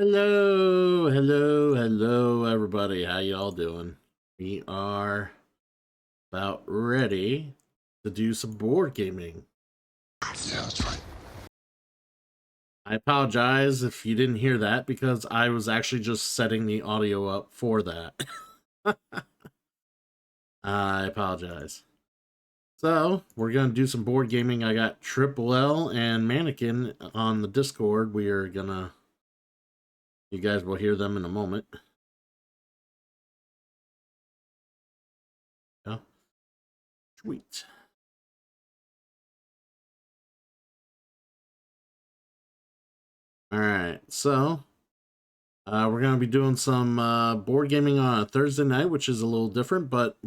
Hello, everybody. How y'all doing? We are about ready to do some board gaming. Yeah, that's right. I apologize if you didn't hear that because I was actually just setting the audio up for that. I apologize. So, we're going to do some board gaming. I got Triple L and Mannequin on the Discord. You guys will hear them in a moment. Yeah. Sweet. All right, so we're going to be doing some board gaming on a Thursday night, which is a little different, but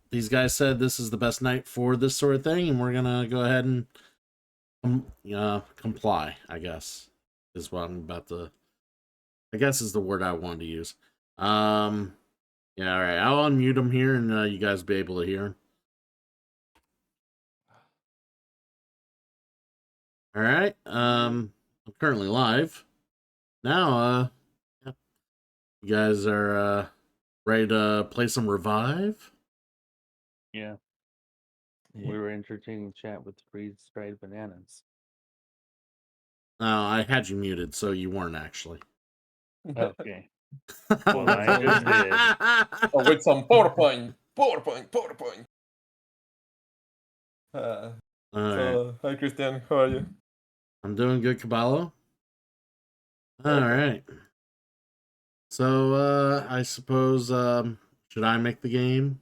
these guys said this is the best night for this sort of thing, and we're going to go ahead and comply, I guess, is what I'm about to, I guess is the word I wanted to use. Yeah, all right, I'll unmute them here, and you guys will be able to hear them. All right, I'm currently live. Now, yeah. You guys are ready to play some Revive? Yeah. We were entertaining chat with freeze-dried bananas. No, I had you muted, so you weren't actually. Okay. Well, I just did. Oh, with some PowerPoint. All right. Hi Christian, how are you? I'm doing good, Caballo. All right. So, I suppose, should I make the game?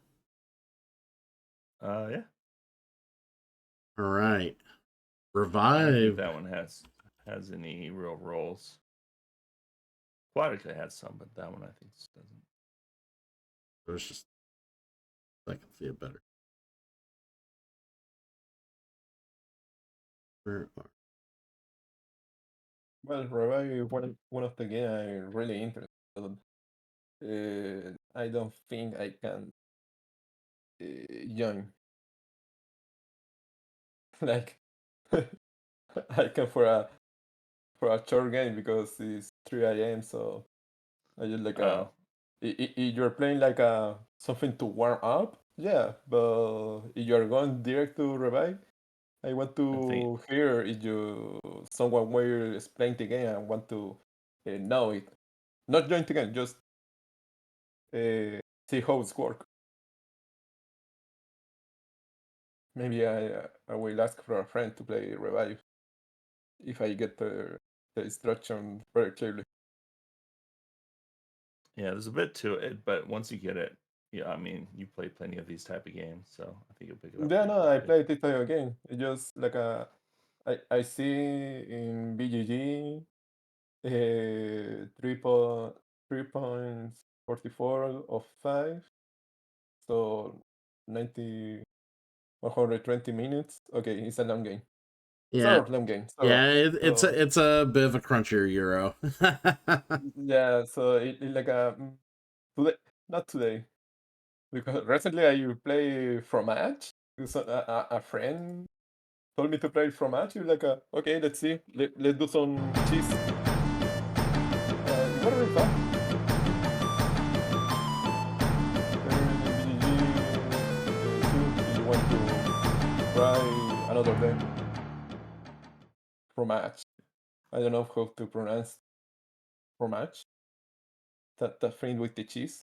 Yeah. All right. I don't Revive. think that one has any real roles. Quadrate has some, but that one I think doesn't. There's just, I can see it better. Well, Revive one of the game I'm really interested in. I don't think I can join. Like I can for a short game because it's 3 a.m. So I just like if you're playing like something to warm up, yeah. But if you're going direct to Revive, I want to hear if someone will explain the game. I want to know it, not join the game, just see how it's work. Maybe I will ask for a friend to play Revive if I get the instruction very clearly. Yeah, there's a bit to it, but once you get it, yeah, I mean, you play plenty of these type of games, so I think you'll pick it up. Yeah, no, I played this type of game. It's just like I see in BGG 3.44 of 5, so 120 minutes. Okay, it's a long game. Yeah. Sort of long game. Yeah, it's a bit of a crunchier Euro. Yeah, so it's like today, not today, because recently I play Fromage. So a friend told me to play Fromage. You're like, okay, let's see, let's do some cheese. It's very fun. If you want to try another day. Fromage. I don't know how to pronounce fromage. That thing with the cheese.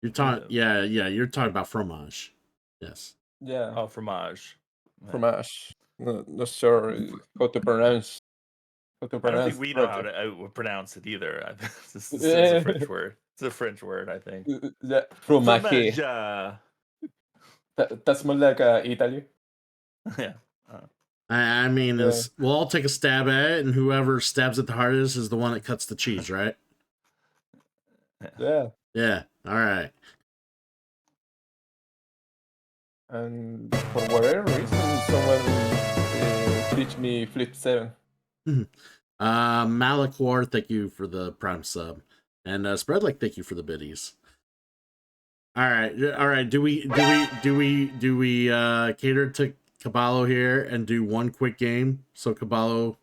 You're talking, yeah, you're talking about fromage. Yes. Yeah. Oh, fromage. Fromage. Not sure how to pronounce. I don't think we know how to pronounce it either. This is a French word. It's a French word, I think. Yeah, fromage. That's more like Italy. Yeah. I mean, we'll all take a stab at it, and whoever stabs it the hardest is the one that cuts the cheese, right? Yeah. Yeah. All right. And for whatever reason, someone teach me Flip 7. Malachor, thank you for the prime sub, and Spreadlick, thank you for the biddies. All right. Do we cater to Caballo here and do one quick game so Caballo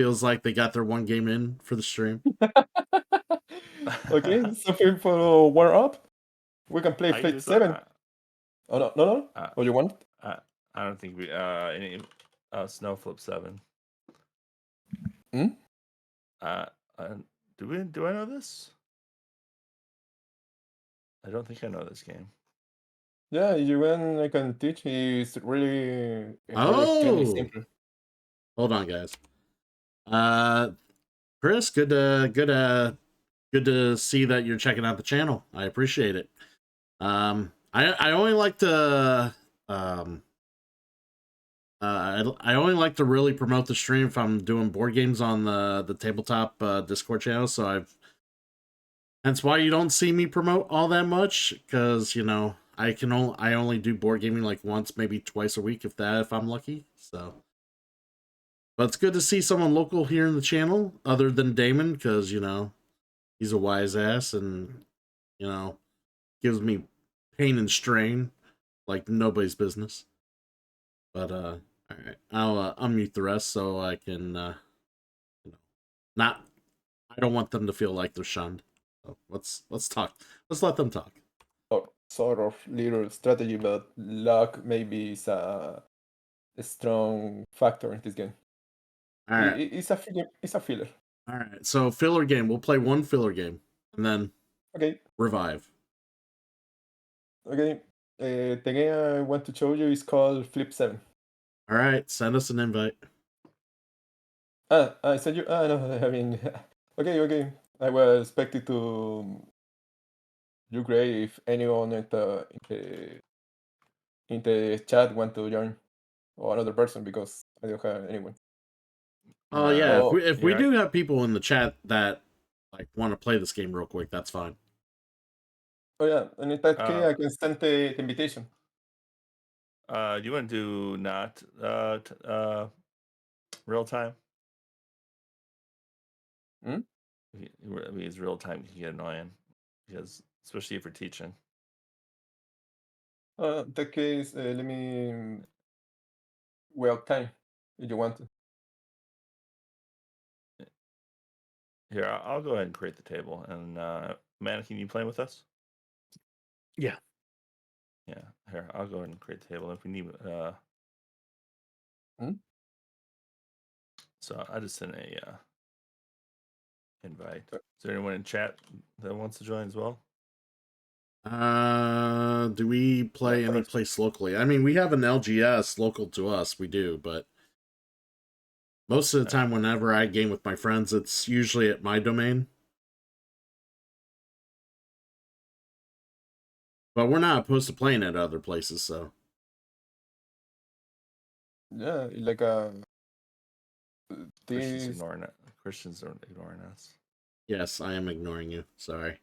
feels like they got their one game in for the stream. Okay, something for warm up. We can play I Fate use 7. Oh no. Oh, you want? I don't think we any Snow Flip 7. Hmm? Uh, do I know this? I don't think I know this game. Yeah, you when I can teach. It's really extremely Oh, simple. hold on, guys. Chris, good to see that you're checking out the channel. I appreciate it. I only like to I only like to really promote the stream if I'm doing board games on the tabletop Discord channel. So that's why you don't see me promote all that much, because I only do board gaming like once, maybe twice a week, if that, if I'm lucky. So, but it's good to see someone local here in the channel, other than Damon, because he's a wise ass and gives me pain and strain like nobody's business. But all right, I'll unmute the rest so I can not. I don't want them to feel like they're shunned. So let's talk. Let's let them talk. Or sort of little strategy, but luck maybe is a strong factor in this game. All right. It's a filler. It's a filler. All right. So filler game. We'll play one filler game and then Okay. revive. Okay. The game I want to show you is called Flip 7. All right. Send us an invite. I said you. No, I mean, okay. I was expecting to do great if anyone in the chat want to join, or another person, because I don't have anyone. Oh yeah. Oh, If we do have people in the chat that like want to play this game real quick, that's fine. Oh yeah, and in that case, I can send the invitation. Do you want to do not real time? Hmm? I mean, it's real time can get annoying, because especially if you're teaching. In that case, let me time if you want to. Here, I'll go ahead and create the table. And Mannequin, you playing with us? Yeah. Yeah. Here, I'll go ahead and create the table if we need. So I just sent a invite. Is there anyone in chat that wants to join as well? Do we play any place locally? I mean, we have an LGS local to us. We do, but most of the time, whenever I game with my friends, it's usually at my domain. But we're not opposed to playing at other places, so. Yeah, like a. Christian's ignoring it. Christians are ignoring us. Yes, I am ignoring you. Sorry.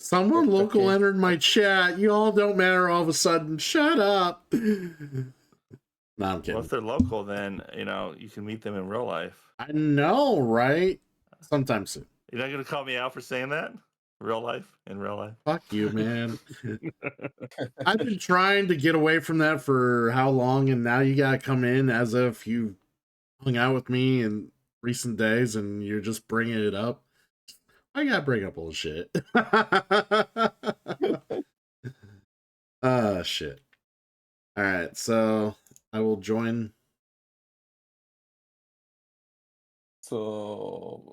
Someone local entered my chat. You all don't matter all of a sudden. Shut up. No, I'm kidding. Well, if they're local, then you can meet them in real life. I know, right? Sometime soon. You're not gonna call me out for saying that? In real life. Fuck you, man. I've been trying to get away from that for how long, and now you gotta come in as if you hung out with me in recent days, and you're just bringing it up. I gotta bring up old shit. Shit. All right, so I will join. So,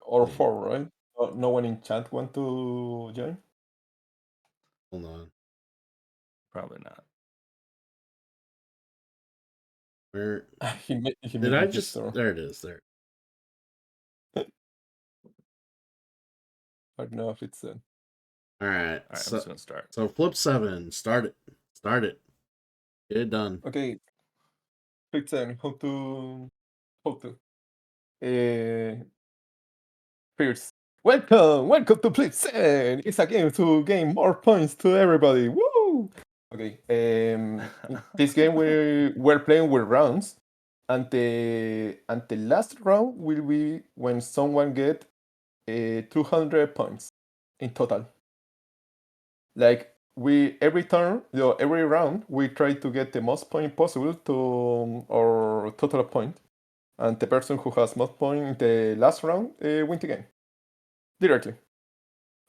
or four, right? No one in chat want to join? Hold on. Probably not. Where he did I just? There it is. There. I don't know if it's. All right. All right, so, I'm just gonna start. So Flip 7. Start it. Get it done. Okay. Flip 7. How to? First, welcome to Flip 7. It's a game to gain more points to everybody. Woo! Okay. In this game we're playing with rounds, and the last round will be when someone get 200 points in total. Like every turn, every round, we try to get the most point possible to our total point, and the person who has most point in the last round wins the game directly.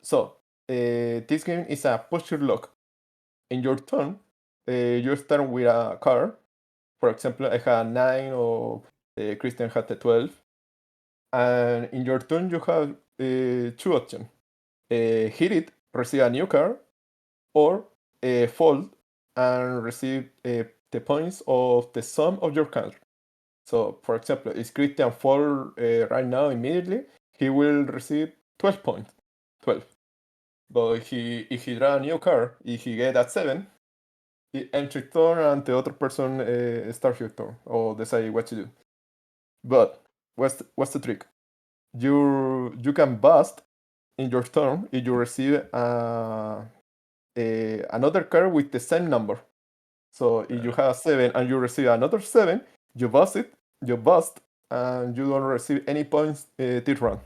So this game is a push your luck. In your turn, you start with a card. For example, I had 9, or Christian had the 12. And in your turn, you have 2 options. Hit it, receive a new card, or fold and receive the points of the sum of your cards. So, for example, if Christian fold right now immediately, he will receive 12 points. 12. But if he draw a new card, if he get at 7, he ends his turn and the other person starts your turn or decide what to do. But what's the trick? You can bust in your turn if you receive another card with the same number. So if you have 7 and you receive another 7, you bust, and you don't receive any points this round.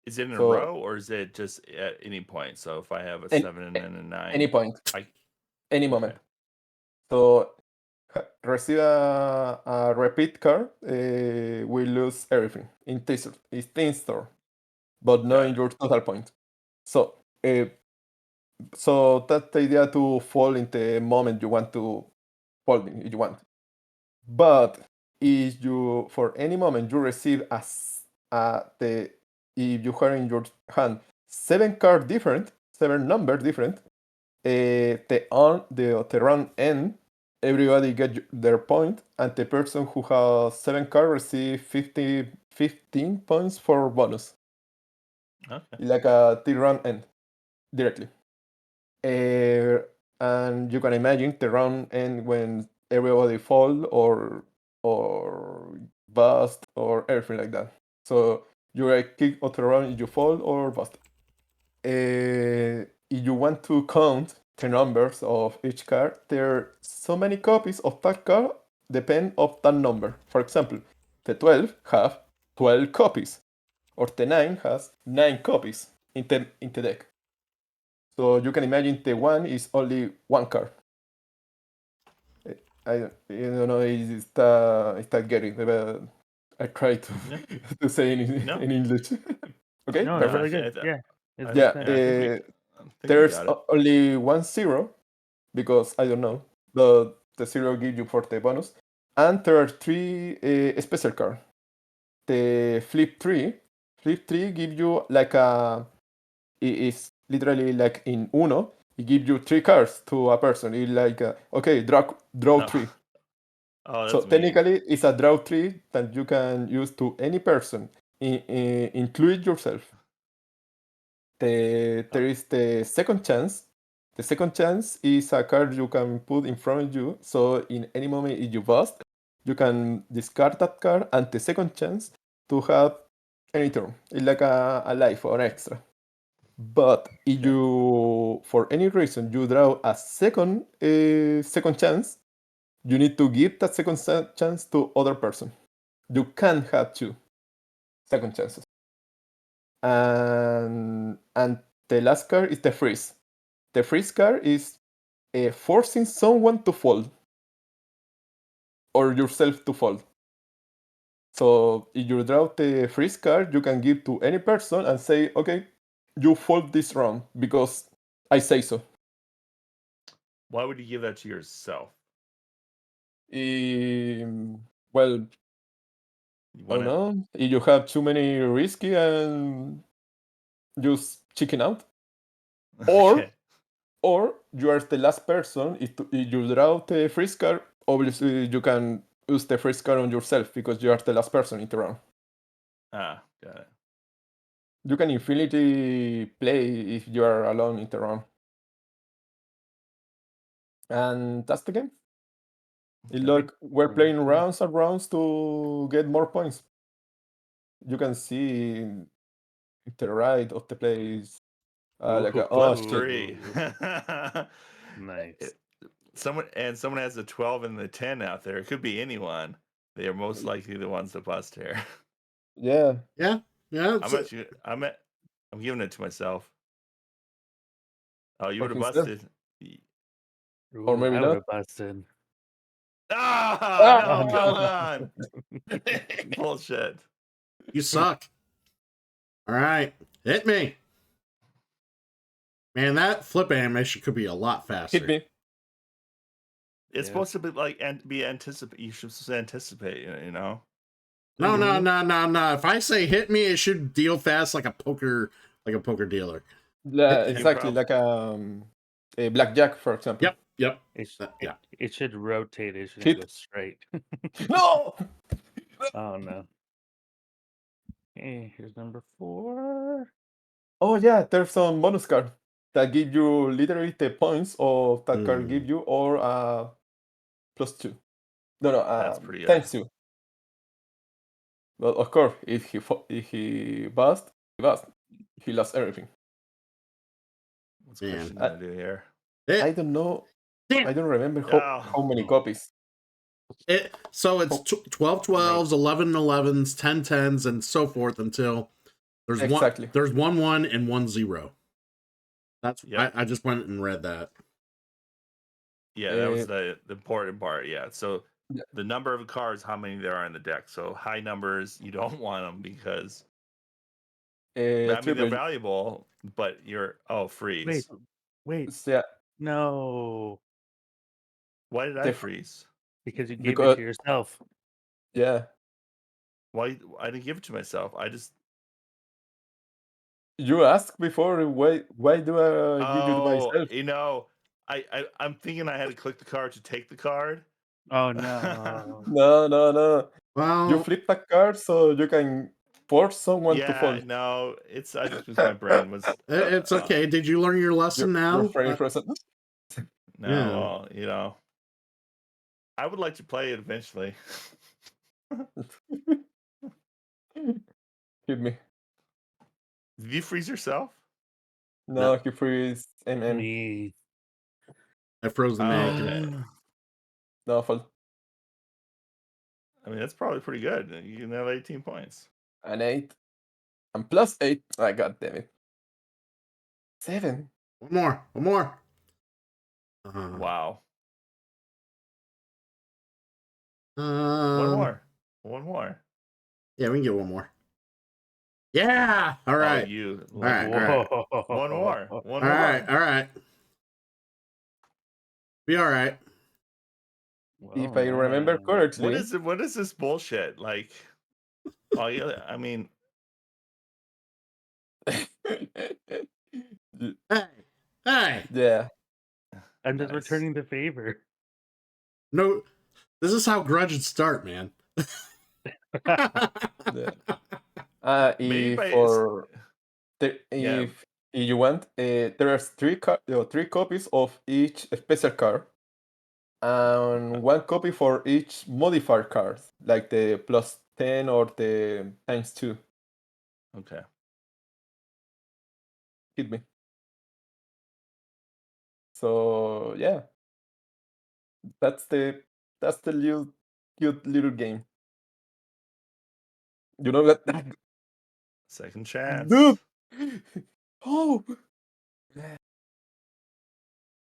Is it in a So- row or is it just at any point? So if I have a 7 and then a 9, Any point, I any moment. So receive a repeat card, we lose everything in this turn, but not in your total point. So so that's the idea, to fall in the moment you want to folding if you want. But if you, for any moment, you receive if you have in your hand 7 cards different, 7 numbers different, the round end, everybody get their point, and the person who has 7 cards receive 15 points for bonus, okay. like a the round end directly. And you can imagine the round end when everybody fall or bust or everything like that. So you kick out the round if you fall or bust. If you want to count the numbers of each card, there are so many copies of that card depend of that number. For example, the 12 have 12 copies, or the 9 has 9 copies in the deck. So you can imagine the 1 is only 1 card. I don't know if está getting, but I try to No. to say No. in English. Okay, No, No, that's perfect. really I good. th- Yeah. It's Yeah, good. I think we there's got it. only 1 0, because I don't know, but the 0 give you for the bonus, and there are 3 special cards. The flip 3 give you like it's literally like in Uno. It gives you 3 cards to a person. It's like okay, draw No. 3. Oh, So that's mean. technically, it's a draw 3 that you can use to any person, include yourself. There is the second chance. The second chance is a card you can put in front of you. So in any moment, if you bust, you can discard that card, and the second chance to have any turn. It's like a life or extra. But if Okay. you, for any reason, you draw a second chance, you need to give that second chance to other person. You can't have 2 second chances. And the last card is the freeze. The freeze card is forcing someone to fall, or yourself to fall. So if you draw the freeze card, you can give to any person and say, okay, you fold this round because I say so. Why would you give that to yourself? Well, You I don't want to know. If you have too many risky and just chicken out, or Okay. or you are the last person. If you draw the freeze card, obviously you can use the freeze card on yourself because you are the last person in the round. Ah, got it. You can infinity play if you are alone in the round. And that's the game. It Okay. look, we're playing Mhm. rounds and rounds to get more points. You can see in the right of the place, like oh Plus shit, 3. Nice. Someone has a 12 and the 10 out there. It could be anyone. They are most likely the ones that bust here. yeah. Yeah, yeah. I'm giving it to myself. Oh, you would have Fucking still. busted. Or maybe I not. would have busted. Ah, Ah! no, come on. Bullshit. You suck. All right, hit me. Man, that flip animation could be a lot faster. Hit me. It's Yeah. supposed to be like and be anticipate. You should anticipate. You know. No, no, no, no, no. If I say hit me, it should deal fast like a poker dealer. Yeah, Hit me. exactly. Like a blackjack, for example. Yep. It, it should rotate. It shouldn't Hit. go straight. No! Oh no. Okay, here's number 4. Oh yeah, there's some bonus card that give you literally the points of that card give you, or +2. No, That's pretty good. times 2. Well, of course, if he bust, he bust. He lost everything. What's Man. Christian gonna do here? I don't know. I don't remember Oh. how many copies. So it's 12 12s, 11 11s, 10 10s, and so forth until there's Exactly. one. There's 1 1 and 1 0. That's Yep. I just went and read that. Yeah, that was the important part. Yeah, so Yeah. the number of cards, how many there are in the deck. So high numbers, you don't want them because I mean they're triple. valuable, but you're freeze. Wait. Yeah, No. Why did I freeze? Because you gave Because- it to yourself. yeah. Why I didn't give it to myself? I just You asked before why do I give you to myself? you know, I'm thinking I had to click the card to take the card. Oh no. No. Well, You flip that card so you can force someone to Yeah, fall. no, it's I just was my brain was it's okay. Did you learn your lesson now? Your frame frozen. no, Yeah. well, you know. I would like to play it eventually. Hit me. Did you freeze yourself? No, he freeze MM. Me. I froze the Oh, egg. okay. No fall. I mean, that's probably pretty good. You can have 18 points. An 8. And +8. I god damn it. 7. One more. Wow. Um, One more. Yeah, we can get one more. Yeah. All right. Oh, you. All right. All right. One more. One All more. right. All right. Be all right. If I remember correctly. What is this bullshit? Like, oh yeah, I mean, Hey. Yeah. I'm just Nice. returning the favor. No, this is how grudges start, man. Yeah. Maybe by- If you want, there are 3 copies of each special card, and 1 copy for each modifier card, like the +10 or the ×2. okay. Hit me. So yeah, that's the cute little game. You know that, Second chance. dude. Oh.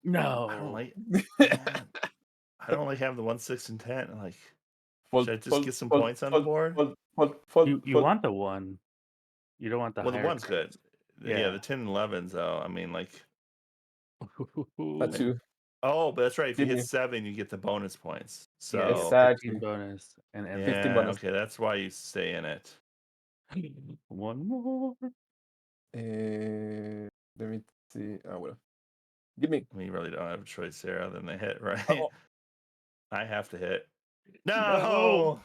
No. I don't like. Man, I don't like having the 1, 6, and 10. Like, should I just get some points on the board? You want the 1. You don't want the Well, the higher 1's good. cards. Yeah, the 10 and 11s though. I mean, like, That's 2. oh, but that's right. If you Give hit me. 7, you get the bonus points. So Yeah, Exactly. 15 bonus and yeah, 15 bonus. okay, that's why you stay in it. one more. Let me see. Well, give me. I mean, you really don't have a choice there other than the hit, right? Oh. I have to hit. No! No.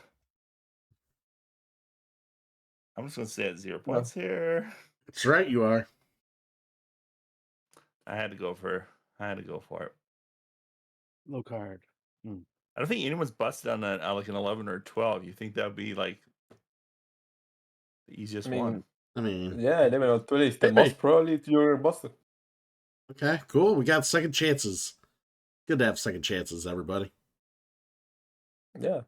I'm just gonna stay at 0 points here. That's right, you are. I had to go for it. Low card. I don't think anyone's busted on like an 11 or 12. You think that would be like the easiest one? I mean, Yeah, 11 or 12 is the Hit me. most probably you're busted. okay, cool. We got second chances. Good to have second chances, everybody. Yeah.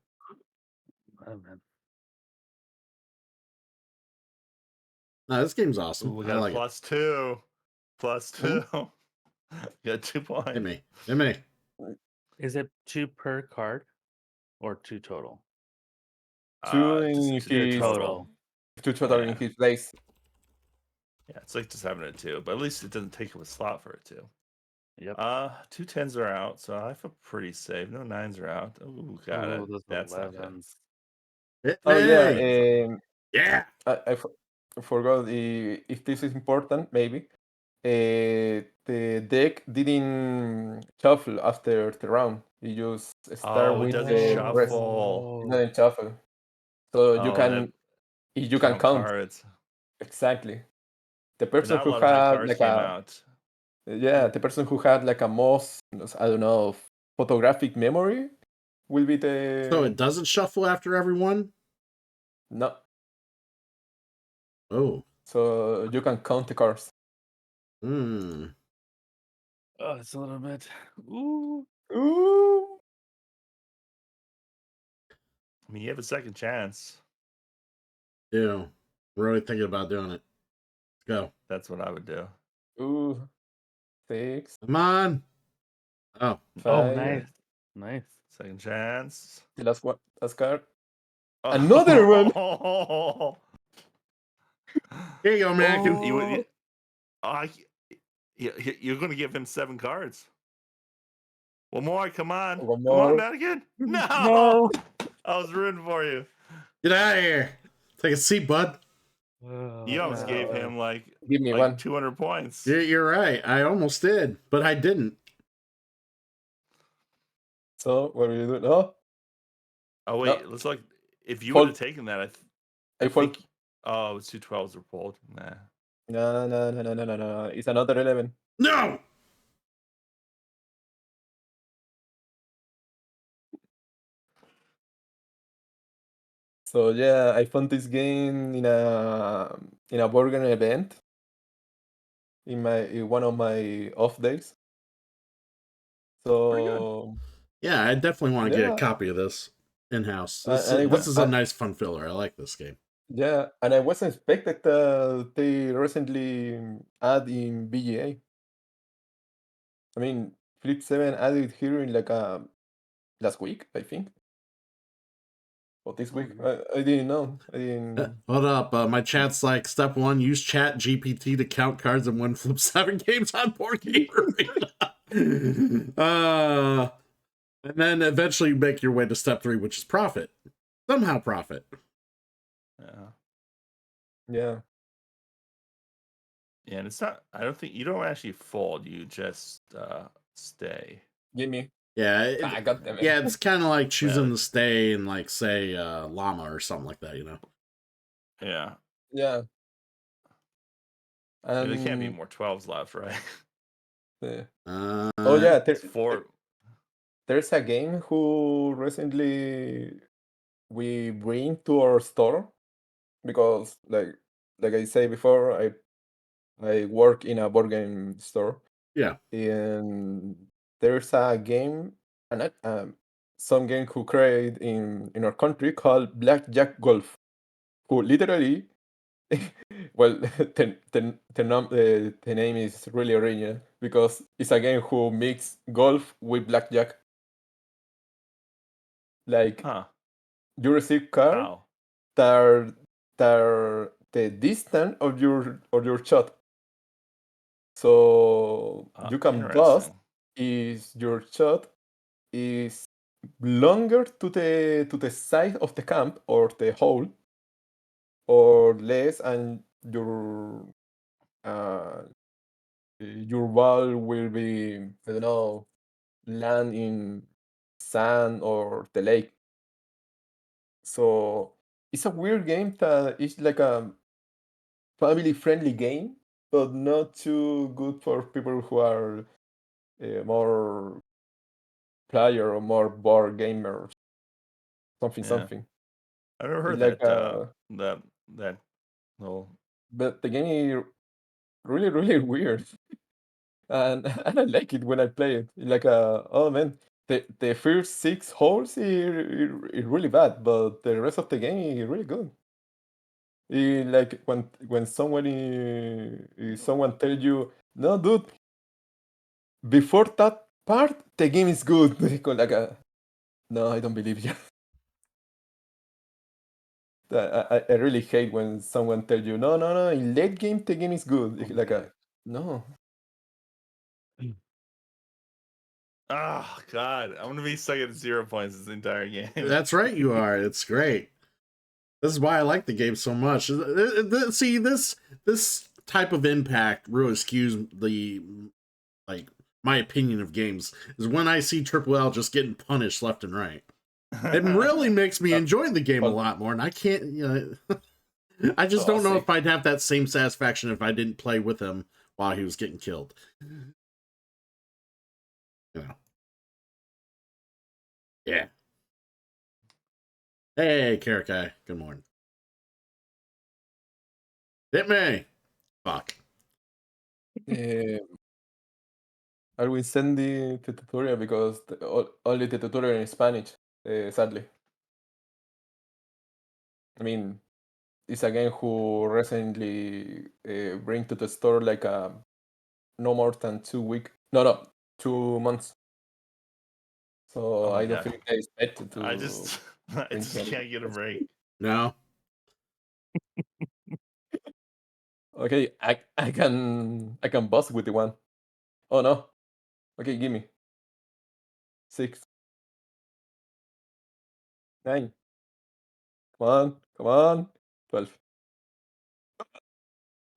Oh, man. No, this game's Ooh, awesome. we I got like a +2. +2. You got 2 points. it. Hit me. Is it 2 per card or 2 total? Two in Just his total. two total in Yeah. his place. Yeah, it's like just having a 2, but at least it doesn't take up a slot for a 2. Yep. 2 10s are out, so I feel pretty safe. No 9s are out. Ooh, got Oh, it. those That's not good. 11s. Hit Oh yeah, me! Yeah. I forgot if this is important. Maybe the deck didn't shuffle after the round. You just start Oh, it with doesn't the rest. It shuffle. doesn't shuffle, so you Oh, and can you can count count cards. exactly. The But person not a who lot of high had cards like came a out. the person who had like a most, I don't know, photographic memory will be So the it doesn't shuffle after everyone? no. Oh. So you can count the cards. Hmm. Oh, it's a little bit. Ooh. Ooh. I mean, you have a second chance. Yeah. I'm really thinking about doing it. Let's go. That's what I would do. Ooh. 6, Come on. Oh. 5. Oh, nice. Nice. Second chance. The last one, last card. Oh. Another one. Here you go, American. You, I, you're going to give him 7 cards. One more. Come on. One Come on, more. Madigan. No. No. I was rooting for you. Get out of here. Take a seat, bud. You almost gave Uh, him like Give me one. 200 points. You're right. I almost did, but I didn't. So what do you do? No, Oh wait, no. looks like if you would Fold. have taken that, I I fold. think. Oh, it's 2 12s were pulled. Nah. No, no, no, no, no, no, no. It's another 11. No. So yeah, I found this game in a board game event in one of my off days. Pretty good. So Yeah, I definitely want to get a yeah, copy of this in house. This and this is a nice fun filler. I like this game. yeah, and I wasn't expected that they recently add in BGA. I mean, Flip 7 added here in like last week, I think. Or this week. I didn't know. I didn't. Hold up. My chat's like, step 1, use Chat GPT to count cards and win Flip 7 games on Board Game Arena. And then eventually you make your way to step 3, which is profit. Somehow profit. Yeah. Yeah. Yeah, and it's not. I don't think you don't actually fold. You just stay. Give me. Yeah, I got them. yeah, it's kind of like choosing Yeah. to stay in, like, say, llama or something like that, you know? Yeah. Yeah. And there can't be And more 12s left, right? oh yeah, It's 4. there's a game who recently we bring to our store because like I say before, I work in a board game store. Yeah. And there's a game, and some game who create in our country called Blackjack Golf, who literally, well, the name is really original because it's a game who mix golf with blackjack. Like Huh. you receive cards How? that are the distance of your shot. So you can bust Interesting. if your shot is longer to the side of the camp or the hole, or less, and uh, your ball will be, I don't know, land in sand or the lake. So it's a weird game that is like a family friendly game, but not too good for people who are more player or more board gamers. Something Yeah. something. I've never heard It's like that little. but the game is really weird, and and I like it when I play it. Like oh man, the first 6 holes is really bad, but the rest of the game is really good. Like when someone tell you, no, dude, before part, the game is good. Like no, I don't believe you. I really hate when someone tells you, no, in late game, the game is good. Oh, Like man. no. Oh God, I'm gonna be stuck at 0 points this entire game. That's right, you are. It's great. This is why I like the game so much. See, this type of impact really skews the my opinion of games. Is when I see Triple L just getting punished left and right. It really makes me enjoy the game a lot more, and I can't. I just don't know if I'd have that same satisfaction if I didn't play with him while he was getting killed. Yeah. Hey, Karakai. Good morning. Hit me. Fuck. I will send the tutorial because only the tutorial in Spanish, sadly. I mean, it's a game who recently bring to the store like no more than 2 weeks. No, 2 months. So I don't think they expect to. I just can't get a break. No. Okay, I can bust with the one. Oh no. Okay, give me 6, 9. Come on, 12.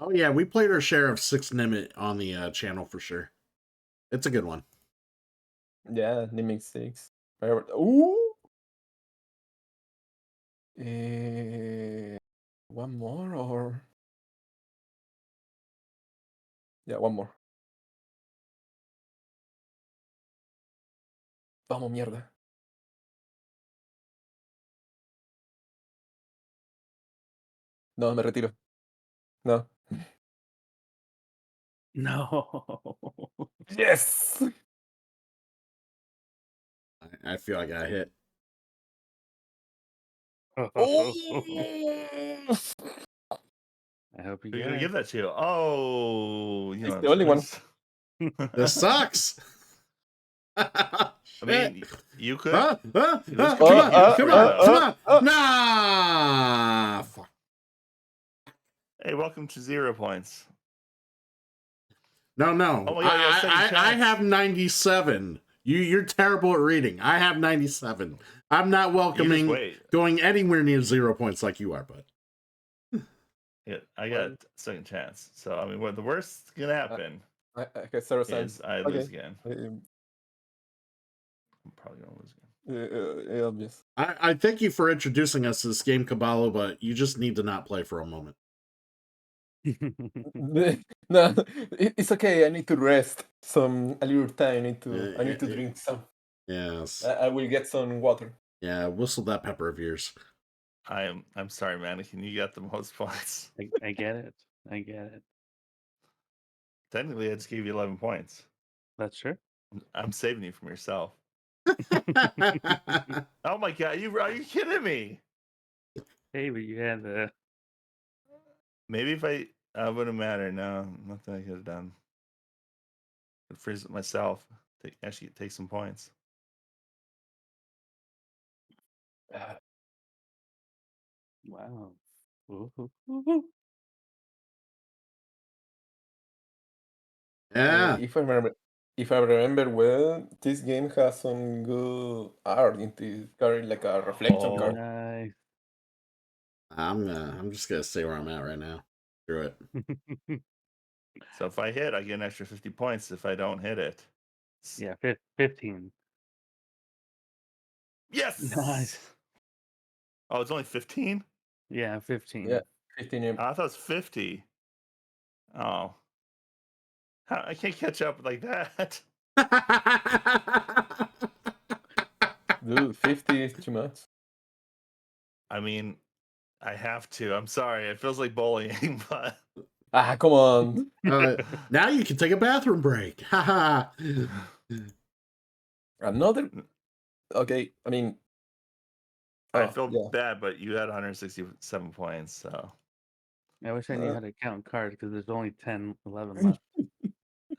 Oh yeah, we played our share of 6 Nimit on the channel for sure. It's a good one. Yeah, naming 6. Ooh. One more or yeah, one more. Vamos, mierda. No, me retiro. No. No. Yes. I feel like I hit. Oh. I hope you Who's get gonna it. give that to you? Oh, you It's know, the only one. This sucks. I mean, you could. Come on. uh. Nah. Fuck. Hey, welcome to 0 points. No. Oh my God, you got second I chance. have 97. You're terrible at reading. I have 97. I'm not welcoming wait. going anywhere near 0 points like you are, bud. Yeah, I got second chance. So I mean, what the worst that's gonna happen I get 0 is cents. I lose again. I'm probably gonna lose again. Obvious. I thank you for introducing us to this game, Caballo, but you just need to not play for a moment. No, it's okay. I need to rest a little time. I need to drink some. Yes. I will get some water. Yeah, whistle that pepper of yours. I'm sorry, Mannequin. You got the most points. I get it. I get it. Technically, I just gave you 11 points. That's true. I'm saving you from yourself. Oh my God, are you kidding me? Hey, but you had the. Maybe if I wouldn't matter. No, nothing I could have done. I'd freeze it myself. Actually take some points. Wow. Yeah. If I remember well, this game has some good art in this card, like a reflection card. Nice. I'm just gonna stay where I'm at right now. Screw it. So if I hit, I get an extra 50 points. If I don't hit it, Yeah, 15. yes. Nice. Oh, it's only 15. Yeah, 15. Yeah, 15. I thought it was 50. Oh, I can't catch up like that. Dude, 50 is too much. I mean, I have to. I'm sorry. It feels like bullying, but Come on. Now you can take a bathroom break. Haha. Another. Okay, I mean. I feel bad, but you had 167 points, so. I wish I knew how to count cards because there's only 10, 11 left.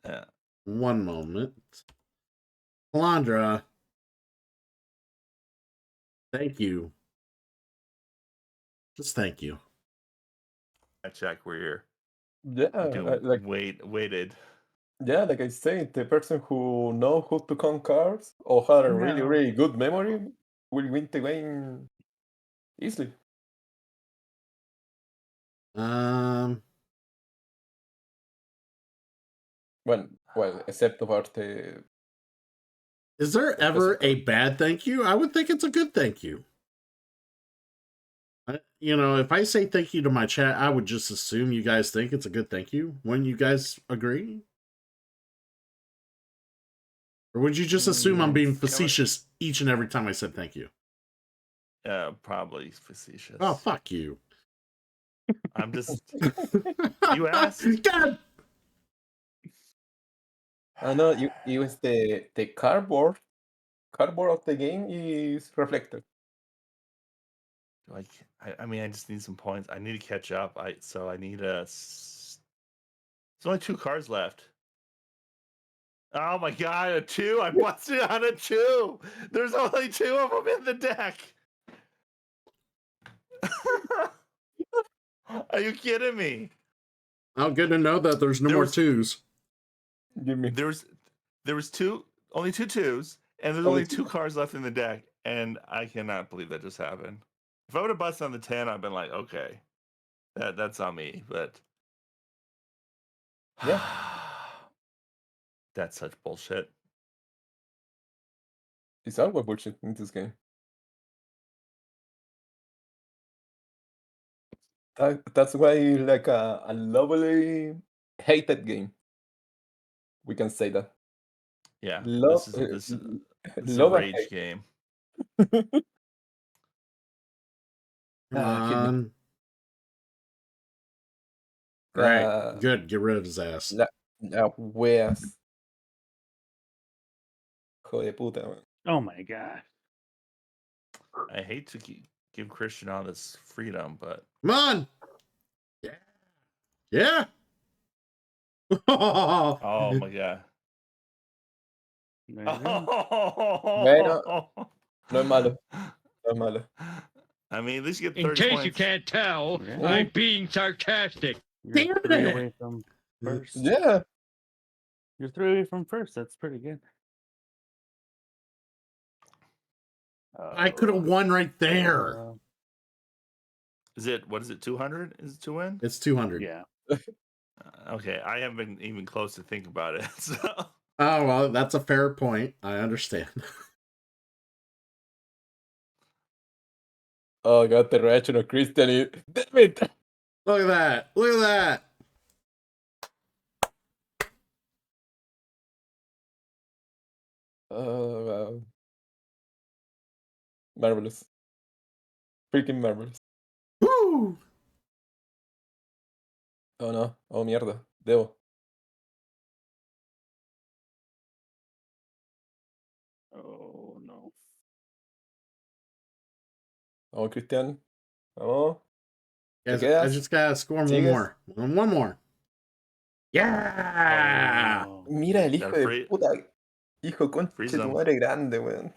Yeah. One moment. Alondra, thank you. Just thank you. I check where you're Yeah, like waited. yeah, like I say, the person who knows how to count cards or had a really, No. really good memory will win the game easily. Well, except about the Is there the ever special a card. bad thank you? I would think it's a good thank you. You know, if I say thank you to my chat, I would just assume you guys think it's a good thank you. Wouldn't you guys agree? Or would you just assume I'm being facetious each and every time I said thank you? Probably facetious. Oh, fuck you. I'm just. You asked. God. I know you use the cardboard of the game is reflected. Like, I mean, I just need some points. I need to catch up. So I need a. There's only 2 cards left. Oh my god, a 2! I busted on a 2! There's only 2 of them in the deck! Are you kidding me? Oh, good to know that there's no more twos. Give me There was only 2 twos, and there's Only only 2 cards left in the deck, and I cannot believe that just happened. If I would have busted on the 10, I'd been like, okay, that's on me, but Yeah. that's such bullshit. It's always bullshit in this game. That's why like a lovely hated game. We can say that. Yeah, Love, this is a love and rage game. hate. Come Hit me. on. Right. Good. Get rid of his ass. La weas. Hijo de puta, man. Oh my god. I hate to give Christian all this freedom, but Come on. Yeah. Yeah. oh my god. There you go. Bueno, no es malo. No es malo. I mean, at least you get In 30 case points. you can't tell, Yeah. I'm being sarcastic. You're Damn 3 it. away from first. Yeah. You're 3 away from first. That's pretty good. I could have won right there. What is it, 200? Is it to win? It's 200. Yeah. Okay, I haven't been even close to think about it. So. Oh, well, that's a fair point. I understand. Oh, got the reaction of Christian. Damn it. Look at that. Look at that. Oh, wow. Marvelous. Freaking marvelous. Woo! Oh, no. Oh, mierda. Debo. Oh no. Vamos, Cristian. Vamos. ¿Te Guys, I quedas? just gotta score one ¿Sigues? more. One more. Yeah! Oh. Mira el hijo Gotta de free- puta. Hijo conche freeze tu them. madre grande, weón.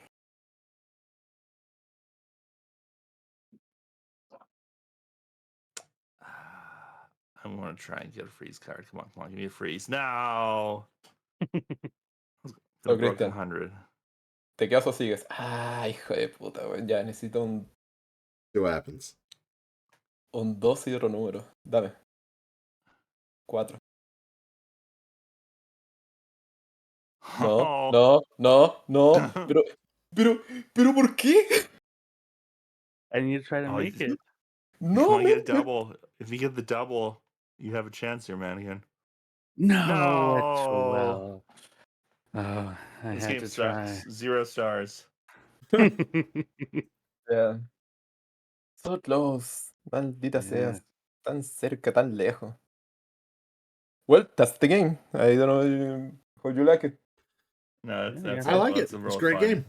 I'm gonna try and get a freeze card. Come on, give me a freeze. No! Oh, Broke Cristian. 100. ¿Te quedas o sigues? Ah, hijo de puta, weón. Ya, necesito See what happens. un 2 y otro número. Dame. 4. No, Oh. no. Pero, ¿por qué? I need to try to Oh, make it. If you No, want to get a man. double, if you get the double, you have a chance here, man. Again. No, No. it's well. Oh, I This had game to sucks. try. 0 stars. Yeah. So close. Maldita Yeah. sea. Tan cerca, tan lejos. Well, that's the game. I don't know how you like it. No, Yeah, that's I like it. that's It's real a great fun. game.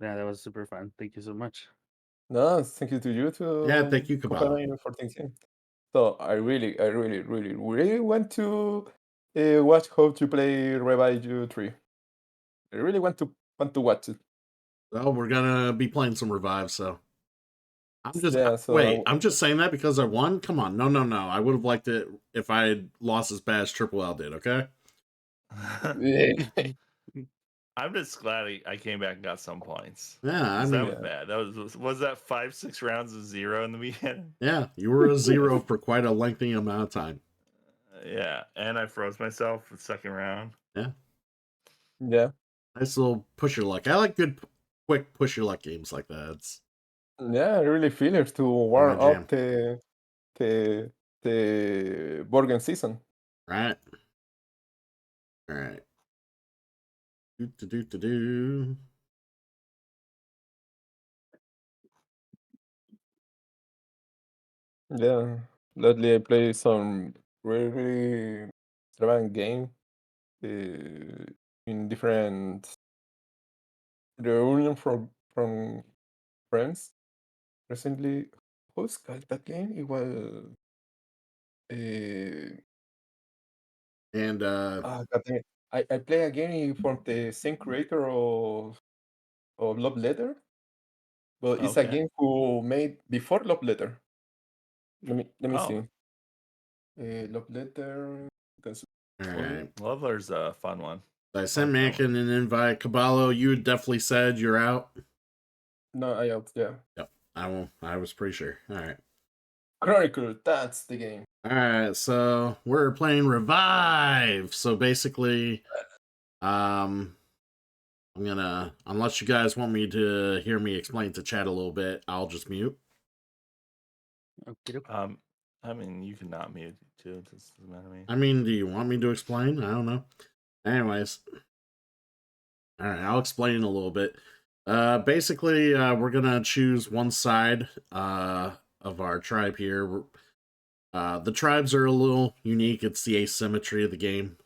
Yeah, that was super fun. Thank you so much. No, thank you to you to Yeah, thank you, for having Kabalo. me for thinking. So I really want to watch how to play Revive You 3. I really want to watch it. Well, we're gonna be playing some Revive, so I'm just Yeah, so wait. I'm just saying that because I won. Come on, no. I would have liked it if I had lost as bad as Triple L did. Okay. yeah, I'm just glad I came back and got some points. Yeah, I 'Cause that mean, was bad. That was that 5-6 rounds of 0 in the beginning. yeah, you were a 0 for quite a lengthy amount of time. Yeah, and I froze myself the second round. yeah, Nice little push your luck. I like good, quick push your luck games like that. It's yeah. I really feel it to my warm jam, up the board game season. right? All right. Do. Yeah, lately I play some really extravagant game in different reunion from friends. Recently, who's called that game? It was uh, And God damn it. I play a game from the same creator of Love Letter, but it's a Okay. game who made before Love Letter. Let me Oh, see. Love Letter. That's all for it. right. Loveler's a fun one. I sent Like that Mankin an invite. Caballo, you definitely said you're out. No, I out. Yeah, Yep. I was pretty sure. All right. Chronicle. That's the game. All right. So we're playing Revive. So basically, I'm gonna, unless you guys want me to hear me explain to chat a little bit, I'll just mute. Okay. I mean, you can not mute too. It doesn't matter to me. I mean, do you want me to explain? I don't know. Anyways, all right, I'll explain a little bit. Basically, we're gonna choose one side of our tribe here. The tribes are a little unique. It's the asymmetry of the game.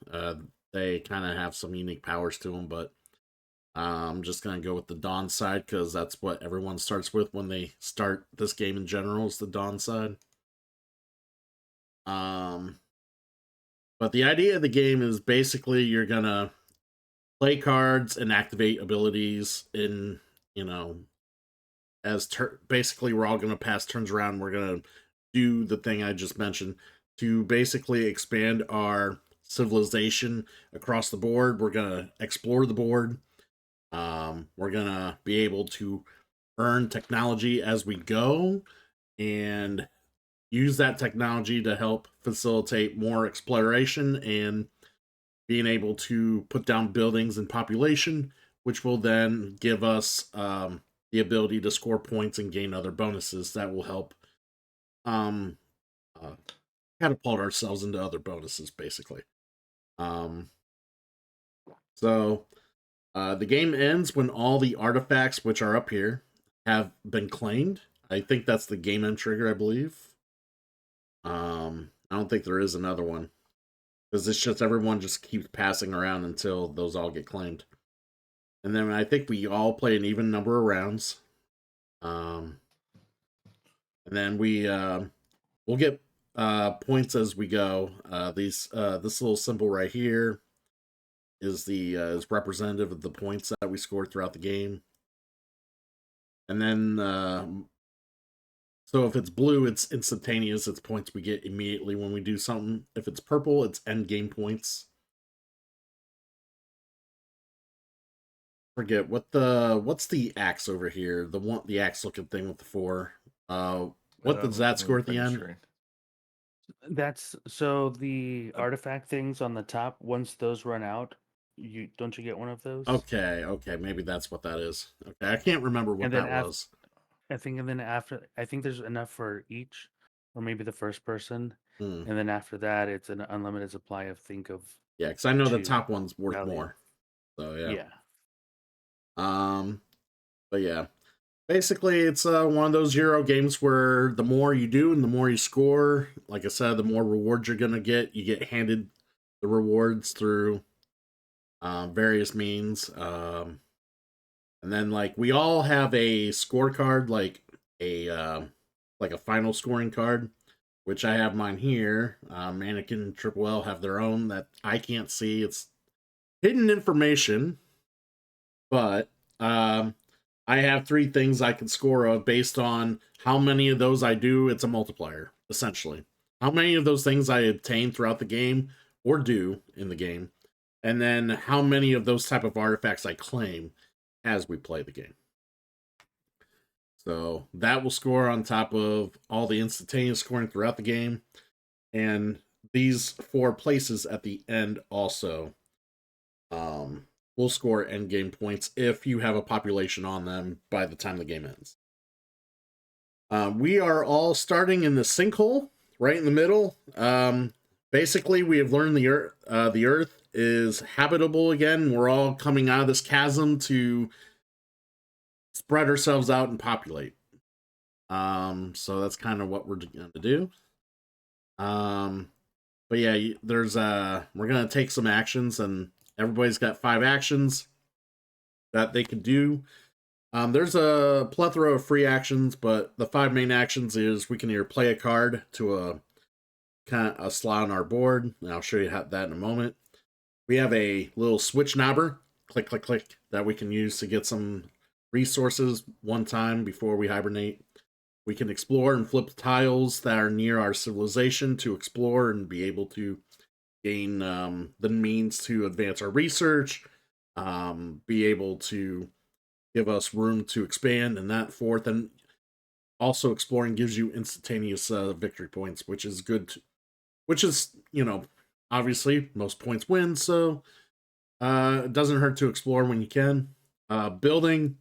They kind of have some unique powers to them, but I'm just gonna go with the Dawn side because that's what everyone starts with when they start this game in general. Is the Dawn side. But the idea of the game is basically you're gonna play cards and activate abilities in, you know, basically we're all gonna pass turns around. We're gonna do the thing I just mentioned to basically expand our civilization across the board. We're gonna explore the board. We're gonna be able to earn technology as we go and use that technology to help facilitate more exploration and being able to put down buildings and population, which will then give us the ability to score points and gain other bonuses that will help um, uh, catapult ourselves into other bonuses, basically. Um, so the game ends when all the artifacts, which are up here, have been claimed. I think that's the game end trigger, I believe. I don't think there is another one. Because it's just everyone just keeps passing around until those all get claimed. And then I think we all play an even number of rounds. And then we'll get points as we go. This little symbol right here is is representative of the points that we scored throughout the game. And then so if it's blue, it's instantaneous. It's points we get immediately when we do something. If it's purple, it's end game points. Forget what's the axe over here? The axe looking thing with the 4. What does that score at the end? That's so the artifact things on the top. Once those run out, you get one of those. Okay, maybe that's what that is. Okay, I can't remember what And then that was. I think, and then after, I think there's enough for each, or maybe the first person, Hmm. and then after that, it's an unlimited supply of think of. Yeah, because I know the 2 top one's worth value. more. So yeah. Yeah. But yeah. Basically, it's one of those Euro games where the more you do and the more you score, like I said, the more rewards you're gonna get. You get handed the rewards through various means. And then like we all have a scorecard, like a final scoring card, which I have mine here. Mannequin and Triple L have their own that I can't see. It's hidden information. but I have 3 things I can score of based on how many of those I do. It's a multiplier, essentially. How many of those things I obtain throughout the game or do in the game, and then how many of those type of artifacts I claim as we play the game. So that will score on top of all the instantaneous scoring throughout the game. And these 4 places at the end also will score end game points if you have a population on them by the time the game ends. We are all starting in the sinkhole right in the middle. Basically, we have learned the Earth is habitable again. We're all coming out of this chasm to spread ourselves out and populate. So that's kind of what we're going to do. But yeah, there's we're going to take some actions, and everybody's got 5 actions that they can do. There's a plethora of free actions, but the 5 main actions is we can either play a card to a slot on our board, and I'll show you that in a moment. We have a little switch knobber, click, click, click, that we can use to get some resources one time before we hibernate. We can explore and flip tiles that are near our civilization to explore and be able to gain the means to advance our research, be able to give us room to expand and that forth. And also exploring gives you instantaneous victory points, which is good. Which is, obviously most points win, so it doesn't hurt to explore when you can. Building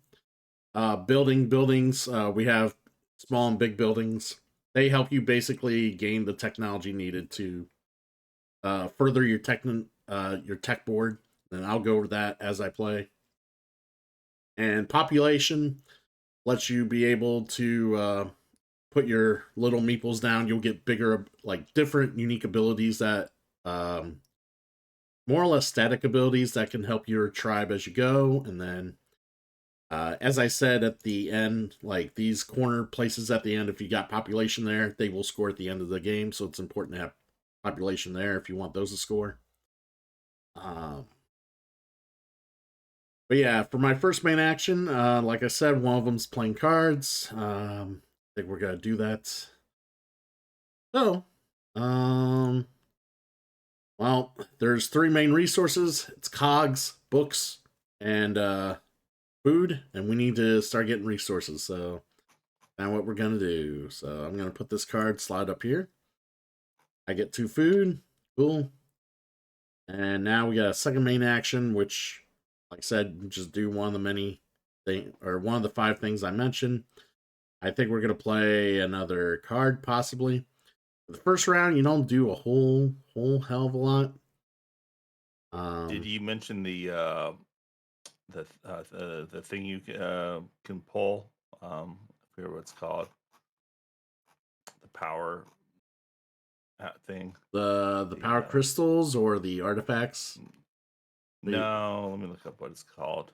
buildings. We have small and big buildings. They help you basically gain the technology needed to further your tech board, and I'll go over that as I play. And population lets you be able to put your little meeples down. You'll get bigger, like different unique abilities that more or less static abilities that can help your tribe as you go. And then as I said at the end, like these corner places at the end, if you got population there, they will score at the end of the game. So it's important to have population there if you want those to score. But yeah, for my first main action, like I said, one of them's playing cards. I think we're gonna do that. So, well, there's 3 main resources. It's cogs, books, and food, and we need to start getting resources. So now what we're gonna do. So I'm gonna put this card slide up here. I get 2 food, cool. And now we got a second main action, which, like I said, just do one of the many things, or one of the 5 things I mentioned. I think we're gonna play another card, possibly. For the first round, you don't do a whole hell of a lot. Did you mention the thing you can pull? I forget what it's called. The power thing. The power crystals or the artifacts? No, let me look up what it's called.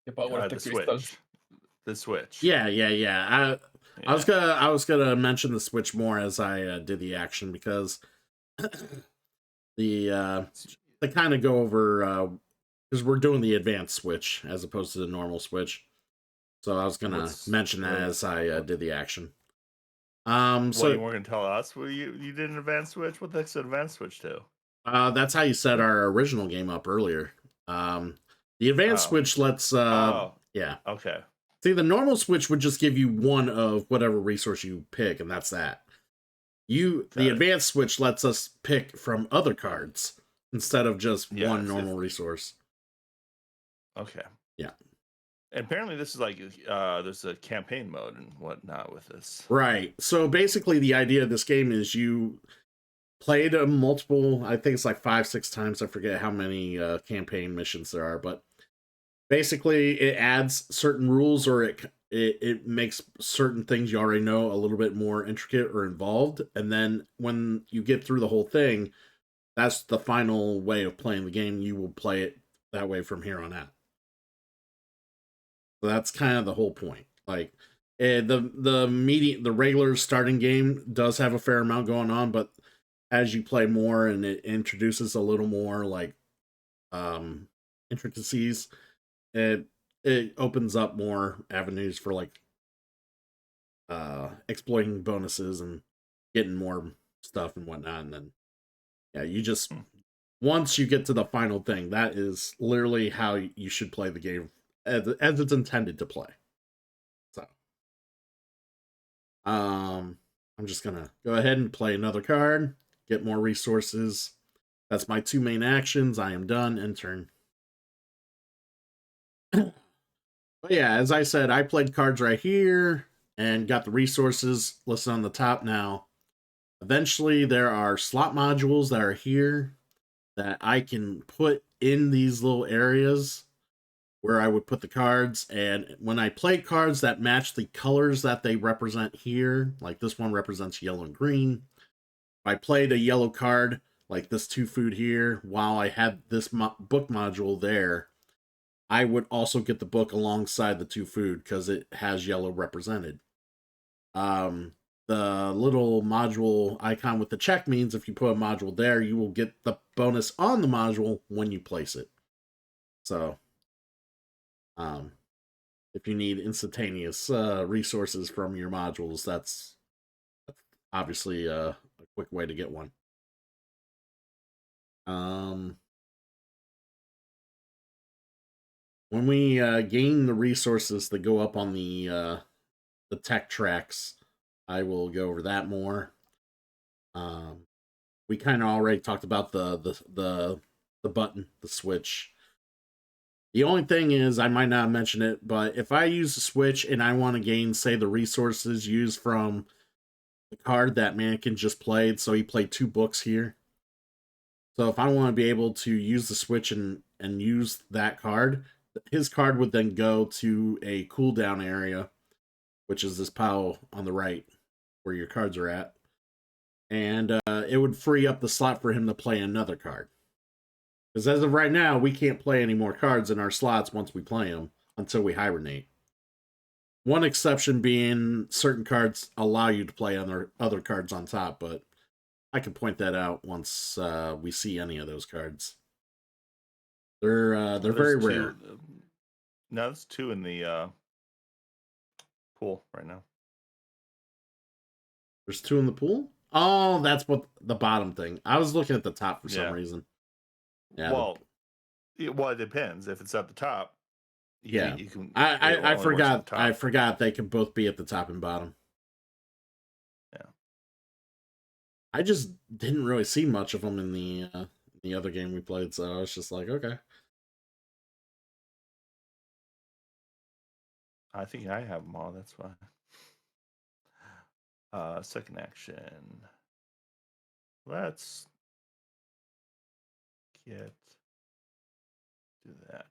The power of the crystals. Switch. The switch. Yeah. I was gonna mention the switch more as I did the action, because they kind of go over because we're doing the advanced switch as opposed to the normal switch. So I was gonna mention that as I did the action. So you weren't gonna tell us what you did an advanced switch? What the heck's an advanced switch to? That's how you set our original game up earlier. The advanced switch lets yeah. Okay. See, the normal switch would just give you one of whatever resource you pick, and that's that. The advanced switch lets us pick from other cards instead of just one normal resource. Okay. Yeah. And apparently this is like there's a campaign mode and whatnot with this. Right. So basically the idea of this game is you played multiple, I think it's like 5-6 times, I forget how many campaign missions there are, but basically it adds certain rules, or it makes certain things you already know a little bit more intricate or involved, and then when you get through the whole thing, that's the final way of playing the game. You will play it that way from here on out. So that's kind of the whole point. Like the regular starting game does have a fair amount going on, but as you play more and it introduces a little more like intricacies, it opens up more avenues for like exploiting bonuses and getting more stuff and whatnot. And then yeah, you just once you get to the final thing, that is literally how you should play the game as it's intended to play. So I'm just gonna go ahead and play another card, get more resources. That's my 2 main actions. I am done. End turn. But yeah, as I said, I played cards right here and got the resources listed on the top now. Eventually, there are slot modules that are here that I can put in these little areas where I would put the cards. And when I play cards that match the colors that they represent here, like this one represents yellow and green, if I played a yellow card like this 2 food here while I had this book module there, I would also get the book alongside the 2 food because it has yellow represented. The little module icon with the check means if you put a module there, you will get the bonus on the module when you place it. So, if you need instantaneous resources from your modules, that's obviously a quick way to get one. When we gain the resources that go up on the tech tracks, I will go over that more. We kind of already talked about the button, the switch. The only thing is, I might not mention it, but if I use the switch and I want to gain, say, the resources used from the card that Mannequin just played, so he played 2 books here. So if I want to be able to use the switch and use that card, his card would then go to a cooldown area, which is this pile on the right where your cards are at. And it would free up the slot for him to play another card. Because as of right now, we can't play any more cards in our slots once we play them until we hibernate. One exception being certain cards allow you to play other cards on top, but I can point that out once we see any of those cards. They're very rare. No, there's 2 in the pool right now. There's 2 in the pool? Oh, that's what the bottom thing. I was looking at the top for some reason. Yeah. Well, it depends. If it's at the top, you can. I forgot. I forgot they can both be at the top and bottom. Yeah. I just didn't really see much of them in the other game we played, so I was just like, okay. I think I have them all. That's why. Second action. Let's do that.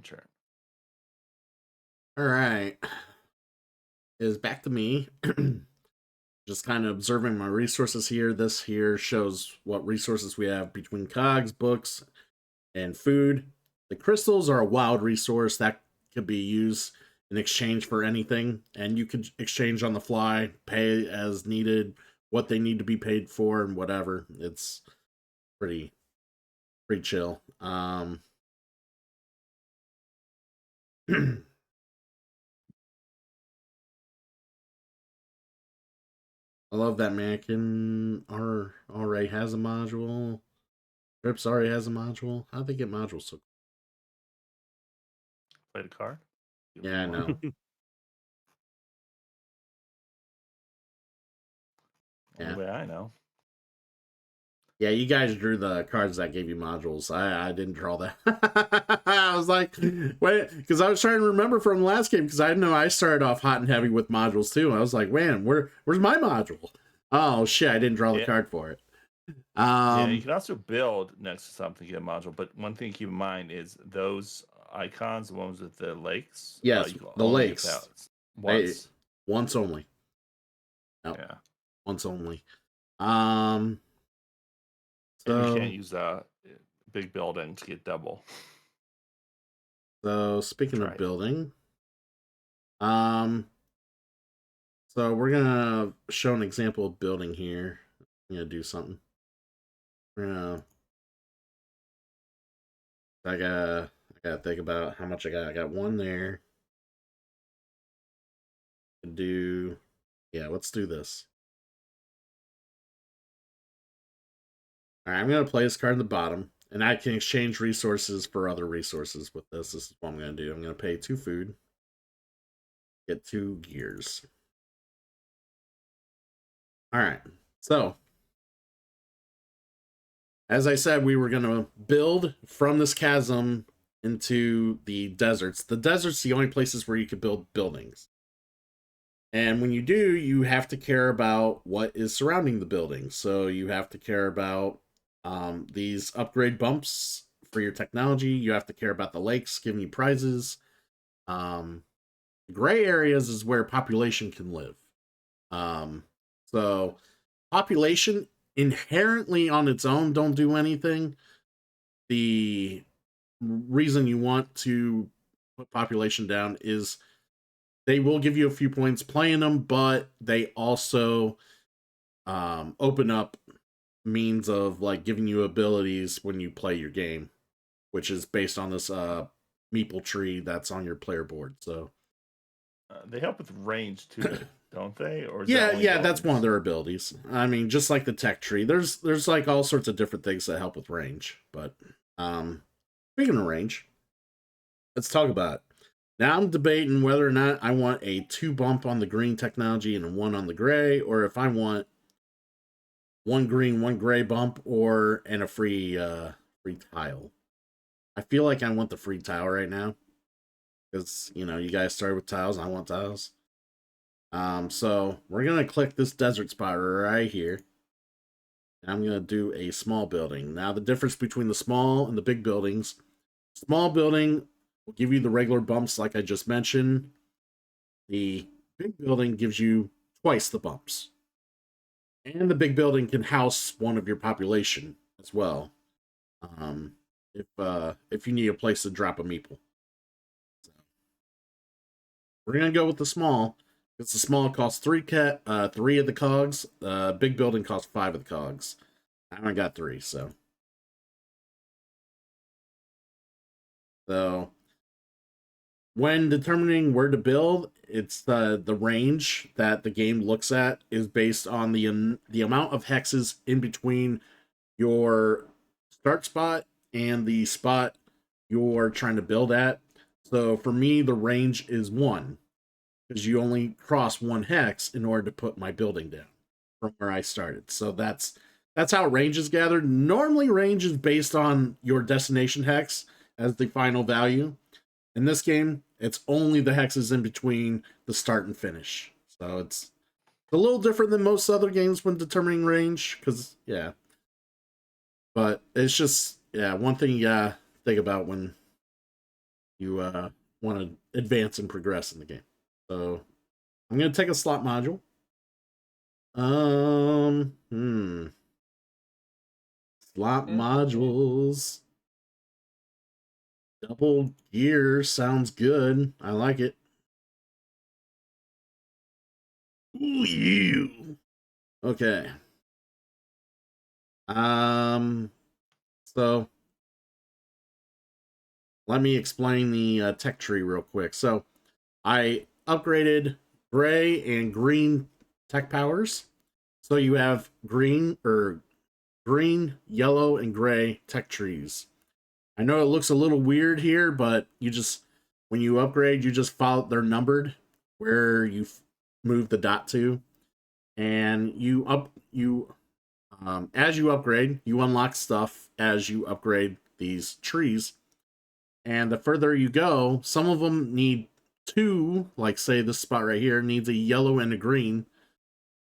Turn. All right. Is back to me. Just kind of observing my resources here. This here shows what resources we have between cogs, books, and food. The crystals are a wild resource that could be used in exchange for anything, and you could exchange on the fly, pay as needed, what they need to be paid for, and whatever. It's pretty chill. I love that Mannequin already has a module. Trips already has a module. How'd they get modules so? Played a card. Yeah, I know. Only way I know. Yeah, you guys drew the cards that gave you modules. I didn't draw that. I was like, wait, because I was trying to remember from the last game, because I know I started off hot and heavy with modules too. I was like, man, where's my module? Oh shit, I didn't draw the card for it. Yeah, you can also build next to something to get a module, but one thing to keep in mind is those icons, the ones with the lakes. Yes, the lakes. Once only. No. Yeah. Once only. So you can't use a big building to get double. So speaking of building, so we're gonna show an example of building here. I'm gonna do something. Yeah. I gotta think about how much I got. I got one there. Let's do this. Alright, I'm gonna play this card in the bottom, and I can exchange resources for other resources with this. This is what I'm gonna do. I'm gonna pay 2 food, get 2 gears. Alright, so as I said, we were gonna build from this chasm into the deserts. The desert's the only places where you could build buildings. And when you do, you have to care about what is surrounding the building. So you have to care about these upgrade bumps for your technology. You have to care about the lakes giving you prizes. Gray areas is where population can live. So population inherently on its own don't do anything. The reason you want to put population down is they will give you a few points playing them, but they also open up means of like giving you abilities when you play your game, which is based on this meeple tree that's on your player board. So they help with range too, don't they? Or is yeah, that's one of their abilities. I mean, just like the tech tree, there's like all sorts of different things that help with range. But speaking of range, let's talk about it. Now I'm debating whether or not I want a 2 bump on the green technology and a 1 on the gray, or if I want 1 green, 1 gray bump, and a free tile. I feel like I want the free tile right now, because you guys started with tiles. I want tiles. So we're gonna click this desert spot right here. I'm gonna do a small building. Now the difference between the small and the big buildings: small building will give you the regular bumps like I just mentioned. The big building gives you twice the bumps. And the big building can house one of your population as well. If you need a place to drop a meeple. So, we're gonna go with the small, because the small costs 3 of the cogs. Big building costs 5 of the cogs. I only got 3, so when determining where to build, it's the range that the game looks at is based on the amount of hexes in between your start spot and the spot you're trying to build at. So for me, the range is 1, because you only cross 1 hex in order to put my building down from where I started. So that's how range is gathered. Normally, range is based on your destination hex as the final value. In this game, it's only the hexes in between the start and finish. So it's a little different than most other games when determining range, because, yeah. But it's just, one thing you gotta think about when you want to advance and progress in the game. So I'm going to take a slot module. Slot modules. Double gear sounds good. I like it. Ooh, you. Okay. So let me explain the tech tree real quick. So I upgraded gray and green tech powers. So you have green, yellow, and gray tech trees. I know it looks a little weird here, but when you upgrade, you just follow, they're numbered where you move the dot to, and as you upgrade, you unlock stuff as you upgrade these trees. And the further you go, some of them need 2, like say this spot right here needs a yellow and a green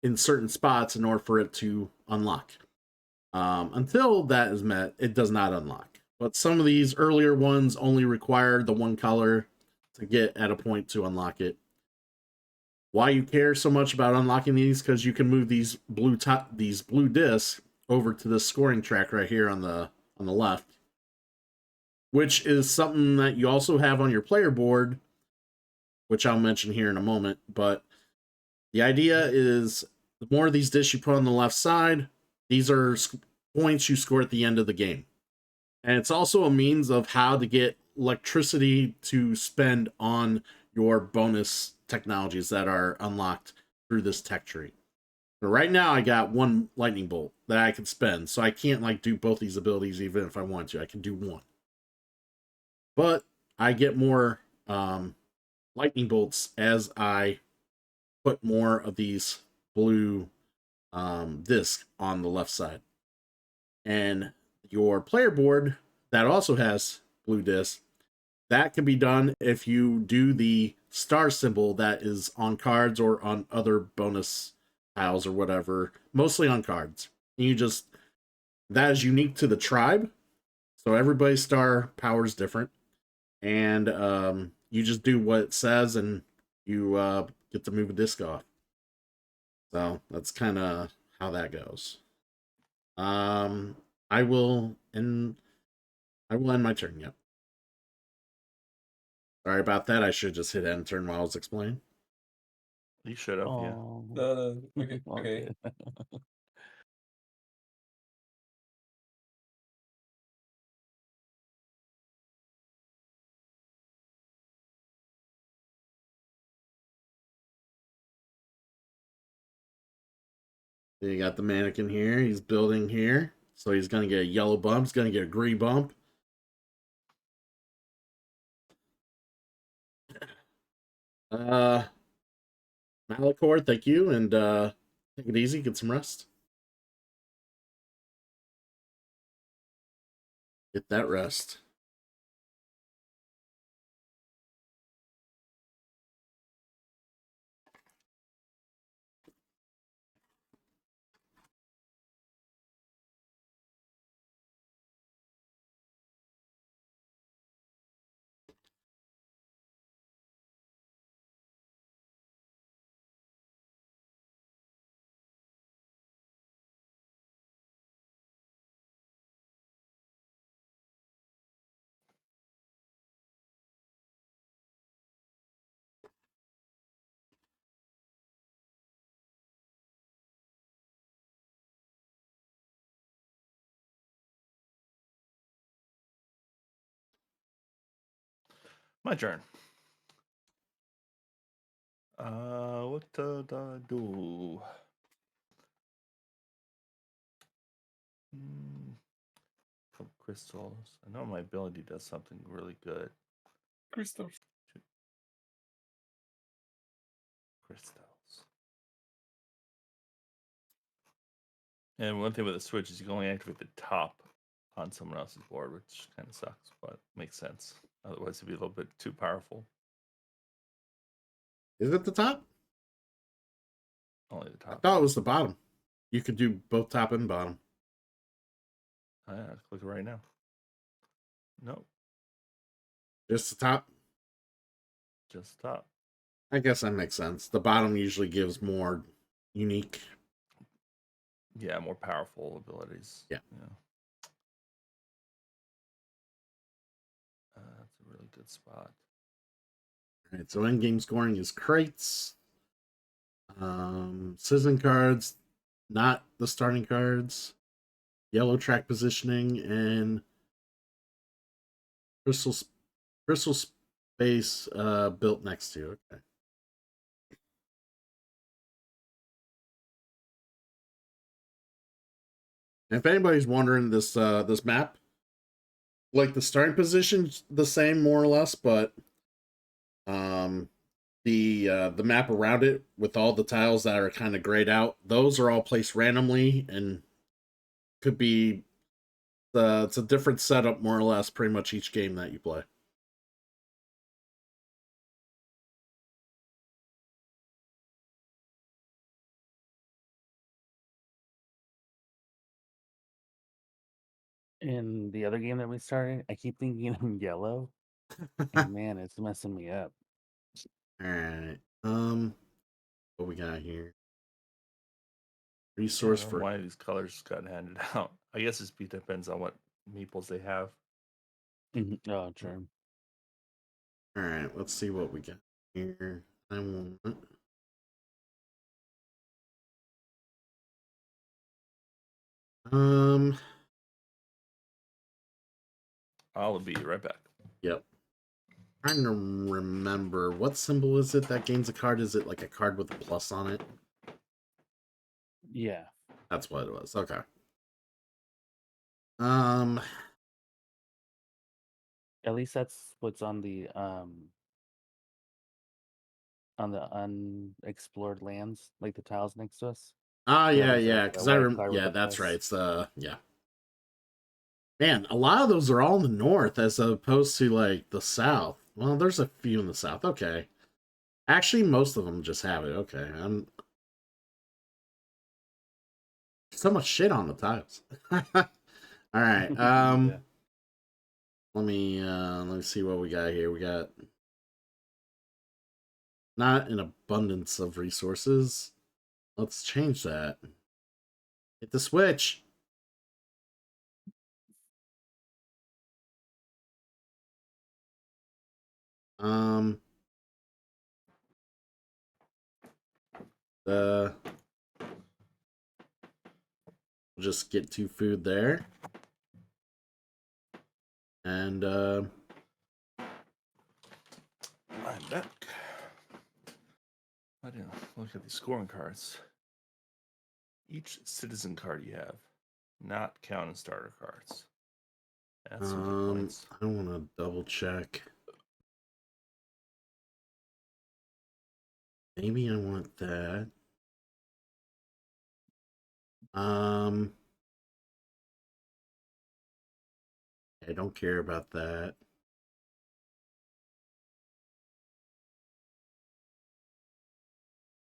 in certain spots in order for it to unlock. Until that is met, it does not unlock. But some of these earlier ones only require the 1 color to get at a point to unlock it. Why you care so much about unlocking these? Because you can move these blue discs over to the scoring track right here on the left, which is something that you also have on your player board, which I'll mention here in a moment. But the idea is the more of these discs you put on the left side, these are points you score at the end of the game. And it's also a means of how to get electricity to spend on your bonus technologies that are unlocked through this tech tree. But right now I got one lightning bolt that I can spend, so I can't like do both these abilities even if I want to. I can do one. But I get more lightning bolts as I put more of these blue disc on the left side. And your player board that also has blue disc, that can be done if you do the star symbol that is on cards or on other bonus tiles or whatever, mostly on cards. And you just, that is unique to the tribe. So everybody's star power is different. And you just do what it says and you get to move a disc off. So that's kind of how that goes. I will end my turn. Yep. Sorry about that. I should just hit end turn while I was explaining. You should have, yeah. Oh, No, okay, all okay. good. You got the mannequin here. He's building here. So he's going to get a yellow bump. He's going to get a green bump. Malachor, thank you. And take it easy. Get some rest. Get that rest. My turn. What did I do? Couple crystals. I know my ability does something really good. Crystals. Crystals. And one thing with the switch is you can only activate the top on someone else's board, which kind of sucks, but makes sense. Otherwise, it'd be a little bit too powerful. Is it the top? Only the I top. thought it was the bottom. You could do both top and bottom. Oh, yeah, click it right now. Nope, Just the top? just top. I guess that makes sense. The bottom usually gives more unique. Yeah, more powerful abilities. Yeah. That's a really good spot. All right, so end game scoring is crates, citizen cards, not the starting cards, yellow track positioning, and crystal space built next to. Okay. And if anybody's wondering, this this map, like the starting position's the same more or less, but the map around it with all the tiles that are kind of grayed out, those are all placed randomly and could be it's a different setup more or less pretty much each game that you play. In the other game that we started, I keep thinking in yellow, and man, it's messing me up. All right. What we got here? Yeah, I Resource don't know for why these colors got handed out. I guess it depends on what meeples they have. Oh, true. All right, let's see what we got here. I want Um. I'll be right back. Yep. Trying to remember what symbol is it that gains a card? Is it like a card with a plus on it? Yeah. That's what it was. Okay. Um. At least that's what's on the unexplored lands, like the tiles next to us. Ah, They yeah, always have yeah. a Because white card with yeah, a that's right. plus. It's yeah. Man, a lot of those are all in the north as opposed to like the south. Well, there's a few in the south. Okay. Actually, most of them just have it. Okay. I'm so much shit on the tiles. All right. Yeah. Let me see what we got here. We got not an abundance of resources. Let's change that. Hit the switch. Um we'll just get 2 food there. And I'm back. I didn't look at the scoring cards. Each citizen card you have, not counting starter cards. That's some good points. I want to double check. Maybe I want that. I don't care about that.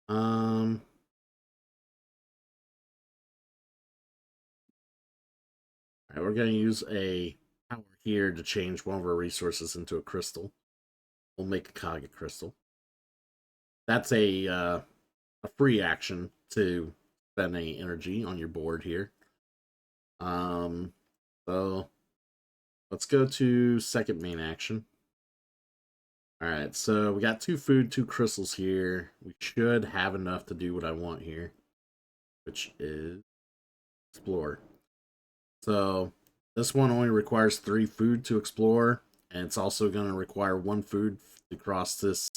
Um, all right, we're gonna use a power here to change one of our resources into a crystal. We'll make a Kage crystal. That's a free action to spend a energy on your board here. So let's go to second main action. All right, so we got 2 food, 2 crystals here. We should have enough to do what I want here, which is explore. So this one only requires 3 food to explore, and it's also going to require 1 food to cross this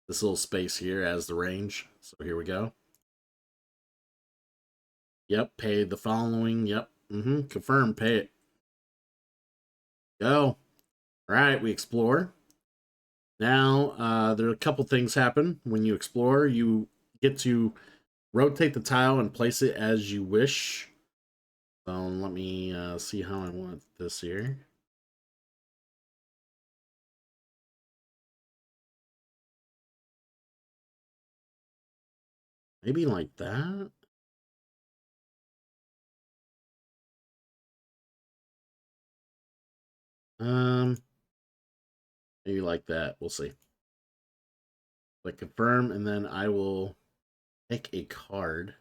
this little space here as the range. So here we go. Yep, pay the following. Yep. Confirm, pay it. Go. All right, we explore. Now, there are a couple things happen when you explore. You get to rotate the tile and place it as you wish. So let me see how I want this here. Maybe like that. Maybe like that. We'll see. Click confirm, and then I will pick a card.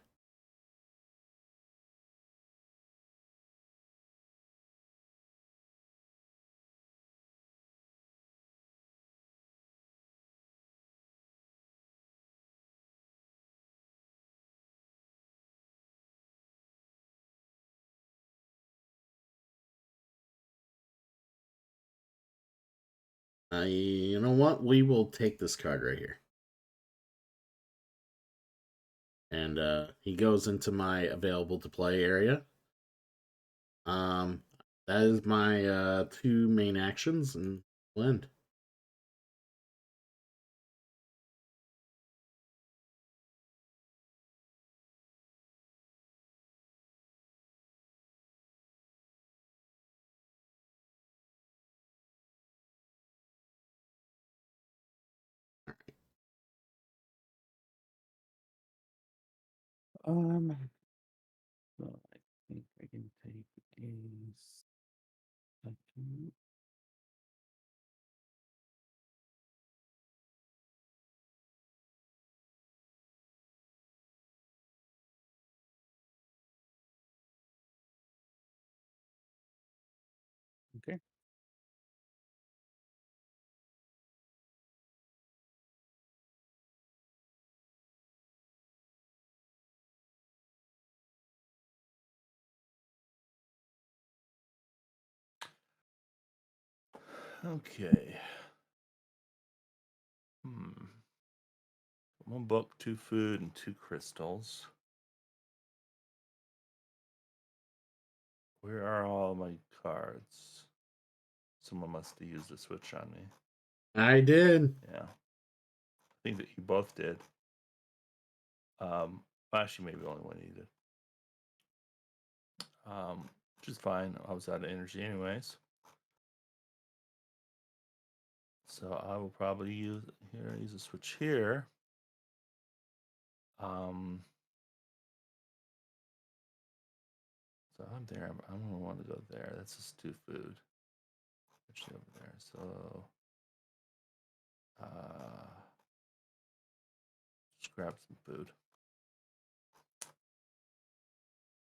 You know what? We will take this card right here. And he goes into my available to play area. That is my 2 main actions, and we'll end. So I think I can take a second. Okay. Okay. 1 book, 2 food, and 2 crystals. Where are all my cards? Someone must have used a switch on me. I did. Yeah. I think that you both did. Actually, maybe only one needed. Which is fine. I was out of energy anyways. So I will probably use a switch here. So I'm there. I'm gonna want to go there. That's just 2 food. Actually over there. So just grab some food.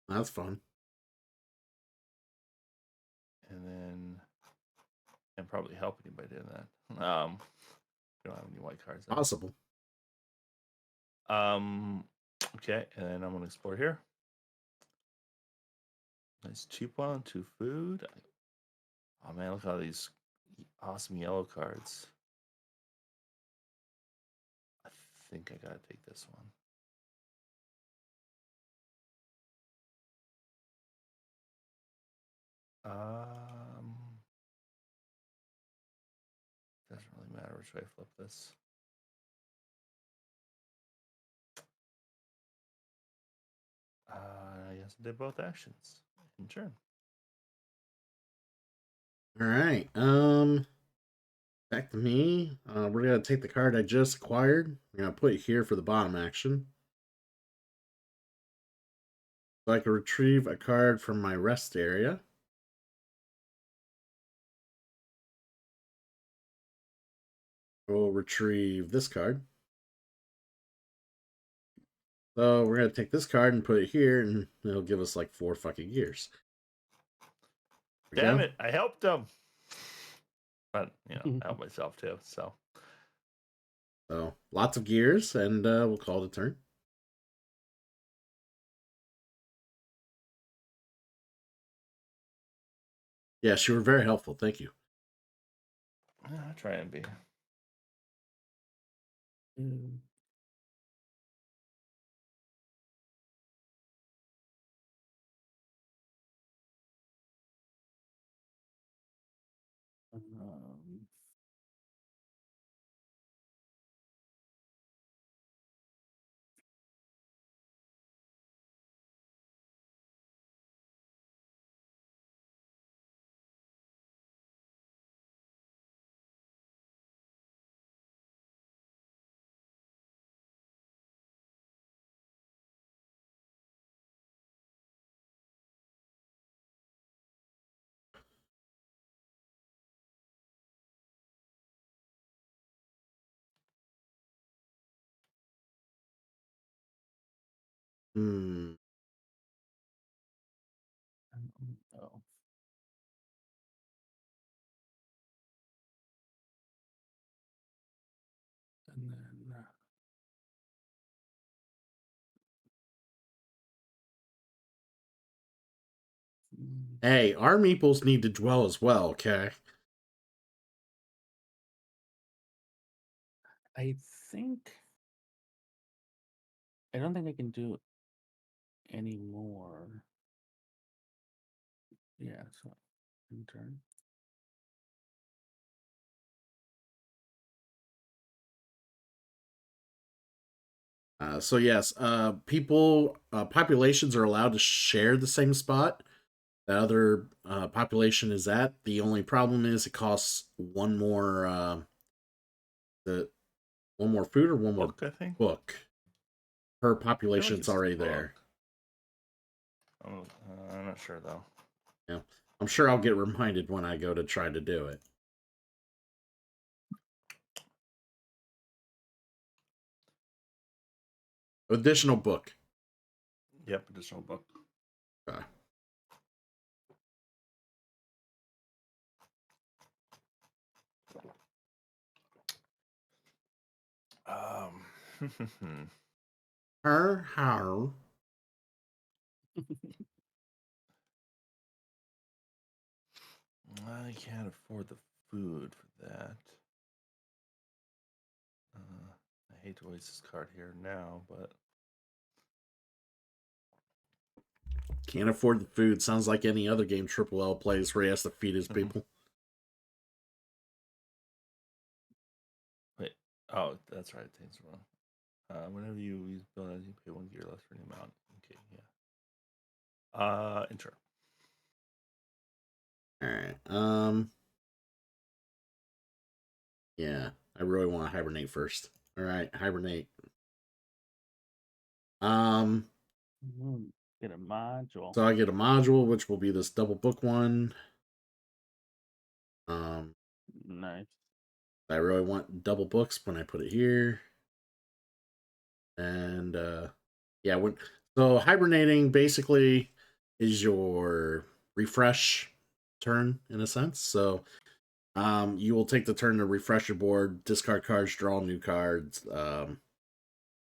That's fun. And probably help anybody doing that. Don't have any white cards. Though. Possible. Okay, and then I'm gonna explore here. Nice cheap one, 2 food. Oh man, look at all these awesome yellow cards. I think I gotta take this one. Doesn't really matter which way I flip this. I guess I did both actions in turn. All right. Back to me. We're gonna take the card I just acquired. We're gonna put it here for the bottom action. So I can retrieve a card from my rest area. We'll retrieve this card. So we're gonna take this card and put it here, and it'll give us like 4 fucking gears. Damn it! I helped him, but I helped myself too. So lots of gears, and we'll call it a turn. Yes, you were very helpful. Thank you. I'll try and be. Oh. And then Hey, our meeples need to dwell as well, okay? I don't think I can do any more. Yeah, so in turn. So yes, populations are allowed to share the same spot the other population is at. The only problem is it costs one more food or one more Book, I think. book per I feel like population. It's it's already book. there. I'm not sure though. Yeah, I'm sure I'll get reminded when I go to try to do it. Additional book. Yep, additional book. Okay. How? I can't afford the food for that. I hate to waste this card here now, but Can't afford the food. Sounds like any other game Triple L plays where he has to feed his people. wait. Oh, that's right. Things wrong. Whenever you use bonus, you pay 1 gear less for any amount. Okay, yeah. Enter. Alright. Yeah, I really want to hibernate first. Alright, hibernate. Get a module. So I get a module, which will be this double book one. Nice. I really want double books when I put it here. And yeah, so hibernating basically is your refresh turn in a sense. So you will take the turn to refresh your board, discard cards, draw new cards,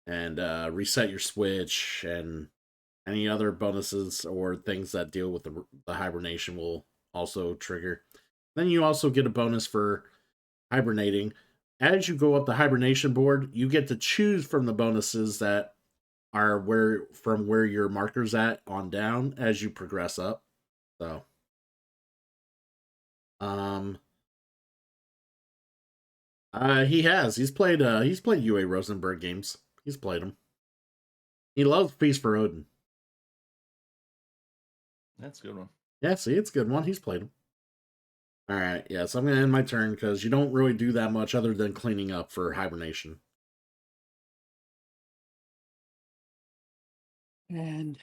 and reset your switch, and any other bonuses or things that deal with the hibernation will also trigger. Then you also get a bonus for hibernating. As you go up the hibernation board, you get to choose from the bonuses that are where your marker's at on down as you progress up. So he's played UA Rosenberg games. He's played them. He loves Feast for Odin. That's a good one. Yeah, see, it's a good one. He's played them. All right, yeah, so I'm going to end my turn because you don't really do that much other than cleaning up for hibernation. And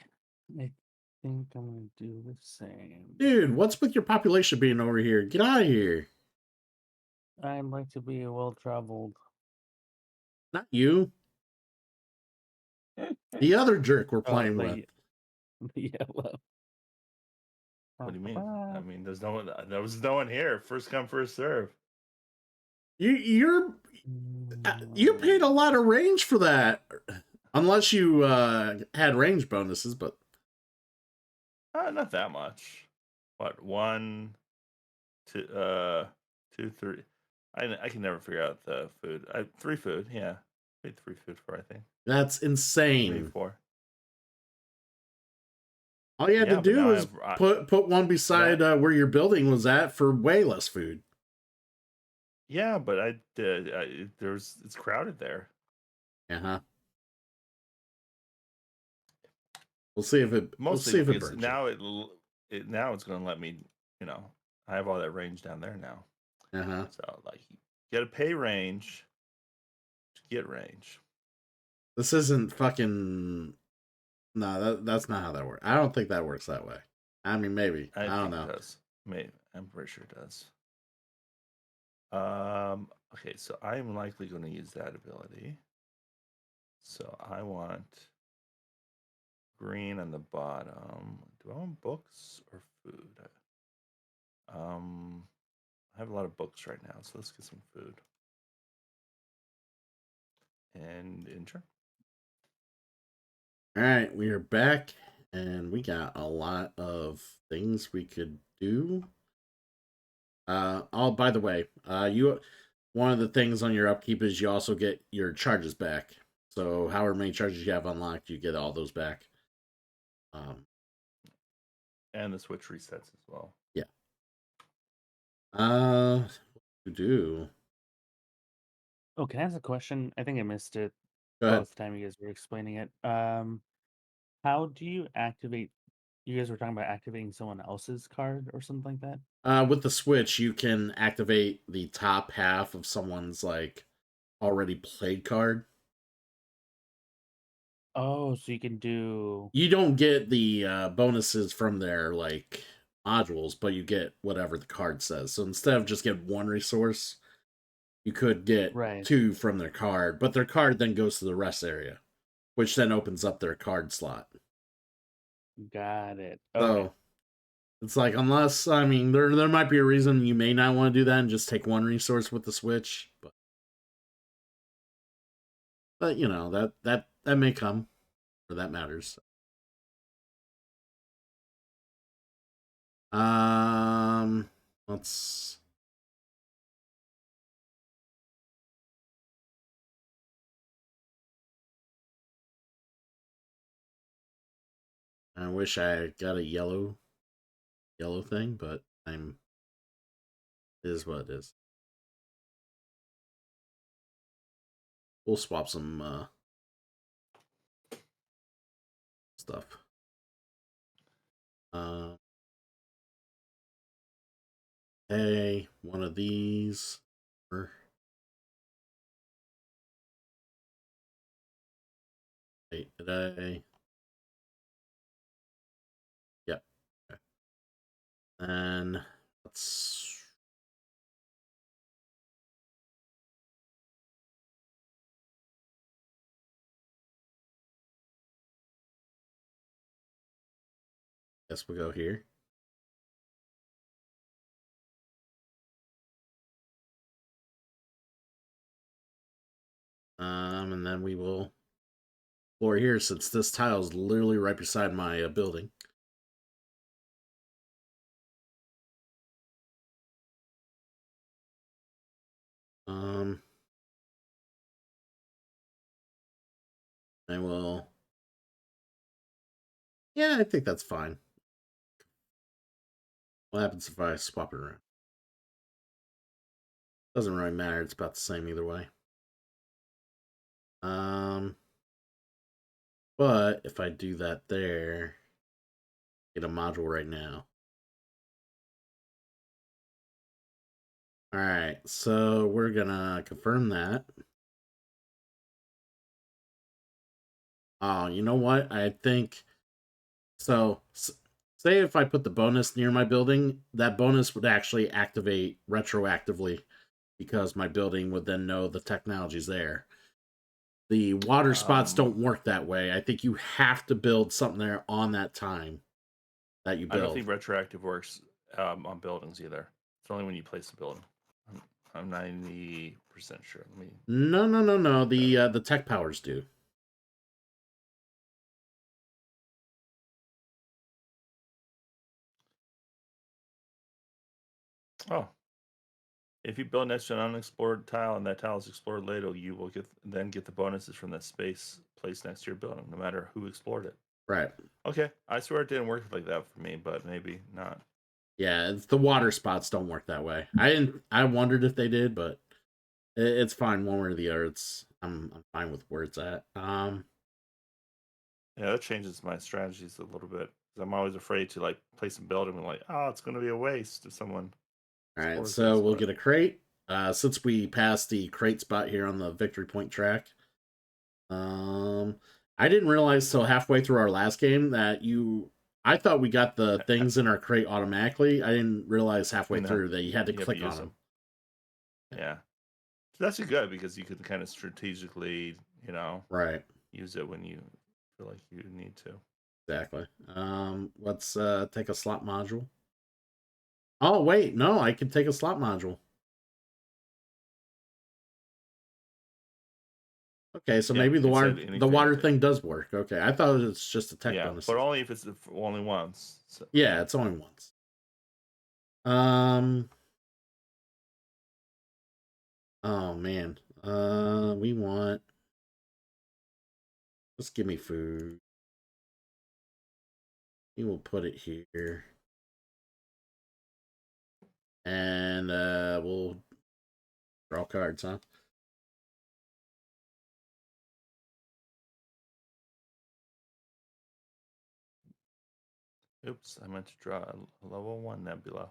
I think I'm going to do the same. Dude, what's with your population being over here? Get out of here. I'd like to be well-traveled. Not you. The other jerk we're playing with. The yellow. What do you mean? I mean, there was no one here. First come, first serve. You paid a lot of range for that. Unless you had range bonuses, but Not that much. What, 1, 2, 2, 3? I can never figure out the food. 3 food, yeah. Paid 3 food for, I think. That's Maybe insane. 4. All you had to do is put one beside where your building was at for way less food. Yeah, but it's crowded there. Uh-huh. We'll see if it burns. Now now it's going to let me, I have all that range down there now. Uh-huh. So you got to pay range to get range. This isn't fucking. No, that's not how that works. I don't think that works that way. I mean, maybe. I don't know. It does. Maybe. I'm pretty sure it does. Okay, so I'm likely going to use that ability. So I want green on the bottom. Do I want books or food? I have a lot of books right now, so let's get some food. And enter. All right, we are back, and we got a lot of things we could do. Oh, by the way, one of the things on your upkeep is you also get your charges back. So however many charges you have unlocked, you get all those back. And the switch resets as well. Yeah. What do? Oh, can I ask a question? I think I missed it Go ahead. both time you guys were explaining it. How do you activate? You guys were talking about activating someone else's card or something like that. With the switch, you can activate the top half of someone's already played card. Oh, so you can do. You don't get the bonuses from their modules, but you get whatever the card says. So instead of just get one resource, you could get 2 from their card, but their card then goes to the rest area, which then opens up their card slot. Got it. Okay. So it's unless, I mean, there might be a reason you may not want to do that and just take one resource with the switch, but that may come, or that matters. Let's I wish I got a yellow thing, but it is what it is. We'll swap some stuff. Hey, one of these. Hey, today. Yep. Okay. And let's. Guess we'll go here. And then we will floor here since this tile is literally right beside my building. I will. Yeah, I think that's fine. What happens if I swap it around? Doesn't really matter. It's about the same either way. But if I do that there, get a module right now. All right, so we're gonna confirm that. Oh, you know what? I think so. Say if I put the bonus near my building, that bonus would actually activate retroactively because my building would then know the technology's there. The water spots don't work that way. I think you have to build something there on that time that you build. I don't think retroactive works on buildings either. It's only when you place the building. I'm 90% sure. No. The tech powers do. Oh. If you build next to an unexplored tile and that tile is explored later, you will get the bonuses from that space placed next to your building, no matter who explored it. Right. Okay. I swear it didn't work like that for me, but maybe not. Yeah, the water spots don't work that way. I wondered if they did, but it's fine one way or the other. I'm fine with where it's at. Yeah, that changes my strategies a little bit. I'm always afraid to like place a building and like, oh, it's going to be a waste if someone. All right, so we'll get a crate. Since we passed the crate spot here on the victory point track, I didn't realize till halfway through our last game that I thought we got the things in our crate automatically. I didn't realize halfway through that you had to click on them. Yeah, so that's good because you could kind of strategically, right, use it when you feel like you need to. Exactly. Let's take a slot module. Oh wait, no, I can take a slot module. Okay, so maybe the water thing does work. Okay, I thought it's just a tech bonus. But only if it's only once. So. Yeah, it's only once. Oh man. We want. Just give me food. We will put it here. And we'll draw cards, huh? Oops, I meant to draw a level 1 nebula.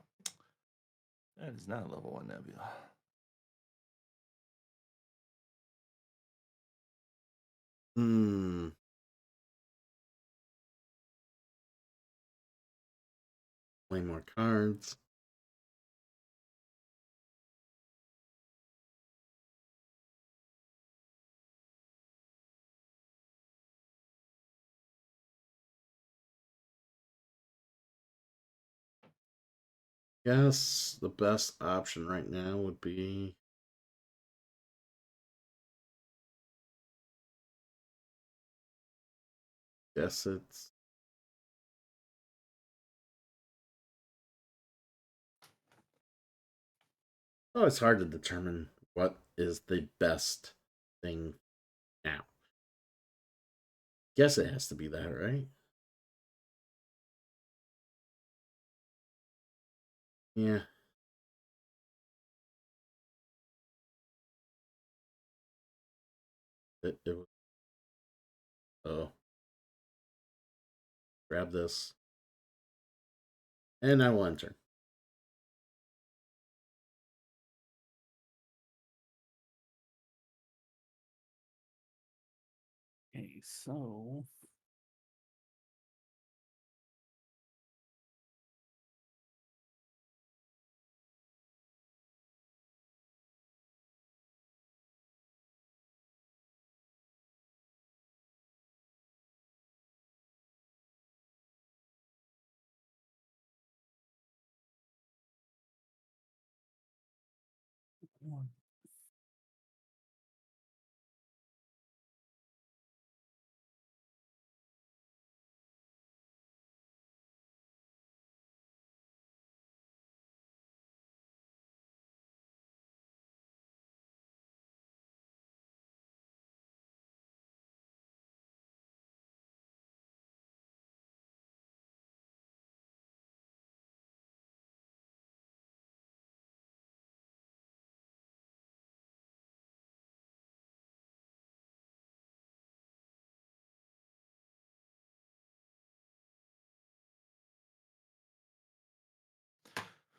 That is not a level 1 nebula. Play more cards. Guess the best option right now would be it's it's hard to determine what is the best thing now. Guess it has to be that, right? Yeah. It was, oh. Grab this. And I will enter. Okay, so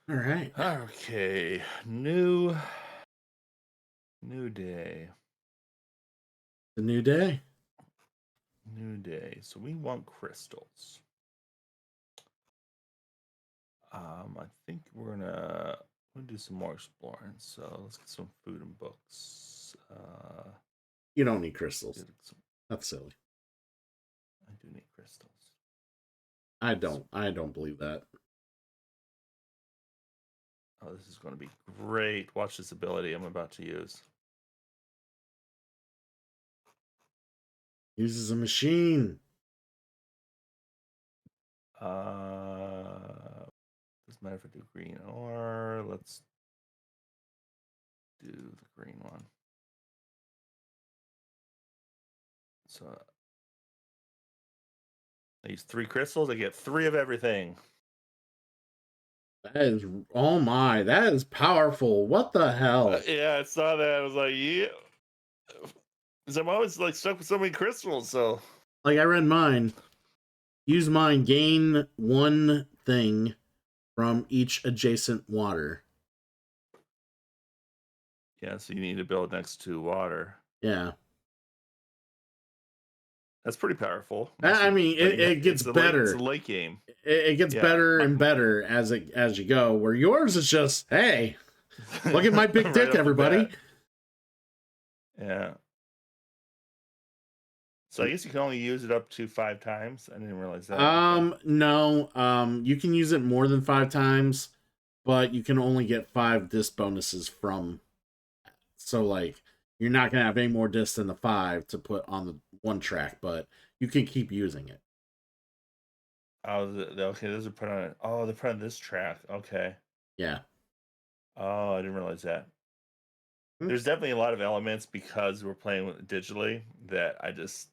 All right. Okay, new day. The new day. New day. So we want crystals. I think we're gonna do some more exploring. So let's get some food and books. You don't need crystals. get some- That's silly. I do need crystals. I don't believe that. Oh, this is going to be great. Watch this ability I'm about to use. Uses a machine. Doesn't matter if I do green or let's do the green one. So I use 3 crystals. I get 3 of everything. That is, oh my, that is powerful. What the hell? Yeah, I saw that. I was like, yeah. Because I'm always like stuck with so many crystals. So Like I read mine. Use mine, gain 1 thing from each adjacent water. yeah, so you need to build next to water. Yeah. That's pretty powerful. I mean, it gets better. It's a late game. It gets better and better as you go. Where yours is just, hey, look at my big Right dick, off the everybody. bat. Yeah. So I guess you can only use it up to 5 times. I didn't realize that. No. You can use it more than 5 times, but you can only get 5 disc bonuses from. So like, you're not gonna have any more discs than the 5 to put on the one track, but you can keep using it. Oh, okay. Those are put on. Oh, they're put on this track. Okay. Yeah. Oh, I didn't realize that. Hmm. There's definitely a lot of elements because we're playing with it digitally that I just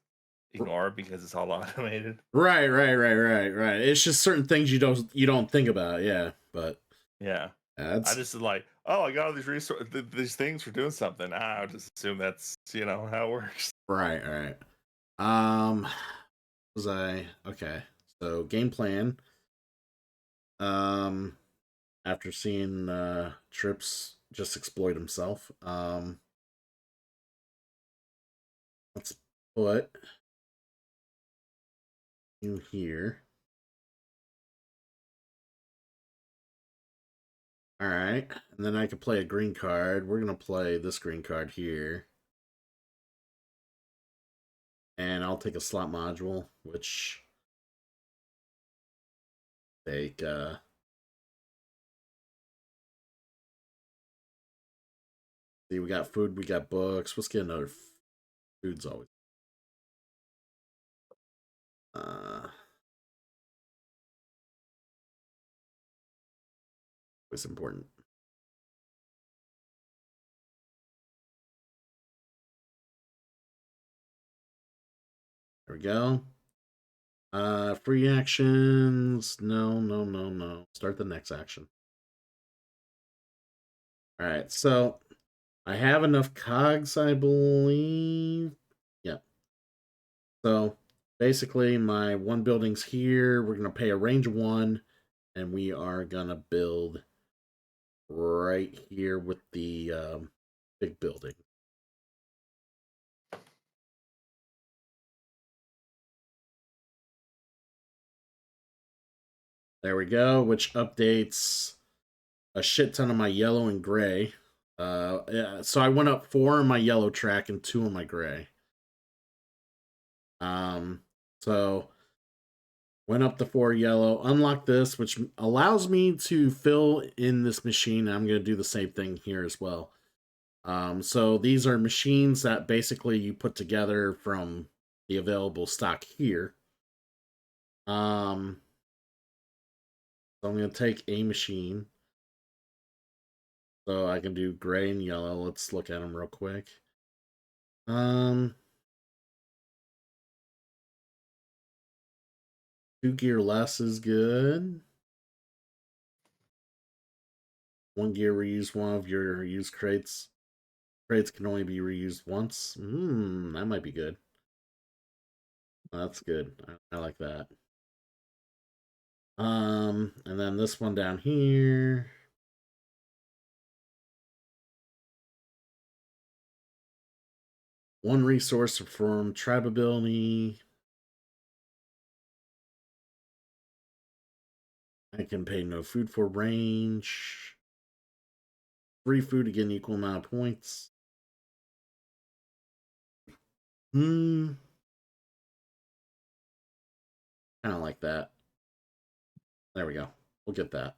ignore because it's all automated. Right. It's just certain things you don't think about. Yeah, but Yeah. that's I just like, oh, I got all these resources, these things for doing something. I just assume that's how it works. right. Was I okay? So game plan. After seeing Trips just exploit himself, let's put you here. All right, and then I could play a green card. We're gonna play this green card here, and I'll take a slot module, which take see, we got food, we got books. Let's get another food's always always important. There we go. Free actions. No. Start the next action. All right, so I have enough cogs, I believe. Yep. So basically, my one building's here. We're gonna pay a range of 1, and we are gonna build right here with the big building. There we go, which updates a shit ton of my yellow and gray. Yeah, so I went up 4 on my yellow track and 2 on my gray. So went up to 4 yellow, unlock this, which allows me to fill in this machine. I'm going to do the same thing here as well. So these are machines that basically you put together from the available stock here. So I'm going to take a machine. So I can do gray and yellow. Let's look at them real quick. 2 gear less is good. 1 gear reuse one of your used crates. Crates can only be reused once. That might be good. That's good. I like that. And then this one down here. One resource from tribe ability. I can pay no food for range. Free food to get an equal amount of points. Kind of like that. There we go. We'll get that.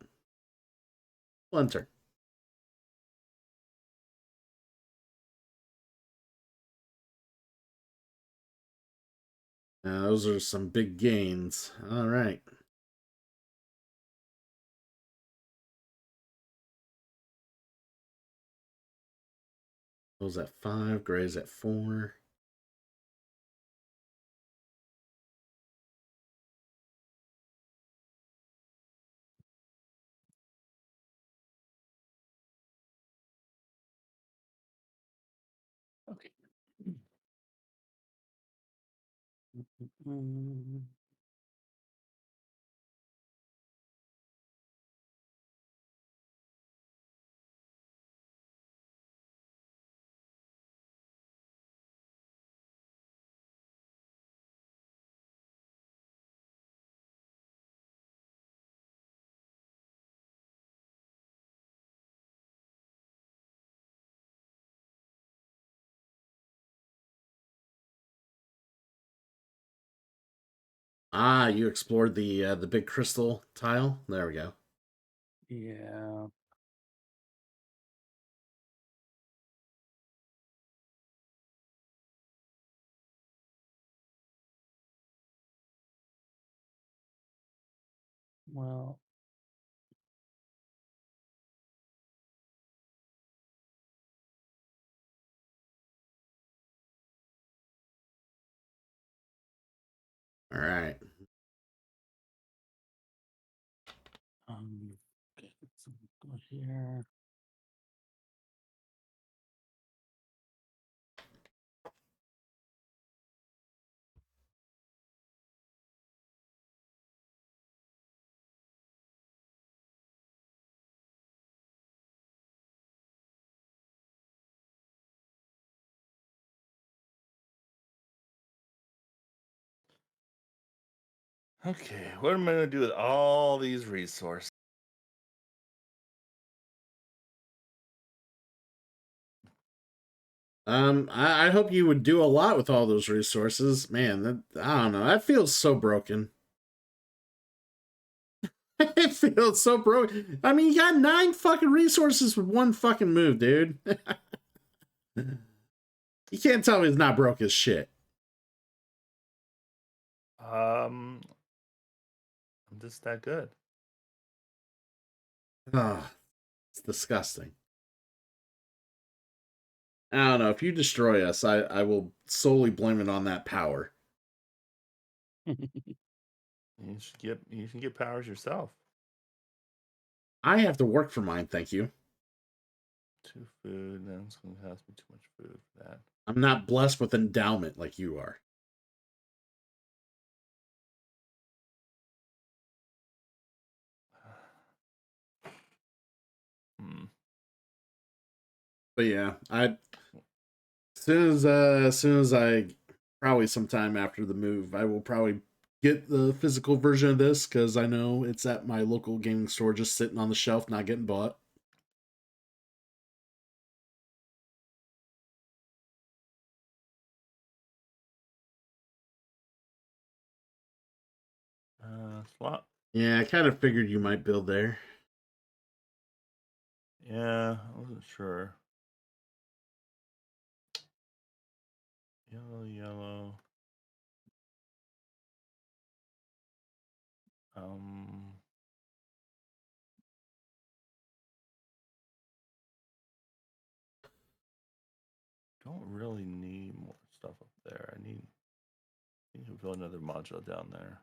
We'll enter. Now, those are some big gains. All right. Those at 5, grays at 4. Okay. Mm. Ah, you explored the big crystal tile. There we go. Yeah. Well, All right. okay, so go here. Okay, what am I going to do with all these resources? I hope you would do a lot with all those resources. Man, I don't know. That feels so broken. It feels so broken. I mean, you got 9 fucking resources with 1 fucking move, dude. You can't tell me it's not broke as shit. I'm just that good. Oh, it's disgusting. I don't know. If you destroy us, I will solely blame it on that power. You should get powers yourself. I have to work for mine, thank you. 2 food, then it's going to cost me too much food for that. I'm not blessed with endowment like you are. But yeah, as soon as I probably sometime after the move, I will probably get the physical version of this because I know it's at my local gaming store, just sitting on the shelf, not getting bought. Slot. Yeah, I kind of figured you might build there. Yeah, I wasn't sure. Yellow. Don't really need more stuff up there. I need to build another module down there.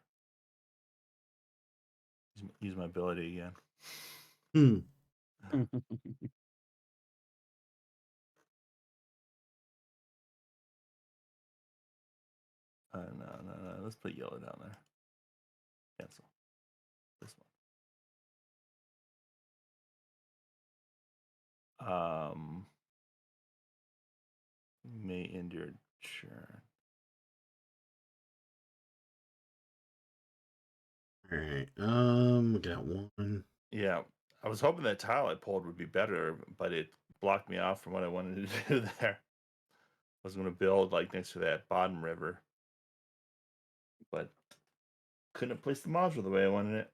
Use my ability again. No. Let's put yellow down there. Cancel. This one. May end your turn. All right. We got one. Yeah, I was hoping that tile I pulled would be better, but it blocked me off from what I wanted to do there. I was going to build like next to that bottom river, but couldn't place the module the way I wanted it.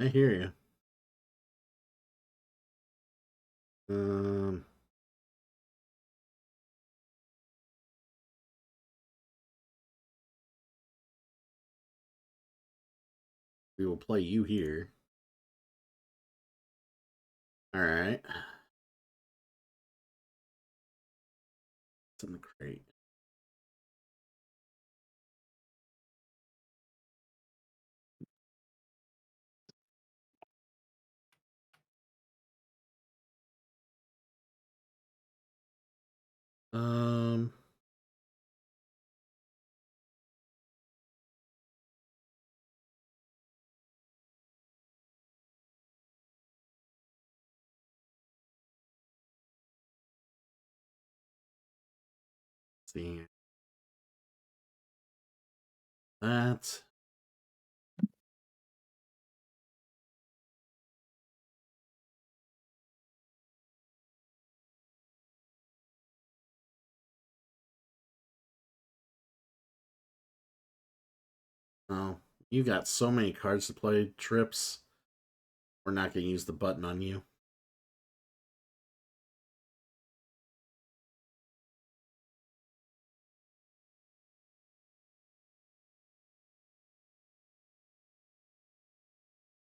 I hear you. We will play you here. All right. It's in the crate. See that. Oh, you got so many cards to play, Trips. We're not going to use the button on you.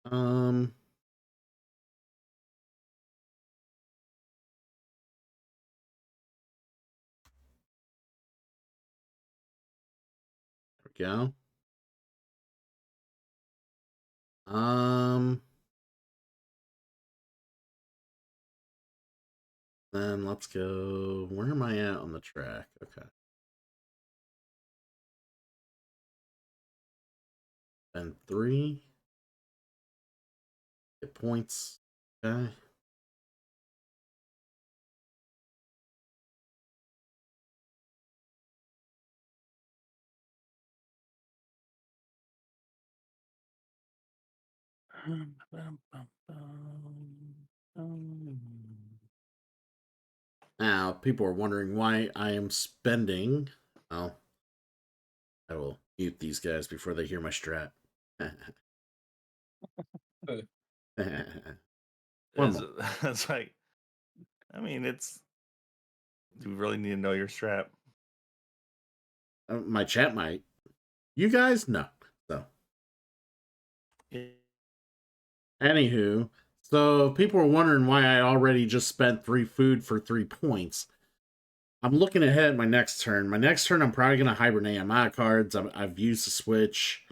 There we go. Then let's go. Where am I at on the track? Okay. Then 3. Get points. Okay. Now, people are wondering why I am spending. Well, I will mute these guys before they hear my strat. It's like, I mean, do we really need to know your strat? My chat might. You guys? No. So. Anywho, so people were wondering why I already just spent 3 food for 3 points. I'm looking ahead at my next turn. My next turn, I'm probably going to hibernate. I'm out of cards. I've used the switch.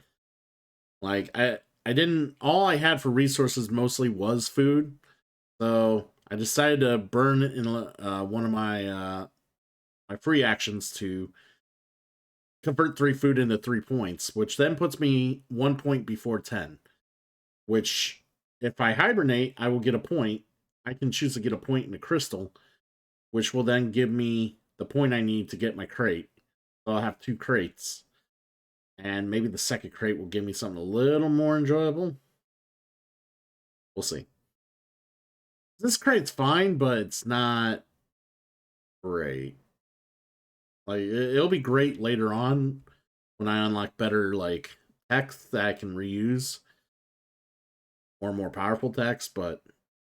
Like, I didn't... All I had for resources mostly was food. So, I decided to burn in one of my my free actions to convert 3 food into 3 points, which then puts me 1 point before 10. Which, if I hibernate, I will get a point. I can choose to get a point in a crystal, which will then give me the point I need to get my crate. So I'll have 2 crates. And maybe the second crate will give me something a little more enjoyable. We'll see. This crate's fine, but it's not great. Like, it'll be great later on when I unlock better, like, text that I can reuse. Or more powerful text, but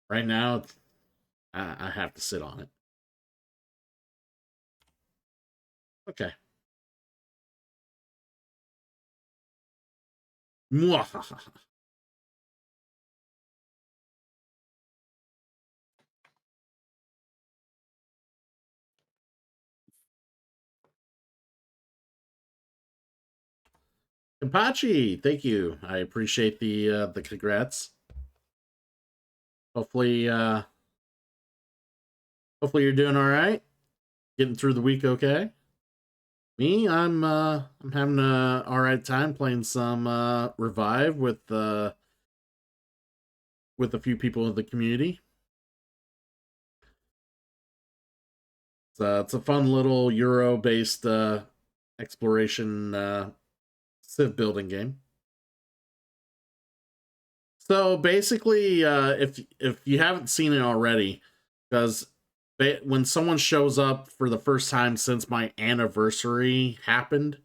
right now, I have to sit on it. Okay. Mwahaha. Kapachi, thank you. I appreciate the congrats. Hopefully you're doing all right. Getting through the week okay. Me, I'm having a all right time playing some Revive with a few people in the community. It's a fun little Euro-based exploration civ building game. So basically, if you haven't seen it already, because when someone shows up for the first time since my anniversary happened,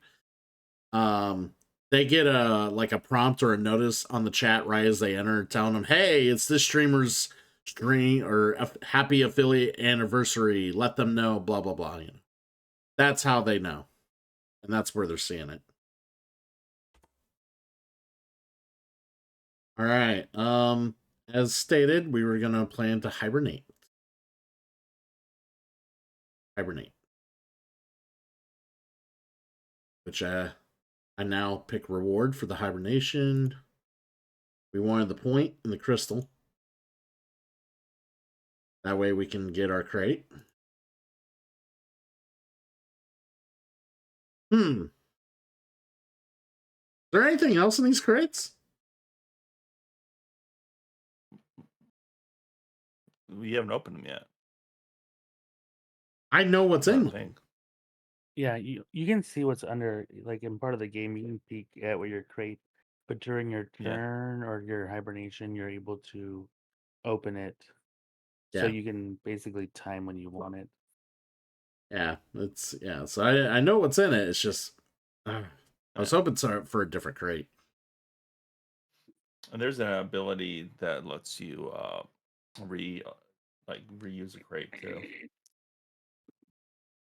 they get a prompt or a notice on the chat right as they enter, telling them, "Hey, it's this streamer's stream or happy affiliate anniversary. Let them know." Blah blah blah. You know, that's how they know, and that's where they're seeing it. All right. As stated, we were gonna plan to hibernate. Which I now pick reward for the hibernation. We wanted the point in the crystal. That way we can get our crate. Is there anything else in these crates? We haven't opened them yet. I know what's in I them. think. Yeah, you can see what's under, like in part of the game, you can peek at what your crate, but during your Yeah. turn or your hibernation, you're able to open it. So Yeah. you can basically time when you want it. Yeah, so I know what's in it. It's just I was hoping for a different crate. And there's an ability that lets you reuse a crate too. I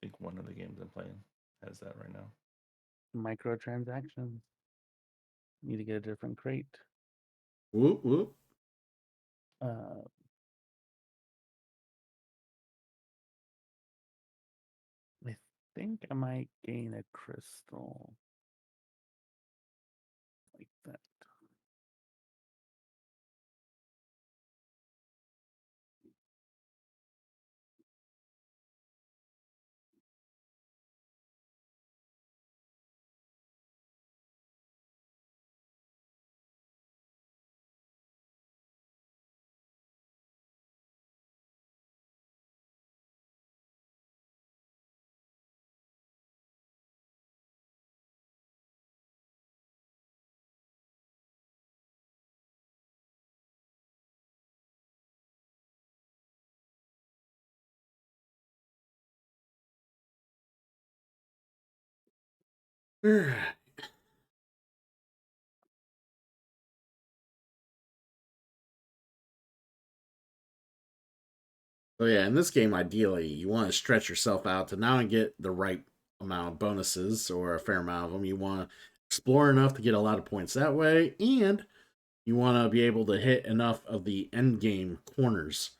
think one of the games I'm playing has that right now. Microtransactions. Need to get a different crate. Whoop whoop. I think I might gain a crystal like that. So yeah, in this game, ideally, you want to stretch yourself out to not only get the right amount of bonuses or a fair amount of them. You want to explore enough to get a lot of points that way, and you want to be able to hit enough of the end game corners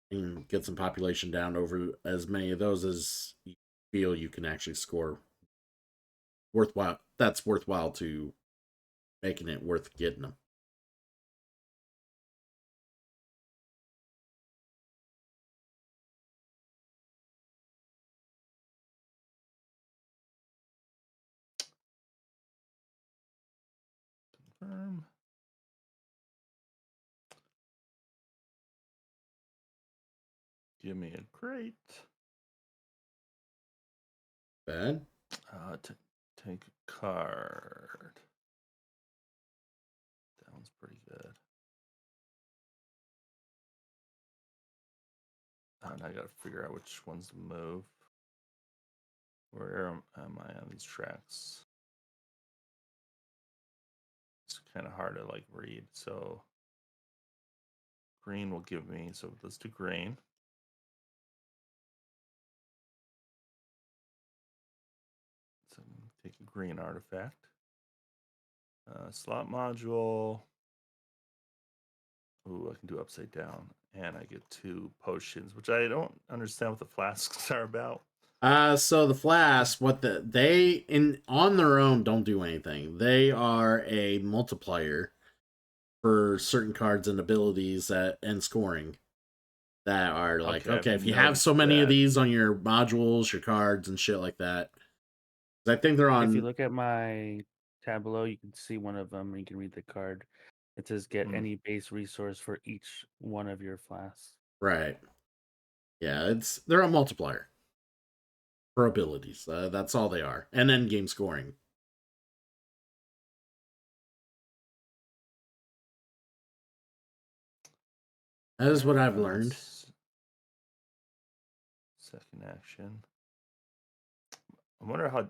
and get some population down over as many of those as you feel you can actually score worthwhile. That's worthwhile to making it worth getting them. Confirm. Give me a crate. Bad. Take a card. That one's pretty good. Now I gotta figure out which ones to move. Where am I on these tracks? It's kind of hard to like read. So green will give me. So let's do green. So take a green artifact. Slot module. Ooh, I can do upside down. And I get 2 potions, which I don't understand what the flasks are about. So the flasks, they on their own don't do anything. They are a multiplier for certain cards and abilities and scoring that are like, okay, if you have so many of these on your modules, your cards, and shit like that. I think they're on. If you look at my tab below, you can see one of them and you can read the card. It says get any base resource for each one of your flasks. Right. Yeah, they're a multiplier for abilities. That's all they are. And then game scoring. That is what I've learned. Second action. I wonder how,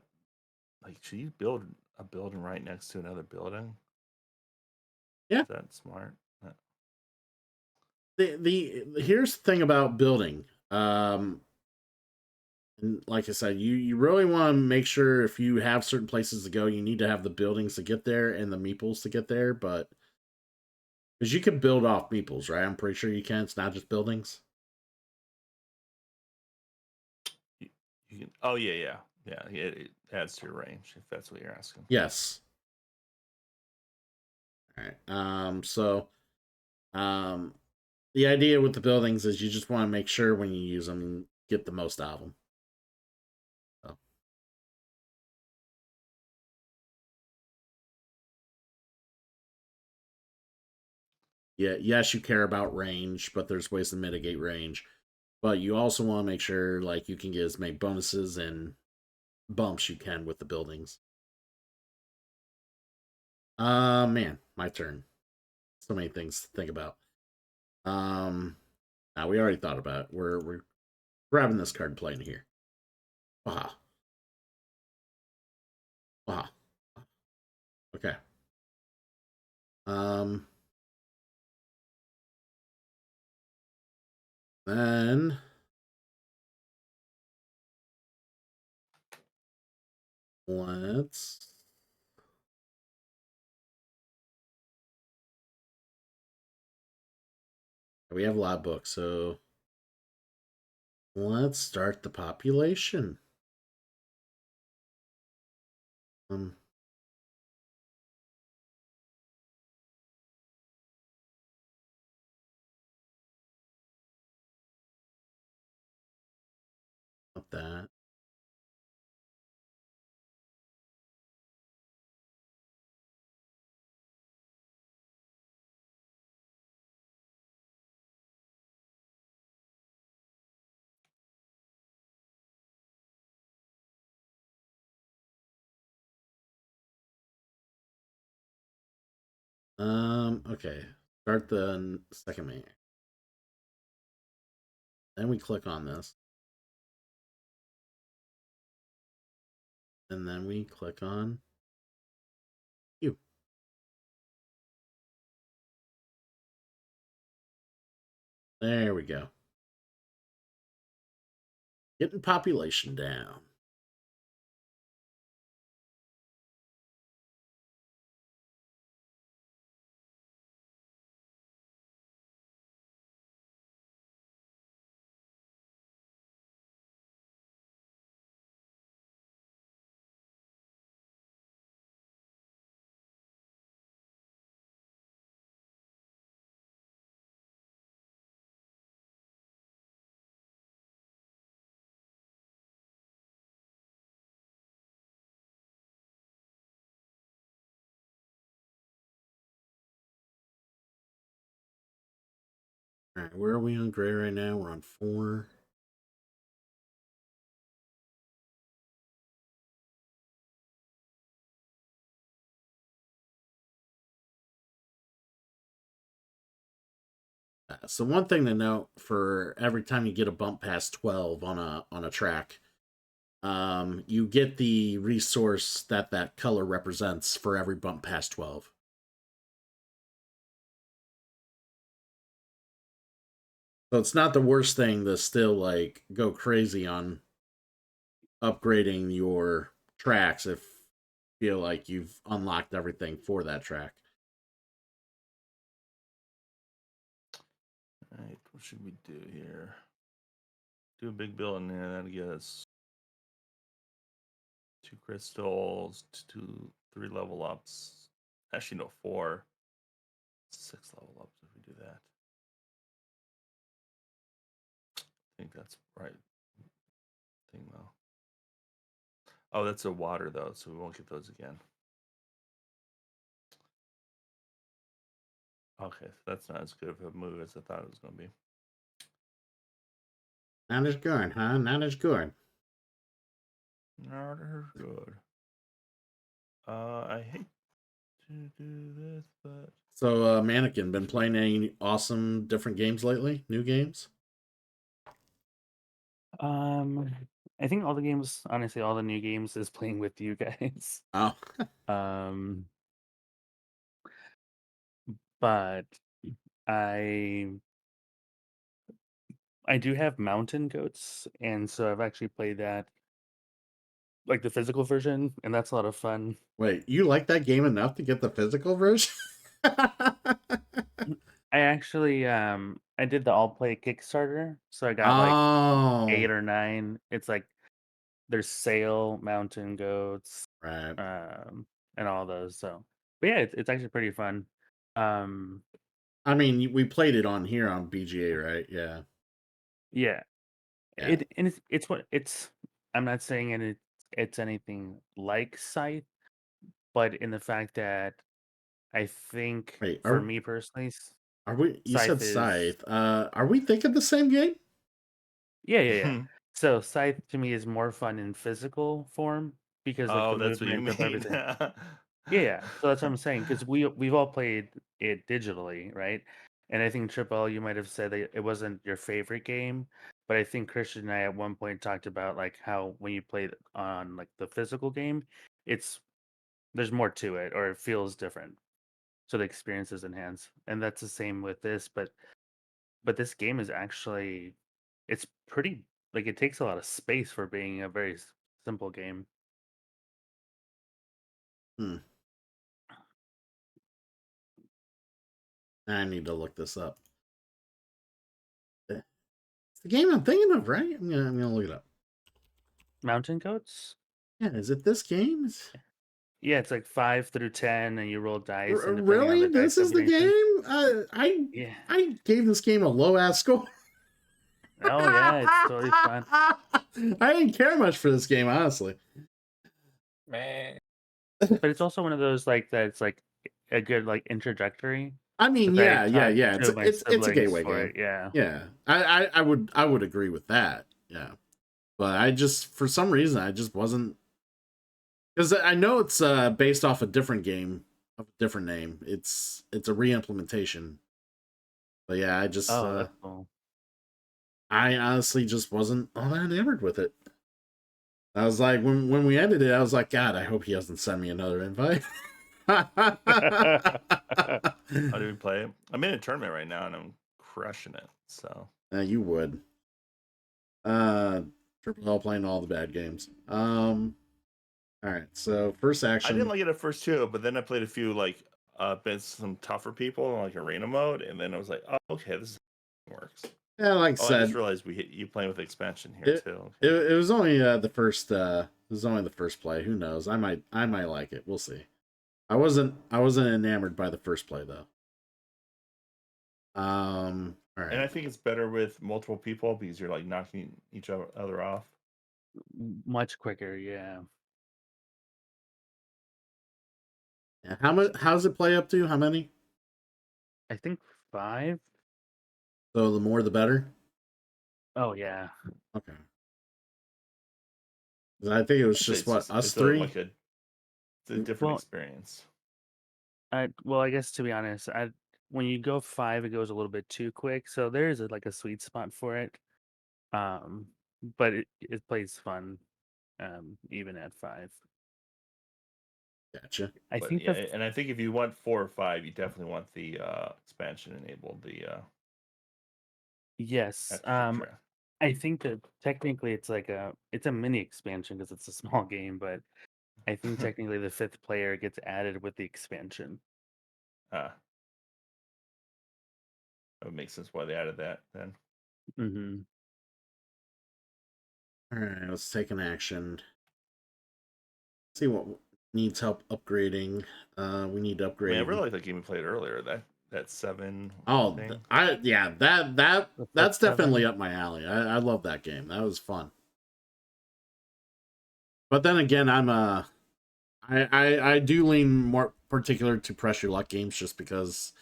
like, should you build a building right next to another building? Yeah. Is that smart? Here's the thing about building. And like I said, you really want to make sure if you have certain places to go, you need to have the buildings to get there and the meeples to get there, but because you can build off meeples, right? I'm pretty sure you can. It's not just buildings. You can. Oh yeah. It adds to your range if that's what you're asking. Yes. All right. The idea with the buildings is you just want to make sure when you use them, get the most out of them. So. Yeah, yes, you care about range, but there's ways to mitigate range. But you also want to make sure like you can get as many bonuses and bumps you can with the buildings. Man, my turn. So many things to think about. Now we already thought about it. We're grabbing this card and playing here. Aha. Aha. Okay. Then let's we have a lot of books, so let's start the population. Not that. Okay. Start the second main. Then we click on this. And then we click on you. There we go. Getting population down. All right, where are we on gray right now? We're on 4. So one thing to note for every time you get a bump past 12 on a track, you get the resource that color represents for every bump past 12. So it's not the worst thing to still like go crazy on upgrading your tracks if you feel like you've unlocked everything for that track. All right, what should we do here? Do a big build in there. That'll get us 2 crystals, 3 level ups. Actually, no, 4. 6 level ups if we do that. I think that's right thing though. Oh, that's a water though, so we won't get those again. Okay, so that's not as good of a move as I thought it was going to be. Not as good, huh? Not as good. Not as good. I hate to do this, but So, Mannequin, been playing any awesome different games lately? New games? I think all the games, honestly, all the new games is playing with you guys. Oh, Um, but I I do have Mountain Goats, and so I've actually played that, like the physical version, and that's a lot of fun. wait, you like that game enough to get the physical version? I actually I did the all play Kickstarter, so I got like Oh, 8 or 9. It's like there's Sail, Mountain Goats, right. and all those. So, but yeah, it's actually pretty fun. Um, I mean, we played it on here on BGA, right? Yeah, yeah, yeah. it's what it's. I'm not saying it's anything like Scythe, but in the fact that I think Wait, for me personally, are we? You Scythe said is Scythe. Are we thinking the same game? yeah. So Scythe to me is more fun in physical form because like oh, the that's what you movement of mean. everything. Yeah. So that's what I'm saying because we've all played it digitally, right? And I think Triple, you might have said that it wasn't your favorite game, but I think Christian and I at one point talked about like how when you play it on like the physical game, it's there's more to it or it feels different. So the experience is enhanced. And that's the same with this, but this game is actually it's pretty like it takes a lot of space for being a very simple game. Hmm. I need to look this up. It's the game I'm thinking of, right? I'm gonna look it up. Mountain Goats? Yeah, is it this game? Yeah, it's like 5 through 10, and you roll dice, and depending on Really? the dice This is the combination. game? Yeah. I gave this game a low ass score. Oh yeah, it's totally fun. I didn't care much for this game, honestly. Man. But it's also one of those like that's like a good like introductory. I mean, Like I talked yeah. to my It's a siblings gateway for game. it. Yeah. Yeah, I would agree with that. Yeah, but I just for some reason I just wasn't because I know it's based off a different game of a different name. It's a re-implementation. But yeah, Oh, that's cool. I honestly just wasn't all that enamored with it. I was like, when we ended it, I was like, God, I hope he doesn't send me another invite. How do we play? I'm in a tournament right now and I'm crushing it. So You would. Triple L playing all the bad games. All right, so first action. I didn't like it at first too, but then I played a few like been some tougher people in like arena mode, and then I was like, oh, okay, this works. Yeah, like I I said, just realized you playing with expansion here too. Okay. It was only the first. It was only the first play. Who knows? I might like it. We'll see. I wasn't enamored by the first play though. All right. And I think it's better with multiple people because you're like knocking each other off. Much quicker, yeah. Yeah, how much? How does it play up to? How many? I think 5. So the more the better? Oh yeah. Okay. 'Cause I think it was I'd say just what, us it's three? like it's a different Well, experience. I guess to be honest, when you go 5, it goes a little bit too quick. So there is like a sweet spot for it. But it plays fun, even at 5. Gotcha. I But think yeah, the and I think if you want 4 or 5, you definitely want the expansion enabled, the yes. extra track. I think that technically it's a mini expansion because it's a small game, but I think technically the 5th player gets added with the expansion. That would make sense why they added that then. Mm-hmm. Alright, let's take an action. See what needs help upgrading. We need to I upgrade. mean, I really like that game we played earlier. That 7 Oh, thing. that's The definitely 7. up my alley. I love that game. That was fun. But then again, I do lean more particular to pressure luck games just because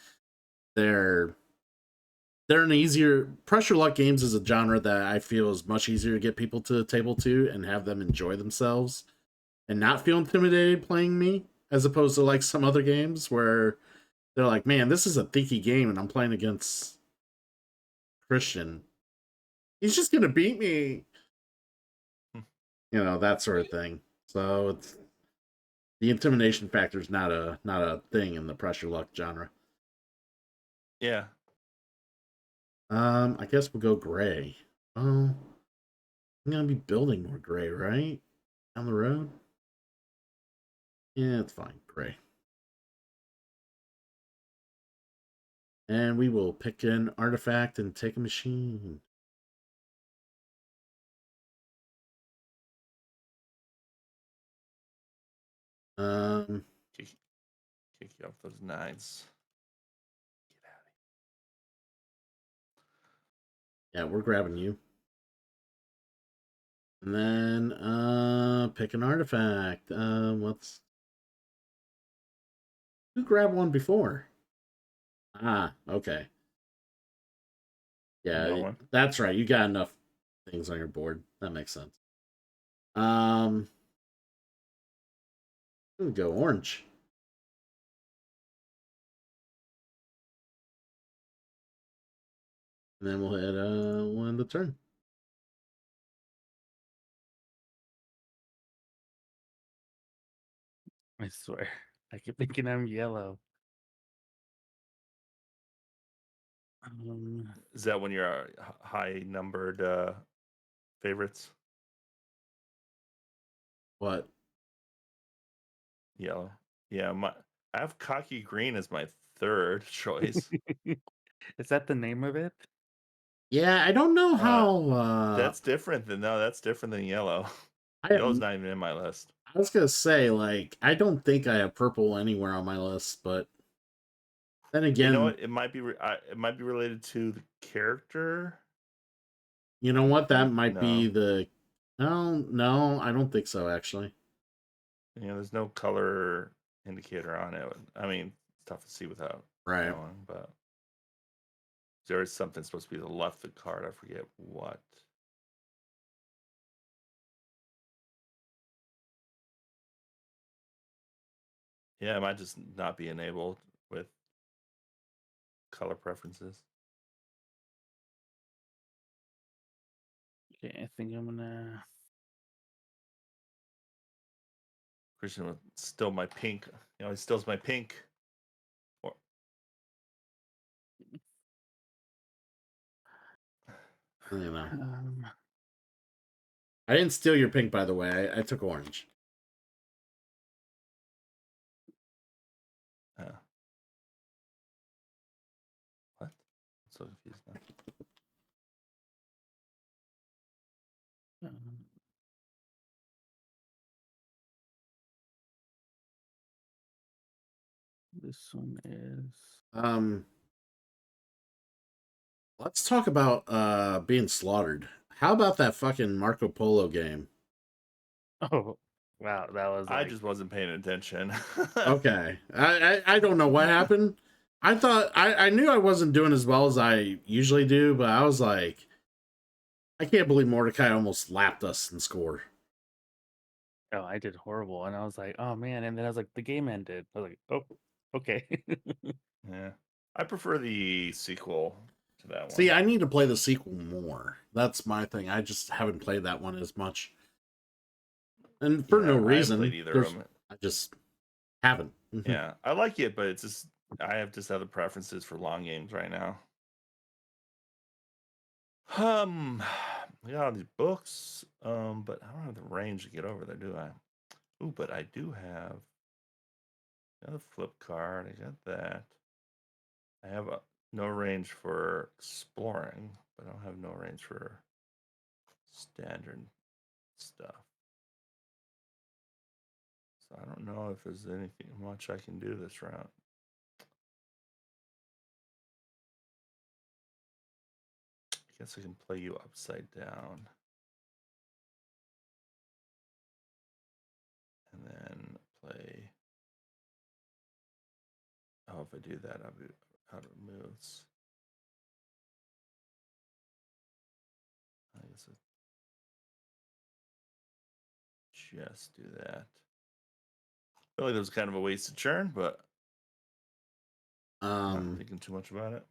they're an easier pressure luck games is a genre that I feel is much easier to get people to the table to and have them enjoy themselves and not feel intimidated playing me, as opposed to like some other games where they're like, man, this is a thinky game and I'm playing against Christian. He's just gonna beat me. You know, that sort of thing. So it's the intimidation factor is not a thing in the pressure luck genre. Yeah. I guess we'll go gray. Oh, I'm gonna be building more gray, right? Down the road? Yeah, it's fine. Gray. And we will pick an artifact and take a machine. Um, Kick you off those 9s. Get out of yeah, we're grabbing you. And then pick an artifact. What's who grabbed one before? Ah, okay. here. Yeah, No one. that's right. You got enough things on your board. That makes sense. I'm gonna go orange. And then we'll hit one the turn. I swear, I keep thinking I'm yellow. Is that when you're high numbered favorites? What? Yellow. Yeah, I have cocky green as my 3rd choice. Is that the name of it? Yeah, I don't know how. That's different than yellow. I Yellow's not even in my list. I was gonna say, like, I don't think I have purple anywhere on my list, but then again, You know what? It might be related to the character. you know what? That Maybe? might be No. the. No, I don't think so. Actually, You know, there's no color indicator on it. I mean, it's tough to see without right? knowing, but there is something supposed to be the left of the card. I forget what. Yeah, it might just not be enabled with color preferences. Okay, I think I'm gonna. Christian would steal my pink. You know, he steals my pink. Or, You know, Um, I didn't steal your pink, by the way. I took orange. what? I'm so confused now. um, this one is. Let's talk about being slaughtered. How about that fucking Marco Polo game? Oh, wow, that was I like. just wasn't paying attention. Okay, I don't know what happened, I thought I knew I wasn't doing as well as I usually do, but I was like, I can't believe Mordecai almost lapped us in score. Oh, I did horrible, and I was like, oh man, and then I was like, the game ended. I was like, oh, okay. Yeah, I prefer the sequel to that one. See, I need to play the sequel more. That's my thing. I just haven't played that one as much, and for no I haven't reason. played either of them. I just haven't. Yeah, I like it, but it's just I have just other preferences for long games right now. We got all these books, but I don't have the range to get over there, do I? Ooh, but I do have a flip card. I got that. I have no range for exploring, but I don't have no range for standard stuff. So I don't know if there's anything much I can do this round. I guess I can play you upside down. And then play. Oh, if I do that, I'll be out of moves. I guess I just do that. I feel like that was kind of a wasted turn, but I'm not thinking too much about it.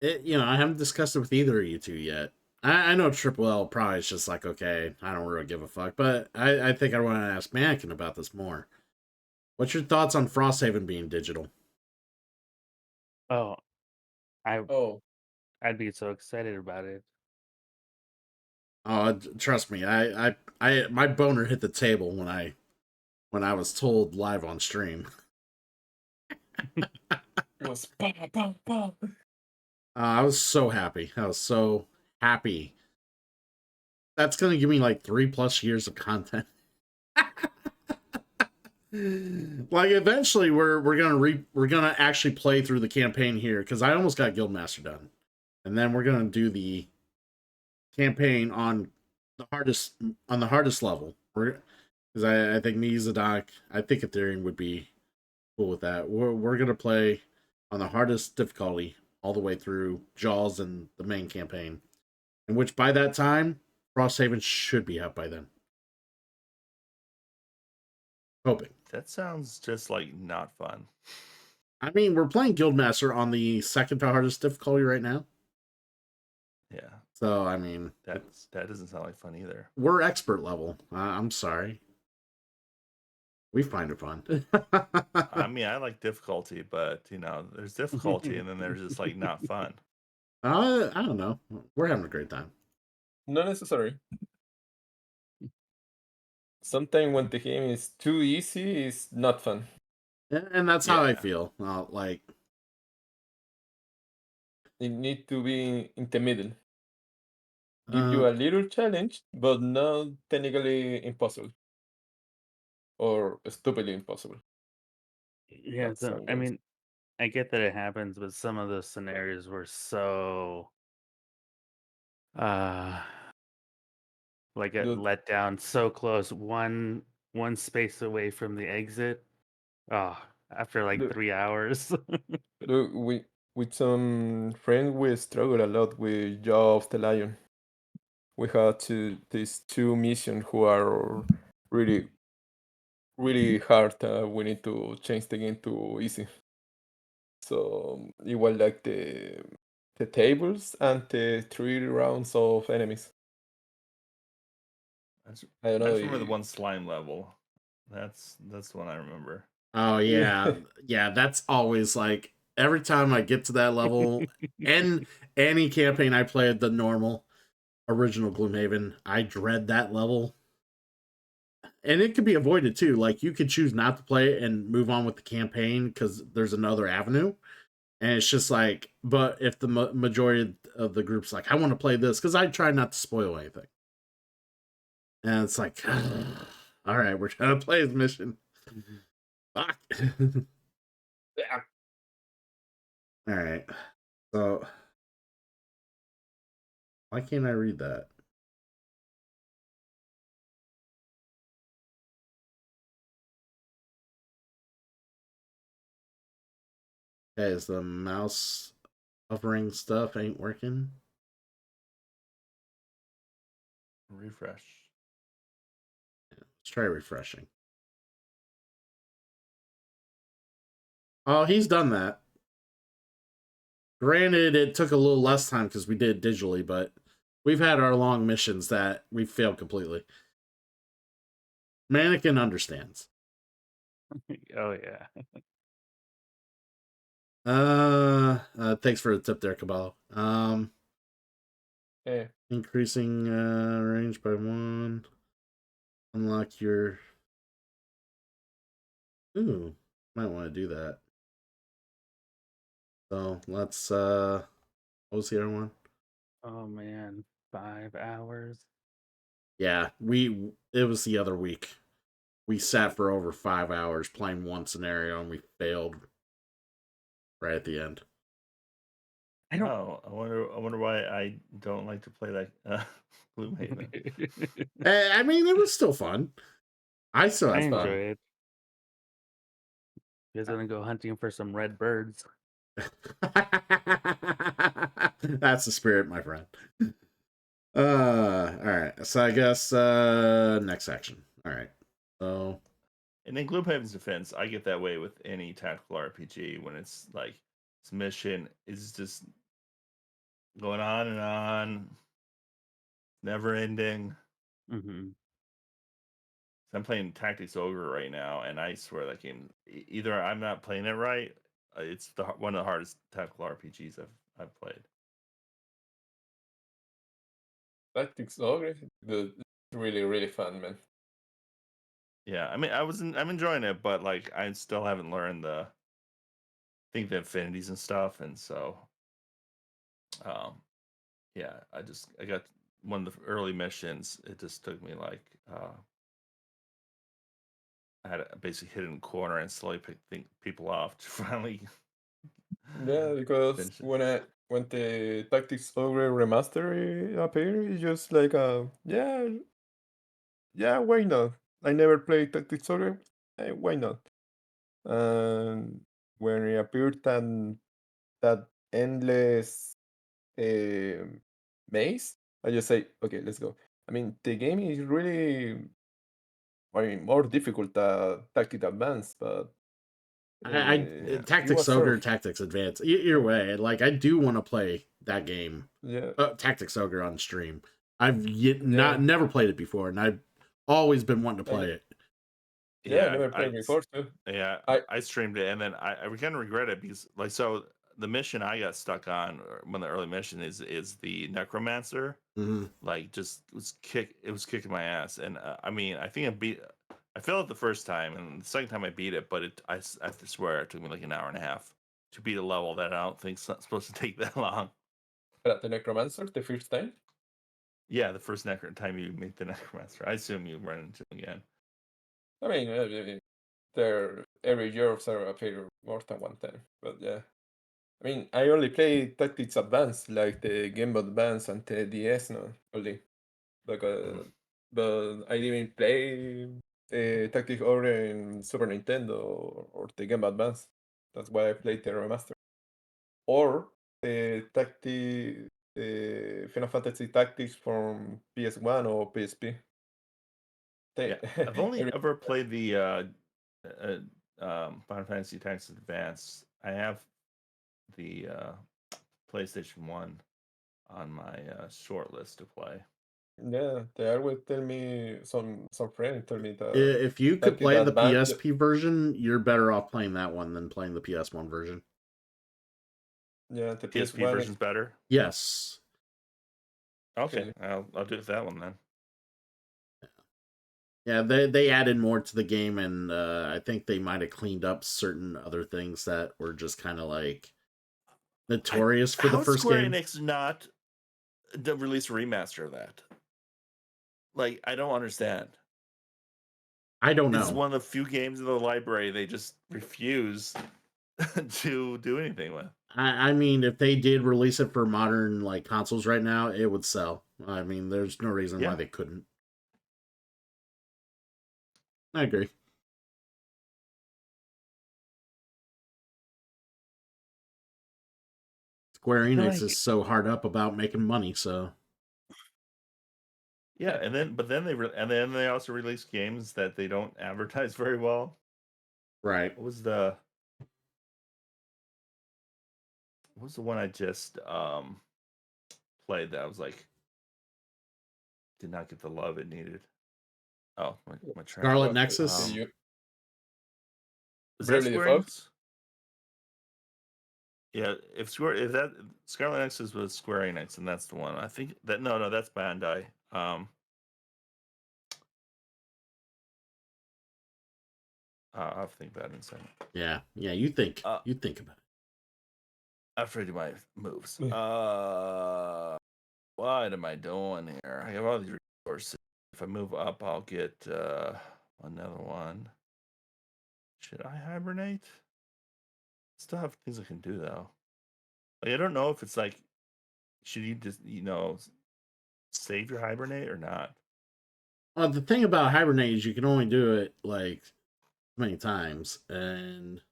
I haven't discussed it with either of you two yet. I know Triple L probably is just like, okay, I don't really give a fuck, but I think I want to ask Mannequin about this more. What's your thoughts on Frosthaven being digital? Oh, Oh, I'd be so excited about it. Oh, trust me, I my boner hit the table when I was told live on stream. it was pa pa pa. I was so happy. I was so happy. That's gonna give me like 3+ years of content. Like eventually we're gonna actually play through the campaign here because I almost got Guildmaster done, and then we're gonna do the campaign on the hardest level. Because I think me Zadok, I think Ethereum would be cool with that. We're gonna play on the hardest difficulty all the way through Jaws and the main campaign, in which by that time Frosthaven should be out by then. Hoping. That sounds just like not fun. I mean, we're playing Guildmaster on the second to hardest difficulty right now. Yeah. So, I mean... That doesn't sound like fun either. We're expert level. I'm sorry. We find it fun. I mean, I like difficulty, but, there's difficulty and then there's just, like, not fun. I don't know. We're having a great time. Not necessary. Sometimes when the game is too easy, it's not fun. And that's how I Yeah. feel. Like... It need to be in the middle. Give you a little challenge, but not technically impossible. Or stupidly impossible. Yeah, That's so how it I goes. mean, I get that it happens, but some of the scenarios were so like a Dude, letdown, so close, one space away from the exit. Oh, after like dude, 3 hours. dude, with some friends, we struggle a lot with Jaw of the Lion. We had these two missions who are really, really hard. We need to change the game to easy. So it was like the tables and the 3 rounds of enemies. I don't I know. just remember the one slime level. That's the one I remember. Oh, yeah. Yeah, that's always like... Every time I get to that level, and any campaign I play at the normal original Gloomhaven, I dread that level. And it could be avoided too. Like you could choose not to play it and move on with the campaign because there's another avenue. And it's just like, but if the majority of the group's like, I want to play this, because I try not to spoil anything. And it's like, all right, we're trying to play this mission. Fuck. Yeah. All right. So, why can't I read that? Okay, is the mouse hovering stuff ain't working? Refresh. Let's try refreshing. Oh, he's done that. Granted, it took a little less time because we did it digitally, but we've had our long missions that we failed completely. Mannequin understands. Oh yeah. Thanks for the tip there, Caballo. Yeah. Increasing range by 1. Unlock your. Ooh, might want to do that. So let's what was the other one? Oh man, 5 hours. Yeah, it was the other week. We sat for over 5 hours playing one scenario and we failed right at the end. I don't. Oh, I wonder why I don't like to play that Gloomhaven. I mean, it was still fun. I still I had enjoy fun. it. You guys gonna go hunting for some red birds? That's the spirit, my friend. All right. So I guess next section. All right. So And in Gloomhaven's defense, I get that way with any tactical RPG when it's like this mission is just going on, never ending. Mm-hmm. I'm playing Tactics Ogre right now, and I swear that game either I'm not playing it right. It's one of the hardest tactical RPGs I've played. Tactics Ogre, it's really, really fun, man. Yeah, I mean, I'm enjoying it, but like I still haven't learned the the affinities and stuff, and so yeah, I got one of the early missions. It just took me like I had to basically hit in a corner and slowly pick people off to finally Yeah, because finish it. when the Tactics Ogre remaster appeared, it's just like yeah, why not? I never played Tactics Ogre, why not? And when it appeared that endless maze, I just say, okay, let's go. I mean, the game is really, I mean, more difficult than Tactics Advance, but it Tactics was so Ogre, Tactics Advance. Either way, like I do want to play that game. yeah, Tactics Ogre on stream. I've yeah. never played it before, and I've always been wanting to I, play it. yeah, I Yeah, never played before too. I I streamed it, and then I kind of regret it because like so the mission I got stuck on when the early mission is the Necromancer. Mm-hmm. Like just it was kicking my ass, and I mean I think I failed it the first time, and the second time I beat it, but I have to swear it took me like an hour and a half to beat a level that I don't think's not supposed to take that long. at the Necromancer the first time. Yeah, the first time you meet the Necromancer, I assume you run into him again. I mean, they're every year are appear more than one time, but yeah. I mean, I only play Tactics Advance, like the Game Boy Advance and the DS, no, only. Because, but I didn't play Tactics Ogre in Super Nintendo or the Game Boy Advance. That's why I played the remaster. Or Final Fantasy Tactics from PS1 or PSP. Yeah, I've only Every, ever played the Final Fantasy Tactics Advance. I have the PlayStation 1 on my short list to play. yeah, they always tell me some friends tell me that If you could Tactics play the Advance. PSP version, you're better off playing that one than playing the PS1 version. Yeah, the PSP PS1 version's better. Yes. Okay, really. I'll do it with that one then. Yeah, they added more to the game, and I think they might have cleaned up certain other things that were just kind of like notorious for the How is first Square game. Enix not release a remaster of that? Like, I don't understand. I don't This is know. one of the few games in the library they just refuse to do anything with. I mean, if they did release it for modern like consoles right now, it would sell. I mean, there's no reason why Yeah. they couldn't. I agree. Square feel Enix like- is so hard up about making money, so Yeah, and then they also release games that they don't advertise very well. right. What was the one I just played that I was like did not get the love it needed? Oh, my train. Scarlet What, Nexus. Um, you Is that Bravely Square Default? Enix? Yeah, if that Scarlet Nexus was Square Enix, and that's the one. I think that no, that's Bandai. I'll have to think about it in a second. Yeah, you think Uh, about it. After I do my moves. What am I doing here? I have all these resources. If I move up, I'll get another one. Should I hibernate? Still have things I can do though. Like, I don't know if it's like, should you just save your hibernate or not? The thing about hibernate is you can only do it like many times, and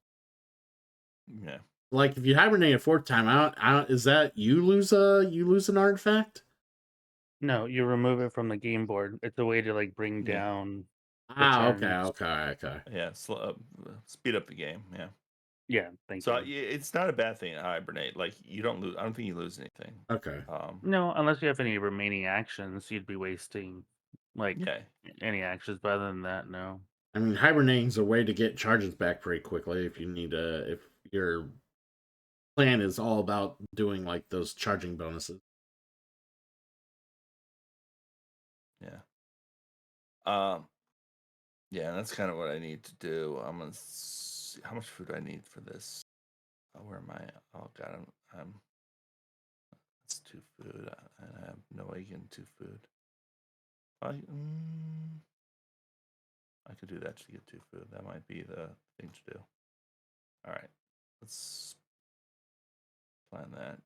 Yeah. like if you hibernate a fourth time, I don't, is that you lose an artifact? No, you remove it from the game board. It's a way to like bring Yeah. down. Okay. Yeah. Speed up the game. Yeah. Yeah, thank So you. it's not a bad thing to hibernate. Like you don't lose. I don't think you lose anything. Okay. No, unless you have any remaining actions, you'd be wasting like Yeah. any actions. But other than that, no. I mean, hibernating's a way to get charges back pretty quickly if you need if your plan is all about doing like those charging bonuses. Yeah. Yeah, that's kind of what I need to do. I'm gonna see how much food I need for this. Where am I? Oh God, I'm. That's 2 food. I have no way getting 2 food. I could do that to get 2 food. That might be the thing to do. All right, let's plan that.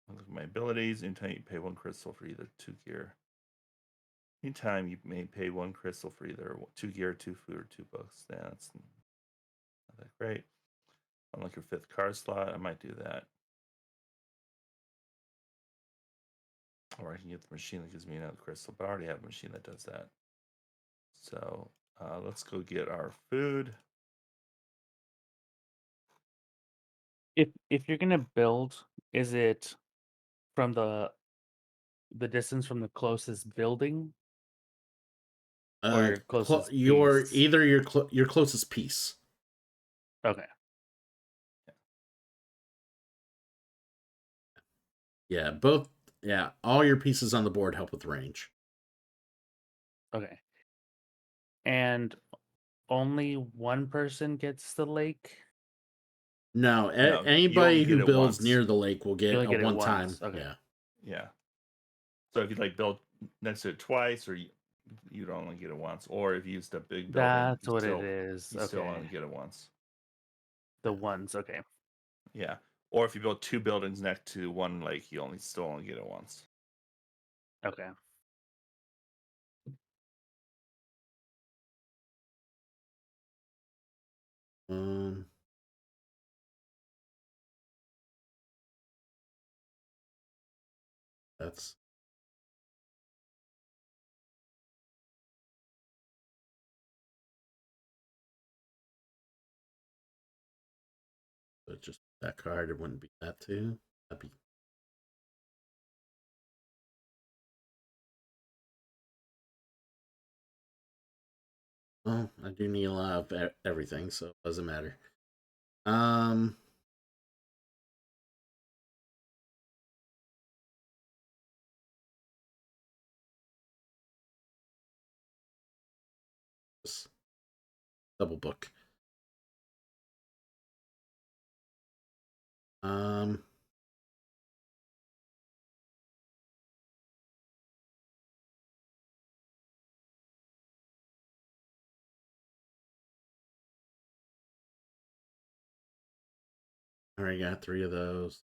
Look at my abilities. Anytime you pay 1 crystal for either 2 gear. Anytime you may pay 1 crystal for either 2 gear, 2 food, or 2 books. Yeah, that's not that great. Unlike your 5th card slot, I might do that. Or I can get the machine that gives me another crystal, but I already have a machine that does that. So let's go get our food. If you're gonna build, is it from the distance from the closest building or your closest Your piece? either your closest piece. Okay. Yeah, both. Yeah, all your pieces on the board help with range. Okay. And only one person gets the lake? No, No, you only anybody get who it builds once. near the lake will get only a get it one time. once, okay. Yeah. Yeah. So if you like build next to it twice, or you'd only get it once, or if you used a big building, That's you what still, it is. you still Okay. only get it once. The ones, okay. Yeah. Or if you build 2 buildings next to one lake, you still only get it once. Okay. That's just that card. It wouldn't be that too. That'd be. Well, I do need a lot of everything, so it doesn't matter. Double book. Already got 3 of those.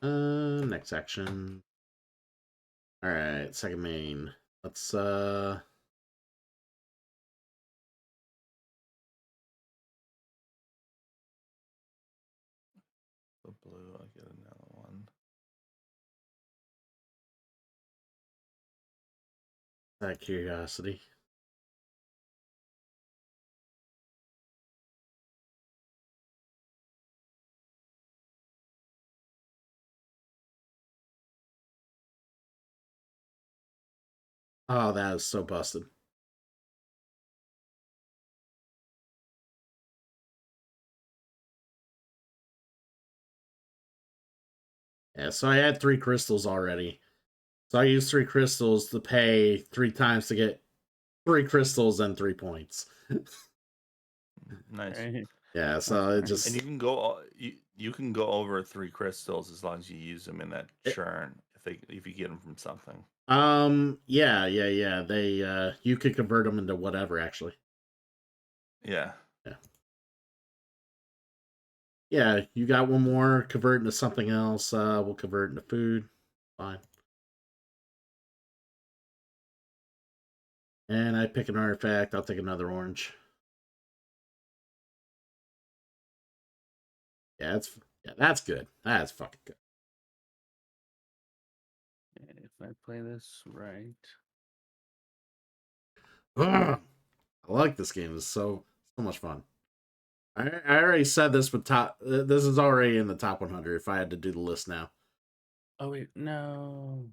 Next action. Alright, second main. Let's That curiosity. Oh, that is so busted. Yeah, so I had 3 crystals already. So I used 3 crystals to pay 3 times to get 3 crystals and 3 points. Nice. Right? Yeah, so it nice. just And you can go you can go over 3 crystals as long as you use them in that churn if you get them from something. yeah. They you could convert them into whatever actually. Yeah. Yeah, you got one more, convert into something else. We'll convert into food. Fine. And I pick an artifact, I'll take another orange. Yeah, that's good. That's fucking good. If I play this right. Ugh. I like this game. It's so much fun. I already said this with top. This is already in the top 100. If I had to do the list now. Oh wait, no.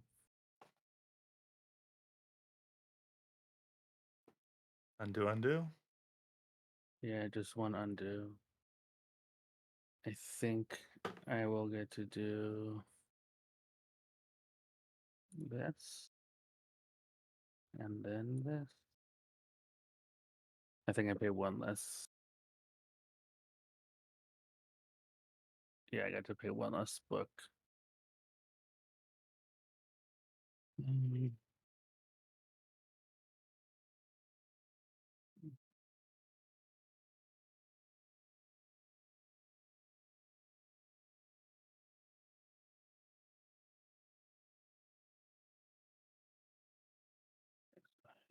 Undo. Yeah, just one undo. I think I will get to do this. And then this. I think I pay 1 less. Yeah, I got to pay 1 less book. Mm.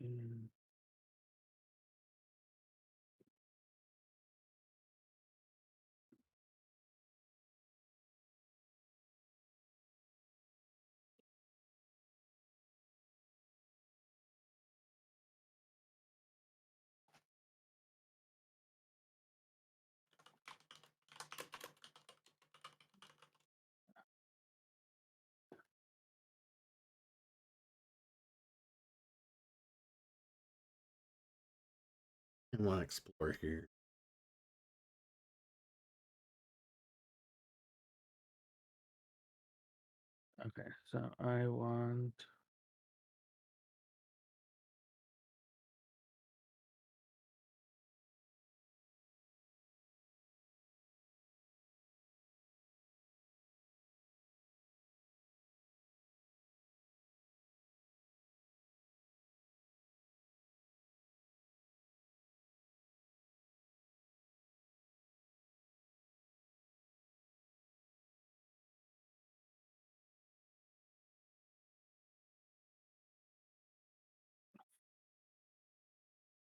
Mm. I want to explore here. Okay, so I want.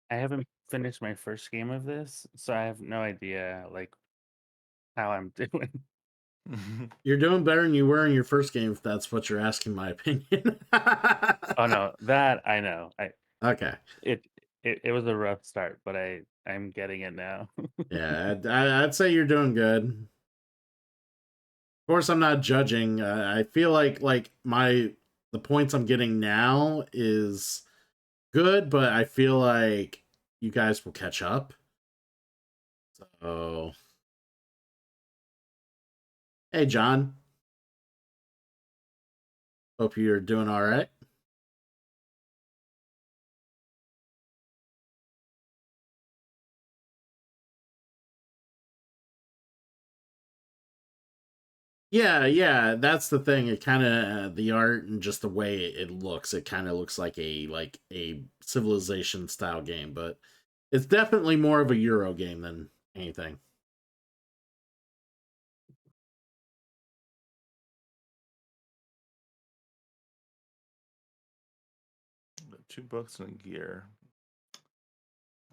I haven't finished my first game of this, so I have no idea like how I'm doing. You're doing better than you were in your first game. If that's what you're asking, my opinion. Oh no, that I know. Okay. It was a rough start, but I'm getting it now. Yeah, I'd say you're doing good. Of course, I'm not judging. I feel like the points I'm getting now is good, but I feel like you guys will catch up. So, hey, John. Hope you're doing all right. Yeah, that's the thing. It kind of the art and just the way it looks. It kind of looks like a Civilization style game, but it's definitely more of a Euro game than anything. Two books and a gear.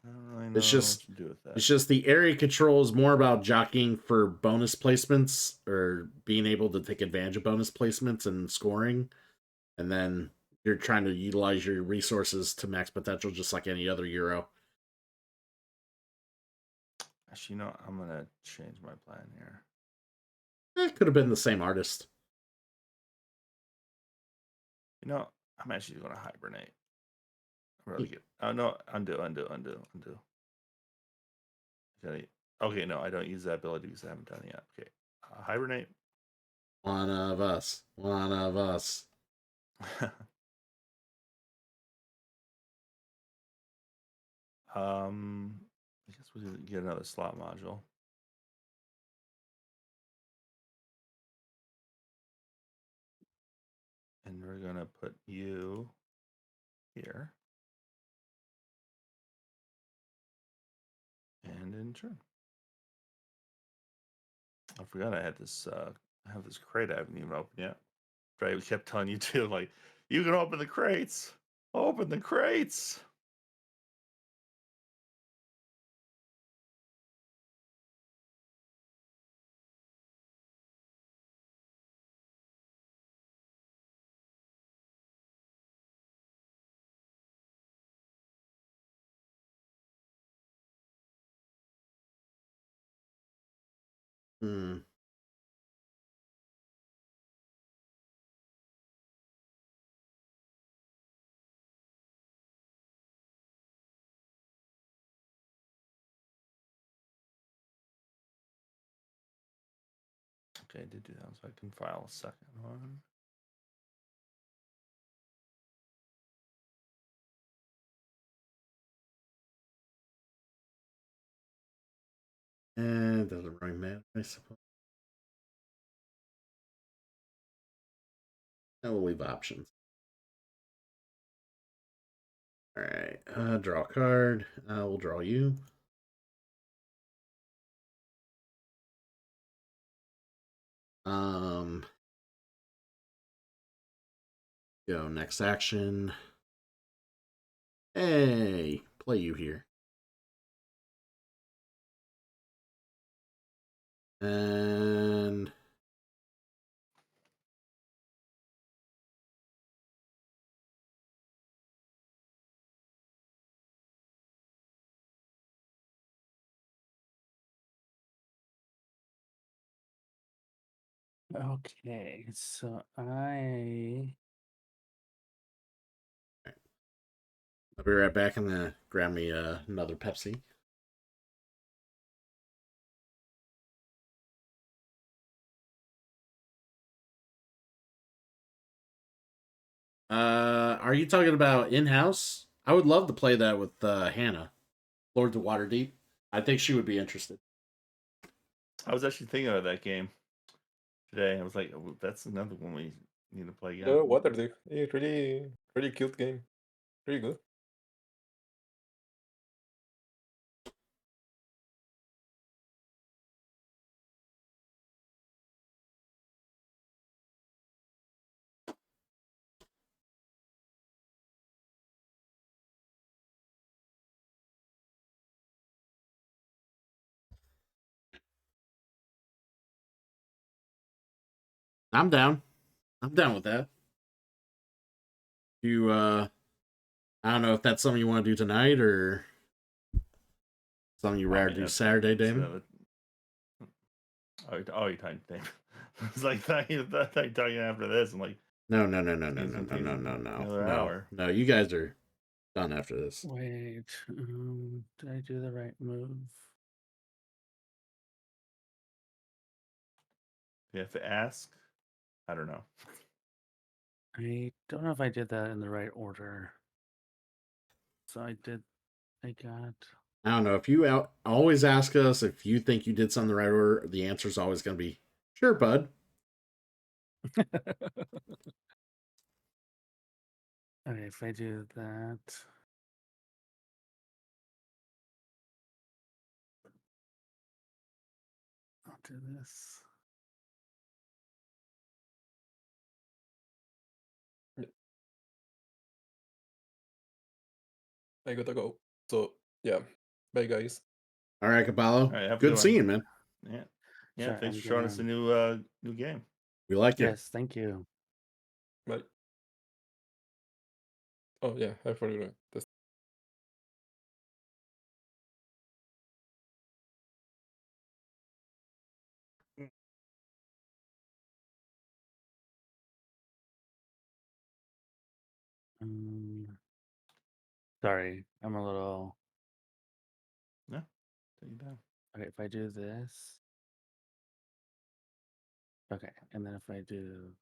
I don't really know It's just what to do with that. It's just the area control is more about jockeying for bonus placements or being able to take advantage of bonus placements and scoring. And then you're trying to utilize your resources to max potential, just like any other Euro. Actually, I'm gonna change my plan here. It could have been the same artist. I'm actually gonna hibernate. Really good. Oh no, undo. Okay, no, I don't use that ability because I haven't done it yet. Okay, hibernate. One of us. I guess we get another slot module. And we're gonna put you here. And in turn. I forgot I had this I have this crate I haven't even opened yet. Right, we kept telling you to, like, you can open the crates. Open the crates. Hmm. Okay, I did do that, so I can file a second one. And doesn't really matter, I suppose. I will leave options. All right, draw a card. We'll draw you. Go next action. Hey, play you here. And Okay, so I I'll be right back. I'm gonna grab me another Pepsi. Are you talking about in-house? I would love to play that with Hannah, Lords of Waterdeep. I think she would be interested. I was actually thinking of that game today. I was like, oh, that's another one we need to play again. Yeah, Waterdeep. Yeah, really cute game. Pretty good. I'm down. I'm down with that. You I don't know if that's something you want to do tonight or something you rather do Saturday, Damon. Oh, you're talking, Dave. It's like talking after this. I'm like, No. Another hour. No, you guys are done after this. wait. Did I do the right move? you have to ask. I don't know. I don't know if I did that in the right order. So I got. I don't know. If you always ask us if you think you did something the right order, the answer is always going to be, sure, bud. Okay, if I do that. I'll do this. I gotta go. So yeah, bye guys. All right, Caballo. All right, have a Good good seeing you, one. man. Yeah. Sure, Thanks I'm for showing us a new game. We like it. Yes, thank you. Bye. Oh yeah, I forgot. That's... Sorry, I'm a little. Yeah, take it down. Okay, if I do this. Okay, and then if I do.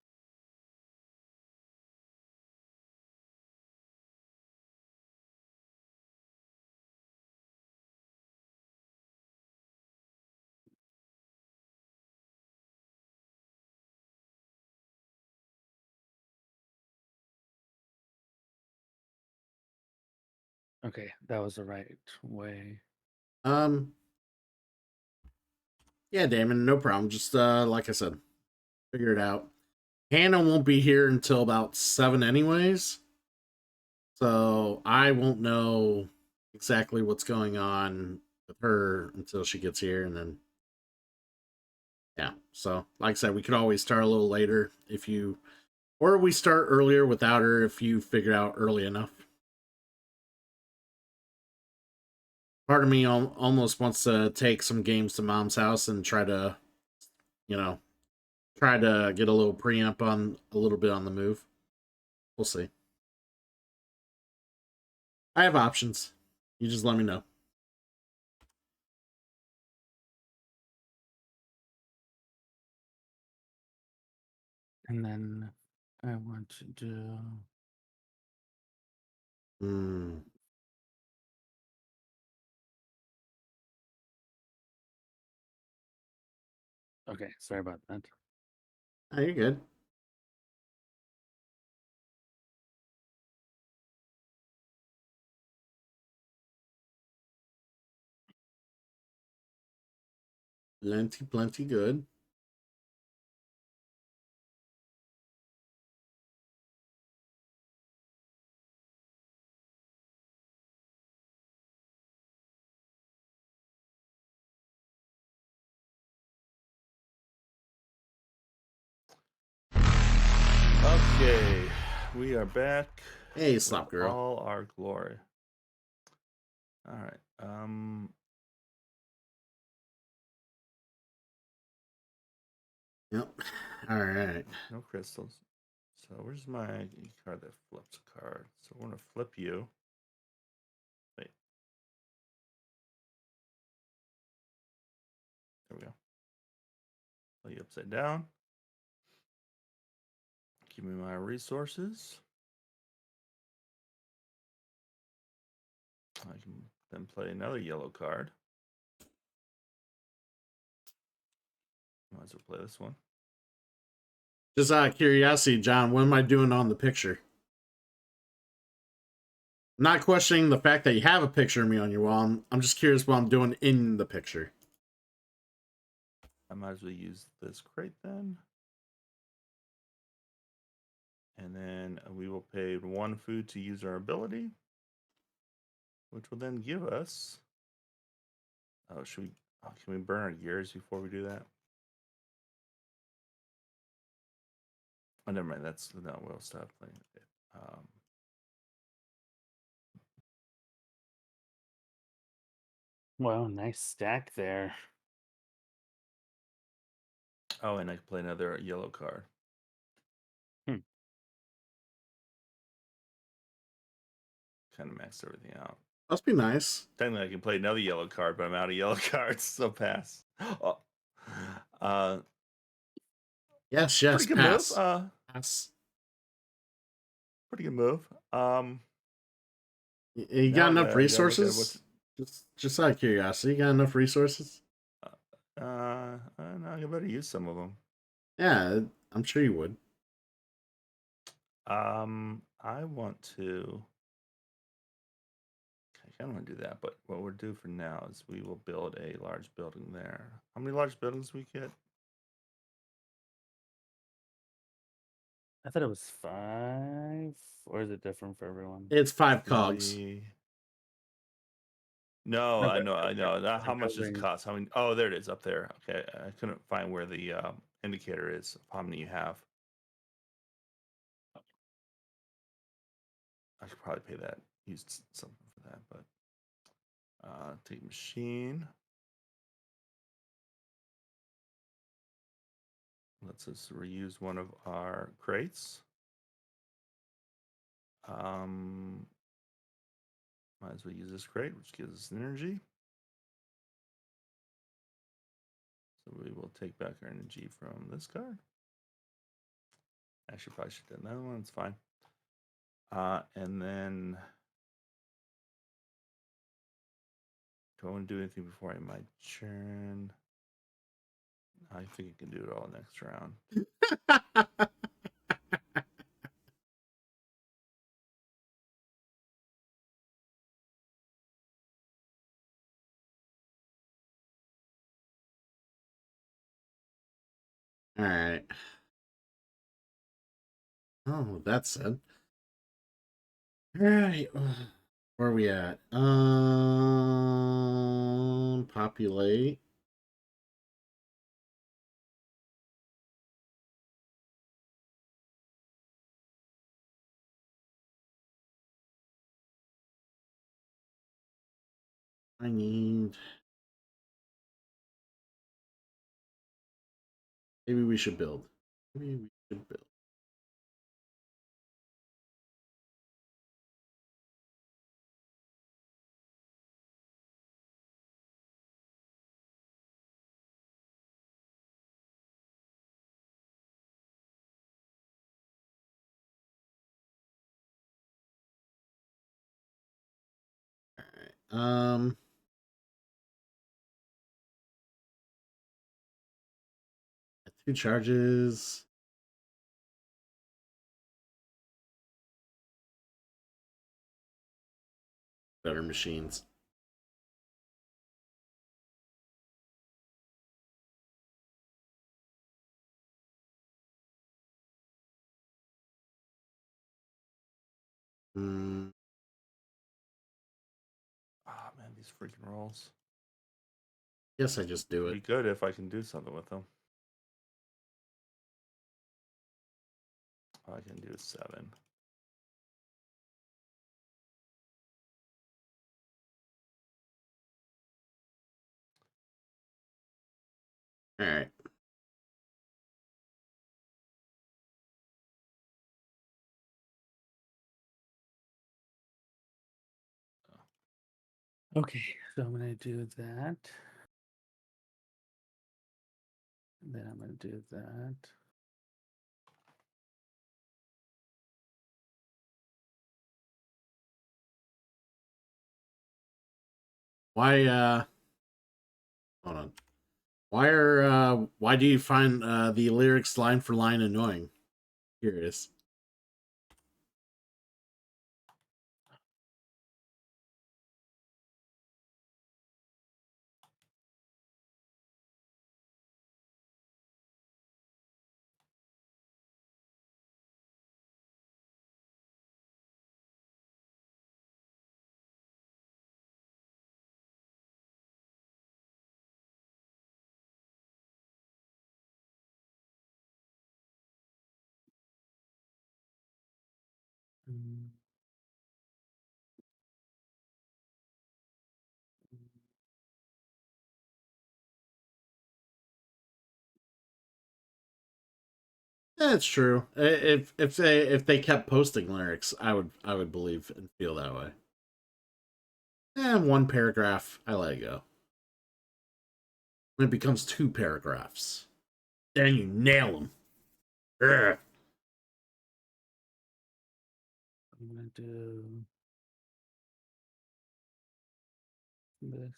Okay, that was the right way. Yeah, Damon, no problem. Just like I said, figure it out. Hannah won't be here until about 7 anyways. So I won't know exactly what's going on with her until she gets here, and then yeah. So like I said, we could always start a little later if you, or we start earlier without her if you figure out early enough. Part of me almost wants to take some games to mom's house and try to, you know, try to get a little preamp on a little bit on the move. We'll see. I have options. You just let me know. And then I want to do. Okay, sorry about that. Oh, you're good. Plenty good. Okay, we are back. Hey, with Slop Girl. all our glory. All right. Yep. All right. No crystals. So where's my card that flips a card? So we're gonna flip you. Wait. There we go. Lay you upside down. Give me my resources. I can then play another yellow card. Might as well play this one. Just out of curiosity, John, what am I doing on the picture? I'm not questioning the fact that you have a picture of me on your wall. I'm just curious what I'm doing in the picture. I might as well use this crate then. And then we will pay 1 food to use our ability, which will then give us. Oh, should we? Oh, can we burn our gears before we do that? Oh, never mind. That's no. We'll stop playing it. Wow, nice stack there. Oh, and I can play another yellow card. Kind of maxed everything out. Must be nice. Technically, I can play another yellow card, but I'm out of yellow cards, so pass. Oh. Yes, Pretty good pass. move. Pass. Pretty good move. You got enough resources? Just out of curiosity, you got enough resources? No, I better use some of them. Yeah, I'm sure you would. I want to. I kind of want to do that, but what we'll do for now is we will build a large building there. How many large buildings we get? I thought it was 5, or is it different for everyone? It's 5 cogs. No, No, I but know. like How much does it buildings. cost? How many? Oh, there it is up there. Okay, I couldn't find where the indicator is of how many you have. I could probably pay that. Use something for that, but take machine. Let's just reuse one of our crates. Might as well use this crate, which gives us energy. So we will take back our energy from this card. Actually, probably should have done that one. It's fine. And then, do I want to do anything before I end my turn? I think I can do it all next round. All right. Oh, that's it. All right. Where are we at? Populate. I need. Maybe we should build. Maybe we should build. All right. 2 charges. Better machines. Ah, man, these freaking rolls. Guess I just do It'd be it. good if I can do something with them. All I can do is 7. All right. Okay, so I'm gonna do that. And then I'm gonna do that. Why hold on. Why do you find the lyrics line for line annoying? Curious. Mm. That's true. If they kept posting lyrics, I would believe and feel that way. One paragraph, I let it go. When it becomes 2 paragraphs, then you nail them. Ugh. I'm gonna do this.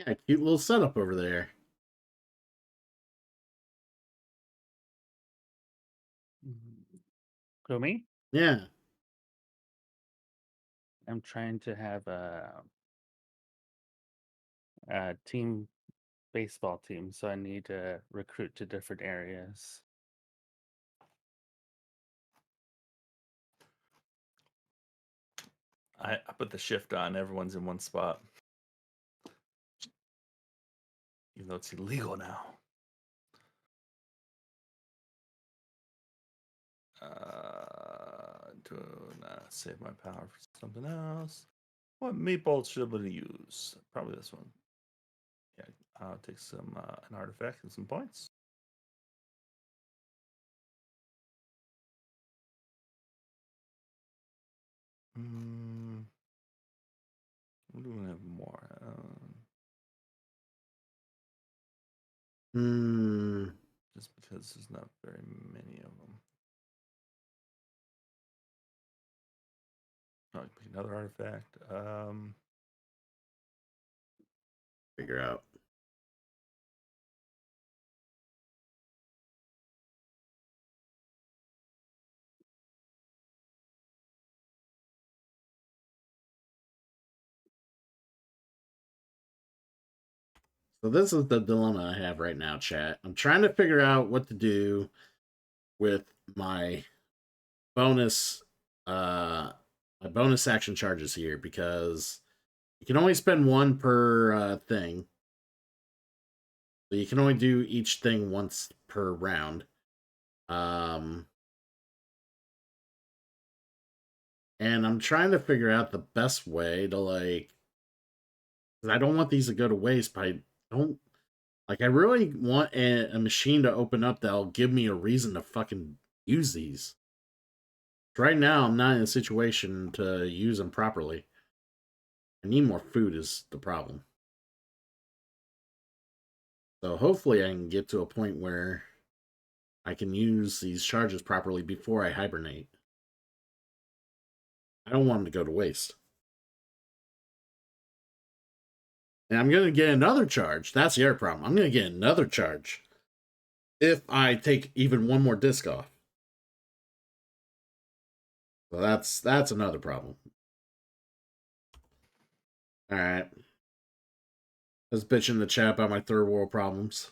Yeah, cute little setup over there. So me? Yeah. I'm trying to have a team baseball team, so I need to recruit to different areas. I put the shift on. Everyone's in one spot. Even though it's illegal now. Do not save my power for something else. What meatballs should we use? Probably this one. Yeah, I'll take some an artifact and some points. What do we have more? Just because there's not very many of them. Oh, pick another artifact. Figure out. So this is the dilemma I have right now, chat. I'm trying to figure out what to do with my bonus action charges here, because you can only spend one per thing. So you can only do each thing once per round. And I'm trying to figure out the best way to, like, because I don't want these to go to waste, but I don't, like, I really want a machine to open up that'll give me a reason to fucking use these. Right now, I'm not in a situation to use them properly. I need more food is the problem. So hopefully I can get to a point where I can use these charges properly before I hibernate. I don't want them to go to waste. And I'm going to get another charge. That's the other problem. I'm going to get another charge if I take even one more disc off. So that's another problem. All right. Let's bitch in the chat about my third world problems.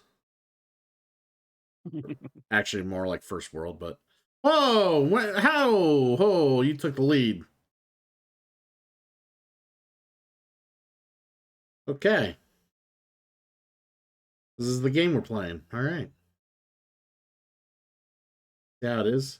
Actually, more like first world, but... Whoa! How? Oh, you took the lead. Okay. This is the game we're playing. All right. Yeah, it is.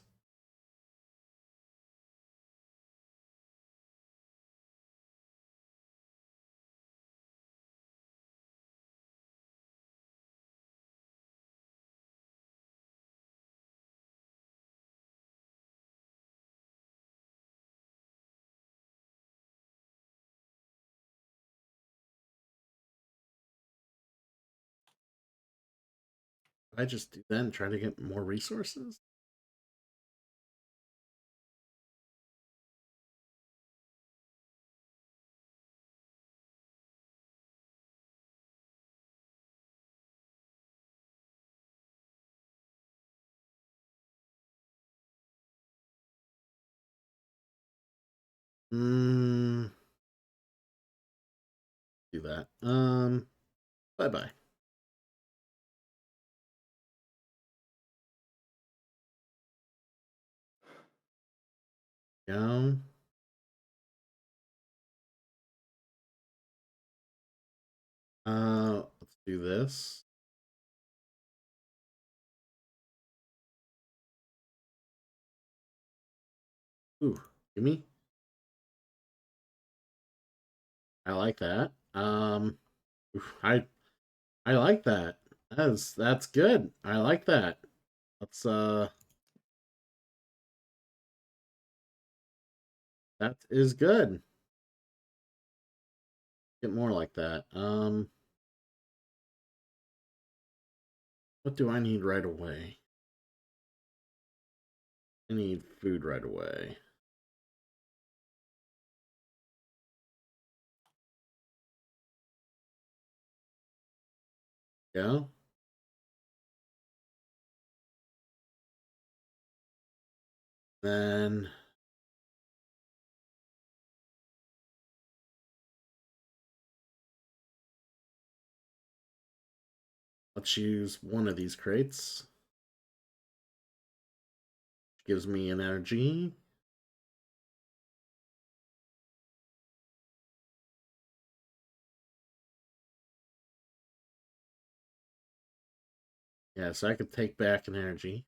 I just do that and try to get more resources? Do that. Bye-bye. Go. Let's do this. Ooh, give me. I like that. I like that. That's good. I like that. Let's that is good. Get more like that. What do I need right away? I need food right away. Yeah. Then Let's use one of these crates. Gives me an energy. Yeah, so I could take back an energy.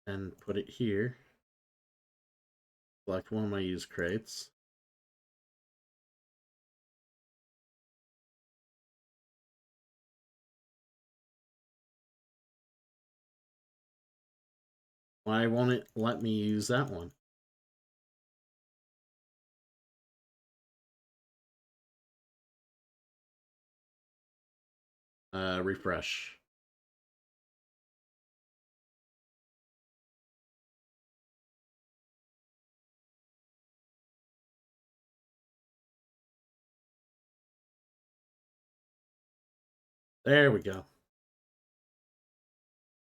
And put it here. Select one of my use crates. Why won't it let me use that one? Refresh. There we go.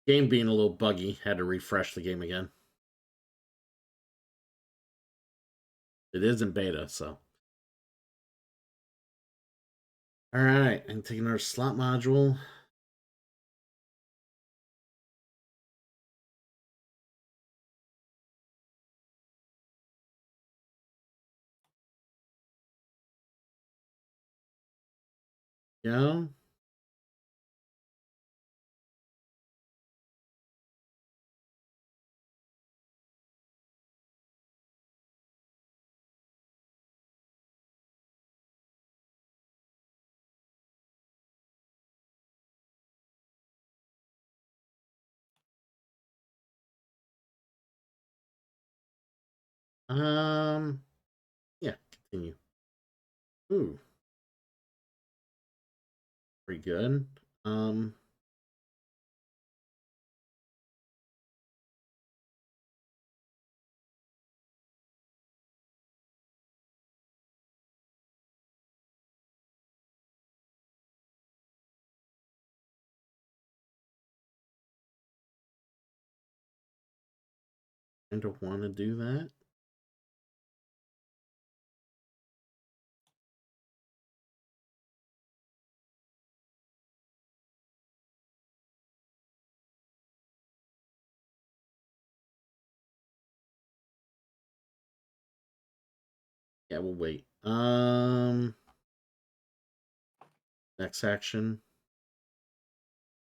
Game being a little buggy, had to refresh the game again. It is in beta, so. Alright, and taking our slot module. Go. Yeah, continue. Ooh. Pretty good. I don't want to do that. Yeah, we'll wait. Next action.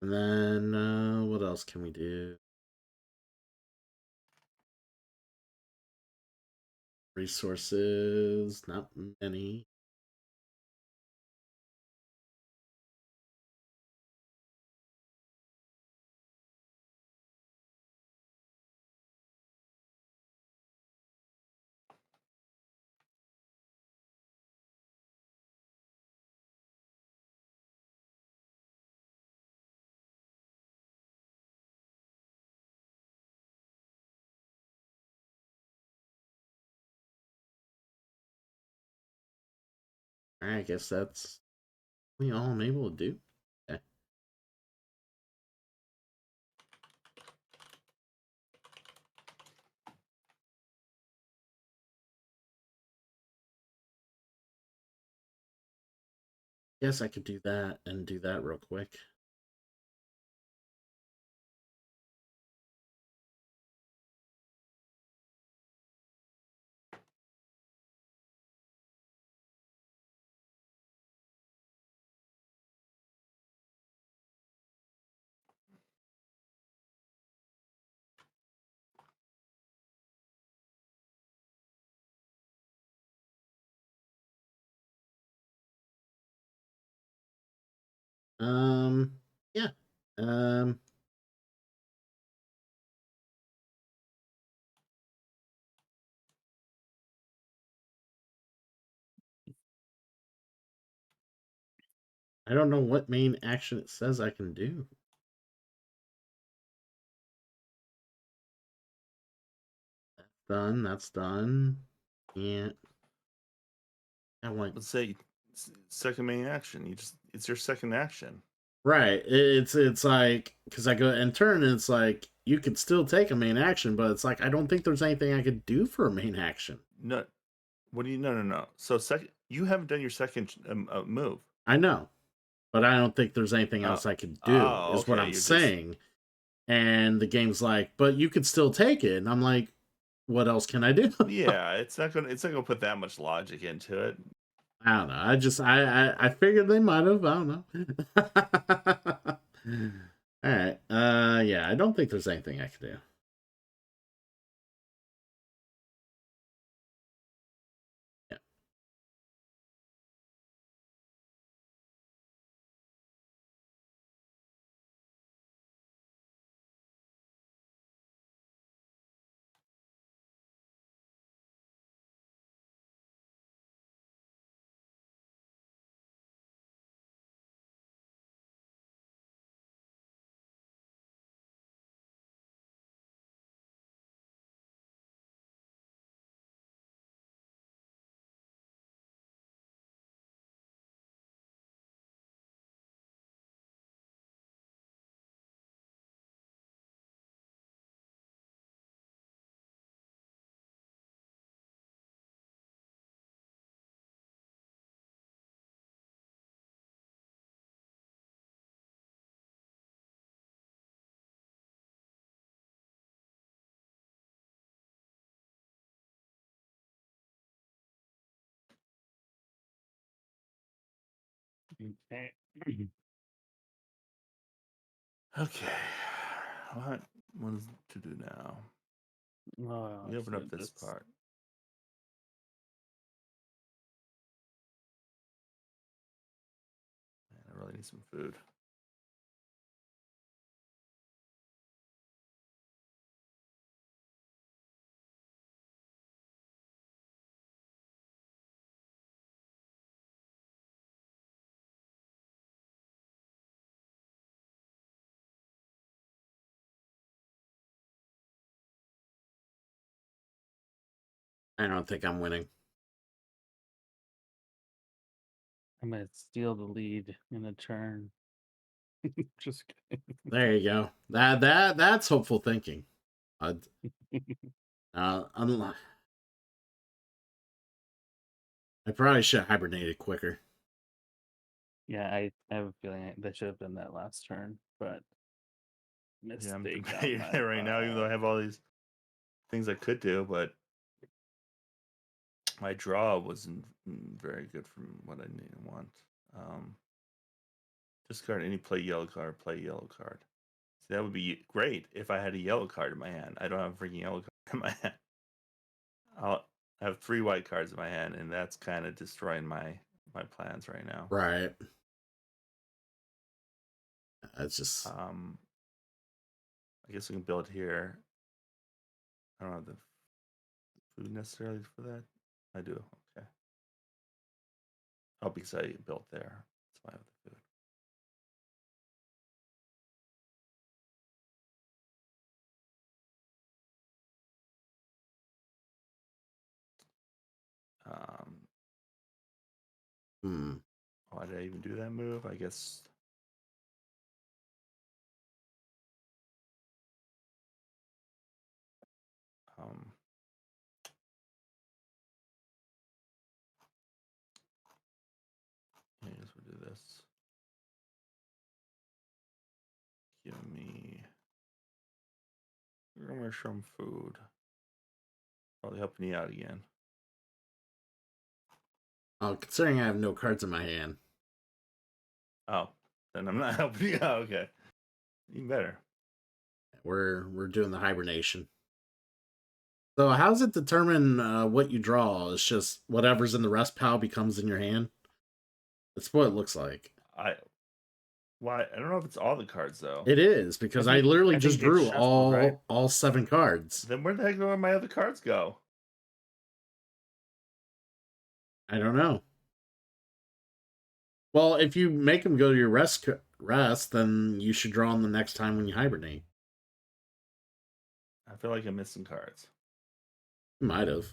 And then, what else can we do? Resources, not many. Alright, I guess that's all I'm able to do. Okay. Guess I could do that and do that real quick. Yeah. I don't know what main action it says I can do. That's done. That's done. Yeah. I want. Let's say second main action. It's your second action. Right. It's like because I go and turn and it's like you could still take a main action, but it's like I don't think there's anything I could do for a main action. No, what do you? No. So you haven't done your second move. I know, but I don't think there's anything else I could do, Oh, is what okay. I'm You're just saying. And the game's like, but you could still take it. And I'm like, what else can I do? yeah. It's not gonna put that much logic into it. I don't know. I figured they might have. I don't know. All right. Yeah, I don't think there's anything I could do. Yeah. Okay. Okay. What is to do now? Oh, We open up dude, this part. Man, I really need some food. I don't think I'm winning. I'm gonna steal the lead in a turn. Just kidding. There you go. That's hopeful thinking. I probably should have hibernated quicker. Yeah, I have a feeling that should have done that last turn, but Yeah, I'm mistake on debating my it right now, even though I have all these things I could do, but my draw wasn't very good from what I need and want. Discard any play yellow card, play yellow card. See, that would be great if I had a yellow card in my hand. I don't have a freaking yellow card in my hand. I have 3 white cards in my hand, and that's kind of destroying my plans right now. Right. That's just. I guess we can build here. I don't have the food necessarily for that. I do. Okay. Oh, because I built there. That's why I have the food. Why did I even do that move? I guess. I guess we'll do this. Give me some food. Probably helping you out again. Oh, considering I have no cards in my hand. Oh, then I'm not helping you out. Okay, even better. We're doing the hibernation. So how's it determine what you draw? It's just whatever's in the rest pile becomes in your hand. That's what it looks like. Why? I don't know if it's all the cards though. It is because I literally just think it's drew shuffled, right? all 7 cards. Then where the heck do my other cards go? I don't know. Well, if you make them go to your rest, then you should draw them the next time when you hibernate. I feel like I'm missing cards. You might have.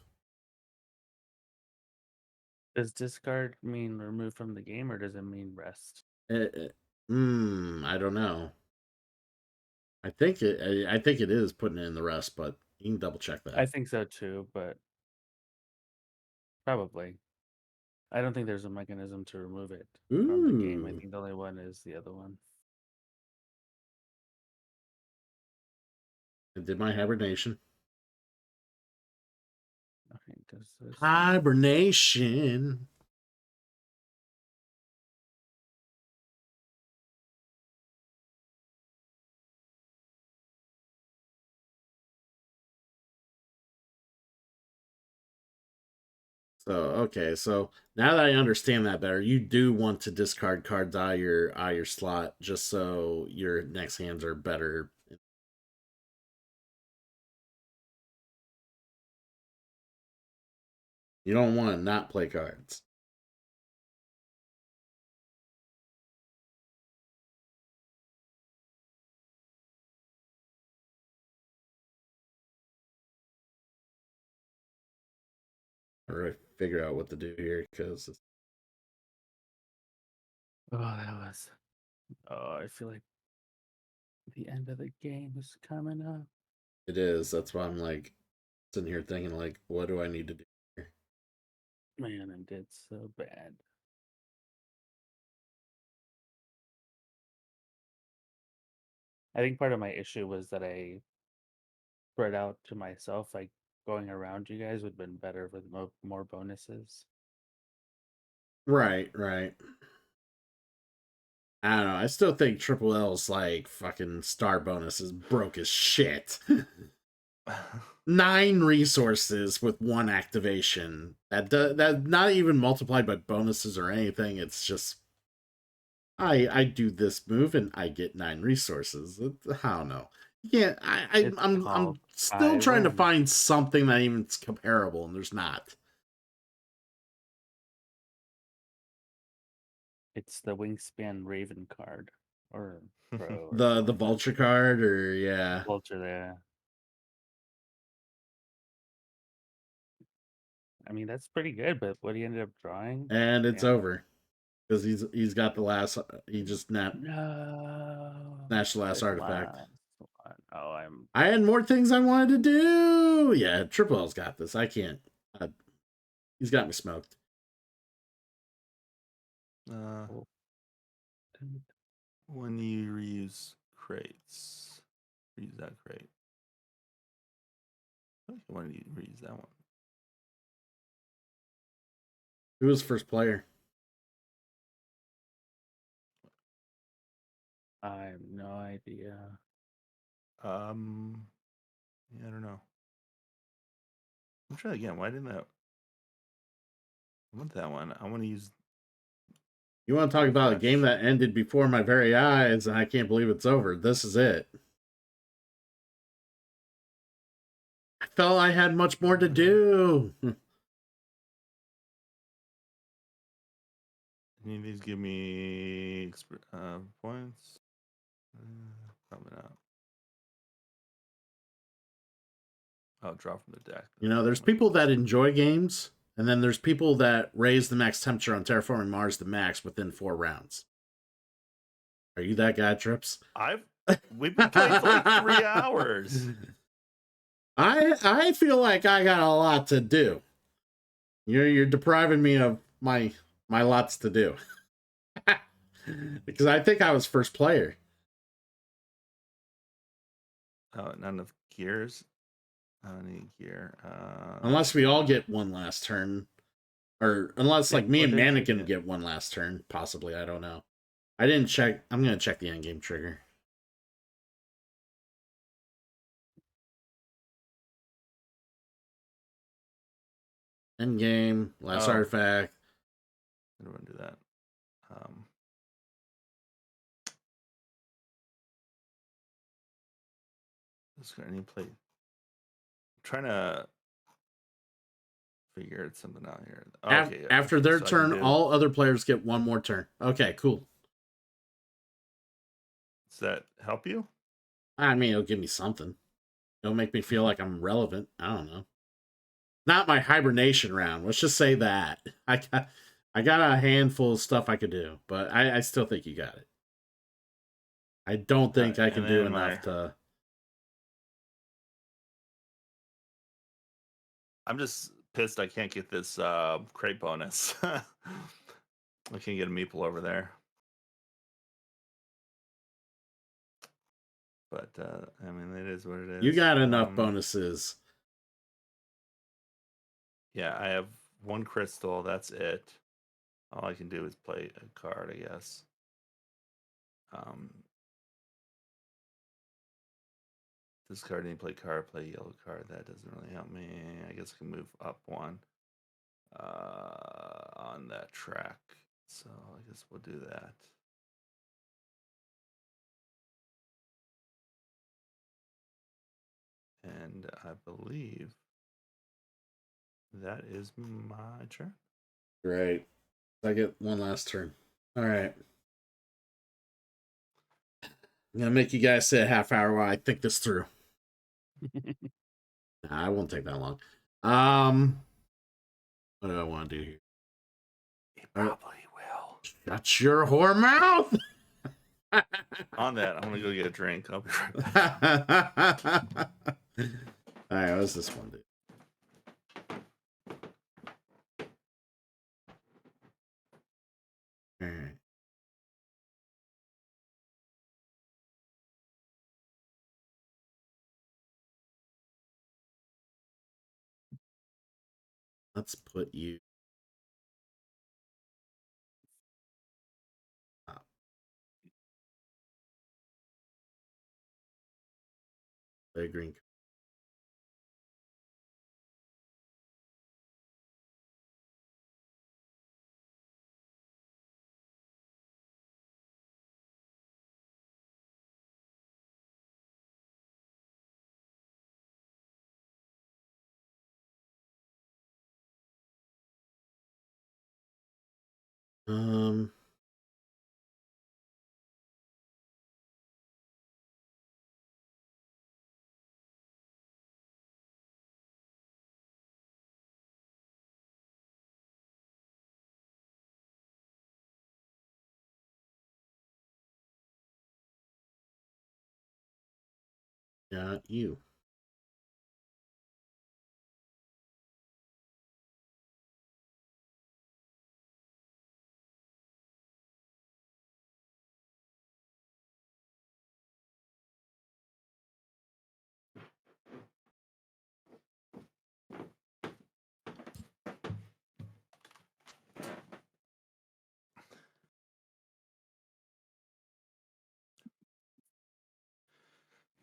Does discard mean remove from the game, or does it mean rest? I don't know. I think it is putting it in the rest, but you can double check that. I think so too, but probably. I don't think there's a mechanism to remove it from the game. I Ooh. think the only one is the other one. I did my hibernation. Okay, does this Hibernation. So okay, so now that I understand that better, you do want to discard cards out of your slot just so your next hands are better. You don't want to not play cards. Or figure out what to do here because Oh, that was. Oh, I feel like the end of the game is coming up. it is. That's why I'm like sitting here thinking like, what do I need to do here? Man, I did so bad. I think part of my issue was that I spread out to myself, like going around you guys would have been better with more bonuses. Right, right. I don't know. I still think Triple L's like fucking star bonus is broke as shit. 9 resources with 1 activation. That not even multiplied by bonuses or anything. It's just I do this move and I get 9 resources. I don't know. Yeah, I'm called still I trying to win. find something that even's comparable, and there's not. It's the Wingspan Raven card or Pro or The something. vulture card, or yeah, Vulture there. I mean, that's pretty good, but what he ended up drawing. and it's Damn. over because he's got the last. He just No. snatched the last There's artifact. last one. Oh, I'm. I had more things I wanted to do. Yeah, Triple L's got this. I can't. He's got me smoked. Oh. When you reuse crates, reuse that crate. I want to reuse that one. Who was first player? I have no idea. Yeah, I don't know. I'm trying again. Why didn't that? I want that one. I want to use. You want to talk about a Refresh. game that ended before my very eyes, and I can't believe it's over. This is it. I felt I had much more to do. Any of these give me points? Probably not. I'll draw from the deck. You know, there's people that enjoy games, and then there's people that raise the max temperature on Terraforming Mars to max within 4 rounds. Are you that guy, Trips? We've been playing for like 3 hours. I feel like I got a lot to do. You're depriving me of my lots to do. Because I think I was first player. Oh, not enough gears. I don't need gear. Unless we all get one last turn. Or unless like me What and did you Mannequin get? get one last turn. Possibly, I don't know. I didn't check. I'm going to check the endgame trigger. Endgame, last Oh. artifact. I don't want to do that. Let's go. I need to play. I'm trying to figure something out here. Okay. After okay, their so I can turn, do- all other players get one more turn. Okay, cool. Does that help you? I mean, it'll give me something. It'll make me feel like I'm relevant. I don't know. Not my hibernation round. Let's just say that. I got a handful of stuff I could do, but I still think you got it. I don't think I can do enough to. I'm just pissed I can't get this crate bonus. I can't get a meeple over there. But I mean, it is what it is. You got enough bonuses. Yeah, I have one crystal. That's it. All I can do is play a card, I guess. This card didn't play card, play yellow card. That doesn't really help me. I guess I can move up one on that track. So I guess we'll do that. And I believe that is my turn. Great. I get one last turn. All right. I'm gonna make you guys sit a half hour while I think this through. Nah, I won't take that long. What do I want to do here? He probably will. Shut your whore mouth! On that, I'm gonna go get a drink. I'll be right back. All right, what's this one do? All right. Let's put you. Play green. Got you.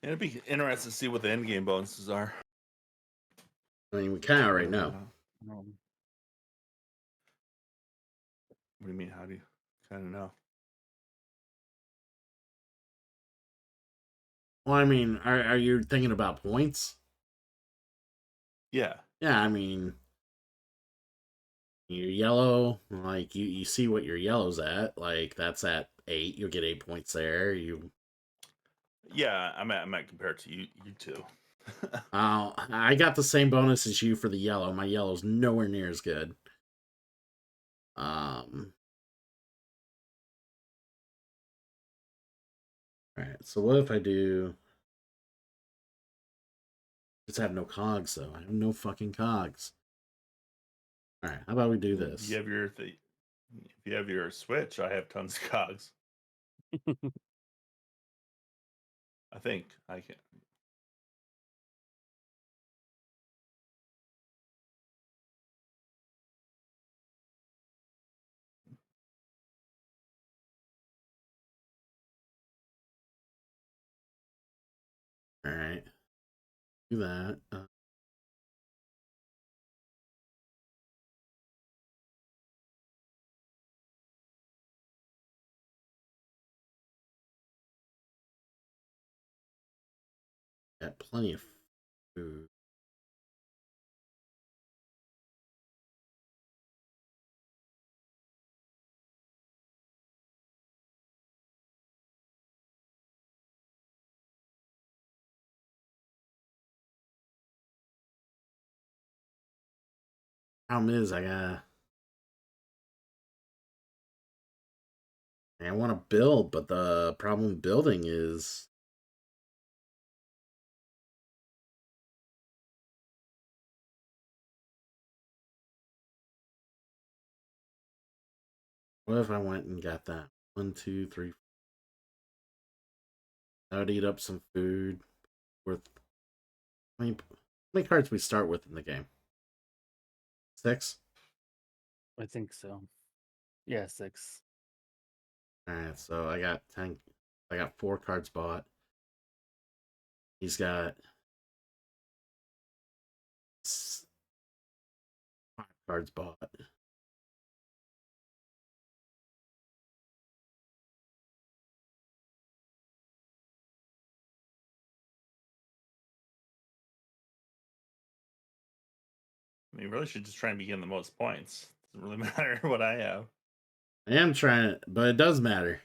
It'd be interesting to see what the end game bonuses are. I mean, we kind of already know. What do you mean? How do you kind of know? Well, I mean, are you thinking about points? Yeah. Yeah, I mean, you're yellow. Like you see what your yellow's at. Like that's at 8. You'll get 8 points there. Yeah, I might compare it to you two. I got the same bonus as you for the yellow. My yellow's nowhere near as good. All right. So what if I do? Just have no cogs though. I have no fucking cogs. All right. How about we do this? If you have your Switch, I have tons of cogs. I think I can. All right. Do that. Got plenty of food. Problem is, I want to build, but the problem building is What if I went and got that? 1, 2, 3. I would eat up some food worth. I mean, how many cards we start with in the game? 6. I think so. Yeah, 6. All right, so I got 10. I got 4 cards bought. He's got 5 cards bought. I mean, you really should just try and begin the most points. Doesn't really matter what I have. I am trying to, but it does matter.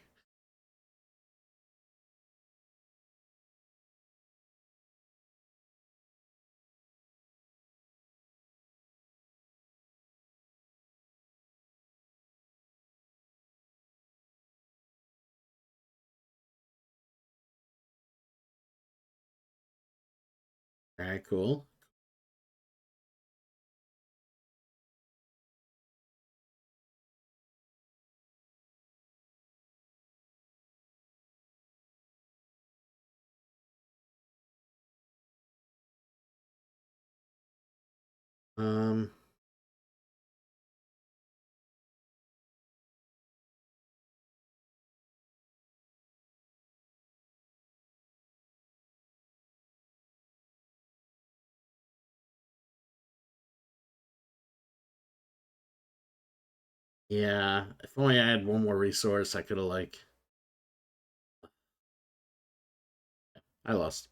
All right, cool. Um, yeah, if only I had one more resource, I could have I lost.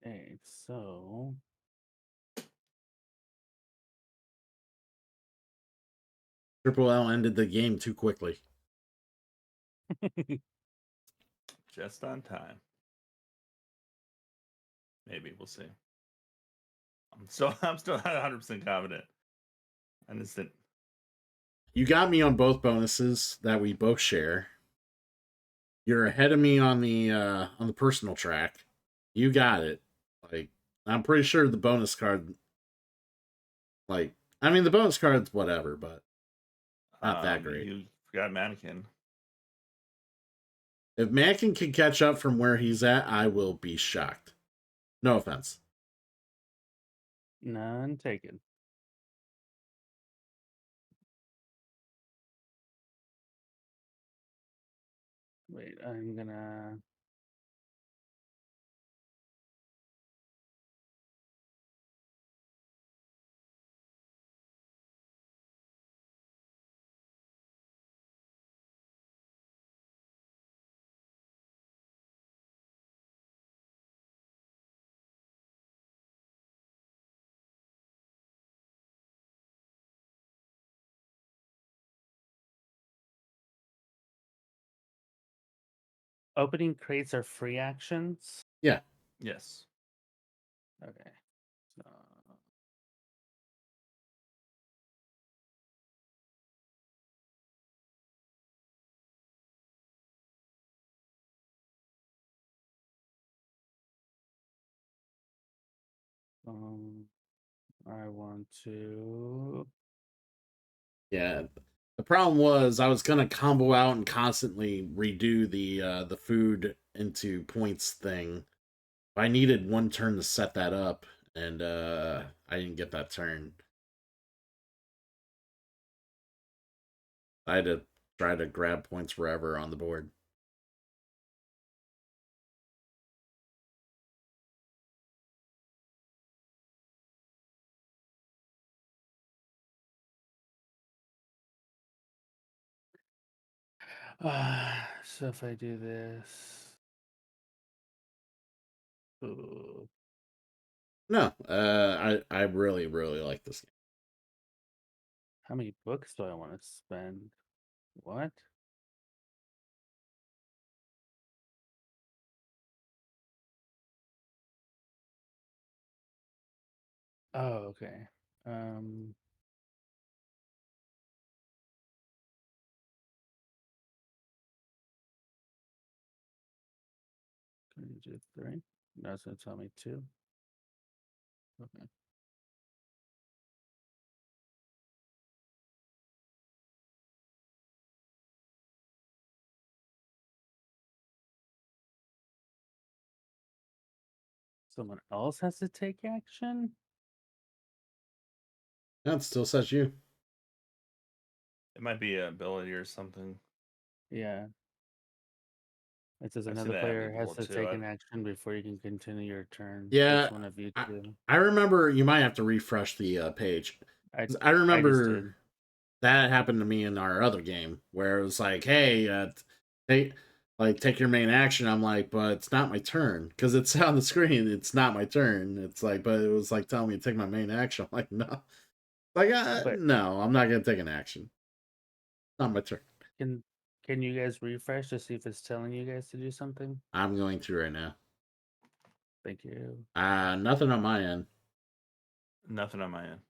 Okay, so Triple L ended the game too quickly. Just on time. Maybe we'll see. I'm still not 100% confident. I just didn't. You got me on both bonuses that we both share. You're ahead of me on the personal track. You got it. Like, I'm pretty sure the bonus card, like, I mean the bonus card's whatever, but not that great. You forgot Mannequin. If Mankin can catch up from where he's at, I will be shocked. No offense. none taken. Wait, I'm gonna. Opening crates are free actions. Yeah. Yes. Okay. So I want to. Yeah. The problem was I was gonna combo out and constantly redo the food into points thing. I needed one turn to set that up, and I didn't get that turn. I had to try to grab points wherever on the board. So if I do this. Ooh. No, I really really like this game. How many books do I want to spend? What? Oh, okay. Um, Can you do 3? No, it's gonna tell me 2. Okay. Someone else has to take action? That still says you. It might be an ability or something. Yeah. It says I've seen another that player happen has before, to too. take an action before you can continue your turn. Yeah, Which one of you two? I remember you might have to refresh the page. I 'Cause I just remember did. that happened to me in our other game where it was like, hey, take your main action. I'm like, but it's not my turn because it's on the screen. It's not my turn. It's like, but it was like telling me to take my main action. I'm like, no, like, But no, I'm not gonna take an action. Not my turn. can you guys refresh to see if it's telling you guys to do something? I'm going to right now. Thank you. Nothing on my end. Nothing on my end.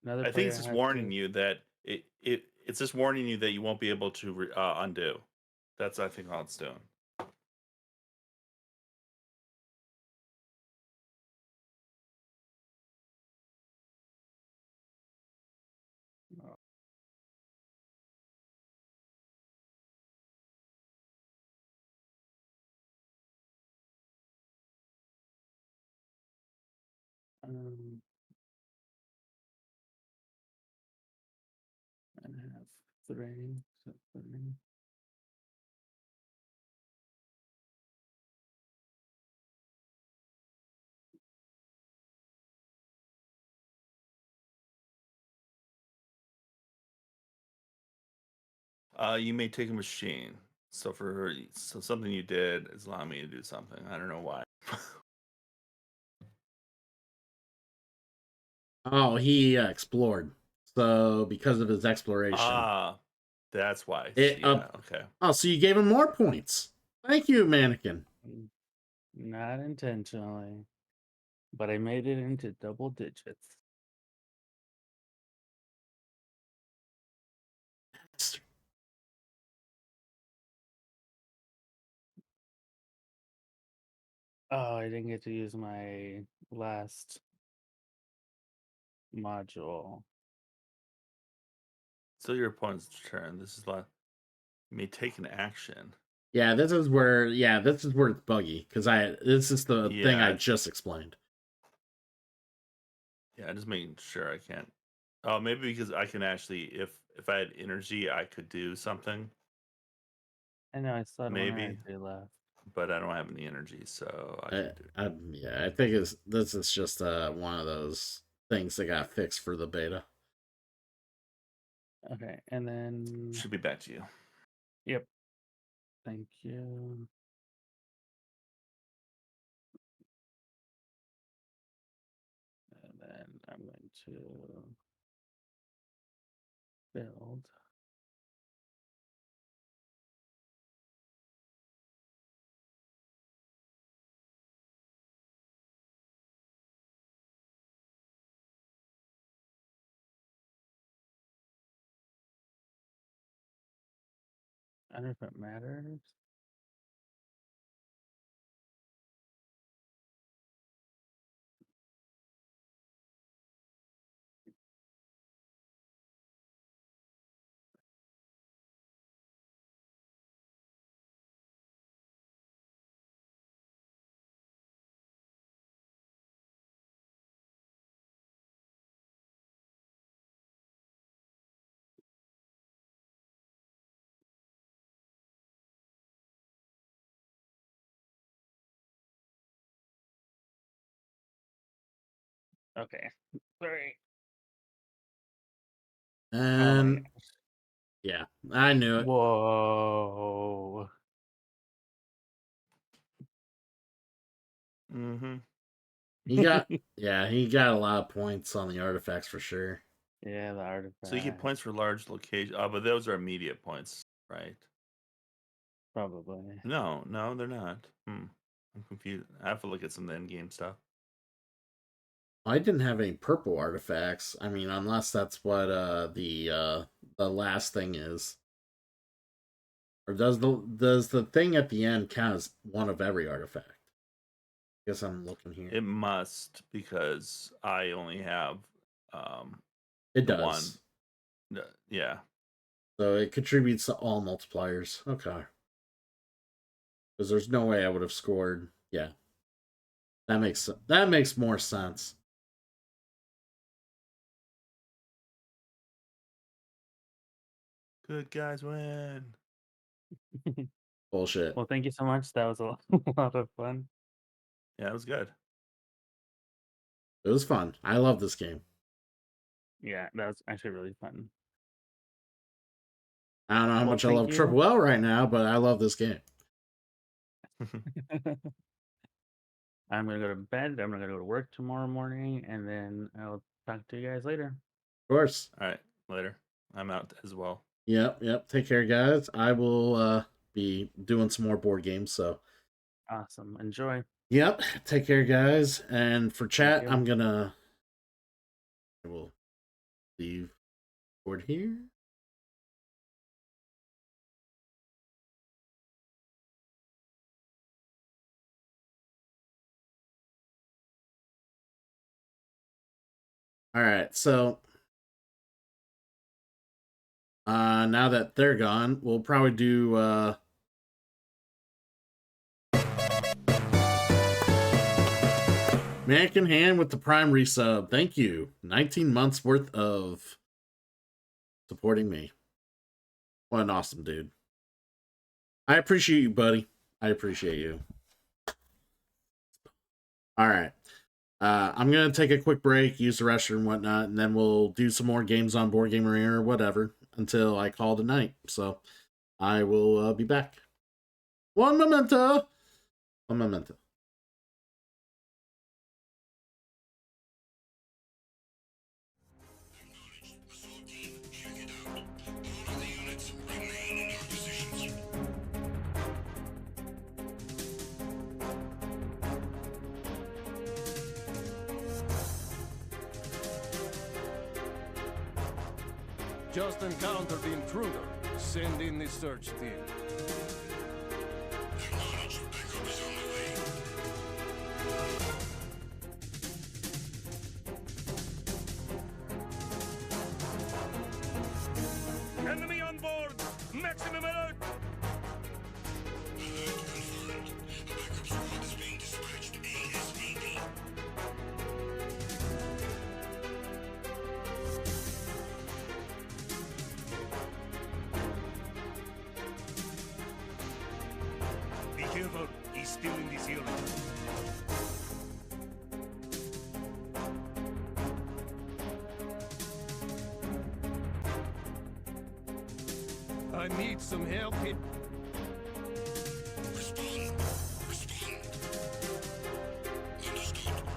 Another I think player it's just has warning to... you that it's just warning you that you won't be able to undo. That's, I think, all it's doing. Oh. And I have 3. So 3. You may take a machine. So something you did is allowing me to do something. I don't know why. Oh, he explored. So because of his exploration, That's why. it Yeah. up. Okay. Oh, so you gave him more points. Thank you, mannequin. Not intentionally, but I made it into double digits. Oh, I didn't get to use my last module. So your opponent's turn. This is like you may take an action. Yeah, this is where it's buggy because this is the thing I Yeah. just explained. Yeah, just making sure I can't. Oh, maybe because I can actually, if I had energy, I could do something. I know I still had one Maybe. energy left. But I don't have any energy, so I can't do it. I think this is just one of those things that got fixed for the beta. Okay, and then Should be back to you. yep. Thank you. And then I'm going to build. I don't know if it matters. Okay. Sorry. Oh my And gosh. yeah, I knew it. Whoa. Mm-hmm. He got he got a lot of points on the artifacts for sure. Yeah, the artifact. So you get points for large location. Oh, but those are immediate points, right? Probably. No, they're not. I'm confused. I have to look at some of the end game stuff. I didn't have any purple artifacts. I mean, unless that's what the last thing is. Or does the thing at the end count as one of every artifact? Guess I'm looking here. It must, because I only have It the does. one. Yeah. So it contributes to all multipliers. Okay. Because there's no way I would have scored. Yeah. That makes more sense. Good guys win. Bullshit. Well, thank you so much. That was a lot of fun. Yeah, it was good. It was fun. I love this game. Yeah, that was actually really fun. I don't know how Well, much I thank love you. Triple L right now, but I love this game. I'm gonna go to bed. I'm gonna go to work tomorrow morning, and then I'll talk to you guys later. Of course. All right, later. I'm out as well. Yep. Take care, guys. I will be doing some more board games, so Awesome. Enjoy. yep. Take care, guys. And for chat, you. I will leave board here. All right, so now that they're gone, we'll probably do Mannequin Hand with the Prime resub. Thank you. 19 months worth of supporting me. What an awesome dude. I appreciate you, buddy. I appreciate you. All right. I'm going to take a quick break, use the restroom and whatnot, and then we'll do some more games on Board Game Arena or whatever until I call it a night. So I will be back. One memento. Just encountered the intruder. Send in the search team. Acknowledge. Backup is on the way. Enemy on board! Maximum alert! Alert confirmed. A backup squad is being dispatched ASAP. Be careful, he's still in this area. I need some help here. Respond. Understood.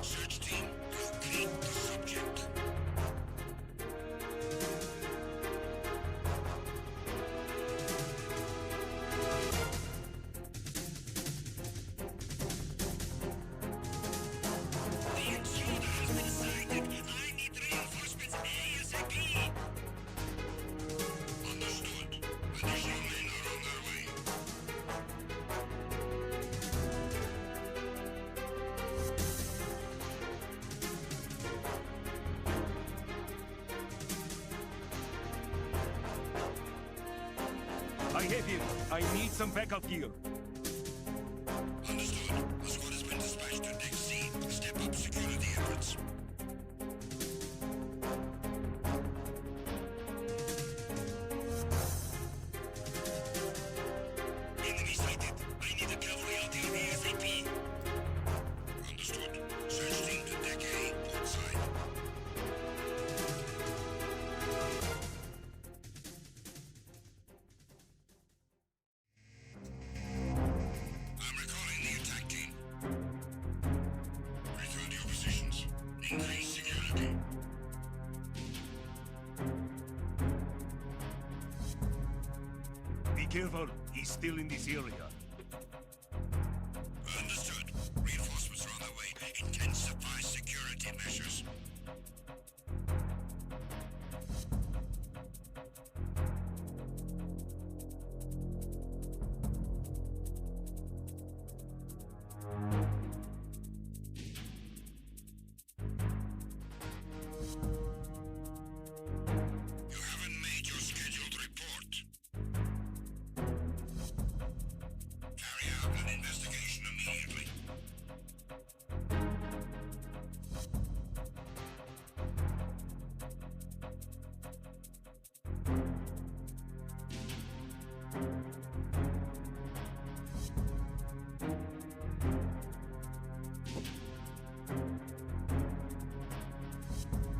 Search team, locate the subject. The intruder has been sighted. I need reinforcements ASAP. Understood. Additional men are on their way. I have him. I need some backup gear. Understood. A squad has been dispatched to Deck C. Step up security efforts. Enemy sighted. I need a cavalry out here ASAP. Understood. Search team to Deck A, port side. I'm recalling the attack team. Return to your positions. Increase security. Be careful, he's still in this area. Understood. Reinforcements are on their way. Intensify security measures.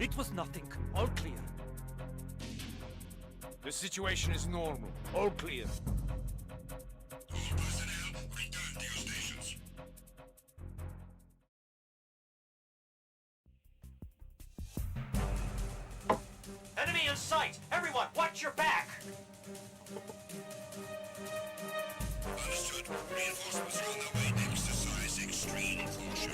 It was nothing. All clear. The situation is normal. All clear. All personnel, return to your stations. Enemy in sight! Everyone, watch your back! Understood. Reinforcements are on their way. Exercise extreme caution.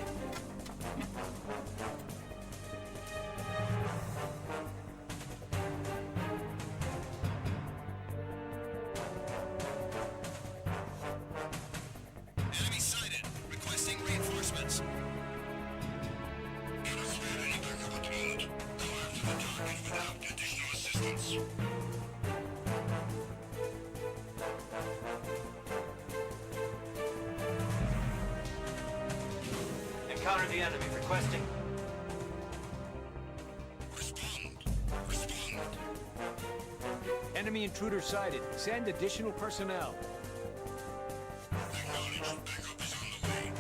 Enemy sighted. Requesting reinforcements. Cannot spare any backup at the moment. Go after the target without additional assistance. Encounter the enemy. Requesting. Respond. Respond. Enemy intruder sighted. Send additional personnel. Acknowledged. Backup is on the way.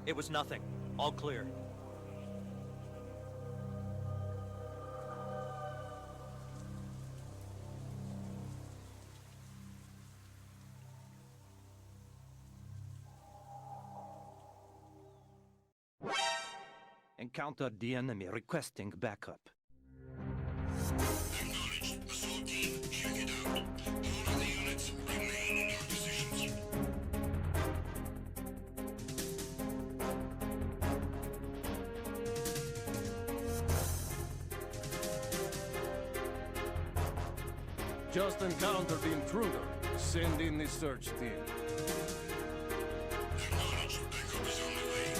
It was nothing. All clear. Encountered the enemy. Requesting backup. Acknowledged. Assault team, check it out. All other units remain in your positions. Just encountered the intruder. Send in the search team. Acknowledged. Backup is on the way.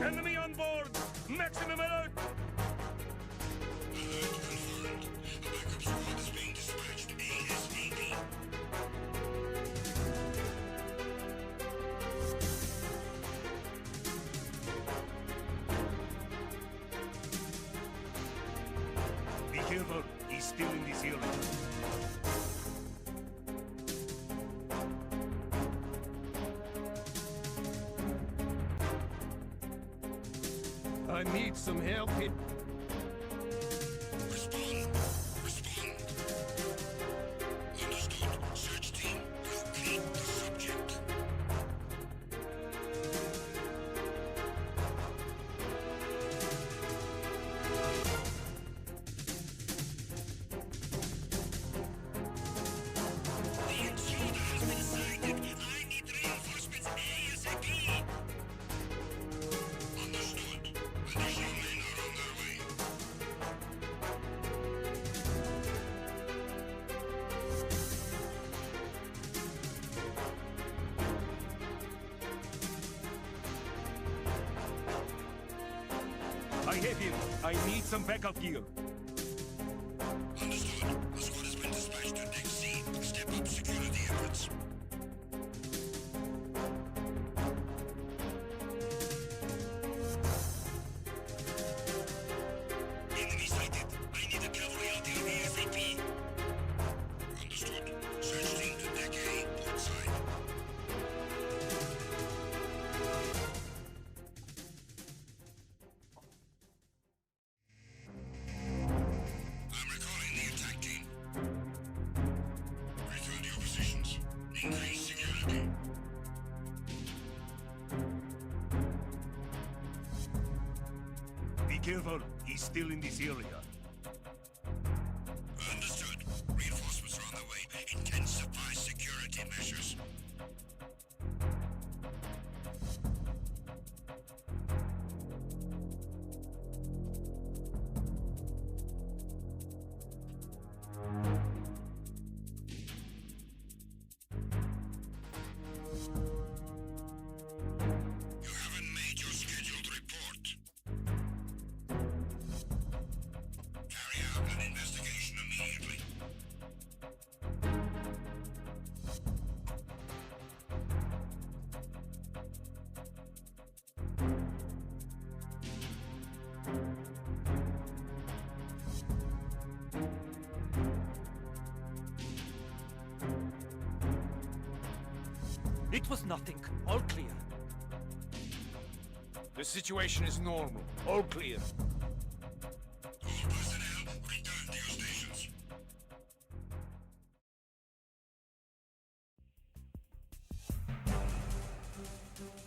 Enemy on board! Maximum alert! Alert confirmed. A backup squad is being dispatched ASAP. Be careful, he's still in this area. I need some help here. Respond. Respond. Understood. Search team, locate the subject. The intruder has been sighted. I need reinforcements ASAP. Understood. Additional men are on their way. I have him. I need some backup gear. Understood. The squad has been dispatched to Deck C. Step up security efforts. Enemy sighted. I need a cavalry artillery ASAP. Understood. Search team to Deck A, port side. I'm recalling the attack team. Return to your positions. Increase security. Be careful, he's still in this area. Understood. Reinforcements are on their way. Intensify security measures. You haven't made your scheduled It was nothing. All clear. The situation is normal. All clear. All personnel, return to your stations.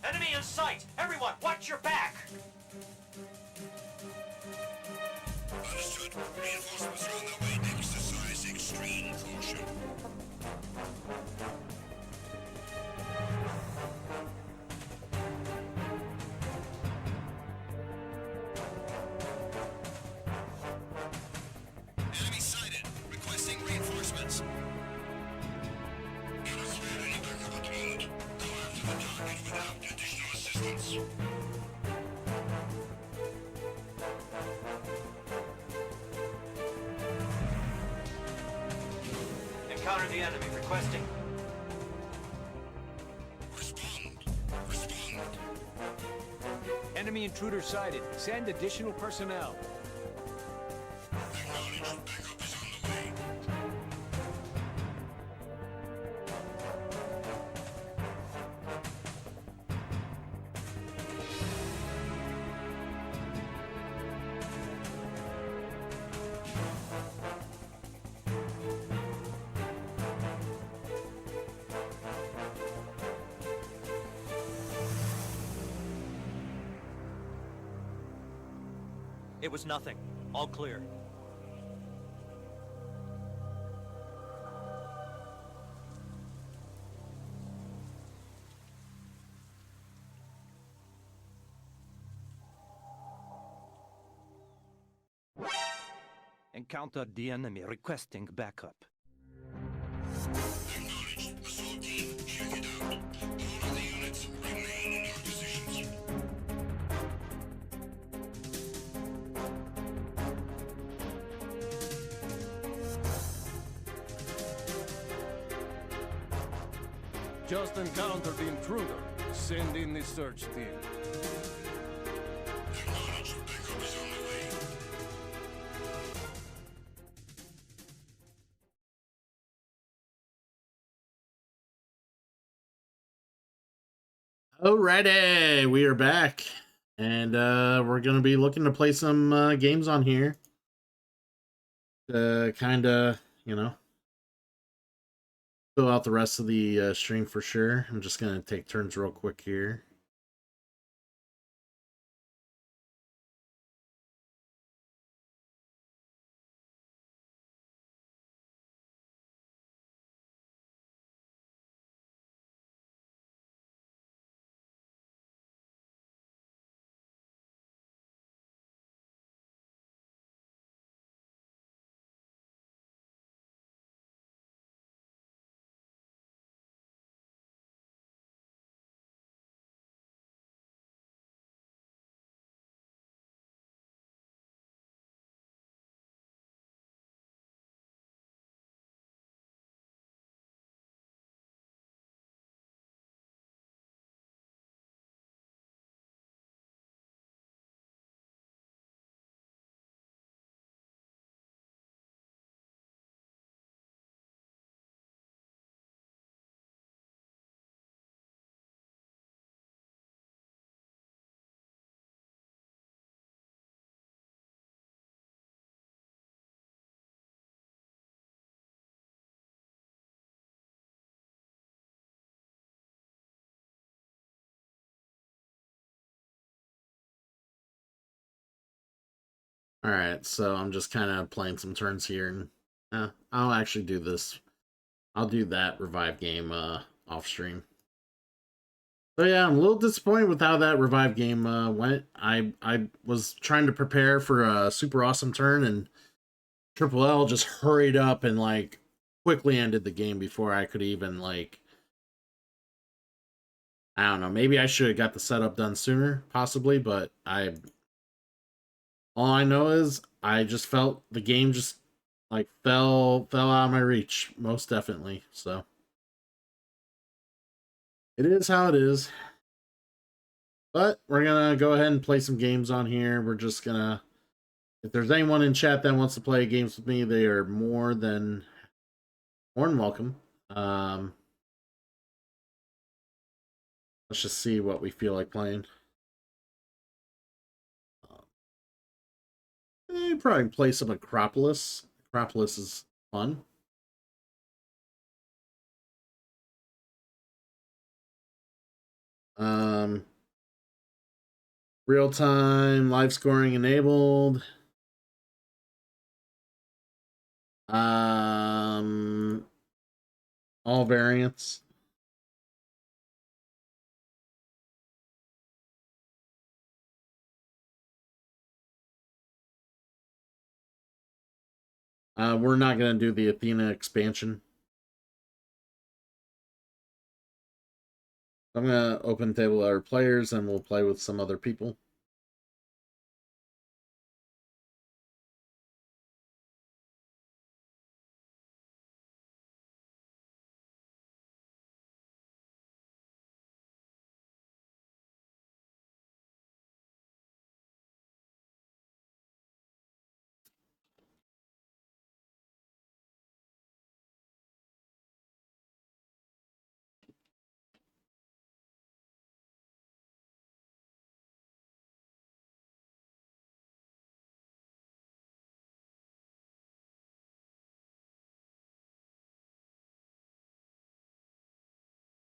Enemy in sight! Everyone, watch your back! Understood. Reinforcements are on their way. Exercise extreme caution. Enemy sighted. Requesting reinforcements. Cannot spare any backup at the moment. Go after the target without additional assistance. Encounter the enemy. Requesting. Respond. Respond. Enemy intruder sighted. Send additional personnel. Acknowledged. Backup is on the way. It was nothing. All clear. Encountered the enemy requesting backup. Acknowledged. Assault team, check it out. All of the units remain in your positions. Just encountered the intruder. Send in the search team. Acknowledged. Backup is on the way. Alrighty, we are back, and we're gonna be looking to play some games on here. Kind of, fill out the rest of the stream for sure. I'm just gonna take turns real quick here. Alright, so I'm just kind of playing some turns here, and I'll actually do this. I'll do that revive game off stream. So yeah, I'm a little disappointed with how that revive game went. I was trying to prepare for a super awesome turn, and Triple L just hurried up and like quickly ended the game before I could even like. I don't know. Maybe I should have got the setup done sooner, possibly, but all I know is I just felt the game just like fell out of my reach, most definitely. So it is how it is. But we're gonna go ahead and play some games on here. We're just gonna, if there's anyone in chat that wants to play games with me, they are more than welcome. Let's just see what we feel like playing. Probably play some Akropolis. Akropolis is fun. Real time live scoring enabled. All variants. We're not going to do the Athena expansion. I'm going to open table our players and we'll play with some other people.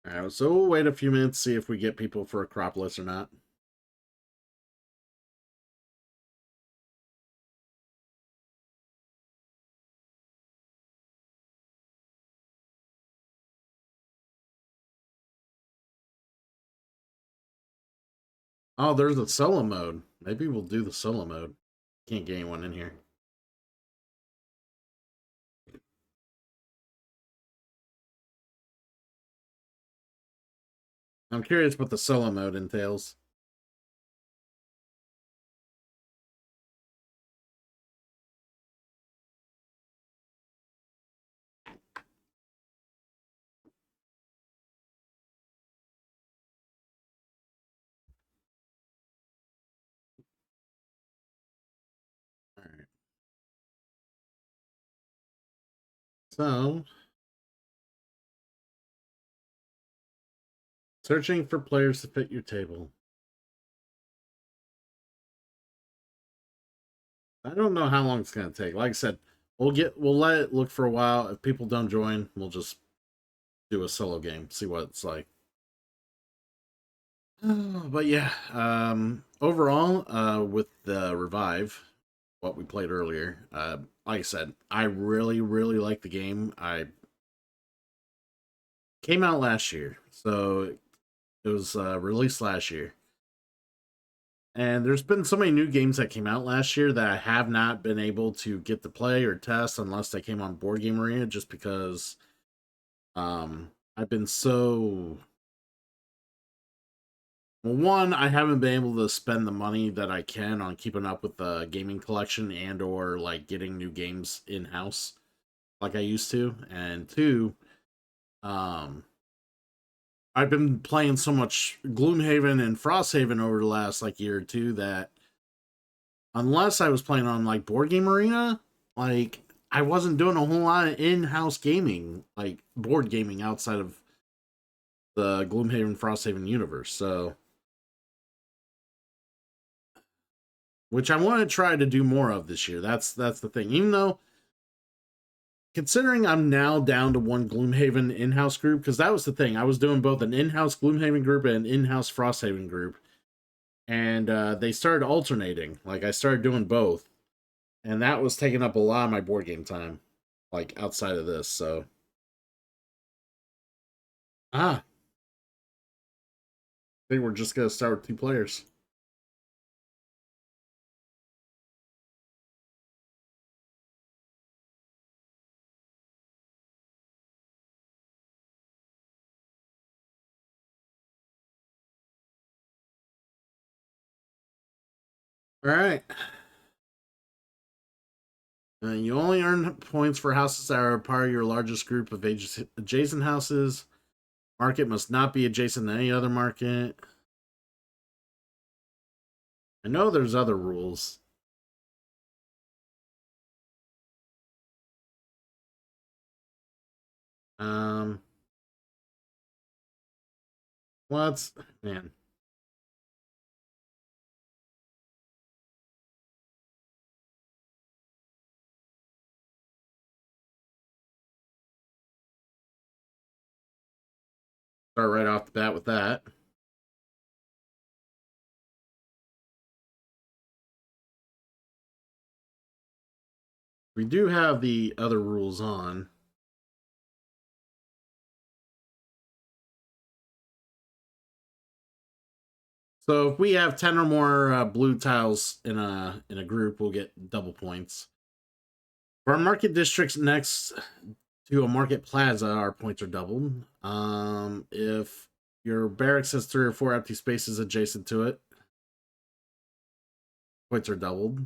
Alright, so we'll wait a few minutes, see if we get people for Akropolis or not. Oh, there's a solo mode. Maybe we'll do the solo mode. Can't get anyone in here. I'm curious what the solo mode entails. Alright. So, searching for players to fit your table. I don't know how long it's gonna take. Like I said, we'll let it look for a while. If people don't join, we'll just do a solo game, see what it's like. But yeah, overall, with the Revive, what we played earlier, like I said, I really, really like the game. I came out last year, so it was released last year. And there's been so many new games that came out last year that I have not been able to get to play or test unless they came on Board Game Arena, just because I've been so, well, one, I haven't been able to spend the money that I can on keeping up with the gaming collection and or like getting new games in-house like I used to. And two, I've been playing so much Gloomhaven and Frosthaven over the last like year or two that unless I was playing on like Board Game Arena, like I wasn't doing a whole lot of in-house gaming, like board gaming outside of the Gloomhaven Frosthaven universe. So, which I want to try to do more of this year. That's the thing. Even though, considering I'm now down to one Gloomhaven in-house group, because that was the thing. I was doing both an in-house Gloomhaven group and an in-house Frosthaven group, and they started alternating. Like I started doing both, and that was taking up a lot of my board game time, like outside of this. So, I think we're just gonna start with 2 players. All right. You only earn points for houses that are part of your largest group of adjacent houses. Market must not be adjacent to any other market. I know there's other rules. Um, What? Man. Start right off the bat with that. We do have the other rules on. So if we have 10 or more blue tiles in a group, we'll get double points. For our market districts next to a market plaza, our points are doubled. If your barracks has 3 or 4 empty spaces adjacent to it, points are doubled.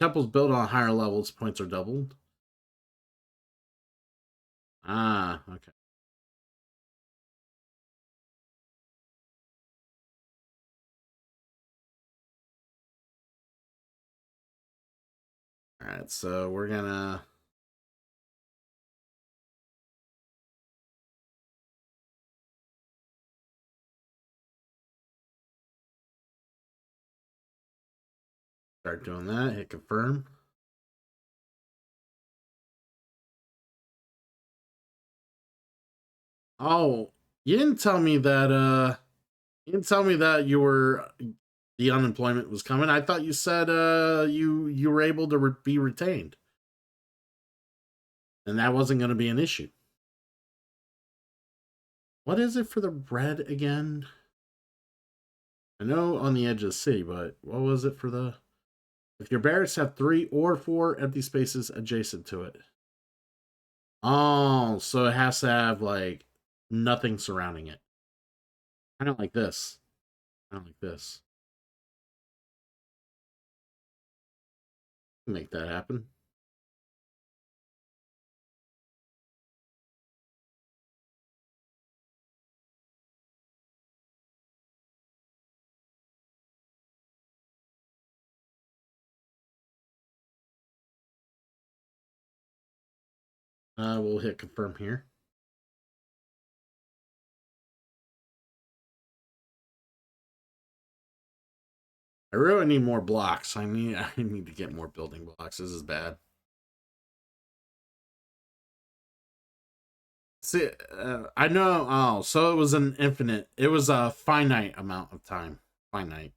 Temples built on higher levels, points are doubled. Ah, okay. All right, so we're gonna start doing that. Hit confirm. Oh, you didn't tell me that you were the unemployment was coming. I thought you said you were able to be retained. And that wasn't going to be an issue. What is it for the red again? I know on the edge of the city, but what was it for the... If your barracks have 3 or 4 empty spaces adjacent to it. Oh, so it has to have, like, nothing surrounding it. Kind of like this. Kind of like this. Make that happen. We'll hit confirm here. I really need more blocks. I need to get more building blocks. This is bad. See, I know. Oh, so it was an infinite. It was a finite amount of time. Finite.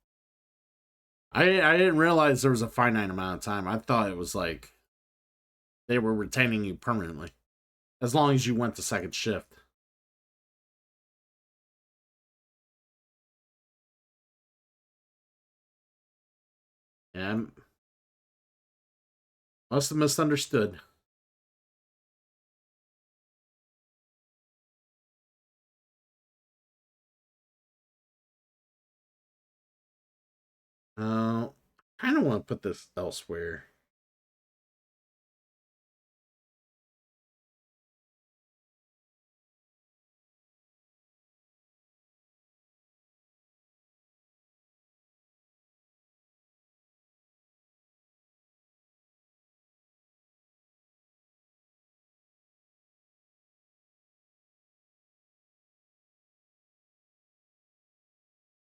I didn't realize there was a finite amount of time. I thought it was like they were retaining you permanently, as long as you went to second shift. And must have misunderstood. Kind of want to put this elsewhere.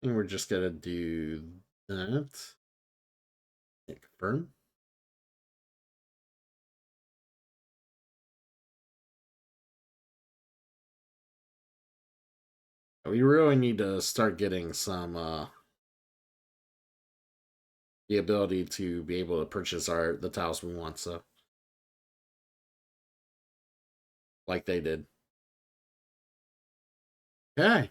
And we're just gonna do that. Hit confirm. We really need to start getting some the ability to be able to purchase the tiles we want, so like they did. Okay.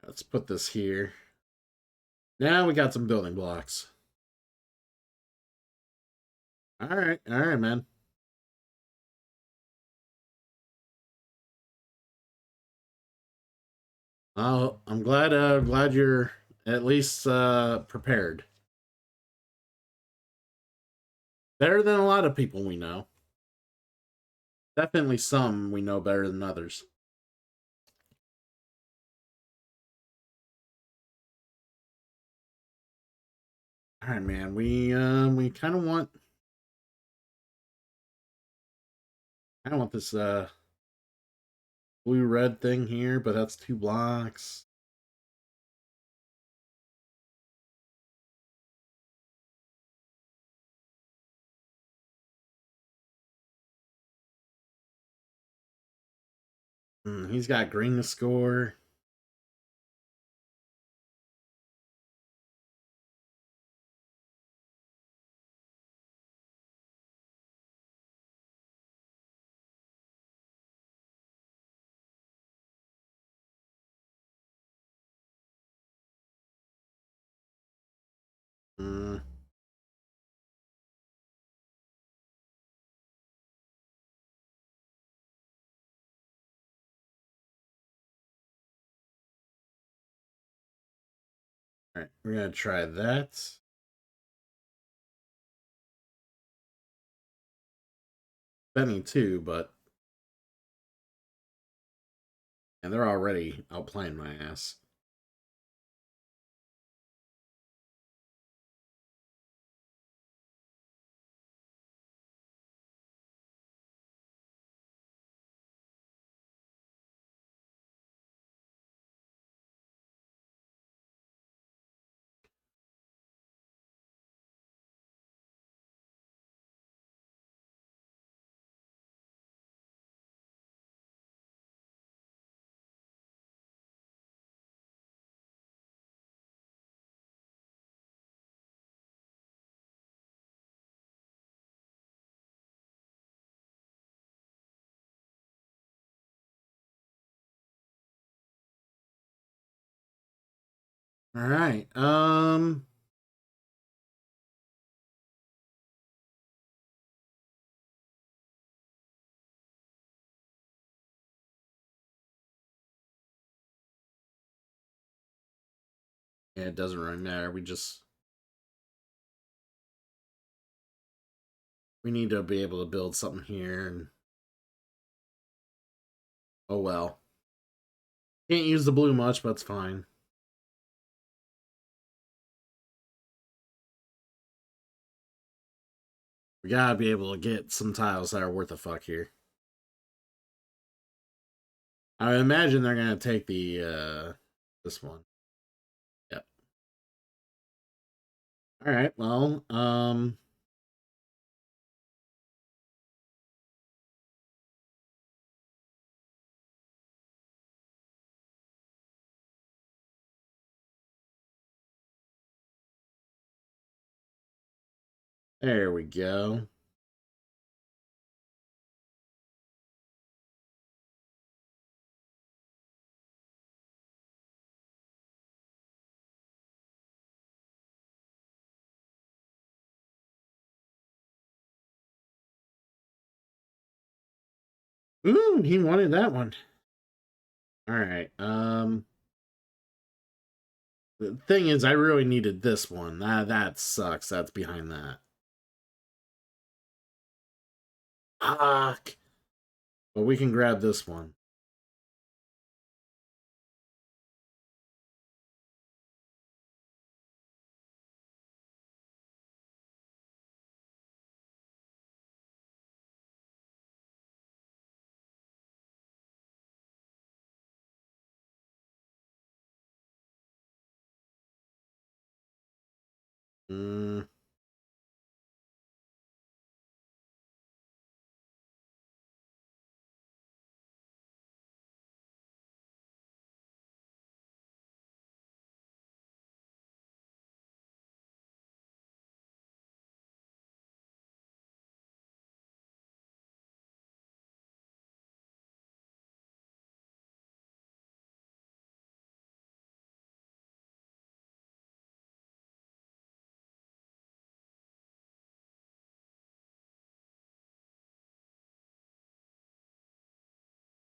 Let's put this here. Now we got some building blocks. All right, man. I'm glad you're at least prepared. Better than a lot of people we know. Definitely some we know better than others. All right, man. We kind of want this blue red thing here, but that's 2 blocks. He's got green to score. Mm. All right, we're gonna try that. Spending 2, but and they're already outplaying my ass. All right. Yeah, it doesn't really matter. We need to be able to build something here, and oh well. Can't use the blue much, but it's fine. We gotta be able to get some tiles that are worth a fuck here. I imagine they're gonna take the this one. Yep. All right. Well, there we go. Ooh, he wanted that one. All right. The thing is, I really needed this one. That sucks. That's behind that. Fuck. But we can grab this one. Mm.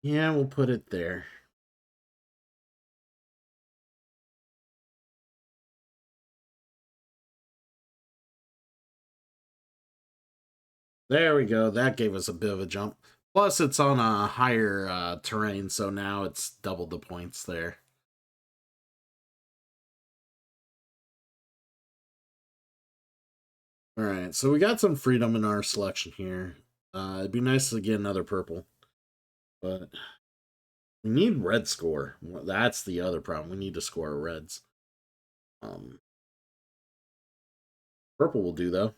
Yeah, we'll put it there. There we go. That gave us a bit of a jump. Plus, it's on a higher terrain, so now it's double the points there. All right, so we got some freedom in our selection here. It'd be nice to get another purple, but we need red score. Well, that's the other problem. We need to score reds. Purple will do, though.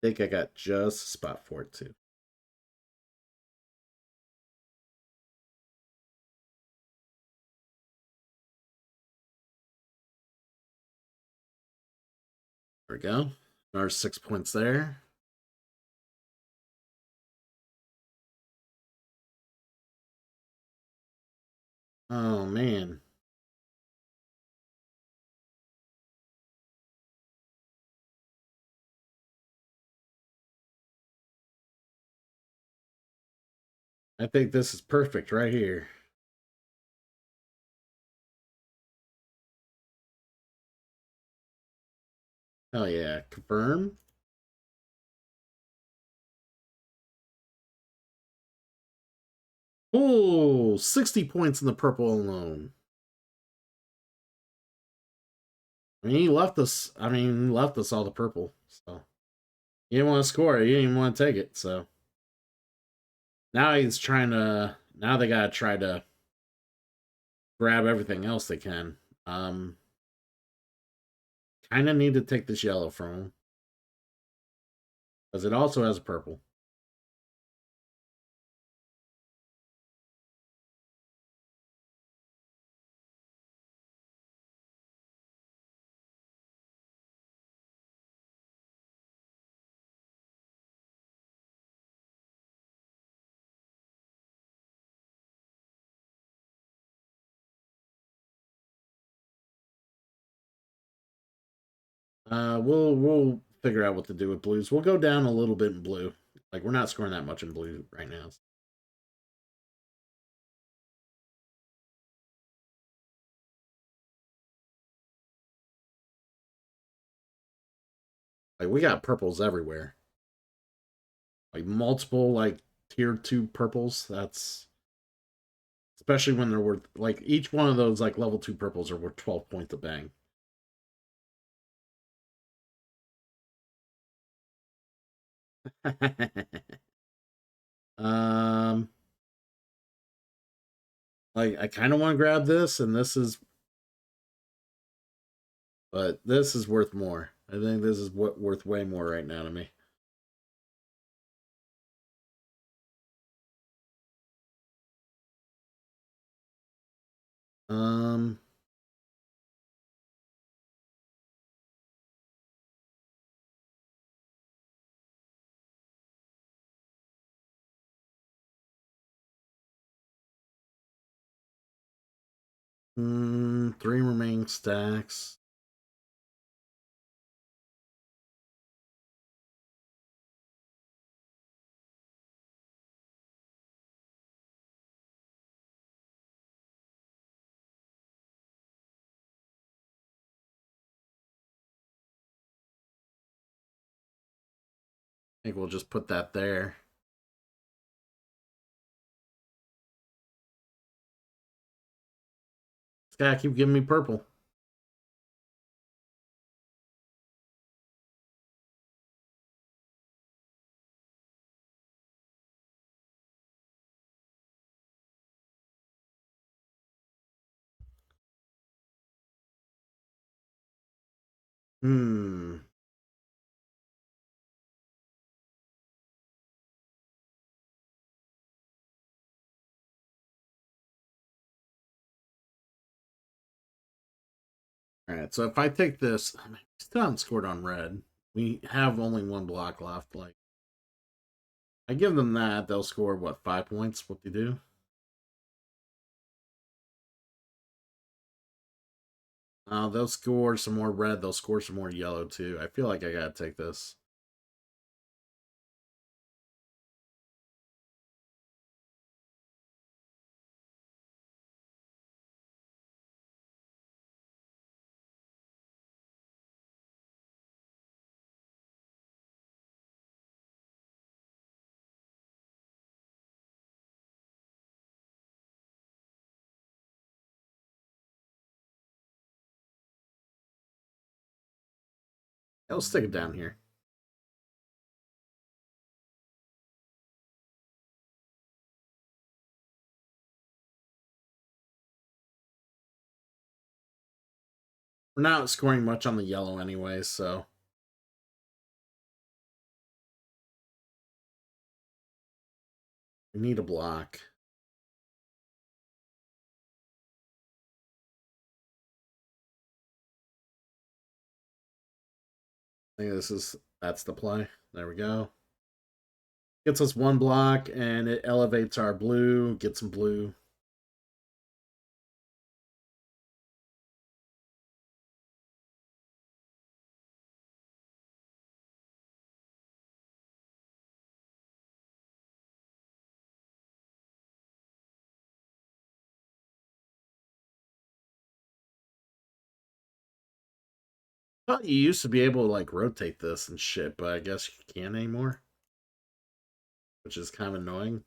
I think I got just a spot for it, too. There we go. Another 6 points there. Oh, man. I think this is perfect right here. Hell yeah. Confirm. Oh, 60 points in the purple alone. I mean, he left us all the purple. So he didn't want to score it. He didn't even want to take it. So now he's trying to. Now they gotta try to grab everything else they can. Kind of need to take this yellow from him because it also has a purple. We'll figure out what to do with blues. We'll go down a little bit in blue. Like we're not scoring that much in blue right now. Like we got purples everywhere. Like multiple like tier 2 purples. That's especially when they're worth like each one of those like level 2 purples are worth 12 points a bang. um like I kind of want to grab this, and this is, but this is worth more. I think this is worth way more right now to me. Um 3 remaining stacks. I think we'll just put that there. This guy keep giving me purple. Hmm. Alright, so if I take this, I mean, we still haven't scored on red. We have only 1 block left. Like, I give them that, they'll score, what, 5 points? What they do? They'll score some more red, they'll score some more yellow, too. I feel like I gotta take this. I'll stick it down here. We're not scoring much on the yellow anyway, so. We need a block. I think that's the play. There we go. Gets us one block, and it elevates our blue, gets some blue. I thought you used to be able to like rotate this and shit, but I guess you can't anymore. Which is kind of annoying.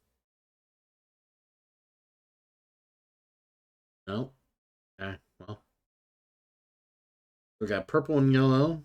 No. Okay, well. We got purple and yellow.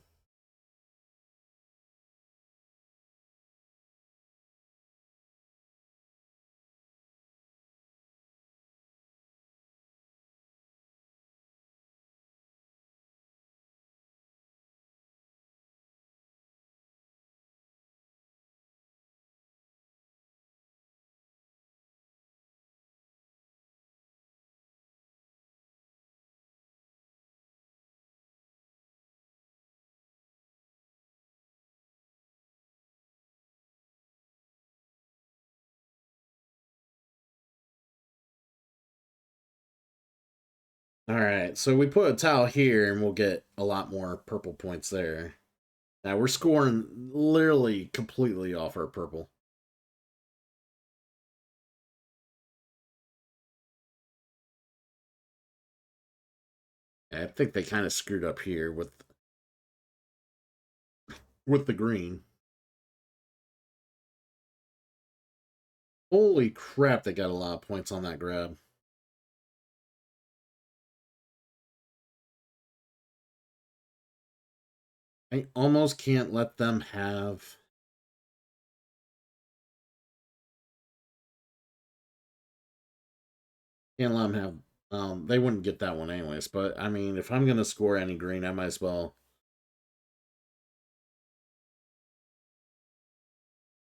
All right, so we put a tile here, and we'll get a lot more purple points there. Now we're scoring literally completely off our purple. I think they kind of screwed up here with the green. Holy crap, they got a lot of points on that grab. I almost can't let them have... Can't let them have... they wouldn't get that one anyways, but I mean, if I'm going to score any green, I might as well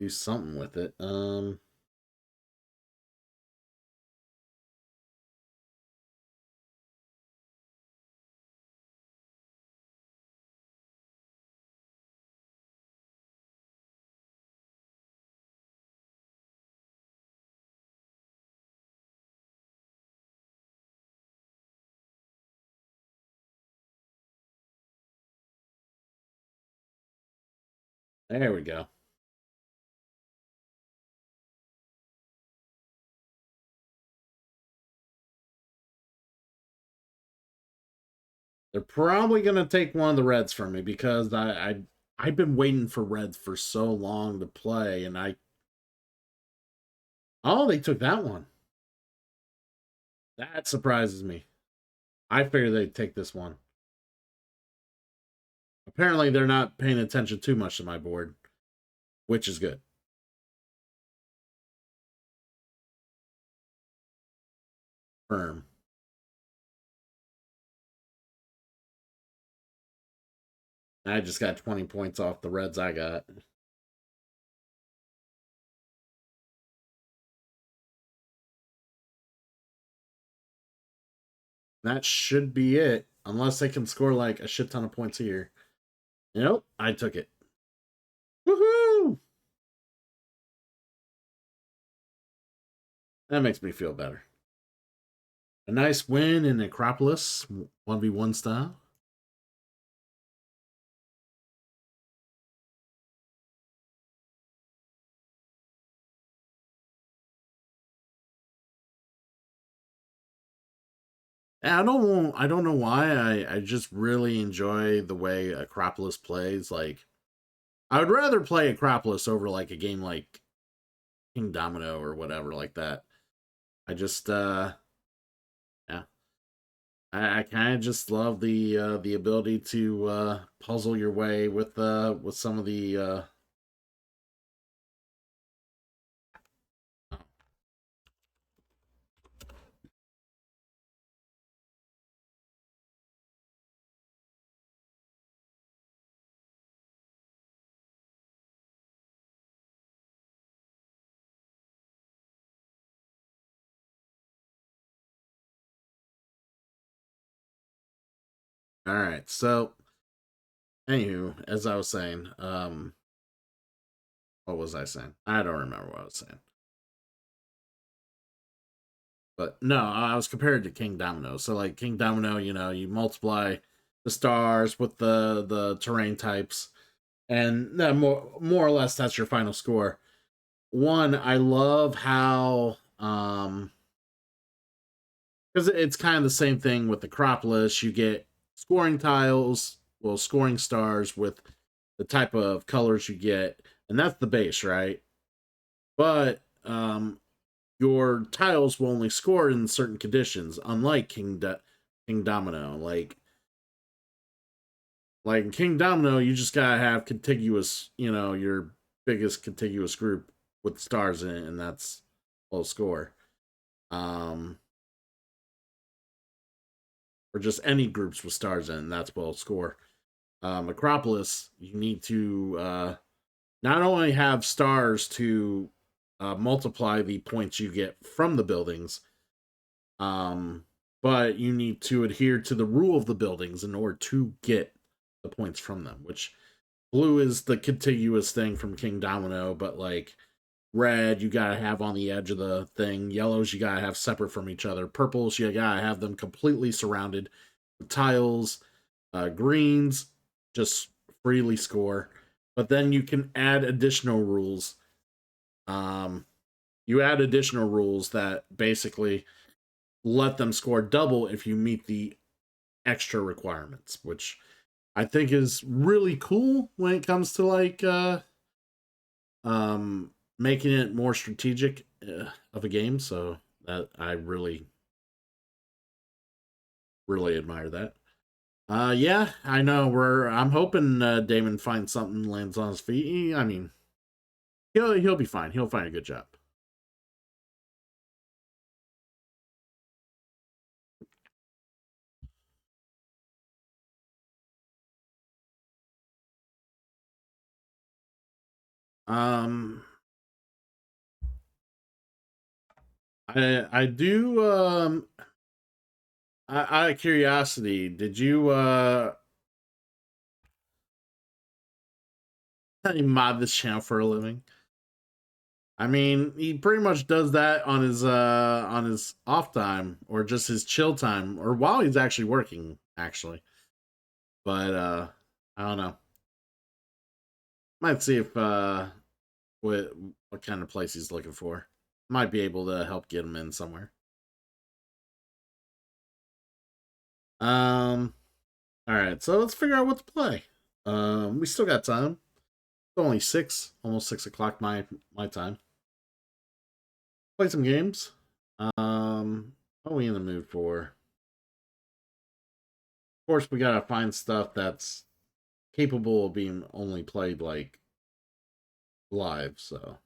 do something with it. There we go. They're probably going to take one of the reds from me because I've been waiting for reds for so long to play, and Oh, they took that one. That surprises me. I figured they'd take this one. Apparently, they're not paying attention too much to my board, which is good. Firm. I just got 20 points off the reds I got. That should be it, unless they can score like a shit ton of points here. Nope, I took it. Woohoo! That makes me feel better. A nice win in Akropolis, 1v1 style. I don't know why. I just really enjoy the way Akropolis plays. Like, I would rather play Akropolis over like a game like King Domino or whatever like that. I just yeah. I kind of just love the ability to puzzle your way with some of the. All right, so anywho, as I was saying, what was I saying? I don't remember what I was saying. But no, I was compared to King Domino. So like King Domino, you multiply the stars with the terrain types, and then more or less that's your final score. One, I love how because it's kind of the same thing with Acropolis. You get scoring tiles, well, scoring stars with the type of colors you get, and that's the base, right? But your tiles will only score in certain conditions, unlike King Domino. Like in King Domino, you just gotta have contiguous, your biggest contiguous group with stars in it, and that's will score. Or just any groups with stars in, that's will score. Acropolis, you need to not only have stars to multiply the points you get from the buildings, but you need to adhere to the rule of the buildings in order to get the points from them, which blue is the contiguous thing from King Domino, but like red you gotta have on the edge of the thing, yellows you gotta have separate from each other, purples you gotta have them completely surrounded with tiles, greens just freely score, but then you can add additional rules. You add additional rules that basically let them score double if you meet the extra requirements, which I think is really cool when it comes to like making it more strategic of a game. So that I really admire that. Yeah, I know. I'm hoping Damon finds something, lands on his feet. I mean, he'll be fine. He'll find a good job. I do out of curiosity, did you mod this channel for a living? I mean, he pretty much does that on his off time or just his chill time or while he's actually working, actually. But I don't know. Might see if what kind of place he's looking for. Might be able to help get him in somewhere. All right, so let's figure out what to play. We still got time. It's only almost 6 o'clock my time. Play some games. What are we in the mood for? Of course, we gotta find stuff that's capable of being only played like live. So,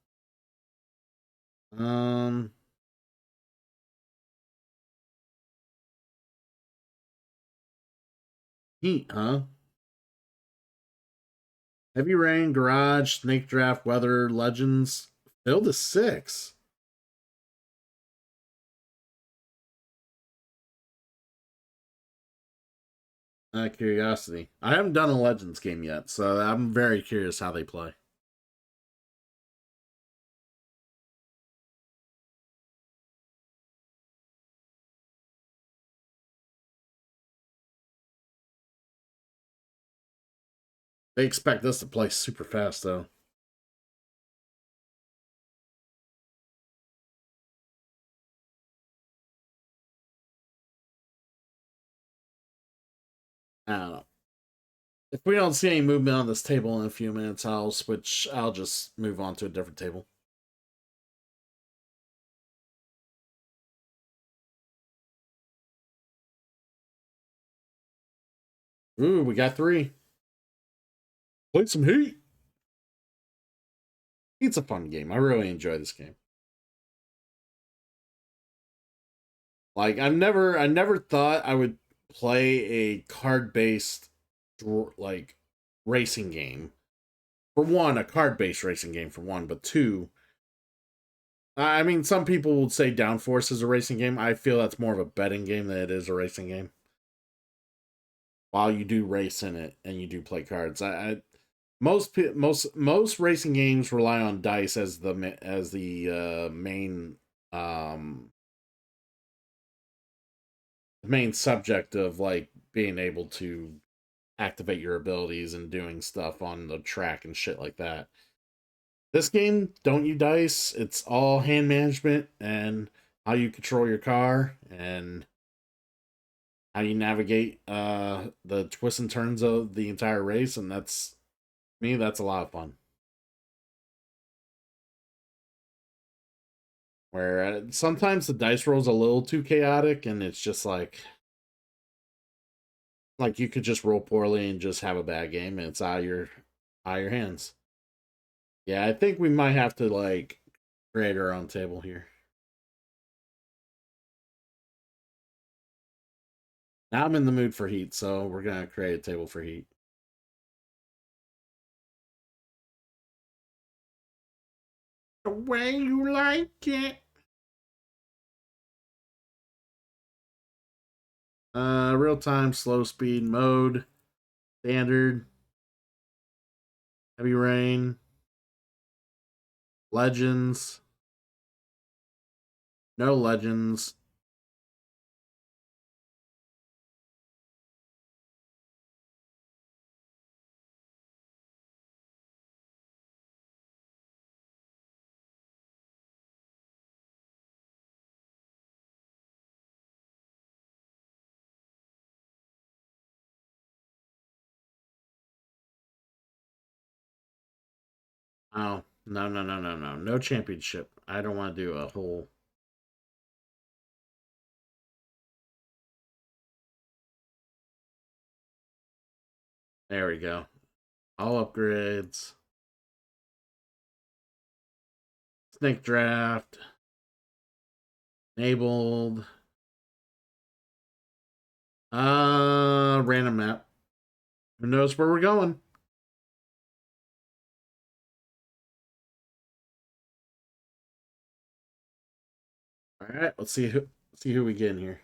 Heat, huh? Heavy Rain, Garage, Snake Draft, Weather, Legends. Build a 6. Curiosity. I haven't done a Legends game yet, so I'm very curious how they play. They expect us to play super fast, though. I don't know. If we don't see any movement on this table in a few minutes, I'll just move on to a different table. Ooh, we got 3. Play some Heat. It's a fun game. I really enjoy this game. Like I never thought I would play a card-based like racing game. For one, a card-based racing game for one, but two, I mean, some people would say Downforce is a racing game. I feel that's more of a betting game than it is a racing game. While you do race in it and you do play cards, most racing games rely on dice as the main subject of like being able to activate your abilities and doing stuff on the track and shit like that. This game, don't you dice? It's all hand management and how you control your car and how you navigate the twists and turns of the entire race, and that's a lot of fun. Where sometimes the dice roll's a little too chaotic, and it's just like you could just roll poorly and just have a bad game, and it's out of your hands. Yeah, I think we might have to like create our own table here. Now I'm in the mood for Heat, so we're gonna create a table for Heat. The way you like it. Real time, slow speed mode, standard, heavy rain, legends, no legends. Oh, no. No championship. I don't want to do a whole. There we go. All upgrades. Snake draft. Enabled. Random map. Who knows where we're going? All right, let's see who we get in here.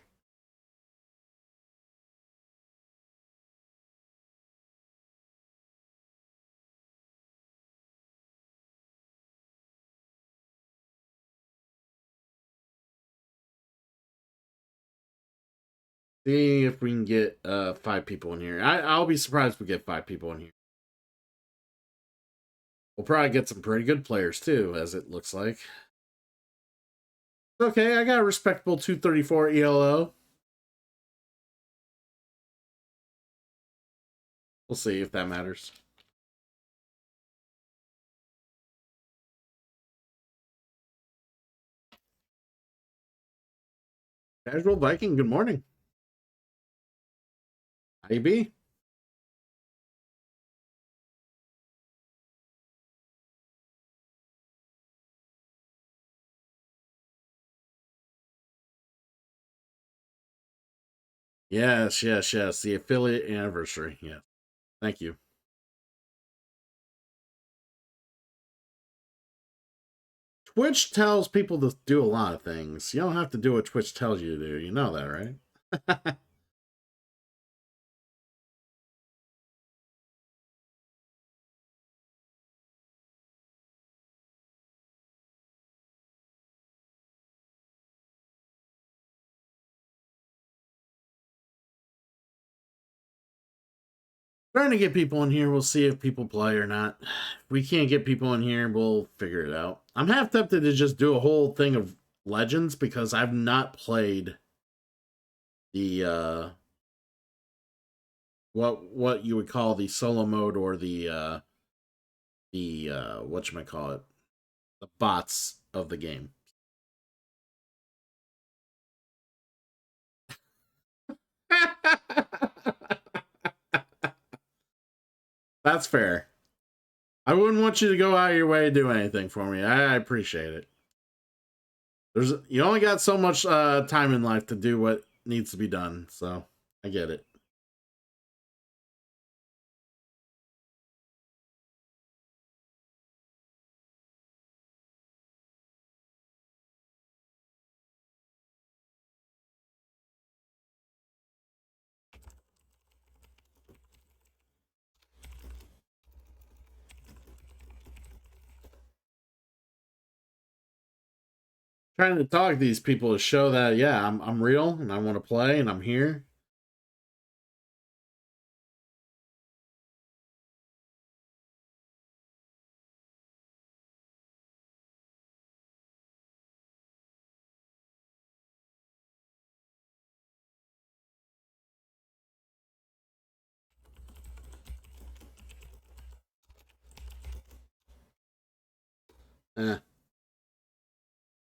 See if we can get 5 people in here. I'll be surprised if we get 5 people in here. We'll probably get some pretty good players too, as it looks like. Okay, I got a respectable 234 ELO. We'll see if that matters. Casual Viking, good morning. How you be? Yes. The affiliate anniversary. Yeah. Thank you. Twitch tells people to do a lot of things. You don't have to do what Twitch tells you to do. You know that, right? Trying to get people in here. We'll see if people play or not. If we can't get people in here, we'll figure it out. I'm half tempted to just do a whole thing of Legends because I've not played the what you would call the solo mode or the whatchamacallit, the bots of the game. That's fair. I wouldn't want you to go out of your way to do anything for me. I appreciate it. You only got so much time in life to do what needs to be done, so I get it. Trying to talk to these people to show that, yeah, I'm real and I want to play and I'm here.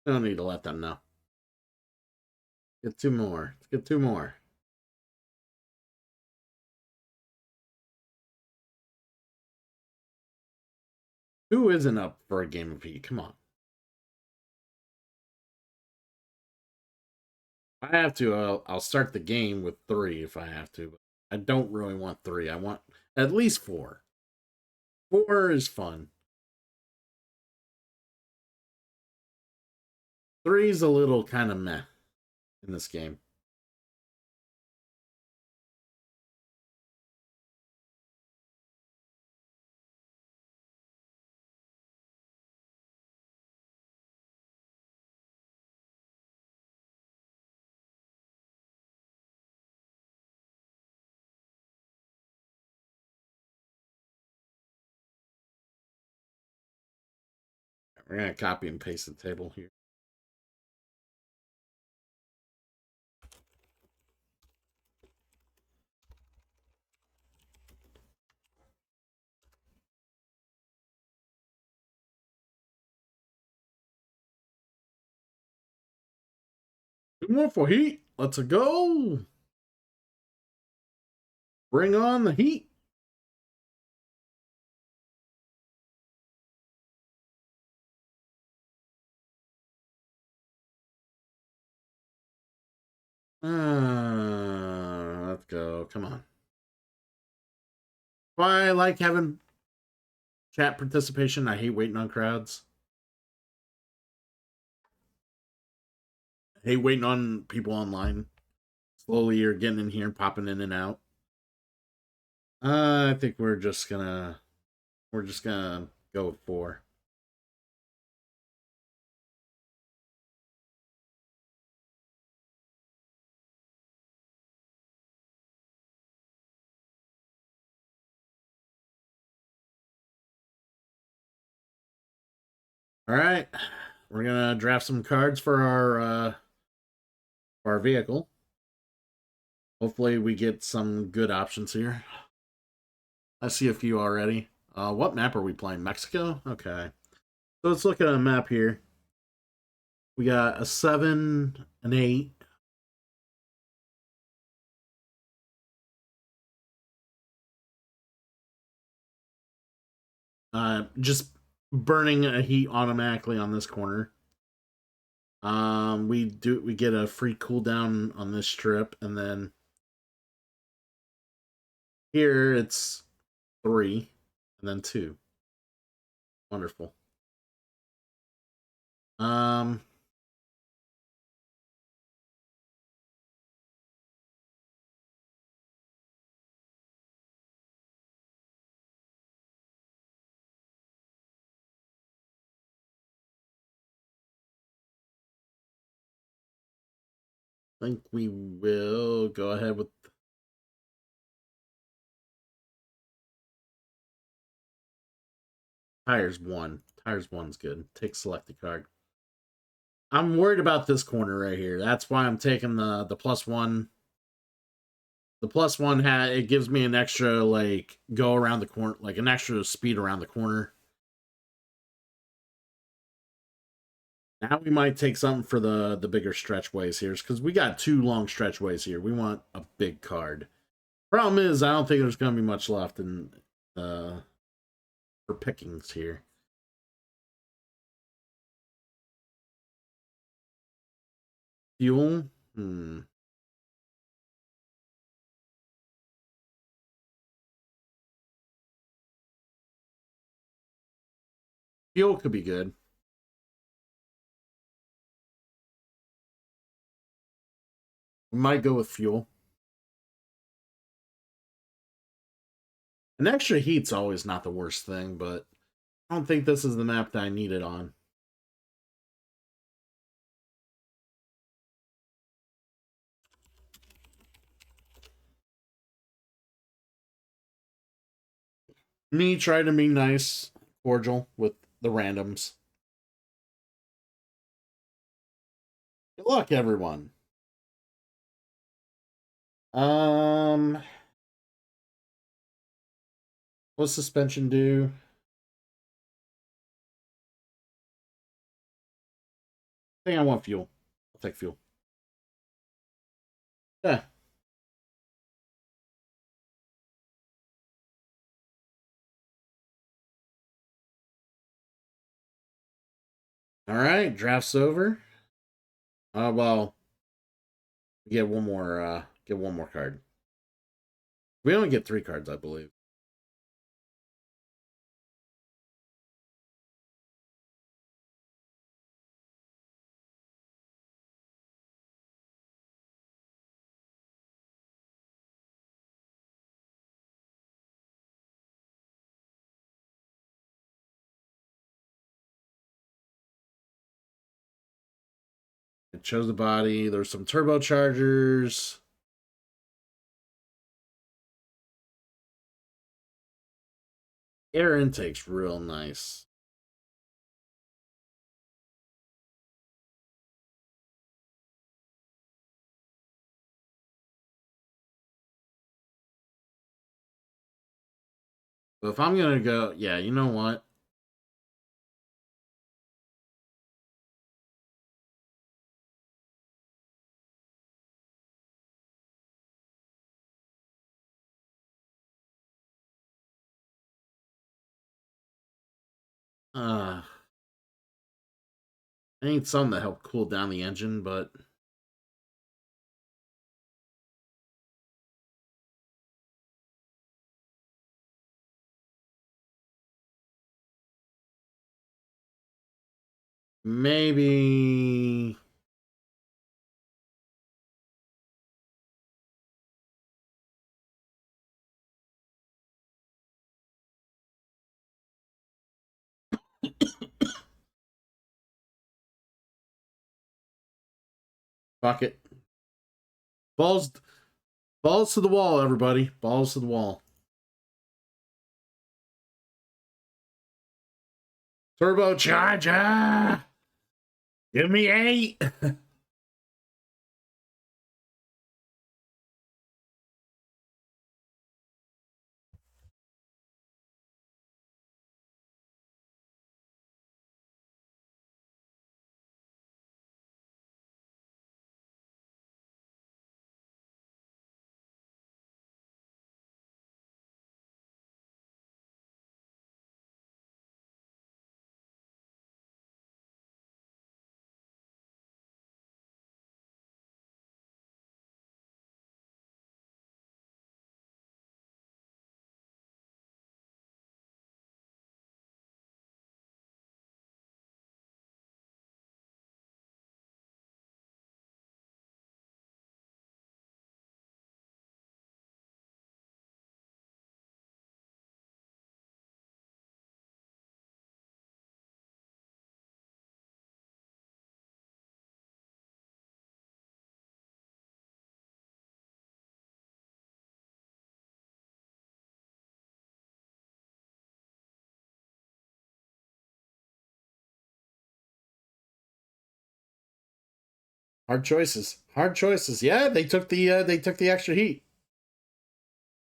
I don't need to let them know. Get two more. Let's get two more. Who isn't up for a game of Heat? Come on. If I have to, I'll start the game with 3 if I have to. But I don't really want 3. I want at least 4. 4 is fun. 3 is a little kind of meh in this game. We're going to copy and paste the table here. Two more for Heat. Let's go. Bring on the Heat. Let's go. Come on. Why I like having chat participation. I hate waiting on crowds. I hate waiting on people online. Slowly you're getting in here and popping in and out. I think we're just gonna go with 4. All right, we're gonna draft some cards for our vehicle. Hopefully, we get some good options here. I see a few already. What map are we playing? Mexico? Okay. So let's look at a map here. We got a 7, an 8. Just burning a Heat automatically on this corner. We get a free cooldown on this strip, and then here it's 3 and then 2. Wonderful. I think we will go ahead with Tires 1. Tires 1's good. Take selected card. I'm worried about this corner right here. That's why I'm taking the +1. The +1 it gives me an extra like go around the corner, like an extra speed around the corner. Now we might take something for the bigger stretchways here, because we got 2 long stretchways here. We want a big card. Problem is, I don't think there's going to be much left, and for pickings here. Fuel? Fuel could be good. We might go with fuel. An extra heat's always not the worst thing, but I don't think this is the map that I need it on. Me try to be nice, cordial with the randoms. Good luck, everyone. What's suspension do? I think I want fuel. I'll take fuel. Yeah. All right, draft's over. Well, get one more. Get one more card. We only get 3 cards, I believe. It shows the body. There's some turbochargers. Air intake's real nice. But if I'm gonna go, yeah, you know what? I need something to help cool down the engine, but maybe fuck it. Balls to the wall, everybody. Balls to the wall. Turbocharger! Give me 8! Hard choices. Hard choices. Yeah, they took the extra heat.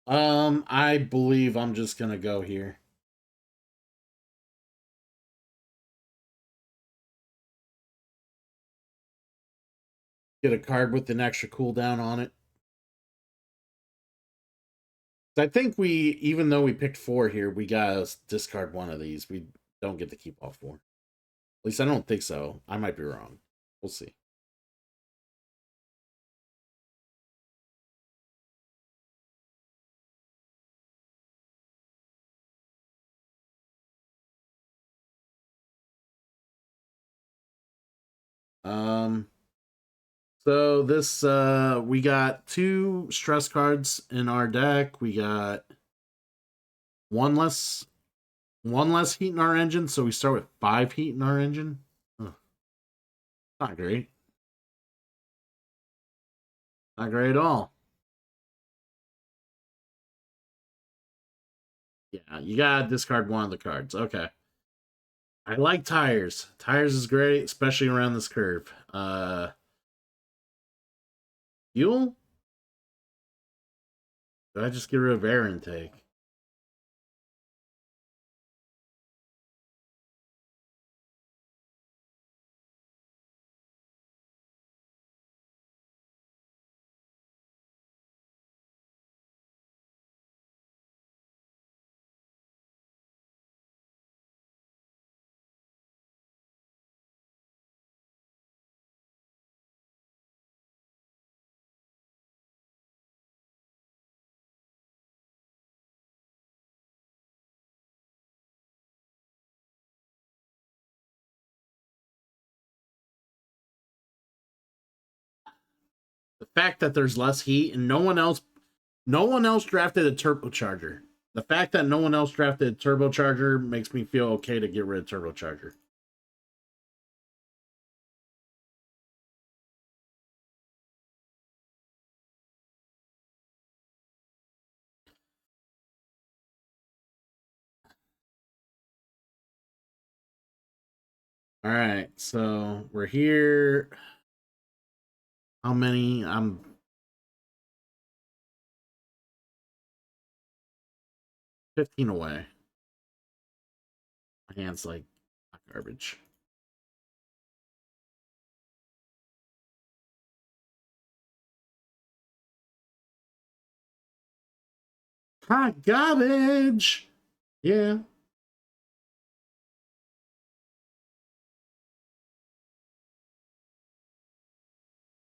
I believe I'm just gonna go here. Get a card with an extra cooldown on it. I think even though we picked 4 here, we gotta discard one of these. We don't get to keep all 4. At least I don't think so. I might be wrong. We'll see. So this we got 2 stress cards in our deck. We got one less heat in our engine, so we start with 5 heat in our engine. Ugh. Not great. Not great at all. Yeah, you gotta discard one of the cards. Okay. I like tires. Tires is great, especially around this curve. Fuel? Did I just get rid of air intake? The fact that there's less heat and no one else drafted a turbocharger. The fact that no one else drafted a turbocharger makes me feel okay to get rid of turbocharger. All right, so we're here. How many? I'm 15 away. My hand's like garbage. Hot garbage. Yeah.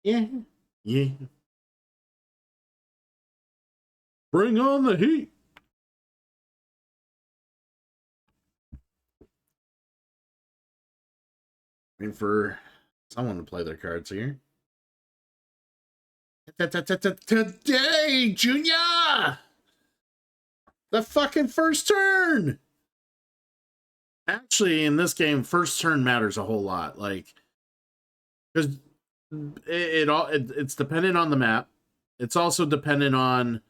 Yeah. Yeah. Bring on the heat. Waiting for someone to play their cards here. Today, Junior! The fucking first turn! Actually, in this game, first turn matters a whole lot. Like, because it's dependent on the map. It's also dependent on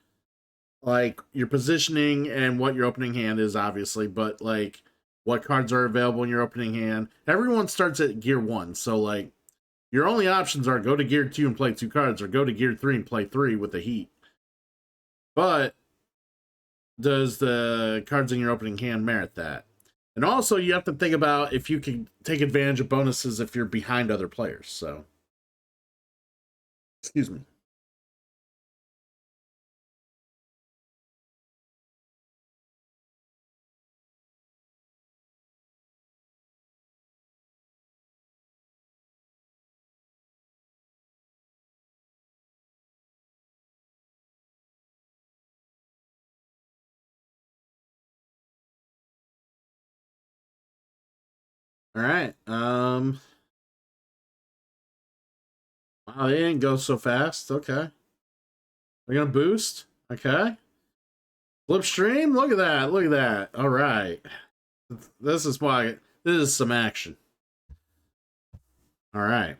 like your positioning and what your opening hand is, obviously, but like what cards are available in your opening hand. Everyone starts at gear 1, so like your only options are go to gear 2 and play 2 cards, or go to gear 3 and play 3 with the heat. But does the cards in your opening hand merit that? And also, you have to think about if you can take advantage of bonuses if you're behind other players. So, excuse me. All right. Wow, they didn't go so fast. Okay. We're gonna boost. Okay. Flip stream. Look at that. Look at that. All right. This is why. This is some action. All right.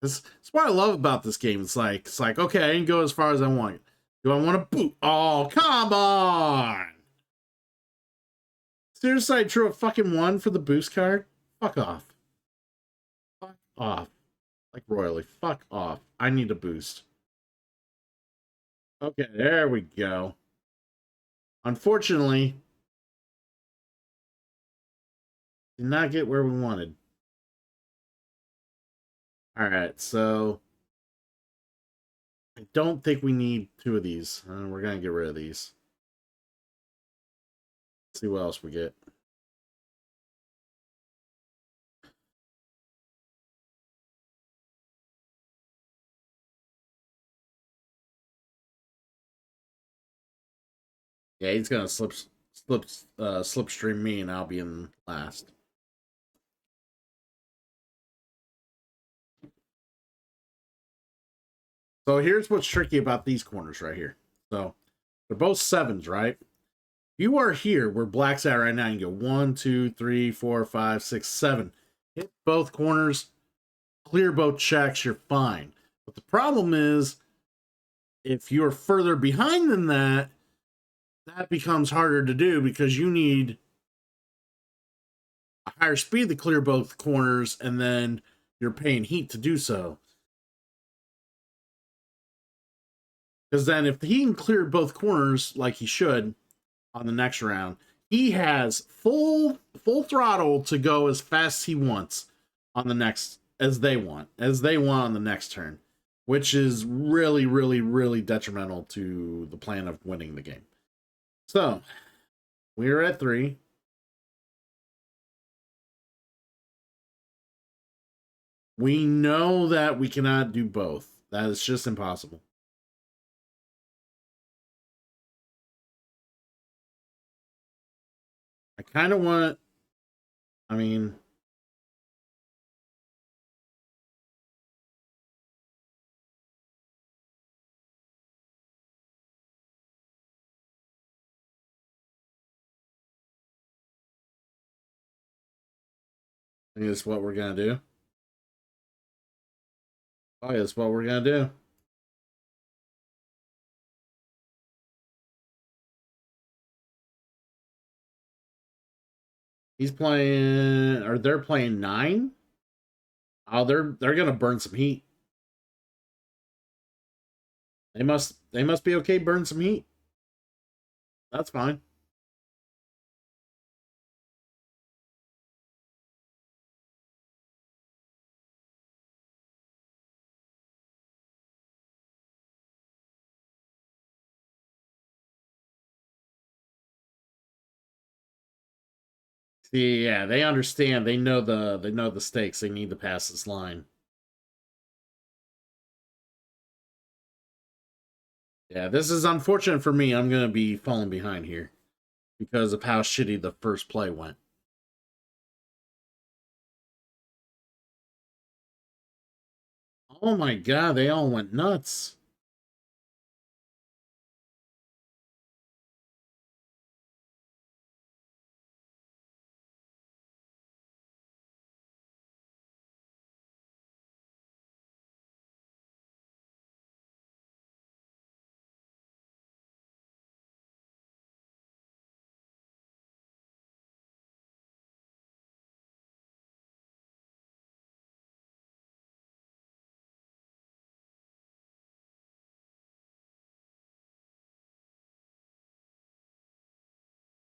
This is what I love about this game. It's like okay, I didn't go as far as I want. Do I want to boot? Oh, come on! Seriously, I drew a fucking 1 for the boost card? Fuck off. Fuck off. Like royally. Fuck off. I need a boost. Okay, there we go. Unfortunately, did not get where we wanted. Alright, so I don't think we need 2 of these. We're going to get rid of these. See what else we get. Yeah, he's gonna slipstream me, and I'll be in last. So here's what's tricky about these corners right here. So they're both 7s, right? You are here where black's at right now. You go 1, 2, 3, 4, 5, 6, 7. Hit both corners, clear both checks, you're fine. But the problem is, if you're further behind than that, that becomes harder to do because you need a higher speed to clear both corners, and then you're paying heat to do so. Because then if he can clear both corners like he should on the next round, he has full throttle to go as fast as he wants on the next, as they want on the next turn, which is really, really, really detrimental to the plan of winning the game. So we're at 3. We know that we cannot do both. That is just impossible. I kind of want, I mean, I think that's what we're going to do. Oh, yeah, that's what we're going to do. He's playing, or they're playing 9. Oh, they're going to burn some heat. They must be okay burn some heat. That's fine. See, yeah, they understand. They know the stakes. They need to pass this line. Yeah, this is unfortunate for me. I'm going to be falling behind here because of how shitty the first play went. Oh my god, they all went nuts.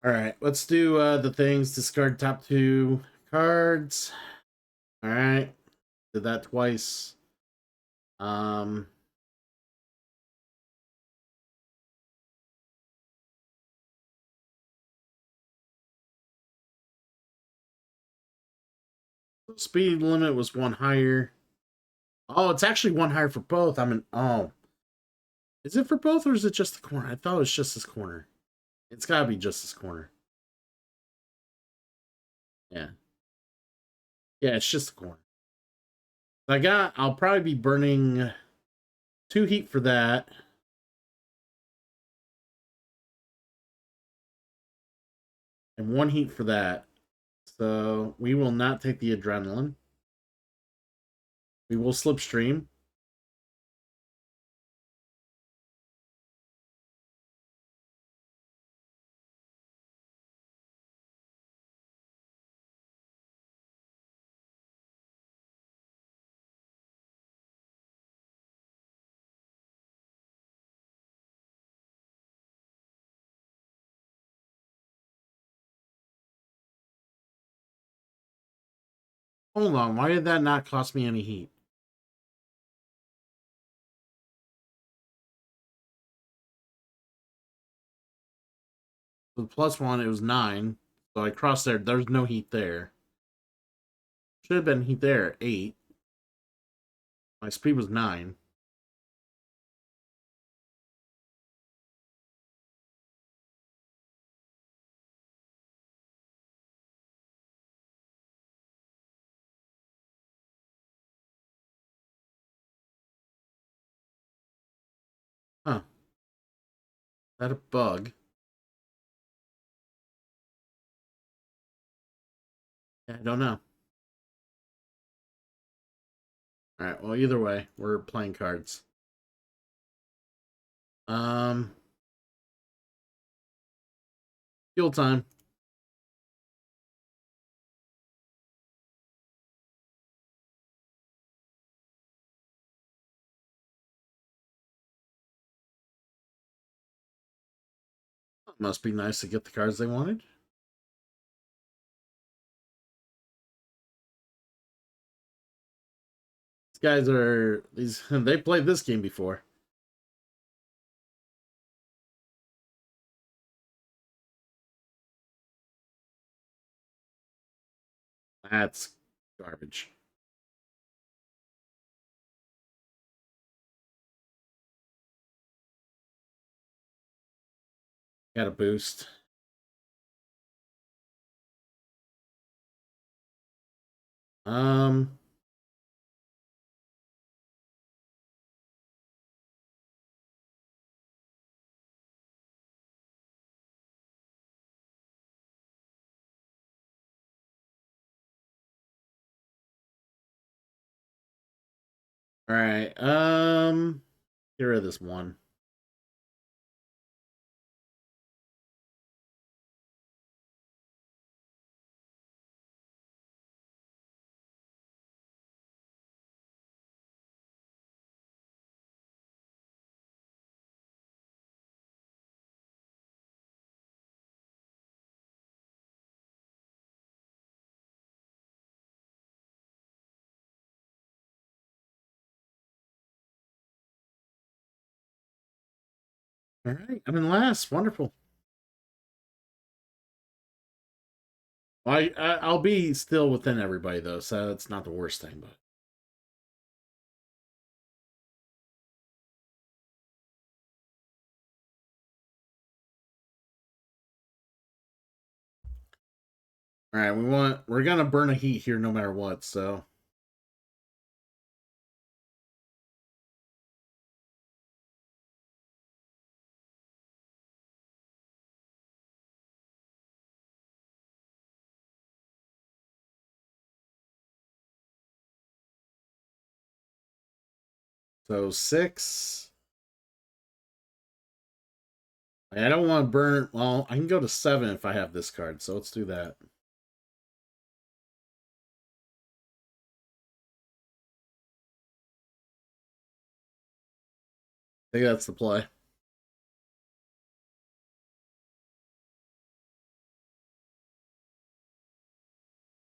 All right, let's do the things. Discard top 2 cards. All right, did that twice. Speed limit was 1 higher. Oh, it's actually 1 higher for both. Oh. Is it for both, or is it just the corner? I thought it was just this corner. It's gotta be just this corner. Yeah. Yeah, it's just the corner. I'll probably be burning 2 heat for that. And 1 heat for that. So we will not take the adrenaline. We will slipstream. Hold on, why did that not cost me any heat? With +1, it was 9. So I crossed there. There's no heat there. Should have been heat there, 8. My speed was 9. Huh. Is that a bug? Yeah, I don't know. Alright, well, either way, we're playing cards. Fuel time. Must be nice to get the cards they wanted. These guys are they played this game before. That's garbage. Got a boost. Um, all right. Get rid of this one. All right, I'm in last. Wonderful. I'll be still within everybody though, so it's not the worst thing. But all right, we're gonna burn a heat here no matter what. So so 6. I don't want to burn. Well, I can go to 7 if I have this card. So let's do that. I think that's the play.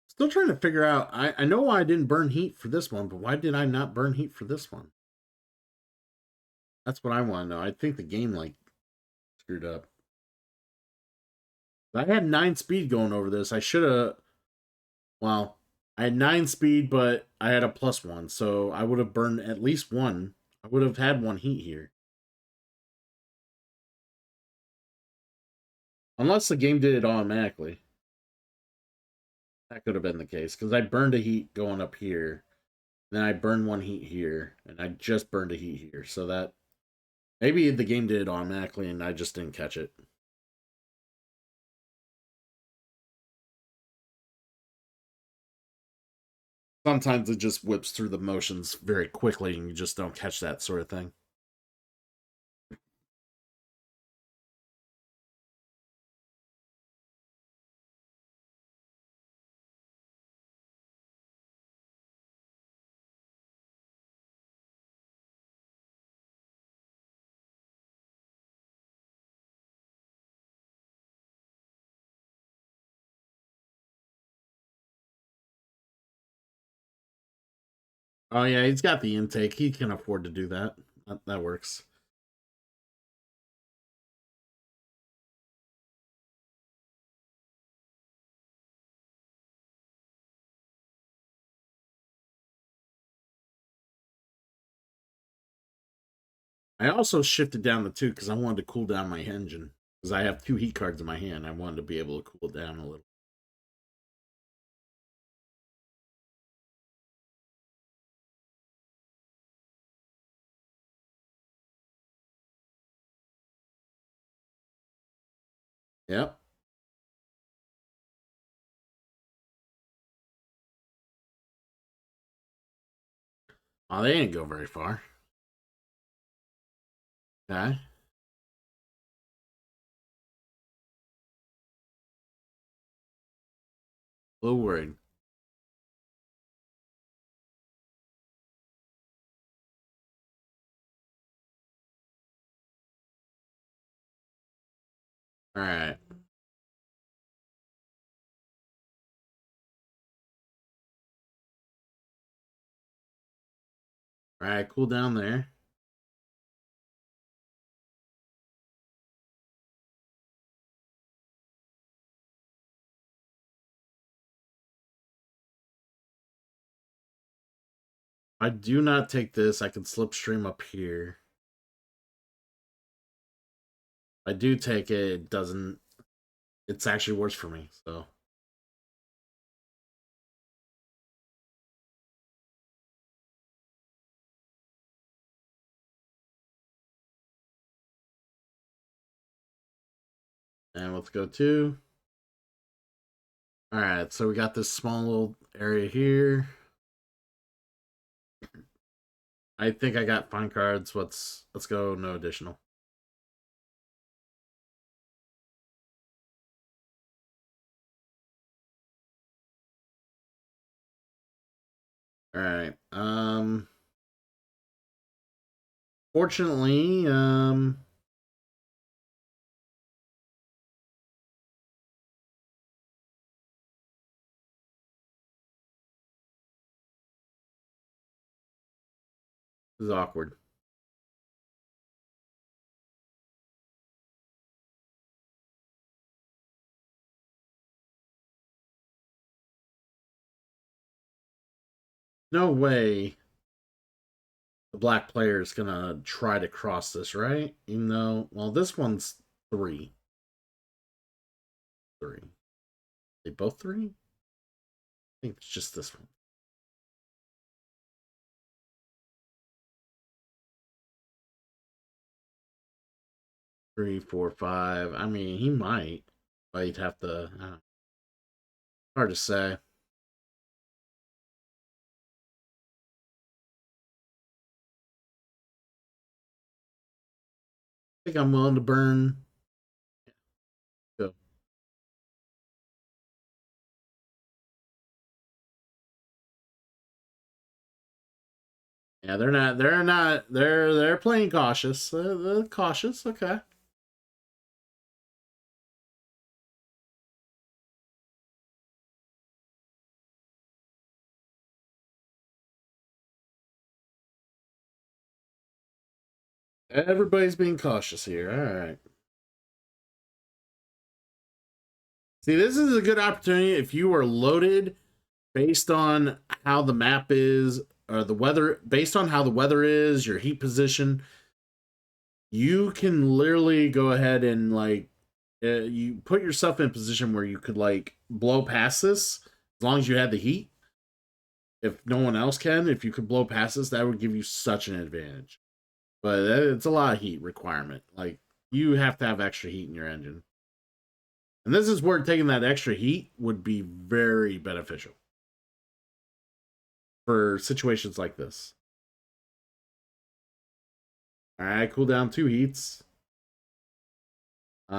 Still trying to figure out. I know why I didn't burn heat for this one, but why did I not burn heat for this one? That's what I want to know. I think the game like screwed up. I had 9 speed going over this. I should have. Well, I had 9 speed, but I had a +1, so I would have burned at least 1. I would have had 1 heat here. Unless the game did it automatically. That could have been the case, because I burned a heat going up here. Then I burned 1 heat here, and I just burned a heat here. So that... Maybe the game did it automatically, and I just didn't catch it. Sometimes it just whips through the motions very quickly, and you just don't catch that sort of thing. Oh yeah, he's got the intake. He can afford to do that. That works. I also shifted down to 2 because I wanted to cool down my engine. Because I have 2 heat cards in my hand. I wanted to be able to cool it down a little. Yep. Oh, they didn't go very far. Okay. A little worried. All right. All right, cool down there. I do not take this. I can slipstream up here. I do take it. It doesn't. It's actually worse for me. So. And let's go to. All right, so we got this small little area here. I think I got fine cards. Let's go no additional. All right. Fortunately, this is awkward. No way the black player is gonna try to cross this, right? Even though, well, this one's 3. 3. They both 3? I think it's just this one. Three, 4, 5. I mean, he might, but he'd have to. Hard to say. I think I'm willing to burn. Go. Yeah, they're not. They're not. They're playing cautious. They're cautious. Okay. Everybody's being cautious here. All right. See, this is a good opportunity if you are loaded based on how the map is or the weather, based on how the weather is, your heat position. You can literally go ahead and like you put yourself in a position where you could like blow past this as long as you had the heat. If no one else can, if you could blow past this, that would give you such an advantage. But it's a lot of heat requirement. Like you have to have extra heat in your engine. And this is where taking that extra heat would be very beneficial for situations like this. All right, cool down 2 heats. See,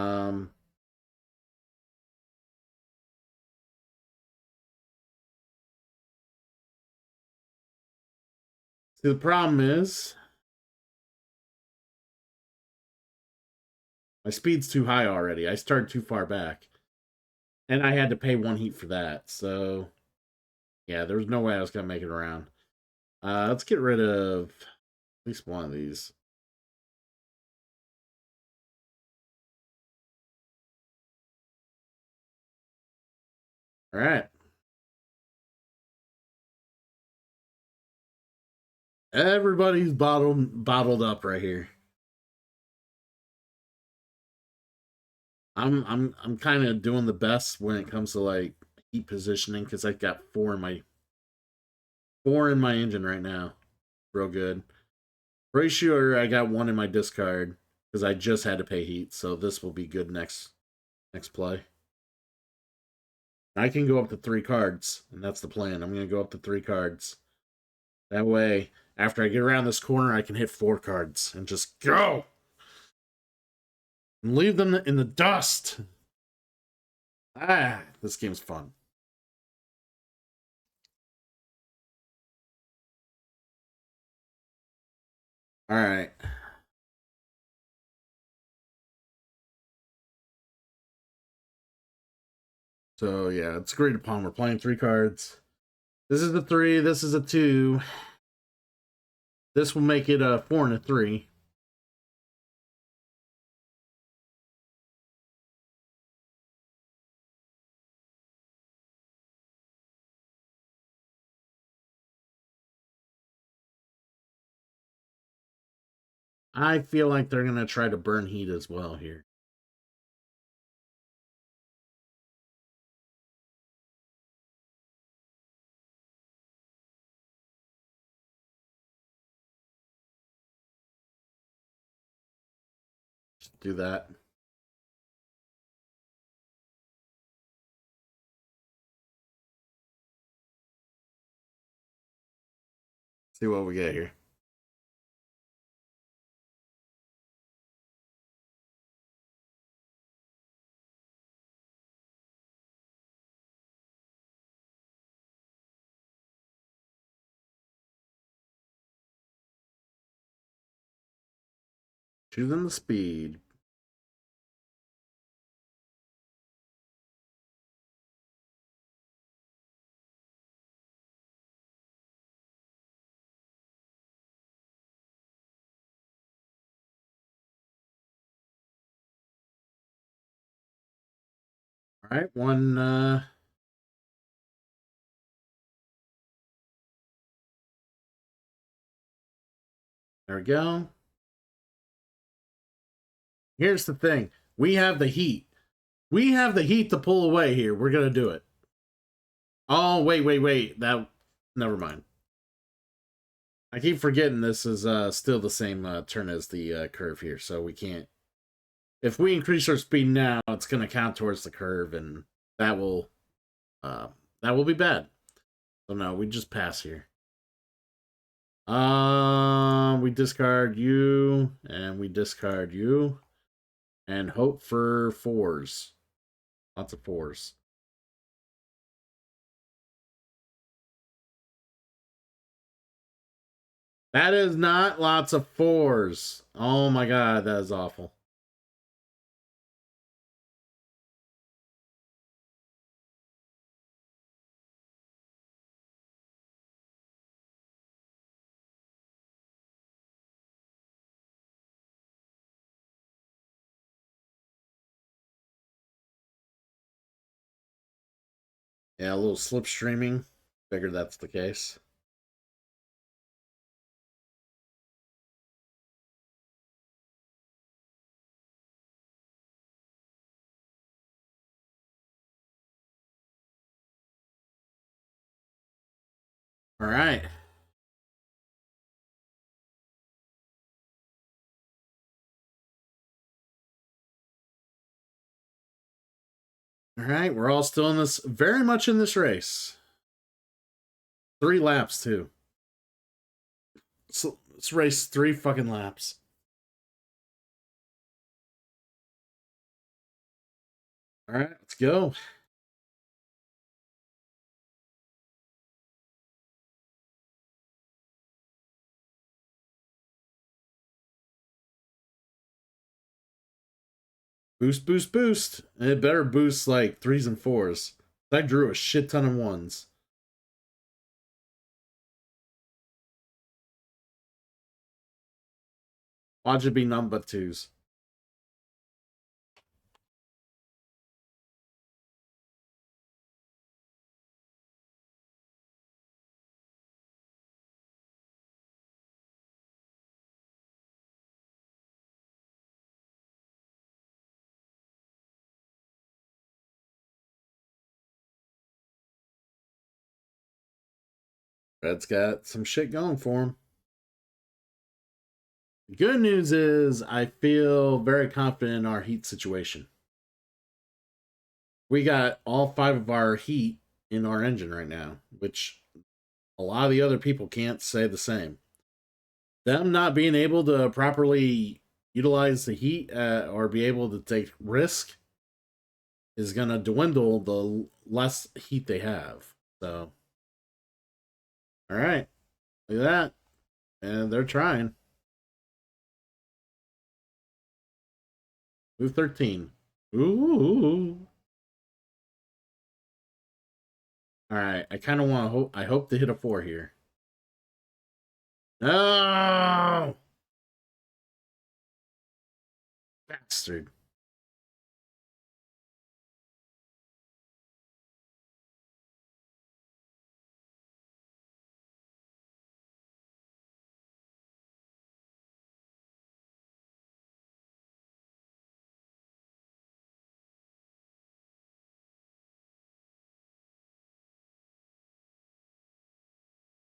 the problem is my speed's too high already. I started too far back. And I had to pay 1 heat for that. So, yeah, there's no way I was going to make it around. Let's get rid of at least one of these. All right. Everybody's bottled up right here. I'm kind of doing the best when it comes to like heat positioning because I've got four in my engine right now. Real good. Pretty sure I got one in my discard because I just had to pay heat, so this will be good next play. I can go up to 3 cards, and that's the plan. I'm gonna go up to 3 cards. That way, after I get around this corner, I can hit 4 cards and just go! And leave them in the dust! Ah, this game's fun. Alright. So, yeah, it's agreed upon. We're playing 3 cards. This is a 3, this is a 2. This will make it a 4 and a 3. I feel like they're going to try to burn heat as well here. Just do that. See what we get here. Choosing the speed. All right, one. There we go. Here's the thing. We have the heat. We have the heat to pull away here. We're going to do it. Oh, wait. Never mind. I keep forgetting this is still the same turn as the curve here, so we can't. If we increase our speed now, it's going to count towards the curve, and that will be bad. So no, we just pass here. We discard you, and we discard you, and hope for 4s. Lots of 4s. That is not lots of 4s. Oh my god, that is awful. Yeah, a little slipstreaming. Figured that's the case. All right. All right, we're all still in this, very much in this race. 3 laps, too. So let's race 3 fucking laps. All right, let's go. Boost. And it better boost like 3s and 4s. I drew a shit ton of 1s. Watch it be none but 2s. Red's got some shit going for him. The good news is I feel very confident in our heat situation. We got all 5 of our heat in our engine right now, which a lot of the other people can't say the same. Them not being able to properly utilize the heat or be able to take risk is going to dwindle the less heat they have. So, all right, look at that. And they're trying. Move 13. Ooh. All right, I kind of want to hope. I hope to hit a 4 here. No, bastard.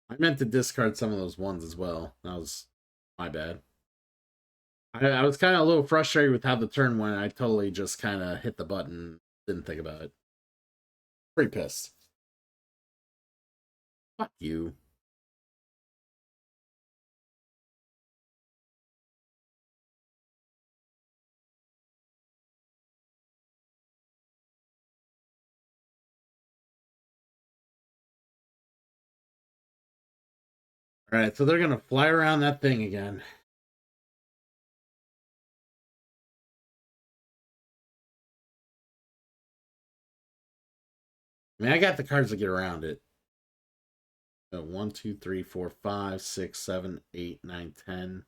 I meant to discard some of those ones as well. That was my bad. I was kind of a little frustrated with how the turn went. I totally just kind of hit the button, didn't think about it. Pretty pissed. Fuck you. All right, so they're gonna fly around that thing again. I mean, I got the cards to get around it. 1, 2, 3, 4, 5, 6, 7, 8, 9, 10.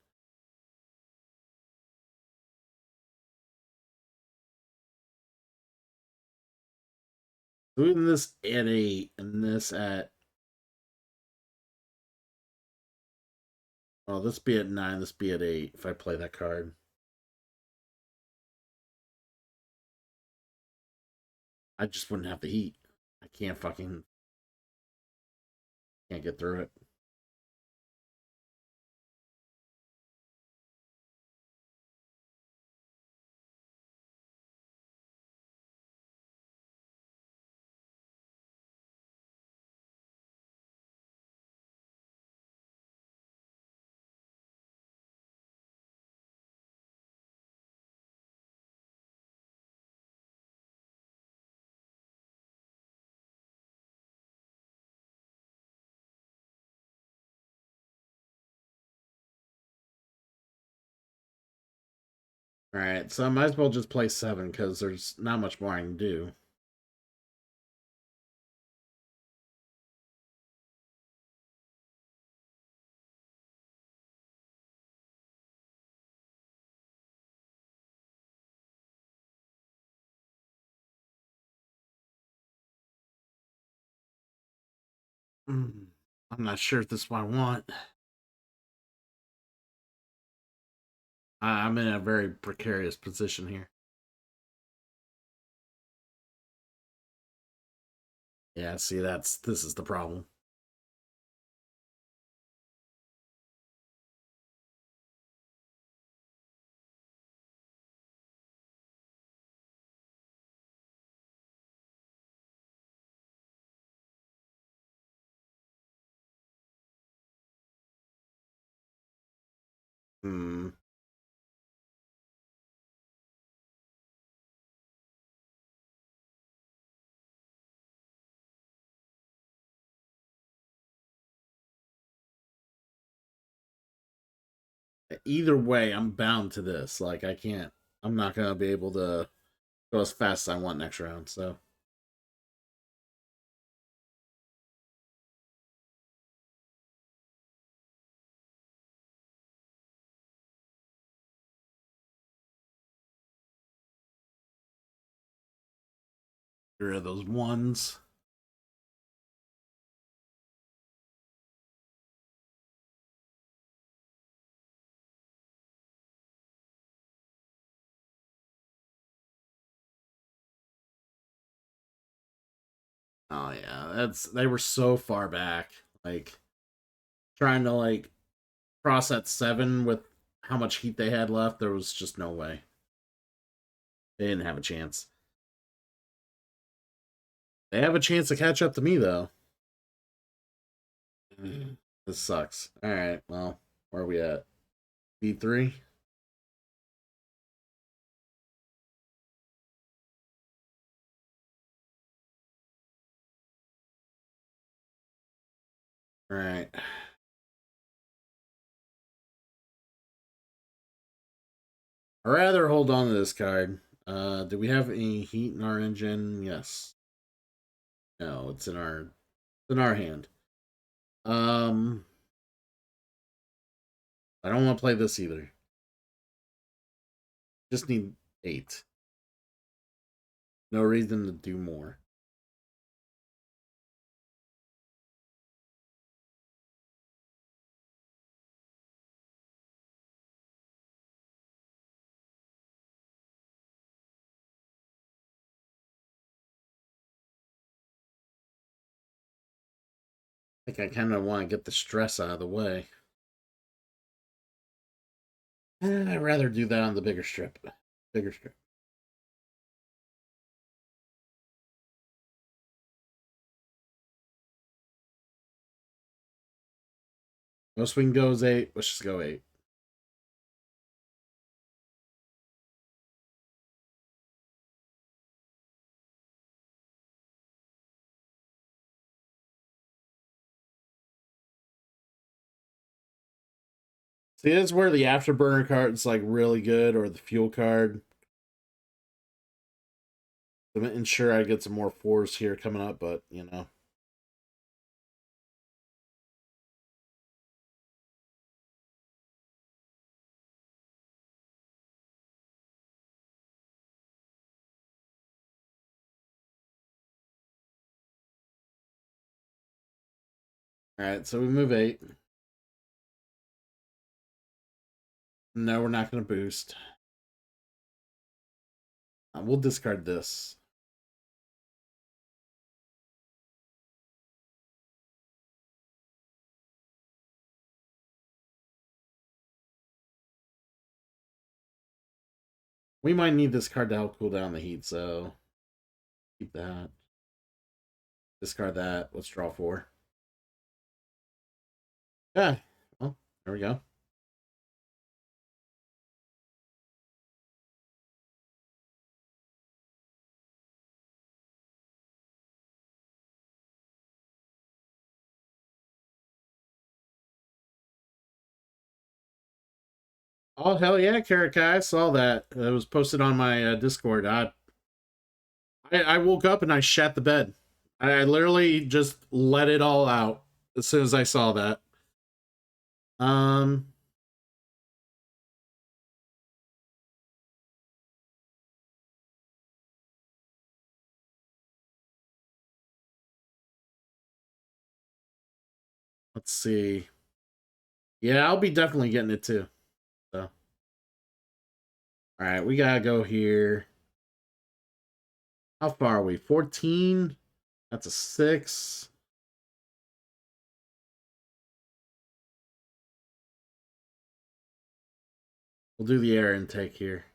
Doing this at 8 and this at. Oh, this be at 9, this be at 8 if I play that card. I just wouldn't have the heat. I can't get through it. All right, so I might as well just play 7 because there's not much more I can do. I'm not sure if this is what I want. I'm in a very precarious position here. Yeah, see, this is the problem. Hmm. Either way, I'm bound to this. Like, I'm not going to be able to go as fast as I want next round, so. Get rid of those ones. Oh yeah, they were so far back. Like trying to like cross at 7 with how much heat they had left, there was just no way. They didn't have a chance. They have a chance to catch up to me, though. This sucks. Alright, well, where are we at? B3? Alright. I'd rather hold on to this card. Do we have any heat in our engine? Yes. No, it's in our hand. I don't want to play this either. Just need 8. No reason to do more. I think I kind of want to get the stress out of the way. I'd rather do that on the bigger strip. Bigger strip. Most we can go is 8. Let's just go 8. See, that's where the afterburner card is like really good, or the fuel card. I'm ensure I get some more 4s here coming up, but you know. Alright, so we move 8. No, we're not going to boost. We'll discard this. We might need this card to help cool down the heat, so keep that. Discard that. Let's draw 4. Yeah. Well, there we go. Oh, hell yeah, Carrot Guy. I saw that. It was posted on my Discord. I woke up and I shat the bed. I literally just let it all out as soon as I saw that. Let's see. Yeah, I'll be definitely getting it too. So, all right, we gotta go here. How far are we? 14. That's a 6. We'll do the air intake here.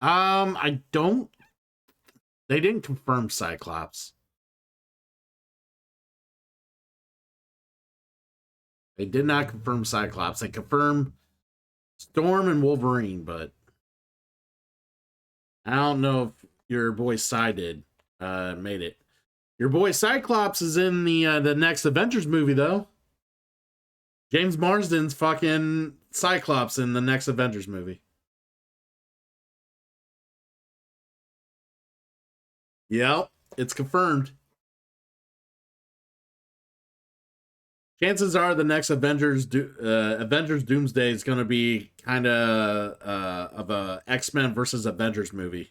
I don't. They didn't confirm Cyclops. They did not confirm Cyclops. They confirmed Storm and Wolverine, but I don't know if your boy Cy did made it. Your boy Cyclops is in the next Avengers movie though. James Marsden's fucking Cyclops in the next Avengers movie. Yep, it's confirmed. Chances are the next Avengers Doomsday is going to be kind of a X-Men versus Avengers movie.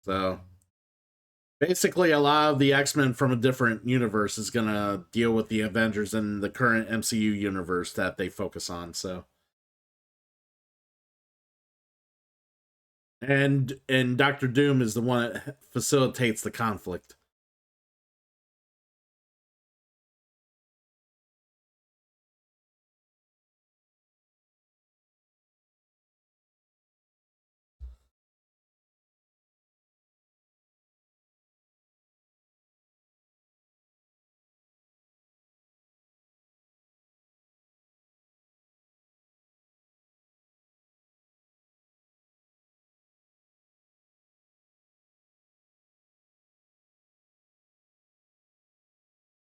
So basically, a lot of the X-Men from a different universe is going to deal with the Avengers in the current MCU universe that they focus on. So And Doctor Doom is the one that facilitates the conflict.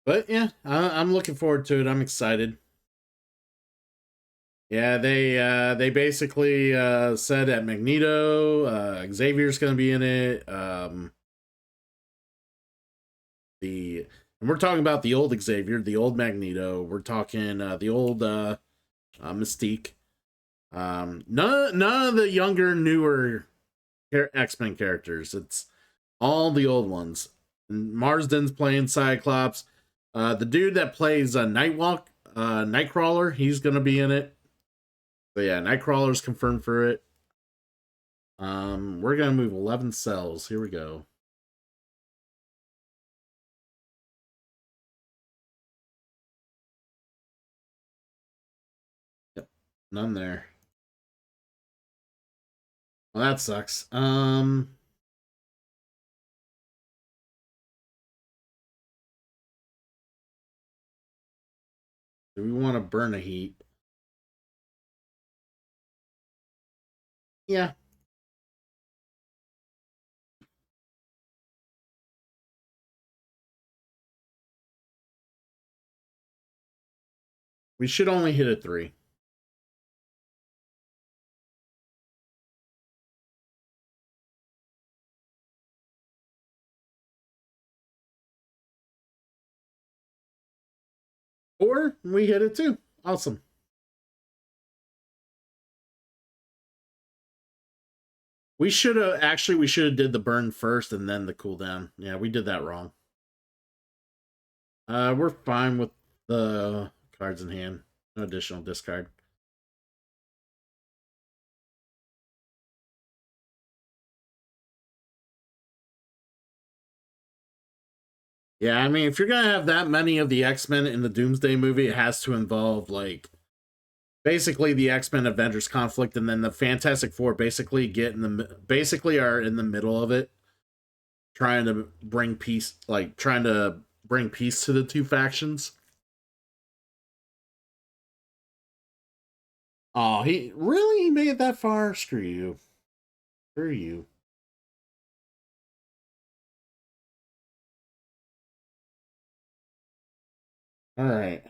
But yeah, I'm looking forward to it. I'm excited. Yeah, they basically said that Magneto, Xavier's going to be in it. And we're talking about the old Xavier, the old Magneto. We're talking the old Mystique. None of the younger, newer X-Men characters. It's all the old ones. And Marsden's playing Cyclops. The dude that plays Nightcrawler, he's gonna be in it. So yeah, Nightcrawler's confirmed for it. We're gonna move 11 cells. Here we go. Yep, none there. Well, that sucks. Do we want to burn a heat? Yeah. We should only hit a 3. Or we hit it 2. Awesome. We should have did the burn first and then the cooldown. Yeah, we did that wrong. We're fine with the cards in hand. No additional discard. Yeah, I mean, if you're gonna have that many of the X-Men in the Doomsday movie, it has to involve like basically the X-Men Avengers conflict, and then the Fantastic Four basically are in the middle of it, trying to bring peace to the two factions. Oh, he made it that far? Screw you. Screw you. All right.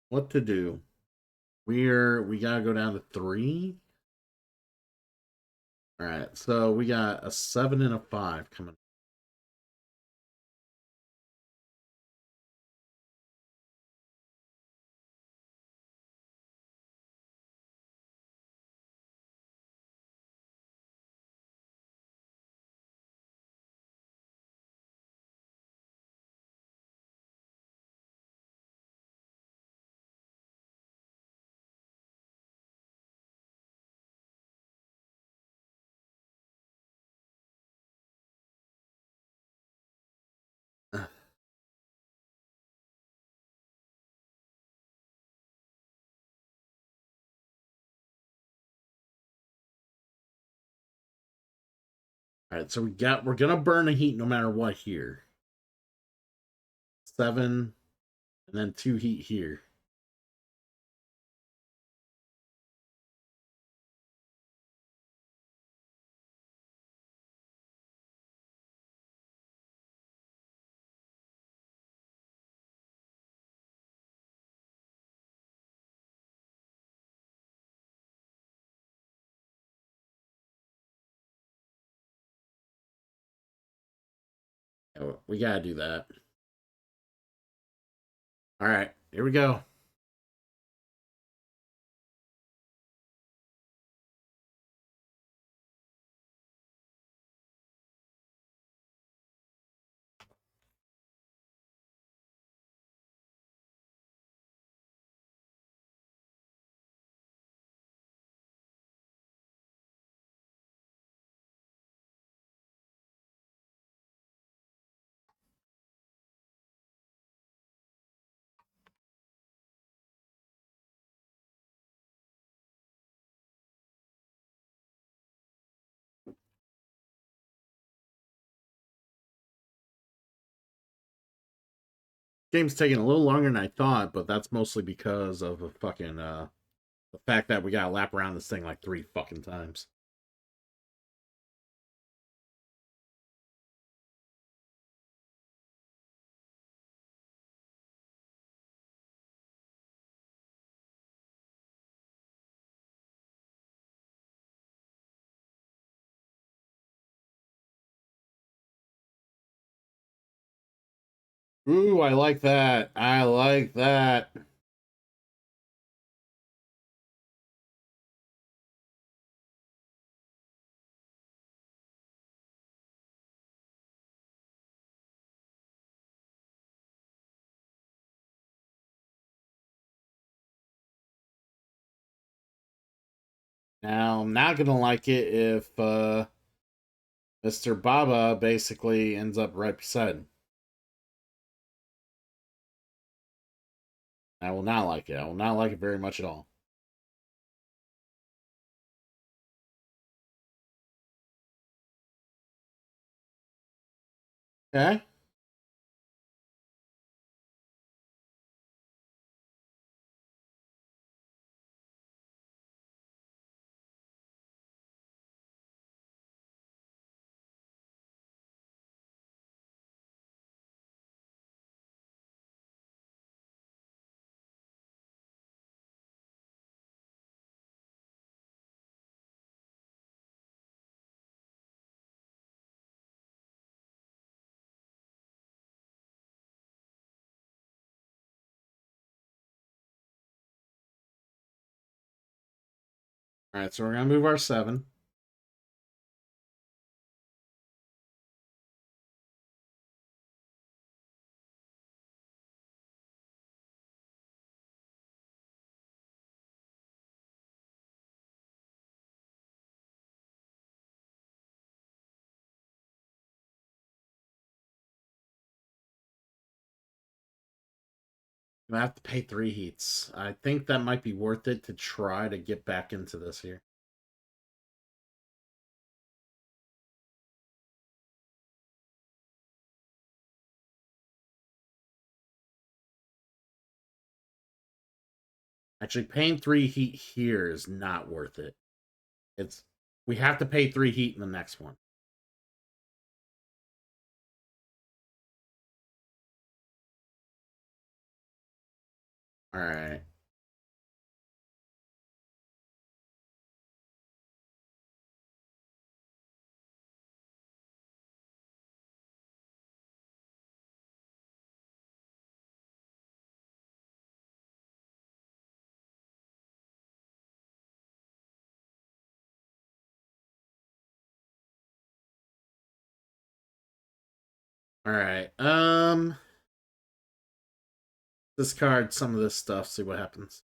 What to do? We gotta go down to 3. All right, so we got a 7 and a 5 coming. All right, so we're gonna burn a heat no matter what here. 7, and then 2 heat here. Yeah, we gotta do that. All right, here we go. game's taking a little longer than I thought, but that's mostly because of the fucking the fact that we gotta lap around this thing like 3 fucking times. Ooh, I like that. I like that. Now, I'm not gonna like it if Mr. Baba basically ends up right beside him. I will not like it. I will not like it very much at all. Okay. Alright, so we're gonna move our 7. I have to pay 3 heats. I think that might be worth it to try to get back into this here. Actually, paying 3 heat here is not worth it. We have to pay 3 heat in the next one. Alright. Alright. Discard some of this stuff, see what happens.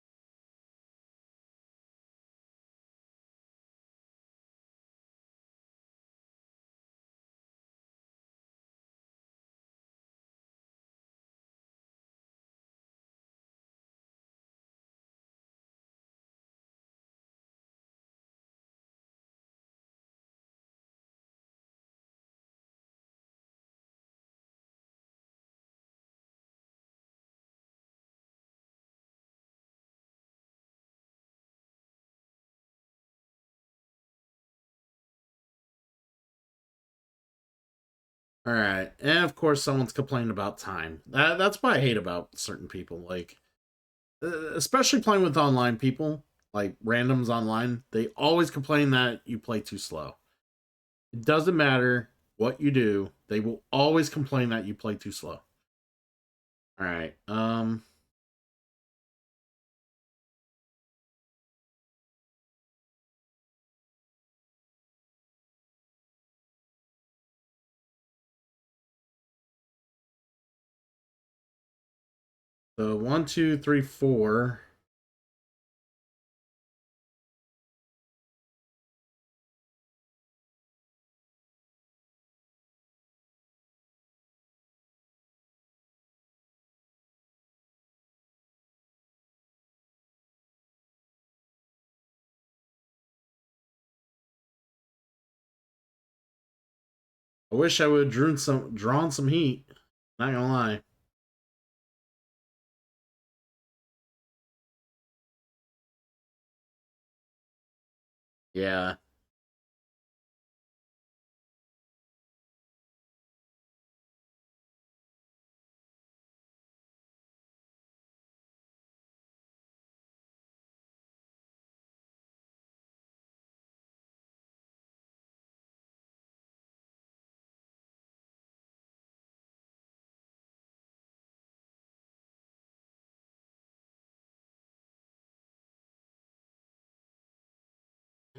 Alright. And of course someone's complaining about time. That's what I hate about certain people. Like, especially playing with online people, like randoms online, they always complain that you play too slow. It doesn't matter what you do, they will always complain that you play too slow. Alright, so 1, 2, 3, 4. I wish I would have drawn some heat. Not gonna lie. Yeah.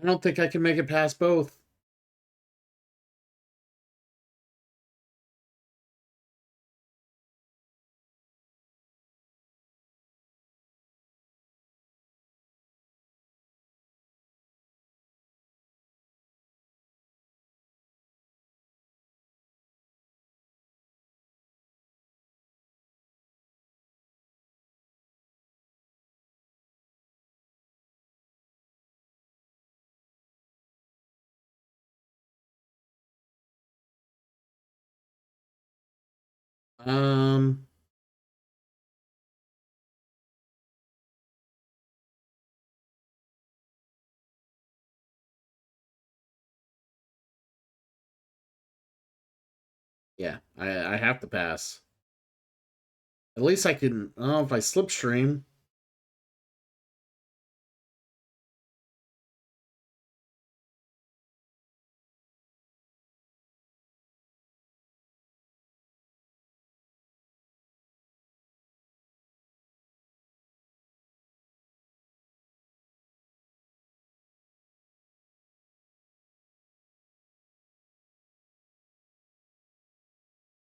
I don't think I can make it past both. Um, yeah, I have to pass. At least I can. Oh, if I slipstream.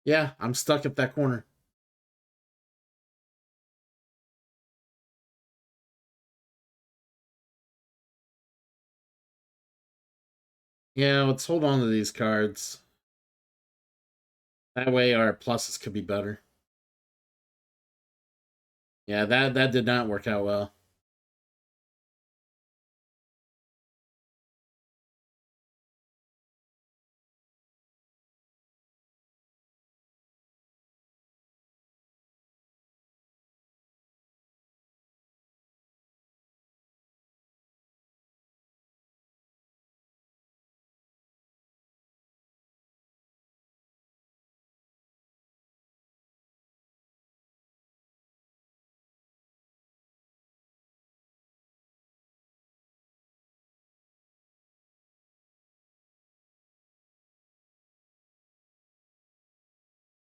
Yeah, I'm stuck at that corner. Yeah, let's hold on to these cards. That way our pluses could be better. Yeah, that did not work out well.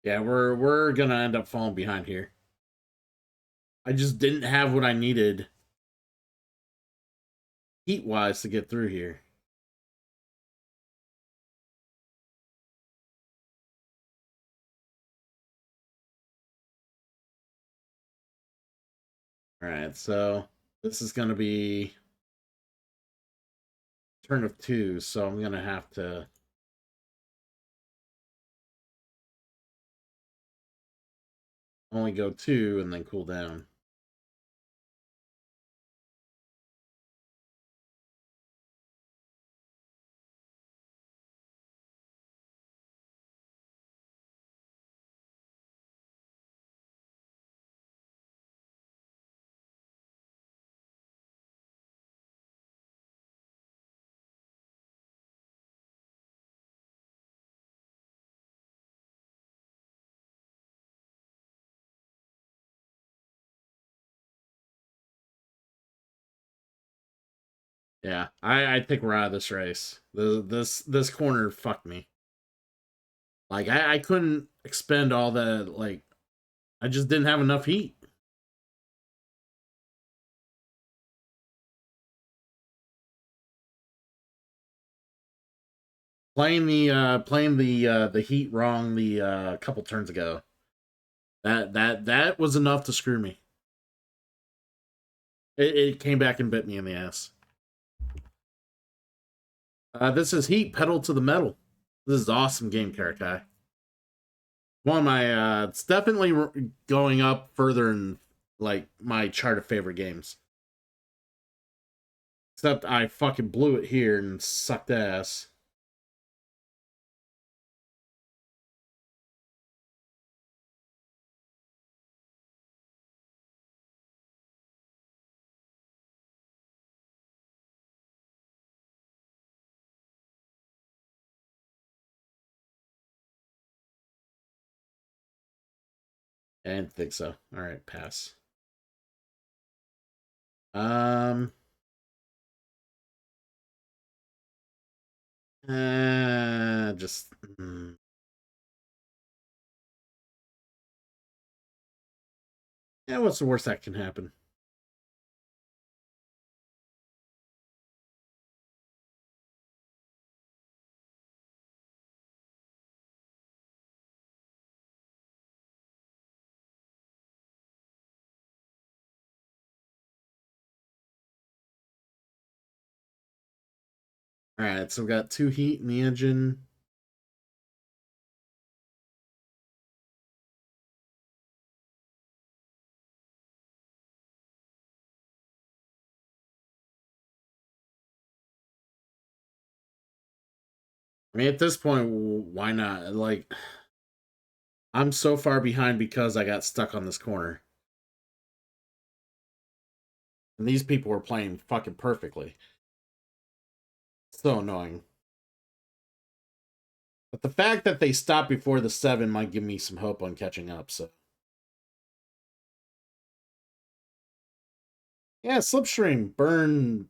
Yeah, we're gonna end up falling behind here. I just didn't have what I needed heat wise to get through here. Alright, so this is gonna be turn of 2, so I'm gonna have to only go 2 and then cool down. Yeah, I think we're out of this race. This corner fucked me. Like I couldn't expend all the like I just didn't have enough heat. Playing the heat wrong the couple turns ago. That was enough to screw me. It came back and bit me in the ass. This is Heat Pedal to the Metal. This is awesome game, Karakai. One of my it's definitely going up further in like my chart of favorite games. Except I fucking blew it here and sucked ass. I didn't think so. All right, pass. Um. Just. Yeah, what's the worst that can happen? All right, so we got 2 heat in the engine. I mean, at this point, why not? Like, I'm so far behind because I got stuck on this corner. And these people were playing fucking perfectly. So annoying. But the fact that they stopped before the 7 might give me some hope on catching up, so. Yeah, Slipstream, burn.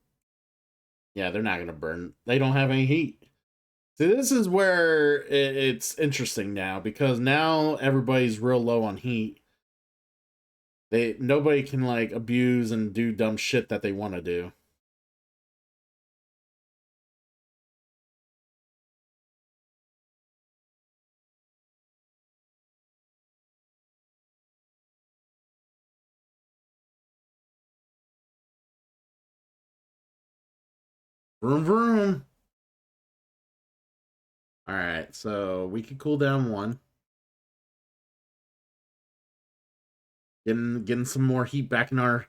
Yeah, they're not going to burn. They don't have any heat. See, this is where it's interesting now, because now everybody's real low on heat. Nobody can, like, abuse and do dumb shit that they want to do. Vroom vroom. All right, so we can cool down 1. Getting some more heat back in our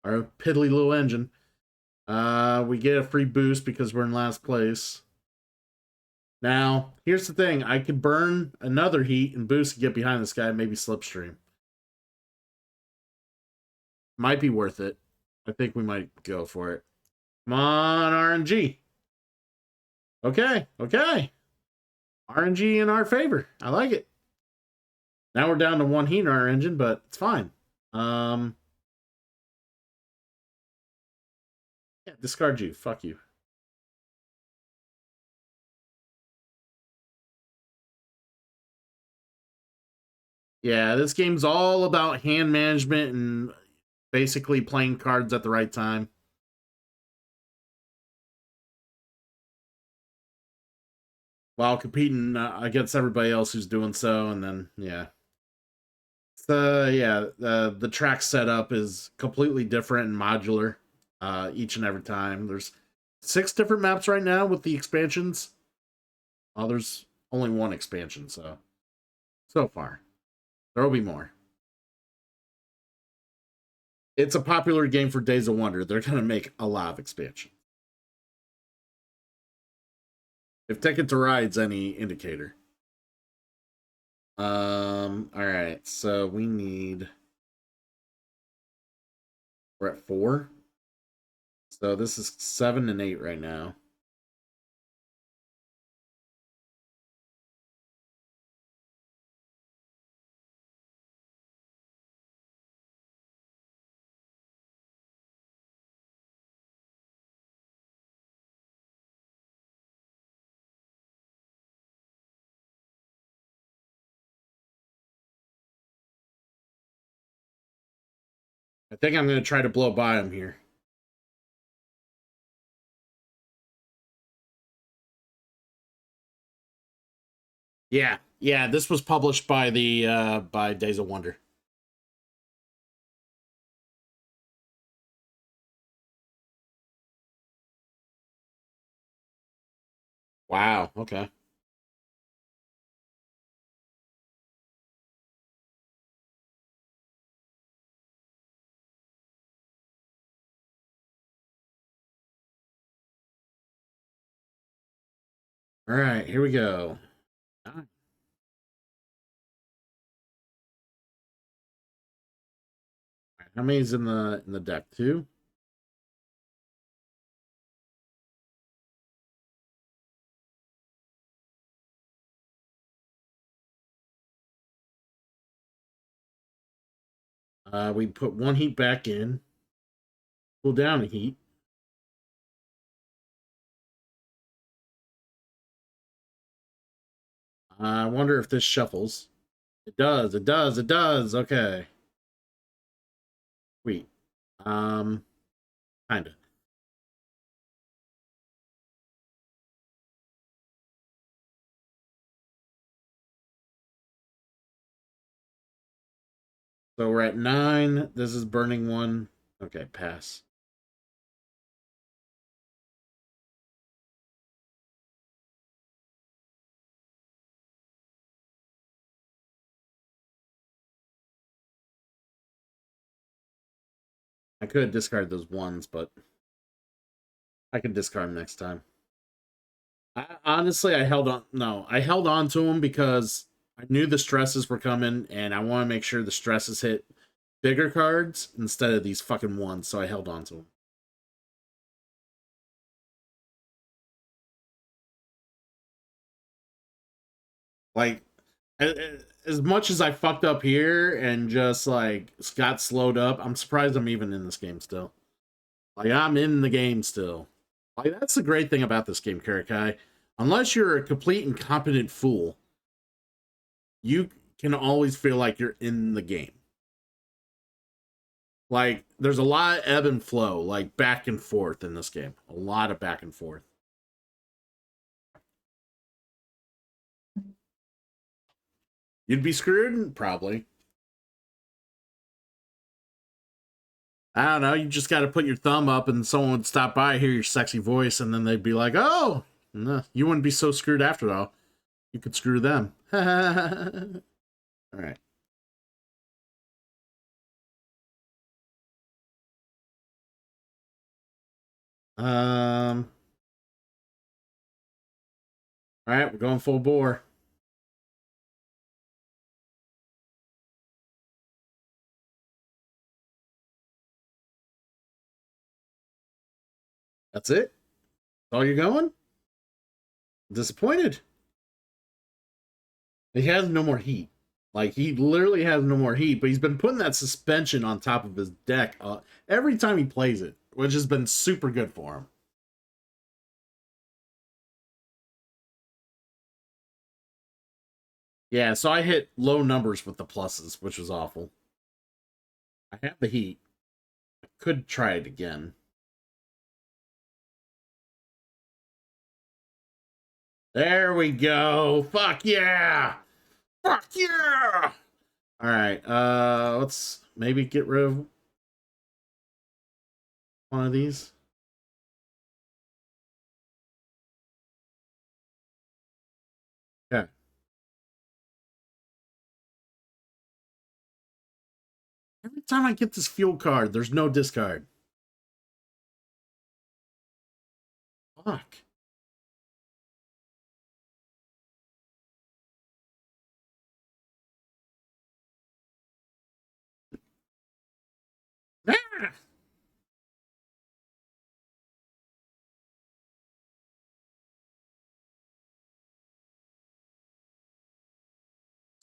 piddly little engine. We get a free boost because we're in last place. Now, here's the thing. I could burn another heat and boost and get behind this guy, maybe Slipstream. Might be worth it. I think we might go for it. Come on, RNG. Okay. RNG in our favor. I like it. Now we're down to 1 heat in our engine, but it's fine. Yeah, discard you. Fuck you. Yeah, this game's all about hand management and basically playing cards at the right time. While competing against everybody else who's doing so, and then, yeah. So, yeah, the track setup is completely different and modular each and every time. There's 6 different maps right now with the expansions. Oh, there's only 1 expansion, so far. There will be more. It's a popular game for Days of Wonder. They're going to make a lot of expansion. If Ticket to Ride's any indicator. Alright, so we need... We're at 4. So this is 7 and 8 right now. I think I'm going to try to blow by him here. Yeah, this was published by the by Days of Wonder. Wow, okay. All right, here we go. How many's in the deck? 2? We put 1 heat back in. Cool down a heat. I wonder if this shuffles. It does, it does, it does. Okay. Sweet. Kinda. So we're at 9. This is burning 1. Okay, pass. I could discard those 1s, but I can discard them next time. Honestly, I held on. No, I held on to them because I knew the stresses were coming, and I want to make sure the stresses hit bigger cards instead of these fucking 1s, so I held on to them. Like, as much as I fucked up here and just, like, got slowed up, I'm surprised I'm even in this game still. Like, I'm in the game still. Like, that's the great thing about this game, Karakai. Unless you're a complete incompetent fool, you can always feel like you're in the game. Like, there's a lot of ebb and flow, like, back and forth in this game. A lot of back and forth. You'd be screwed? Probably. I don't know. You just got to put your thumb up and someone would stop by, hear your sexy voice, and then they'd be like, oh, no, you wouldn't be so screwed after all. You could screw them. All right. All right, we're going full bore. That's it? All you're going? Disappointed. He has no more heat. Like, he literally has no more heat, but he's been putting that suspension on top of his deck every time he plays it, which has been super good for him. Yeah, so I hit low numbers with the pluses, which was awful. I have the heat. I could try it again. There we go. Fuck yeah. Fuck yeah. All right. Let's maybe get rid of one of these. Okay. Every time I get this fuel card, there's no discard. Fuck. Ah!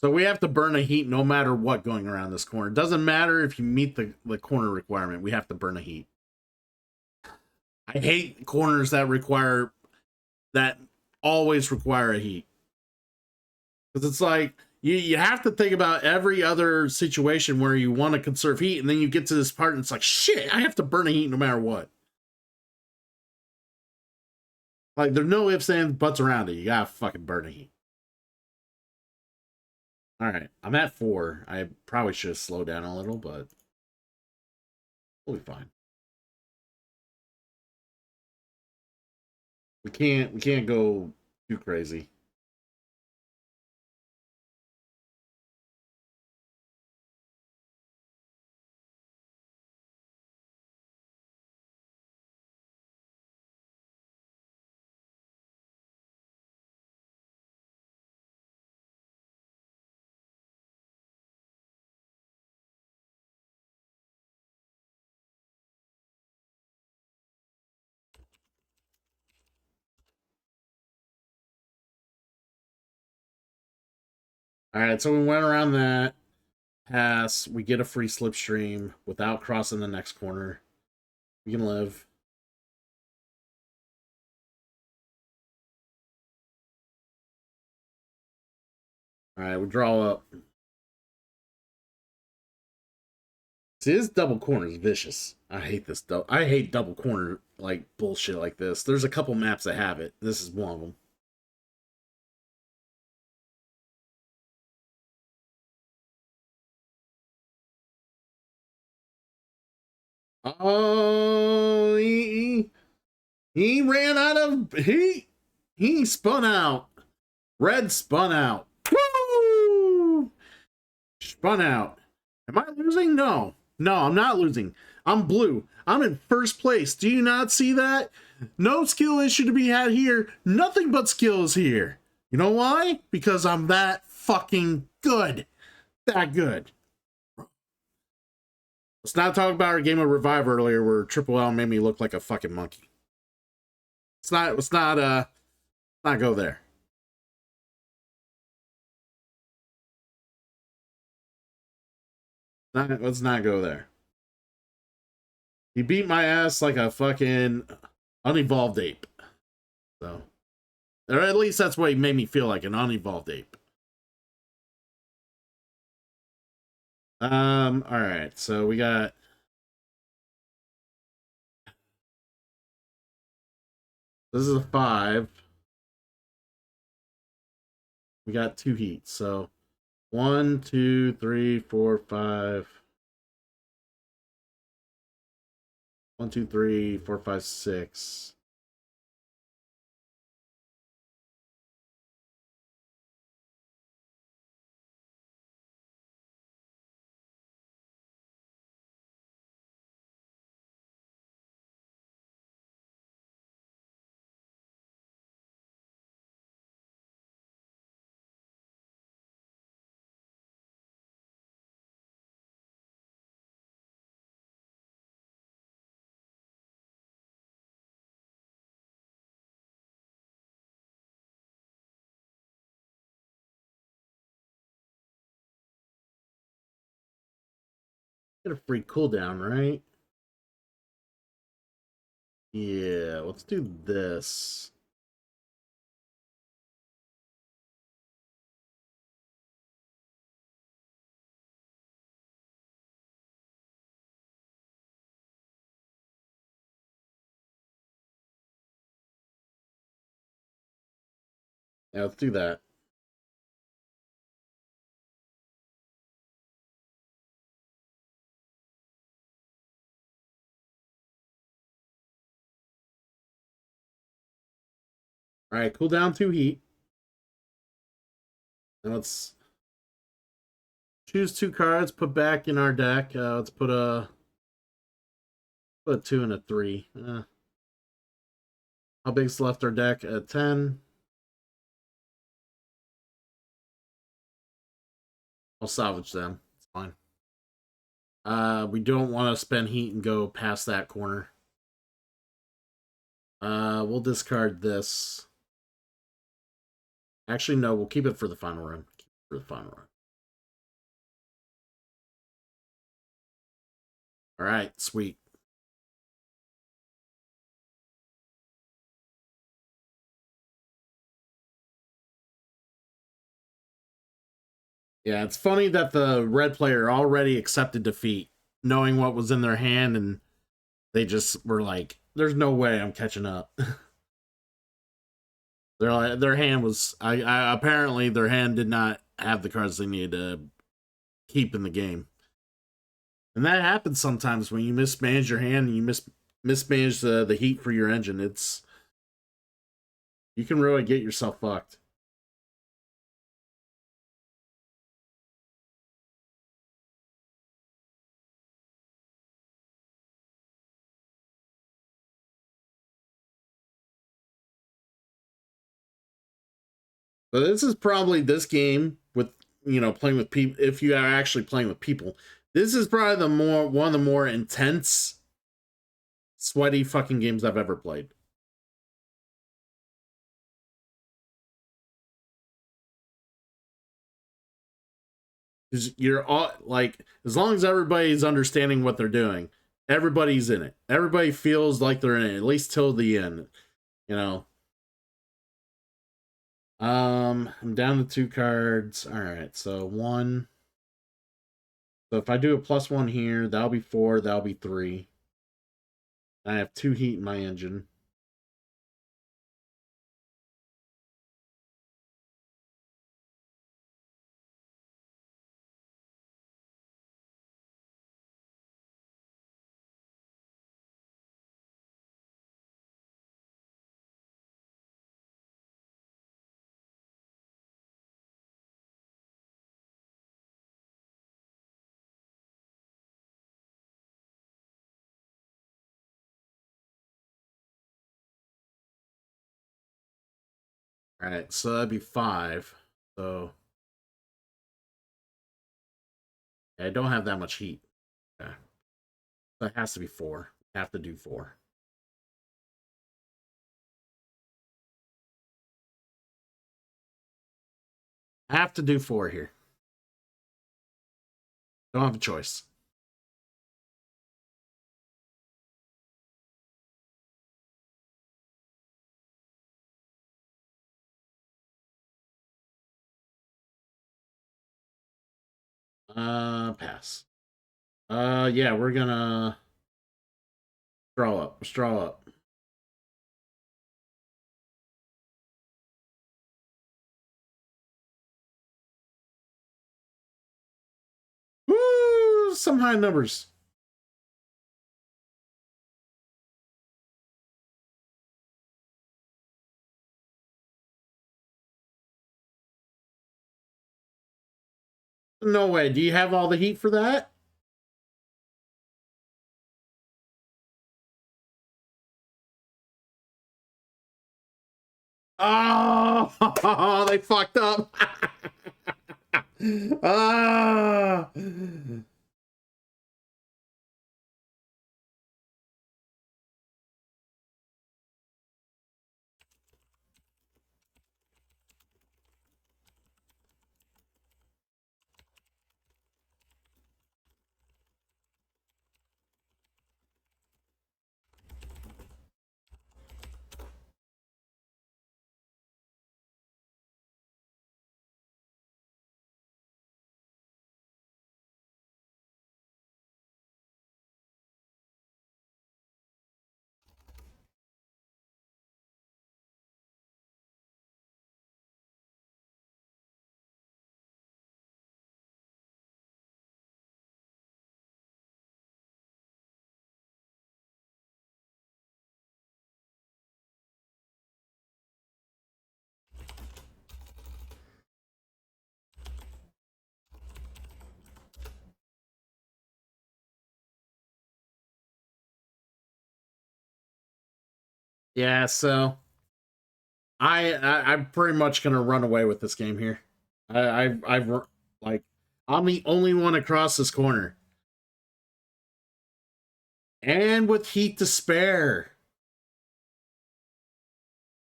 So we have to burn a heat no matter what going around this corner. It doesn't matter if you meet the corner requirement. We have to burn a heat. I hate corners that always require a heat. Because it's like you have to think about every other situation where you want to conserve heat, and then you get to this part and it's like, shit, I have to burn a heat no matter what. Like, there's no ifs, ands, buts around it. You gotta fucking burn a heat. Alright, I'm at 4. I probably should have slowed down a little, but we'll be fine. We can't go too crazy. Alright, so we went around that. pass. We get a free slipstream without crossing the next corner. We can live. All right, we draw up. See, this double corner is vicious. I hate this. I hate double corner like bullshit like this. There's a couple maps that have it. This is one of them. Oh, he ran out of he spun out. Red spun out. Woo! Spun out. Am I losing? No. No, I'm not losing. I'm blue. I'm in first place. Do you not see that? No skill issue to be had here. Nothing but skills here. You know why? Because I'm that fucking good. That good. Let's not talk about our game of Revive earlier where Triple L made me look like a fucking monkey. Let's not go there. Let's not go there. He beat my ass like a fucking unevolved ape. So, or at least that's what he made me feel like, an unevolved ape. All right, so we got this is a 5. We got 2 heats, so 1, 2, 3, 4, 5. 1, 2, 3, 4, 5, 6. Get a free cooldown, right? Yeah, let's do this. Yeah, let's do that. All right, cool down 2 heat. And let's choose 2 cards, put back in our deck. Let's put a 2 and a 3. How big's left our deck? 10. I'll salvage them. It's fine. We don't want to spend heat and go past that corner. We'll discard this. Actually, no, we'll keep it for the final run. Keep it for the final run. All right, sweet. Yeah, it's funny that the red player already accepted defeat, knowing what was in their hand, and they just were like, there's no way I'm catching up. Their hand was apparently their hand did not have the cards they needed to keep in the game. And that happens sometimes when you mismanage your hand and you mismanage the heat for your engine. You can really get yourself fucked. But this is probably this game with, playing with people. If you are actually playing with people, this is probably one of the more intense, sweaty fucking games I've ever played. 'Cause you're all like, as long as everybody's understanding what they're doing, everybody's in it. Everybody feels like they're in it, at least till the end. You know. I'm down to 2 cards. All right, so 1. So if I do a +1 here, that'll be 4. That'll be 3. I have 2 heat in my engine. All right, so that'd be 5. So I don't have that much heat. Okay. So it has to be 4. I have to do 4. I have to do 4 here. Don't have a choice. Pass. Yeah, we're gonna draw up. Let's draw up. Woo! Some high numbers. No way. Do you have all the heat for that? Oh, they fucked up. Ah. Yeah, so I'm pretty much gonna run away with this game here. I've like, I'm the only one across this corner, and with heat to spare.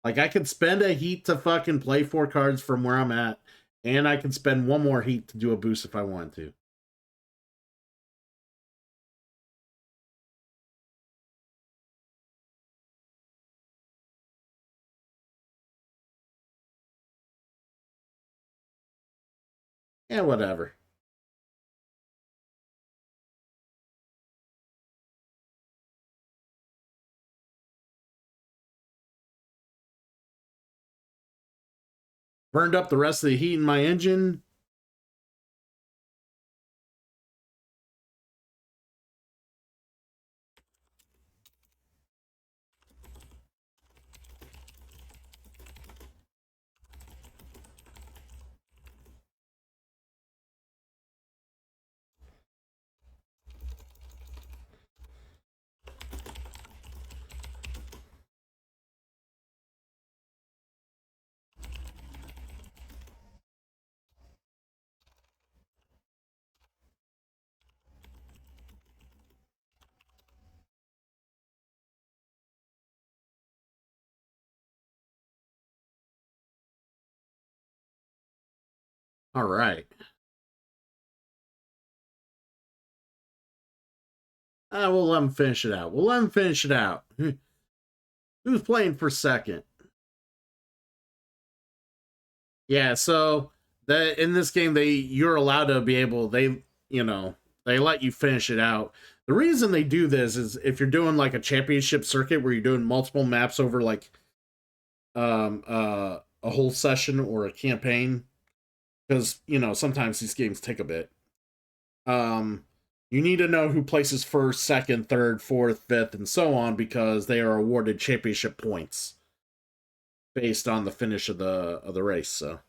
Like, I could spend a heat to fucking play 4 cards from where I'm at, and I can spend 1 more heat to do a boost if I want to. Yeah, whatever. Burned up the rest of the heat in my engine. All right. We'll let him finish it out. We'll let him finish it out. Who's playing for second? Yeah, so in this game you're allowed to be able they let you finish it out. The reason they do this is if you're doing like a championship circuit where you're doing multiple maps over like a whole session or a campaign, because sometimes these games take a bit. You need to know who places first, second, third, fourth, fifth, and so on, because they are awarded championship points based on the finish of the race. So.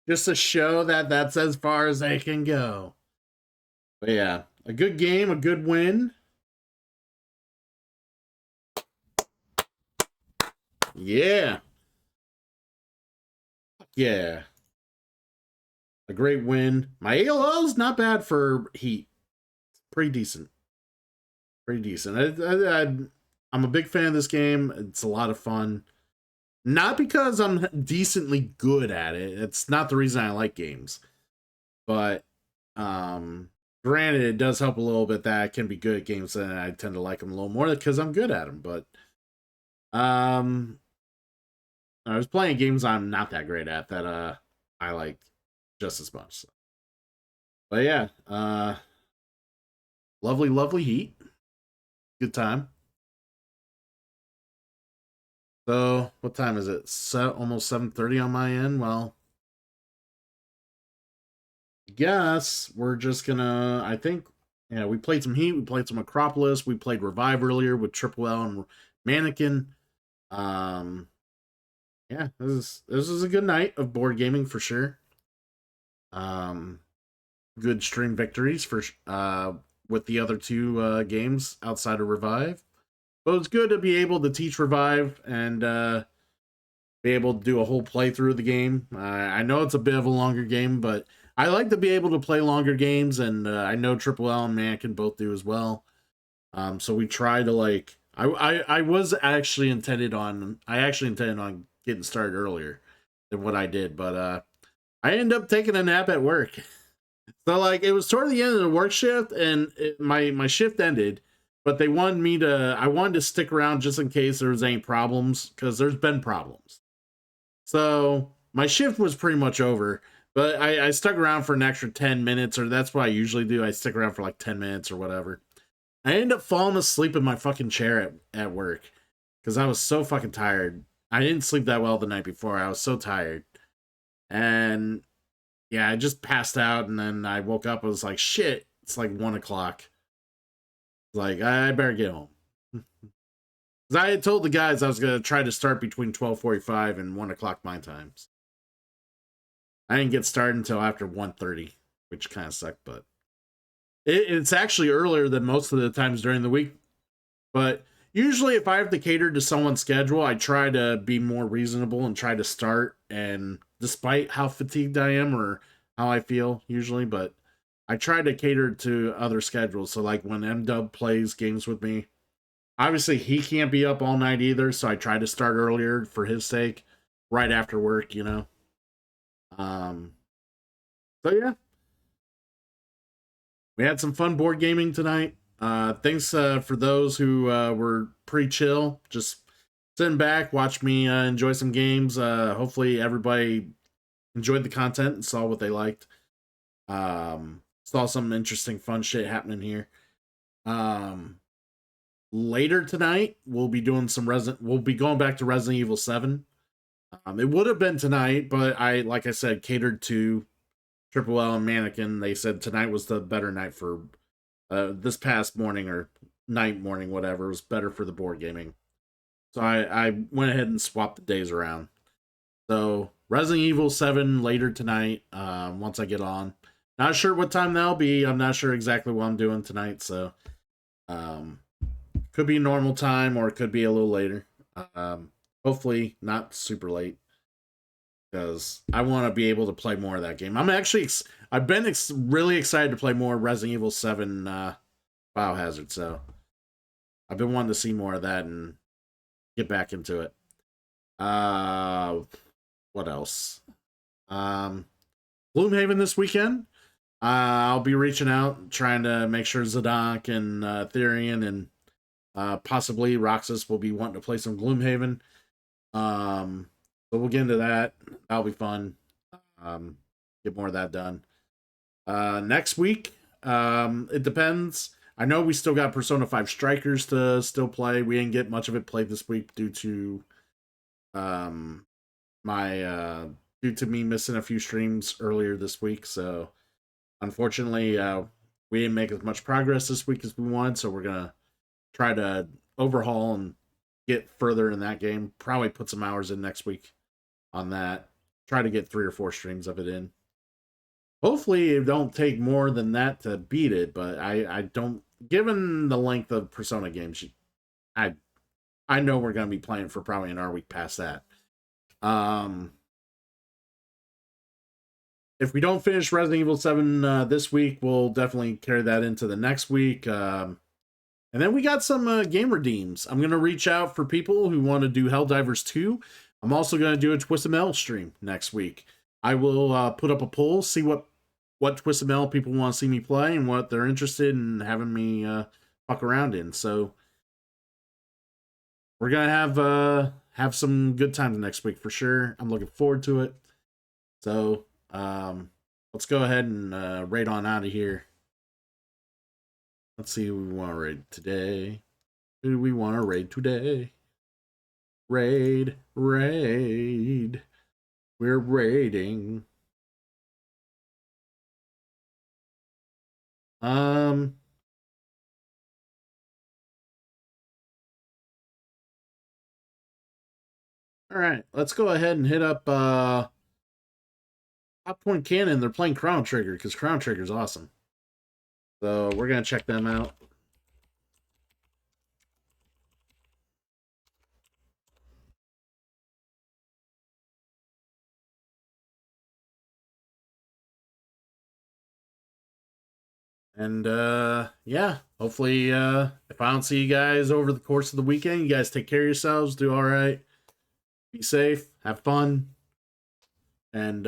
Just to show that that's as far as they can go. But yeah, a good game, a good win. Yeah. Yeah. A great win. My ALO's not bad for Heat. Pretty decent. Pretty decent. I'm a big fan of this game. It's a lot of fun. Not because I'm decently good at it. It's not the reason I like games. But granted, it does help a little bit that I can be good at games, and I tend to like them a little more because I'm good at them. But I was playing games I'm not that great at that I like just as much. So. But yeah, lovely Heat. Good time. So, what time is it? Almost 7:30 on my end. Well, I guess we're just gonna. I think, yeah, we played some Heat. We played some Akropolis. We played Revive earlier with Triple L and Mannequin. Yeah, this is a good night of board gaming for sure. Good stream victories for with the other two games outside of Revive. But it's good to be able to teach Revive and be able to do a whole playthrough of the game. I know it's a bit of a longer game, but I like to be able to play longer games, and I know Triple L and Man can both do as well. So we try to like. I actually intended on getting started earlier than what I did, but I ended up taking a nap at work. So like it was toward the end of the work shift, and my shift ended. But I wanted to stick around just in case there was any problems, because there's been problems. So my shift was pretty much over, but I stuck around for an extra 10 minutes, or that's what I usually do. I stick around for like 10 minutes or whatever. I ended up falling asleep in my fucking chair at work because I was so fucking tired. I didn't sleep that well the night before. I was so tired. And yeah, I just passed out, and then I woke up. I was like, shit, it's like 1 o'clock. Like, I better get home. Because I had told the guys I was going to try to start between 12:45 and 1 o'clock my times. I didn't get started until after 1:30, which kind of sucked, but it's actually earlier than most of the times during the week. But usually if I have to cater to someone's schedule, I try to be more reasonable and try to start, and despite how fatigued I am or how I feel usually, but I try to cater to other schedules. So like when M-Dub plays games with me, obviously he can't be up all night either, so I try to start earlier for his sake, right after work, you know. So yeah. We had some fun board gaming tonight. Thanks for those who were pretty chill, just sitting back, watch me enjoy some games. Hopefully everybody enjoyed the content and saw what they liked. Saw some interesting fun shit happening here. Later tonight, we'll be doing we'll be going back to Resident Evil 7. It would have been tonight, but like I said, catered to Triple L and Mannequin. They said tonight was the better night for this past morning or morning, whatever, was better for the board gaming. So I went ahead and swapped the days around. So Resident Evil 7 later tonight, once I get on. Not sure what time that'll be. I'm not sure exactly what I'm doing tonight, so could be normal time or it could be a little later. Hopefully not super late, because I want to be able to play more of that game. I've been really excited to play more Resident Evil 7 Biohazard, so I've been wanting to see more of that and get back into it. What else? Gloomhaven this weekend. I'll be reaching out, trying to make sure Zadok and Therian and possibly Roxas will be wanting to play some Gloomhaven. So we'll get into that. That'll be fun. Get more of that done. Next week, it depends. I know we still got Persona 5 Strikers to still play. We didn't get much of it played this week due to due to me missing a few streams earlier this week. So unfortunately, we didn't make as much progress this week as we wanted. So we're gonna try to overhaul and get further in that game. Probably put some hours in next week on that. Try to get 3 or 4 streams of it in. Hopefully it don't take more than that to beat it, but I don't, given the length of Persona games, I know we're going to be playing for probably an hour week past that. If we don't finish Resident Evil 7 this week, we'll definitely carry that into the next week. And then we got some game redeems. I'm going to reach out for people who want to do Helldivers 2. I'm also going to do a Twisted Metal stream next week. I will put up a poll, see what Twisted Metal people want to see me play and what they're interested in having me fuck around in. So we're going to have some good times next week for sure. I'm looking forward to it. So let's go ahead and raid on out of here. Let's see who we want to raid today. Who do we want to raid today? Raid. We're raiding. All right, let's go ahead and hit up Popcorn Cannon. They're playing Chrono Trigger because Chrono Trigger is awesome. So we're gonna check them out. And yeah, hopefully if I don't see you guys over the course of the weekend, you guys take care of yourselves, do all right, be safe, have fun, and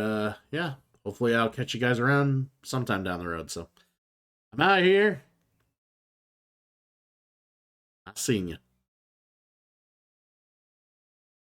yeah, hopefully I'll catch you guys around sometime down the road. So I'm out of here. I've seen you.